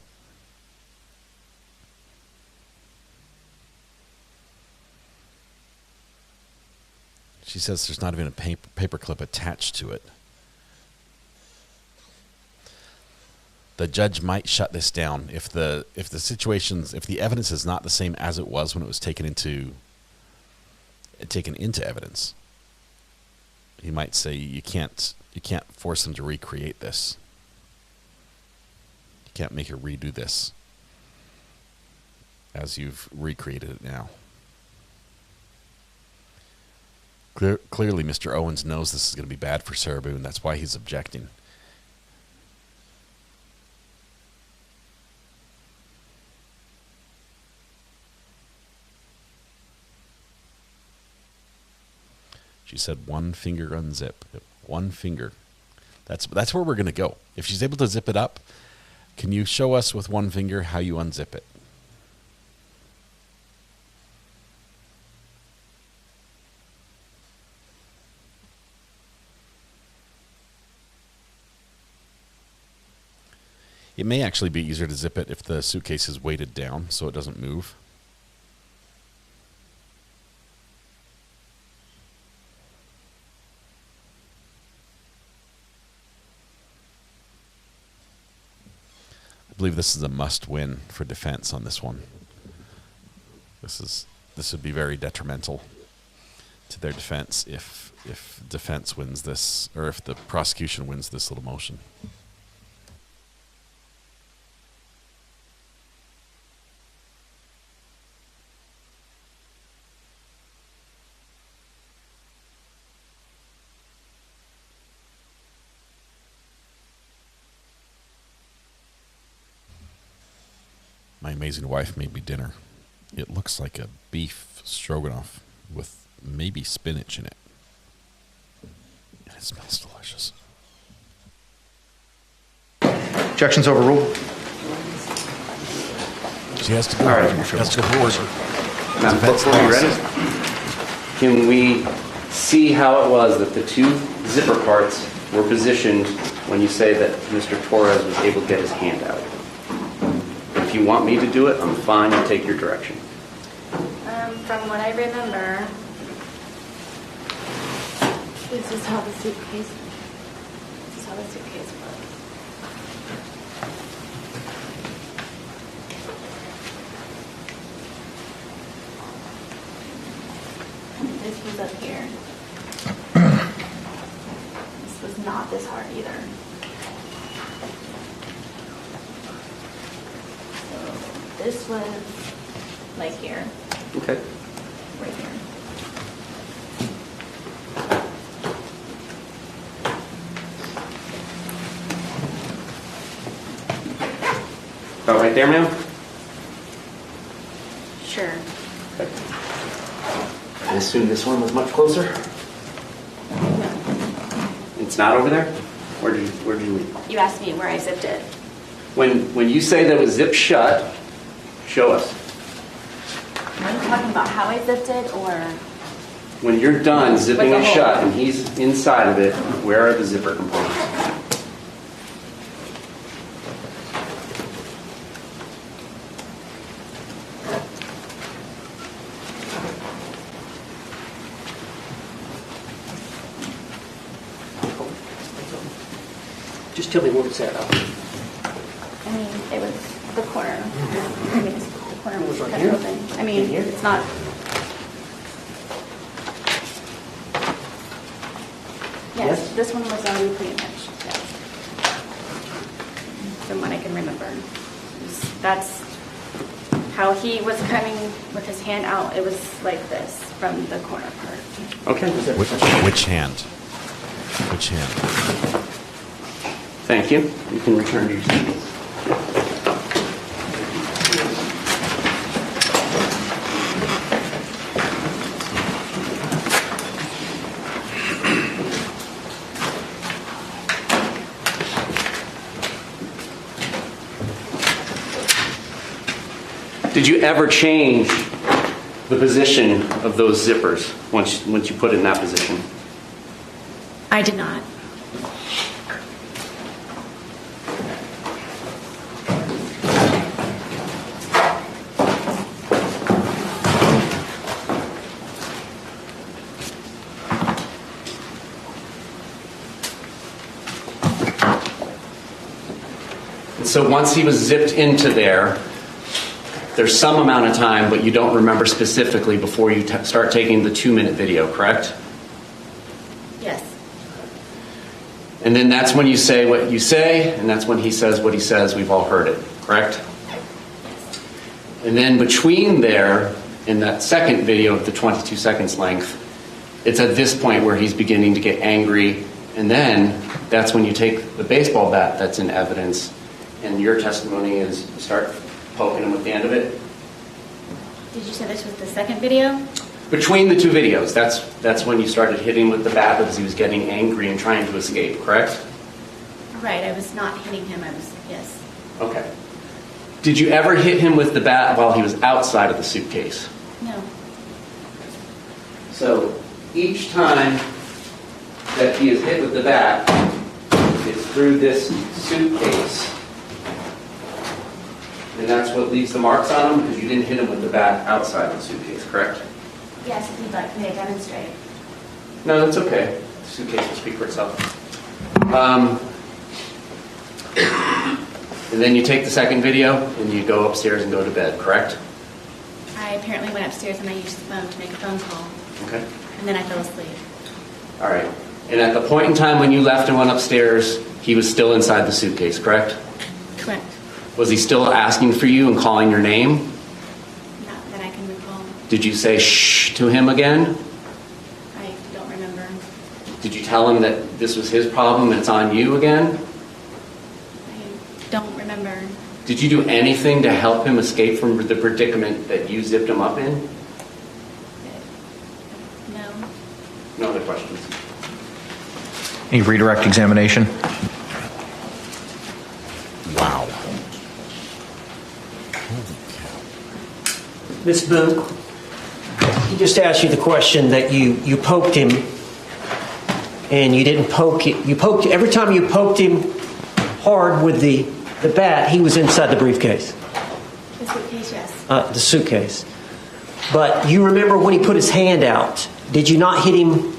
She says there's not even a paper clip attached to it. The judge might shut this down if the evidence is not the same as it was when it was taken into evidence. He might say you can't force them to recreate this. You can't make her redo this as you've recreated it now. Clearly, Mr. Owens knows this is going to be bad for Sarah Boone. That's why he's objecting. She said one finger unzip. One finger. That's where we're going to go. If she's able to zip it up, can you show us with one finger how you unzip it? It may actually be easier to zip it if the suitcase is weighted down so it doesn't move. I believe this is a must-win for defense on this one. This would be very detrimental to their defense if defense wins this, or if the prosecution wins this little motion. My amazing wife made me dinner. It looks like a beef stroganoff with maybe spinach in it. And it smells delicious. Objections overruled. She has to go. All right. That's the board. Madam Clerk, are you ready? Can we see how it was that the two zipper parts were positioned when you say that Mr. Torres was able to get his hand out? If you want me to do it, I'm fine to take your direction. From what I remember, this is how the suitcase was. This was up here. This was not this hard either. This was like here. Okay. Right here. About right there, ma'am? Sure. Okay. I assume this one was much closer? No. It's not over there? Where did you leave? You asked me where I zipped it. When you say that it was zipped shut, show us. Are you talking about how I zipped it, or? When you're done zipping With it the shut hole. and he's inside of it, where are the zipper components? Just tell me where it's at. I mean, it was the corner. I mean, it's the corner was right cut here? open. I mean, In here? it's not. Yes, this one was already pretty much. Yes. From what I can remember, that's how he was coming with his hand out. It was like this from the corner part. Okay. Which hand? Which hand? Thank you. You can return to your seat. Did you ever change the position of those zippers once you put it in that position? I did not. So once he was zipped into there, there's some amount of time, but you don't remember specifically before you start taking the 2-minute video, correct? Yes. And then that's when you say what you say, and that's when he says what he says. We've all heard it, correct? And then between there, in that second video of the 22 seconds length, it's at this point where he's beginning to get angry, and then that's when you take the baseball bat that's in evidence, and your testimony is you start poking him with the end of it. Did you say this was the second video? Between the two videos, that's when you started hitting with the bat because he was getting angry and trying to escape, correct? Right, I was not hitting him. Yes. Okay. Did you ever hit him with the bat while he was outside of the suitcase? No. So each time that he is hit with the bat, it's through this suitcase. And that's what leaves the marks on him because you didn't hit him with the bat outside the suitcase, correct? Yes, if you'd like me to demonstrate. No, that's okay. The suitcase will speak for itself. And then you take the second video and you go upstairs and go to bed, correct? I apparently went upstairs and I used the phone to make a phone call. Okay. And then I fell asleep. All right. And at the point in time when you left and went upstairs, he was still inside the suitcase, correct? Correct. Was he still asking for you and calling your name? Not that I can recall. Did you say shh to him again? I don't remember. Did you tell him that this was his problem and it's on you again? I don't remember. Did you do anything to help him escape from the predicament that you zipped him up in? No. No other questions? Any redirect examination? Wow. Ms. Boone, he just asked you the question that you poked him and you didn't poke it. You poked every time you poked him hard with the bat, he was inside the briefcase. The suitcase, yes. The suitcase. But you remember when he put his hand out, did you not hit him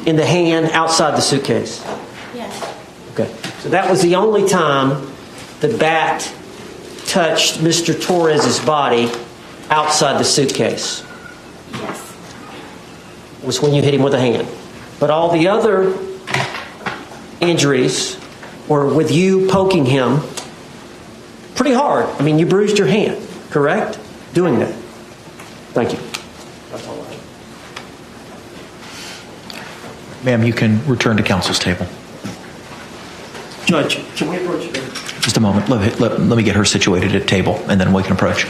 in the hand outside the suitcase? Yes. Okay. So that was the only time the bat touched Mr. Torres's body outside the suitcase. Yes. Was when you hit him with a hand. But all the other injuries were with you poking him pretty hard. I mean, you bruised your hand, correct? Doing that. Thank you. That's all I have. Ma'am, you can return to counsel's table. Judge, can we approach her? Just a moment. Let me get her situated at table, and then we can approach.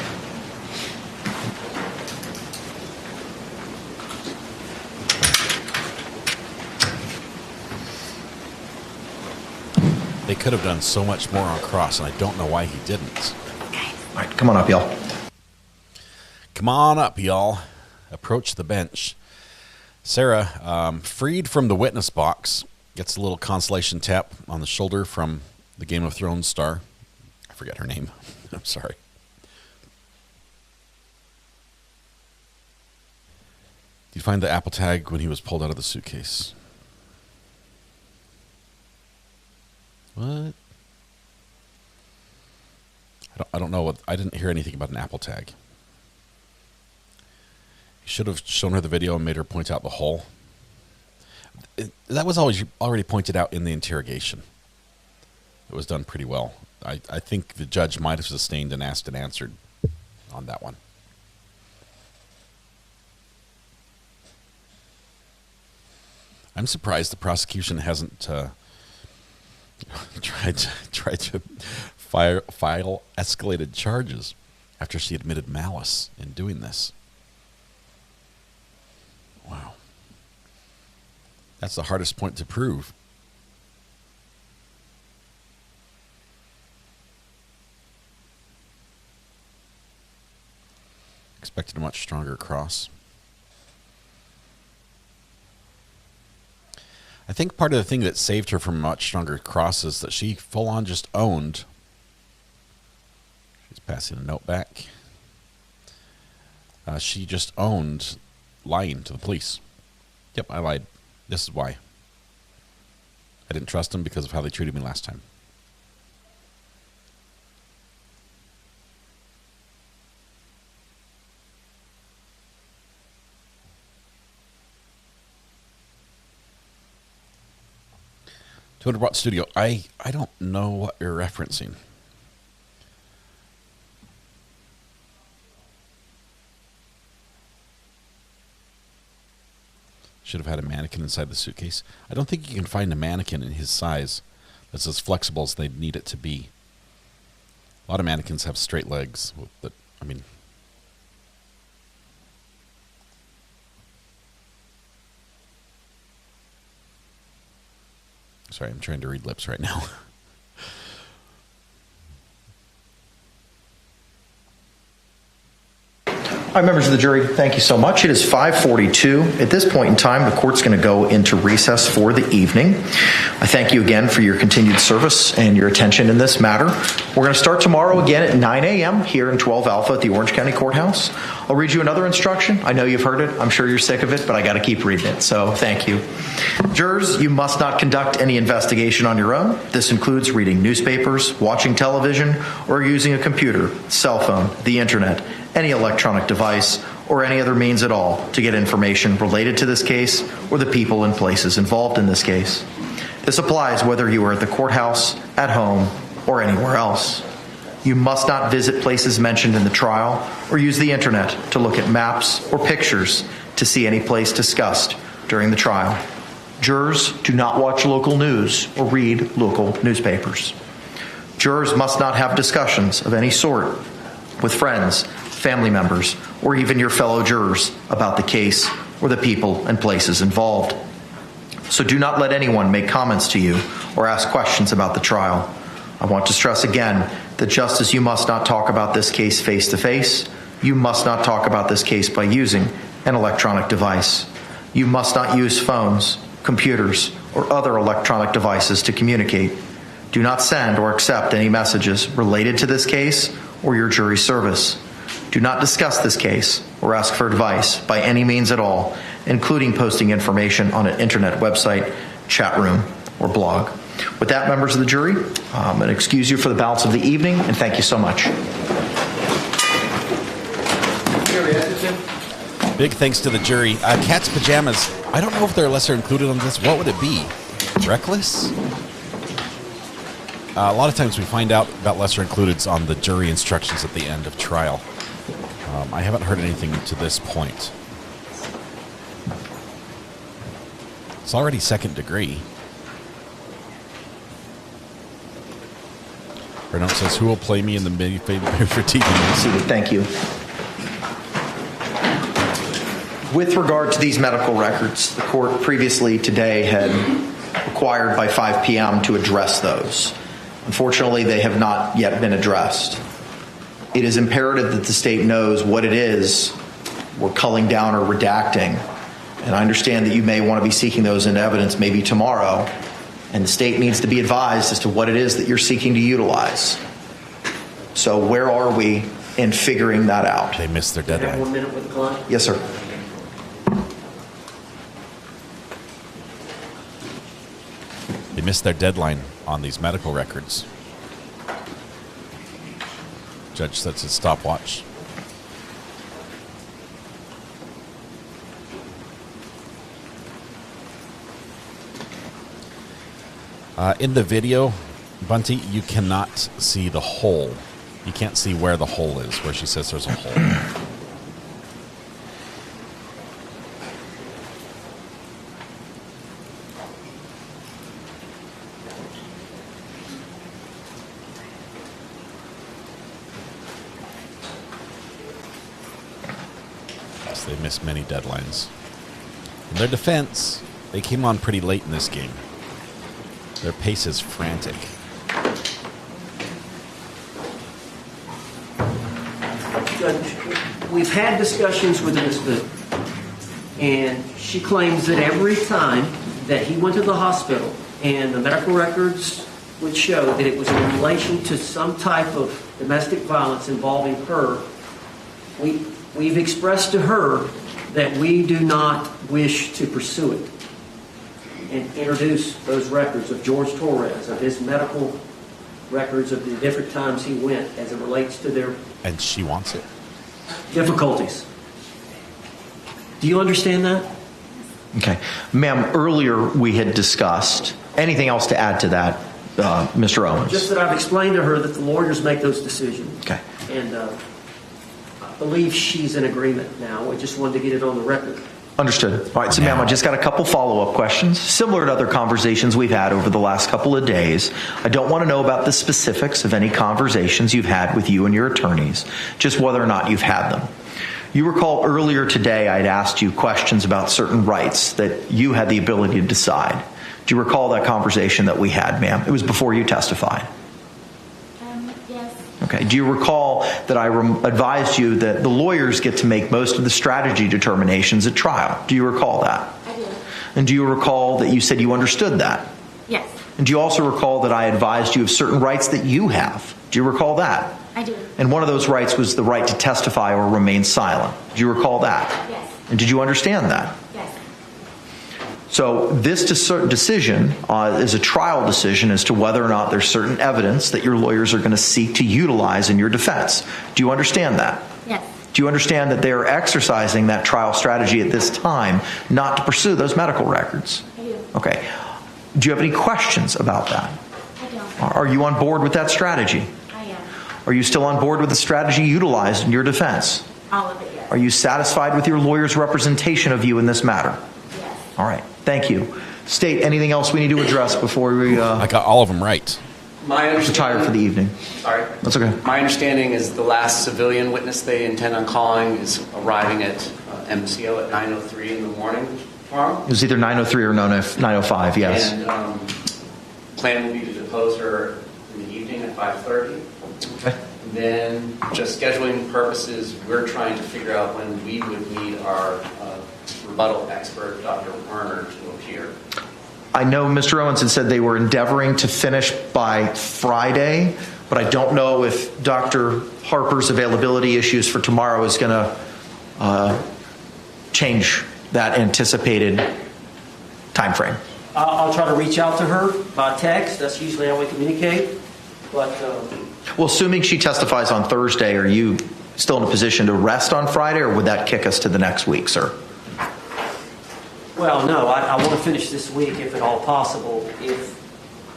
They could have done so much more on cross, and I don't know why he didn't. All right, come on up, y'all. Come on up, y'all. Approach the bench. Sarah, freed from the witness box, gets a little consolation tap on the shoulder from the Game of Thrones star. I forget her name. I'm sorry. Did you find the Apple tag when he was pulled out of the suitcase? What? I don't know what. I didn't hear anything about an Apple tag. You should have shown her the video and made her point out the hole. That was already pointed out in the interrogation. It was done pretty well. I think the judge might have sustained an asked and answered on that one. I'm surprised the prosecution hasn't tried to file escalated charges after she admitted malice in doing this. Wow. That's the hardest point to prove. Expected a much stronger cross. I think part of the thing that saved her from a much stronger cross is that she full on just owned. She's passing a note back. She just owned lying to the police. Yep, I lied. This is why. I didn't trust them because of how they treated me last time. $200 studio. I don't know what you're referencing. Should have had a mannequin inside the suitcase. I don't think you can find a mannequin in his size that's as flexible as they need it to be. A lot of mannequins have straight legs, but I mean, Sorry, I'm trying to read lips right now. All right, members of the jury, thank you so much. It is 5:42. At this point in time, the court's going to go into recess for the evening. I thank you again for your continued service and your attention in this matter. We're going to start tomorrow again at 9 a.m. here in 12 Alpha at the Orange County Courthouse. I'll read you another instruction. I know you've heard it. I'm sure you're sick of it, but I got to keep reading it, so thank you. Jurors, you must not conduct any investigation on your own. This includes reading newspapers, watching television, or using a computer, cell phone, the internet, any electronic device, or any other means at all to get information related to this case or the people and places involved in this case. This applies whether you are at the courthouse, at home, or anywhere else. You must not visit places mentioned in the trial or use the internet to look at maps or pictures to see any place discussed during the trial. Jurors do not watch local news or read local newspapers. Jurors must not have discussions of any sort with friends, family members, or even your fellow jurors about the case or the people and places involved. So do not let anyone make comments to you or ask questions about the trial. I want to stress again that just as you must not talk about this case face-to-face, you must not talk about this case by using an electronic device. You must not use phones, computers, or other electronic devices to communicate. Do not send or accept any messages related to this case or your jury service. Do not discuss this case or ask for advice by any means at all, including posting information on an internet website, chat room, or blog. With that, members of the jury, I'm going to excuse you for the balance of the evening, and thank you so much. Big thanks to the jury. Cat's pajamas. I don't know if they're lesser included on this. What would it be? Reckless? A lot of times we find out about lesser includeds on the jury instructions at the end of trial. I haven't heard anything to this point. It's already second degree. Her note says, who will play me in the movie for TV? Thank you. With regard to these medical records, the court previously today had required by 5 p.m. to address those. Unfortunately, they have not yet been addressed. It is imperative that the state knows what it is we're culling down or redacting. And I understand that you may want to be seeking those into evidence maybe tomorrow, and the state needs to be advised as to what it is that you're seeking to utilize. So where are we in figuring that out? They missed their deadline. 1 minute with the client? Yes, sir. They missed their deadline on these medical records. Judge sets his stopwatch. In the video, Bunty, you cannot see the hole. You can't see where the hole is, where she says there's a hole. They missed many deadlines. In their defense, they came on pretty late in this game. Their pace is frantic. Judge, we've had discussions with Ms. Boone, and she claims that every time that he went to the hospital and the medical records would show that it was in relation to some type of domestic violence involving her, we've expressed to her that we do not wish to pursue it and introduce those records of George Torres, of his medical records of the different times he went as it relates to their... And she wants it. ...difficulties. Do you understand that? Okay. Ma'am, earlier we had discussed, anything else to add to that, Mr. Owens? Just that I've explained to her that the lawyers make those decisions. Okay. And I believe she's in agreement now. I just wanted to get it on the record. Understood. All right, so ma'am, I just got a couple follow-up questions, similar to other conversations we've had over the last couple of days. I don't want to know about the specifics of any conversations you've had with you and your attorneys, just whether or not you've had them. You recall earlier today I'd asked you questions about certain rights that you had the ability to decide. Do you recall that conversation that we had, ma'am? It was before you testified. Yes. Okay. Do you recall that I advised you that the lawyers get to make most of the strategy determinations at trial? Do you recall that? I do. And do you recall that you said you understood that? Yes. And do you also recall that I advised you of certain rights that you have? Do you recall that? I do. And one of those rights was the right to testify or remain silent. Do you recall that? Yes. And did you understand that? Yes. So this decision is a trial decision as to whether or not there's certain evidence that your lawyers are going to seek to utilize in your defense. Do you understand that? Yes. Do you understand that they are exercising that trial strategy at this time not to pursue those medical records? I do. Okay. Do you have any questions about that? I don't. Are you on board with that strategy? I am. Are you still on board with the strategy utilized in your defense? All of it, yes. Are you satisfied with your lawyer's representation of you in this matter? Yes. All right. Thank you. State, anything else we need to address before we I got all of them right. My retire for the evening? Sorry. That's okay. My understanding is the last civilian witness they intend on calling is arriving at MCO at 9:03 in the morning tomorrow. It was either 9:03 or 9:05, yes. And plan will be to depose her in the evening at 5:30. Okay. And then, just scheduling purposes, we're trying to figure out when we would need our rebuttal expert, Dr. Werner, to appear. I know Mr. Owens had said they were endeavoring to finish by Friday, but I don't know if Dr. Harper's availability issues for tomorrow is going to change that anticipated time frame. I'll try to reach out to her by text. That's usually how we communicate. But Well, assuming she testifies on Thursday, are you still in a position to rest on Friday, or would that kick us to the next week, sir? well, no, I want to finish this week if at all possible. If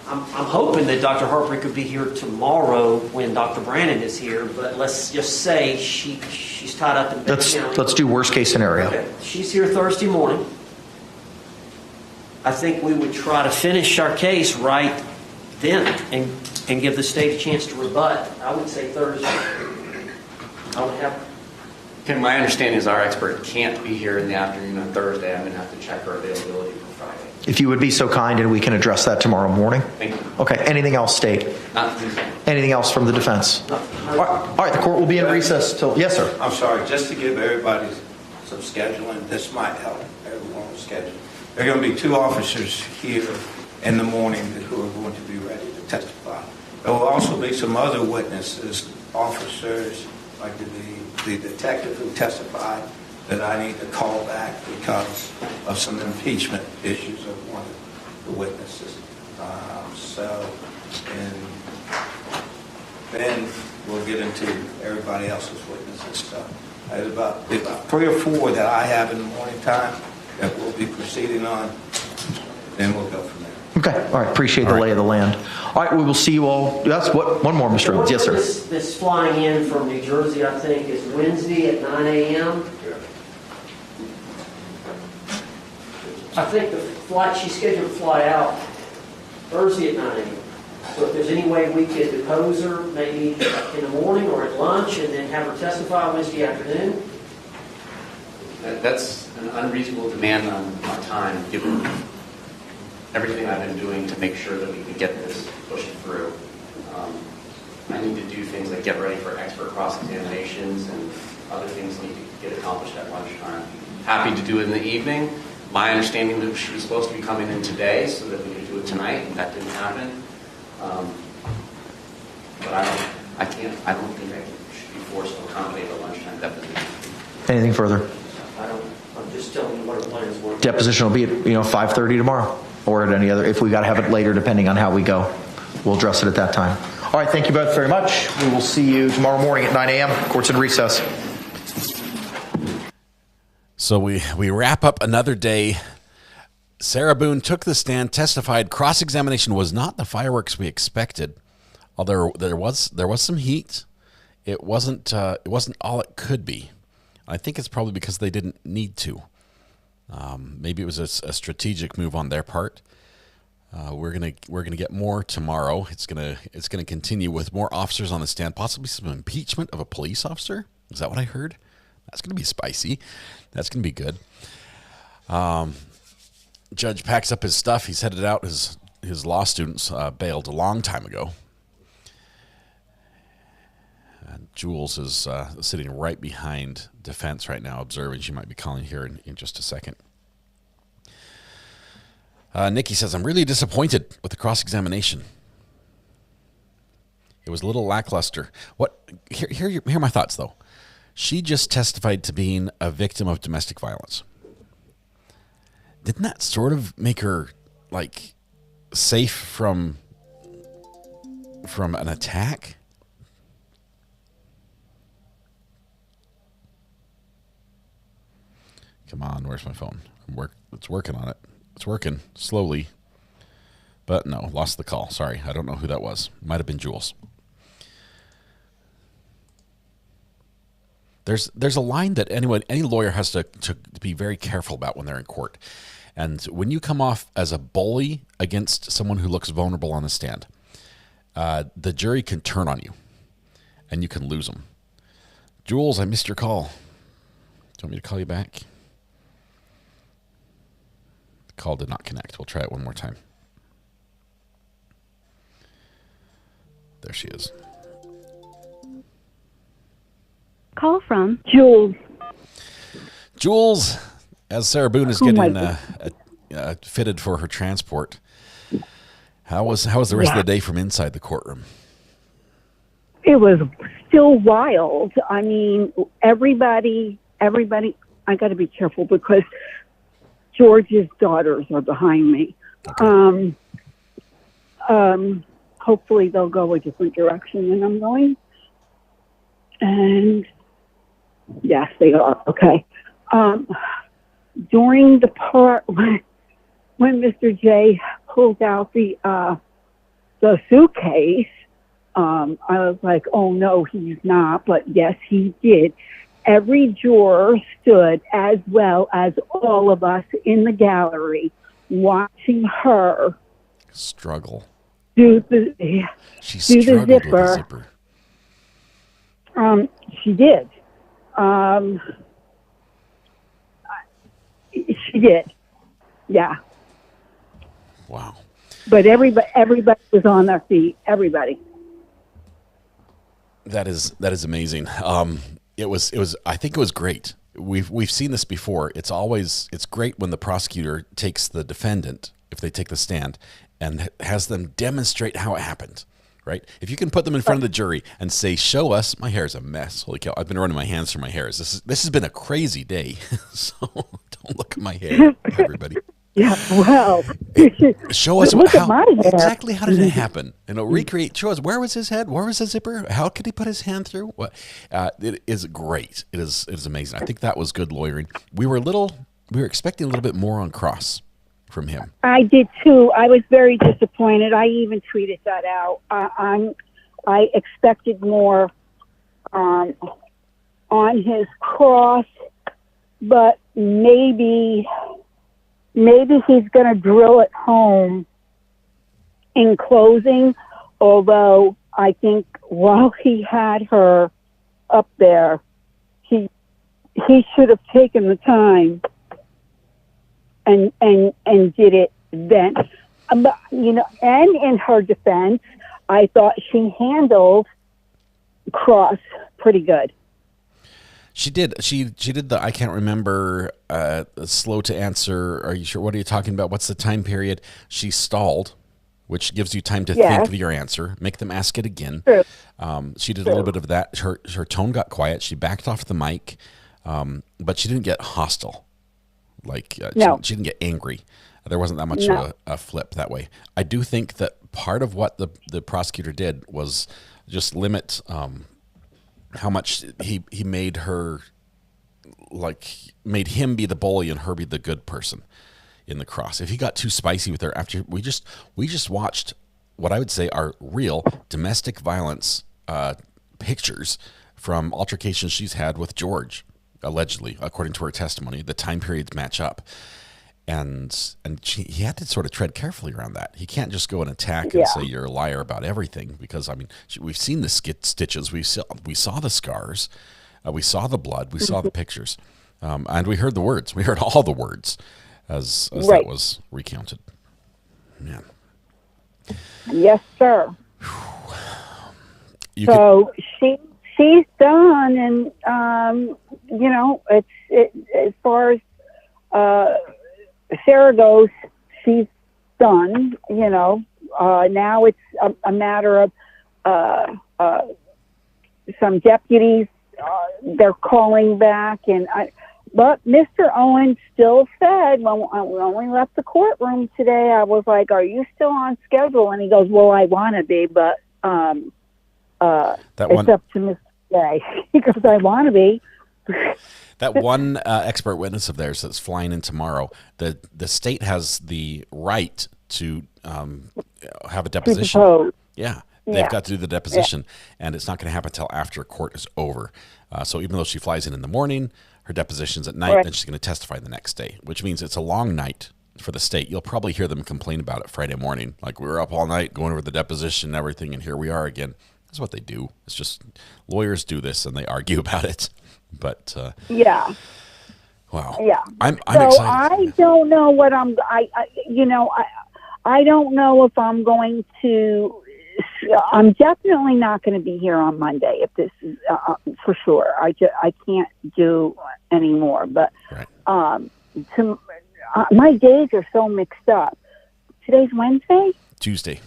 I'm hoping that Dr. Harper could be here tomorrow when Dr. Brannon is here, but let's just say she's tied up in Bay County. Let's do worst case scenario. Okay. She's here Thursday morning. I think we would try to finish our case right then and give the state a chance to rebut. I would say Thursday. I would have. Okay, my understanding is our expert can't be here in the afternoon on Thursday. I'm going to have to check her availability for Friday. If you would be so kind, and we can address that tomorrow morning. Thank you. Okay. Anything else, State? Not Anything else from the defense? All right. The court will be in recess till. Yes, sir. I'm sorry, just to give everybody some scheduling, this might help everyone's schedule. There are going to be 2 officers here in the morning who are going to be ready to testify. There will also be some other witnesses, officers, like the detective who testified, that I need to call back because of some impeachment issues of one of the witnesses. And then we'll get into everybody else's witnesses. So there's about 3 or 4 that I have in the morning time that we'll be proceeding on, then we'll go from there. Okay. All right. Appreciate the lay of the land. All right. We will see you all. That's what. One more, Mr. Owens. Yes, sir. This flying in from New Jersey, I think, is Wednesday at 9 a.m. I think the flight, she's scheduled to fly out Thursday at 9 a.m. So if there's any way we could depose her, maybe in the morning or at lunch, and then have her testify Wednesday afternoon. That's an unreasonable demand on my time, given everything I've been doing to make sure that we can get this pushed through. I need to do things like get ready for expert cross-examinations, and other things need to get accomplished at lunchtime. Happy to do it in the evening. My understanding that she was supposed to be coming in today so that we could do it tonight, and that didn't happen. But I don't think I should be forced to accommodate a lunchtime deposition. Anything further? I'm just telling you what our plans were. Deposition will be at 5:30 tomorrow, or at any other. If we got to have it later, depending on how we go, we'll address it at that time. All right. Thank you both very much. We will see you tomorrow morning at 9 a.m. Court's in recess. So we wrap up another day. Sarah Boone took the stand, testified. Cross-examination was not the fireworks we expected. Although there was some heat, it wasn't all it could be. I think it's probably because they didn't need to. Maybe it was a strategic move on their part. We're gonna get more tomorrow. It's gonna continue with more officers on the stand, possibly some impeachment of a police officer. Is that what I heard? That's gonna be spicy. That's gonna be good. Judge packs up his stuff. He's headed out. His law students bailed a long time ago. Jules is sitting right behind defense right now, observing. She might be calling here in just a second. Nikki says, I'm really disappointed with the cross-examination. It was a little lackluster. Here are my thoughts, though. She just testified to being a victim of domestic violence. Didn't that sort of make her, like, safe from an attack? Come on, where's my phone? It's working on it. It's working slowly. But no, lost the call. Sorry, I don't know who that was. Might have been Jules. There's a line that any lawyer has to be very careful about when they're in court. And when you come off as a bully against someone who looks vulnerable on the stand, the jury can turn on you, and you can lose them. Jules, I missed your call. Do you want me to call you back? The call did not connect. We'll try it one more time. There she is. Call from Jules. Jules, as Sarah Boone is getting fitted for her transport, how was the rest of the day from inside the courtroom? It was still wild. I mean, everybody, I got to be careful because George's daughters are behind me. Okay. Hopefully they'll go a different direction than I'm going. And yes, they are. Okay. During the part when Mr. J pulled out the suitcase, I was like, oh no, he's not. But yes, he did. Every juror stood, as well as all of us in the gallery, watching her struggle. Do the zipper. She did. She did. Yeah. Wow. But everybody was on their feet. Everybody. That is amazing. It was. I think it was great. We've seen this before. It's great when the prosecutor takes the defendant, if they take the stand, and has them demonstrate how it happened. Right? If you can put them in front of the jury and say, show us, my hair is a mess. Holy cow, I've been running my hands through my hair. This has been a crazy day. So don't look at my hair, everybody. Yeah, well. Show us exactly how did it happen? Recreate, show us, where was his head? Where was the zipper? How could he put his hand through? What? It is great. It is amazing. I think that was good lawyering. We were expecting a little bit more on cross from him. I did too. I was very disappointed. I even tweeted that out. I expected more on his cross, but maybe he's going to drill it home in closing. Although I think while he had her up there, he should have taken the time and did it then. But, and in her defense, I thought she handled cross pretty good. She did. She did I can't remember, slow to answer. Are you sure? What are you talking about? What's the time period? She stalled, which gives you time to think of your answer, make them ask it again. True. She did a little bit of that. Her tone got quiet. She backed off the mic, but she didn't get hostile. She didn't get angry. There wasn't that much of a flip that way. I do think that part of what the prosecutor did was just limit how much he made her, made him be the bully and her be the good person in the cross. If he got too spicy with her after we just watched what I would say are real domestic violence pictures from altercations she's had with George. Allegedly, according to her testimony, the time periods match up, and he had to sort of tread carefully around that. He can't just go and attack and say you're a liar about everything, because we've seen the stitches, we saw the scars, we saw the blood, we saw the pictures, and we heard the words. We heard all the words. as Right. that was recounted. Man. Yes, sir. You She's done, and it's as far as Sarah goes, she's done. Now it's a matter of some deputies. They're calling back, but Mr. Owens still said when we only left the courtroom today, I was like, "Are you still on schedule?" And he goes, "Well, I want to be, but it's up to Mr. Day." He goes, "I want to be." That one expert witness of theirs that's flying in tomorrow, the state has the right to have a deposition. Yeah. They've got to do the deposition, and it's not going to happen until after court is over. So even though she flies in the morning, her deposition's at night, then she's going to testify the next day, which means it's a long night for the state. You'll probably hear them complain about it Friday morning. Like, we were up all night going over the deposition and everything, and here we are again. That's what they do. It's just lawyers do this, and they argue about it. But yeah. Wow. Yeah. I'm so excited. I don't know what I don't know if I'm going to. I'm definitely not going to be here on Monday. If this is for sure, I can't do anymore. But my days are so mixed up. Today's Wednesday. Tuesday.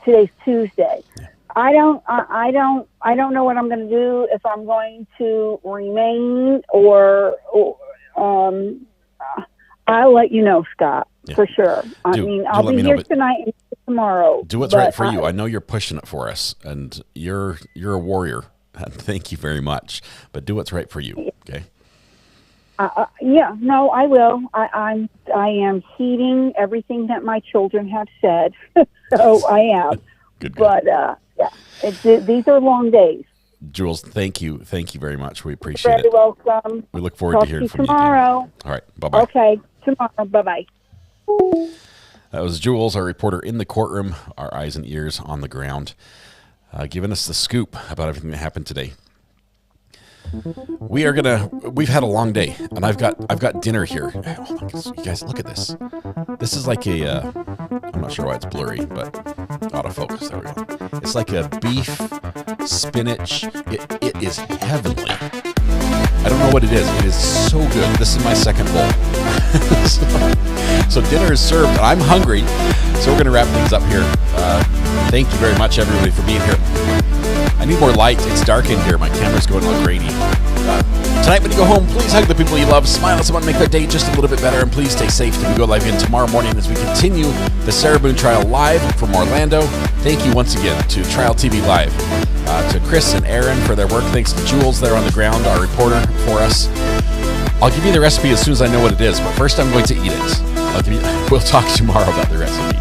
Today's Tuesday. I don't know what I'm going to do, if I'm going to remain or I'll let you know, Scott, for sure. I mean, I'll be here tonight and tomorrow. Do what's right for you. I know you're pushing it for us, and you're a warrior. And thank you very much. But do what's right for you, okay? Yeah, no, I will. I am heeding everything that my children have said, so I am. Good. But these are long days. Jules, thank you very much. We appreciate it. You're very welcome. We look forward to hearing from you tomorrow. All right, bye-bye. Okay, tomorrow. Bye-bye. That was Jules, our reporter in the courtroom, our eyes and ears on the ground, giving us the scoop about everything that happened today. We've had a long day, and I've got dinner here. Oh my goodness, you guys, look at this. This is like I'm not sure why it's blurry, but autofocus, there we go. It's like a beef spinach. It is heavenly. I don't know what it is. It is so good. This is my second bowl. So dinner is served, and I'm hungry, so we're going to wrap things up here. Thank you very much, everybody, for being here. I need more light. It's dark in here. My camera's going all grainy. Tonight, when you go home, please hug the people you love. Smile at someone, make their day just a little bit better, and please stay safe till we go live again tomorrow morning as we continue the Sarah Boone trial live from Orlando. Thank you once again to Trial TV Live, to Chris and Aaron for their work. Thanks to Jules there on the ground, our reporter for us. I'll give you the recipe as soon as I know what it is, but first I'm going to eat it. We'll talk tomorrow about the recipe.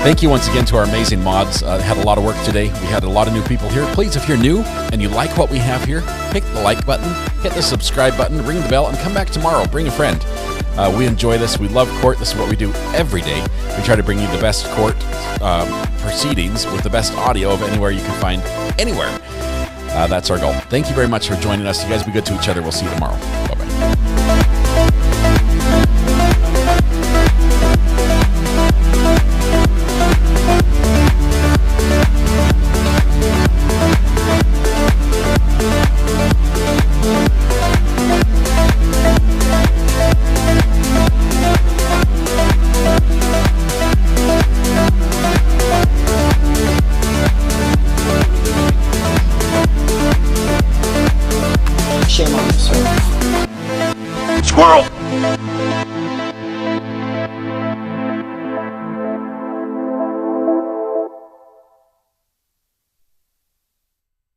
Thank you once again to our amazing mods. Had a lot of work today. We had a lot of new people here. Please, if you're new and you like what we have here, hit the like button, hit the subscribe button, ring the bell, and come back tomorrow. Bring a friend. We enjoy this. We love court. This is what we do every day. We try to bring you the best court proceedings with the best audio of anywhere you can find anywhere. That's our goal. Thank you very much for joining us. You guys be good to each other. We'll see you tomorrow. Bye-bye. Squirrel!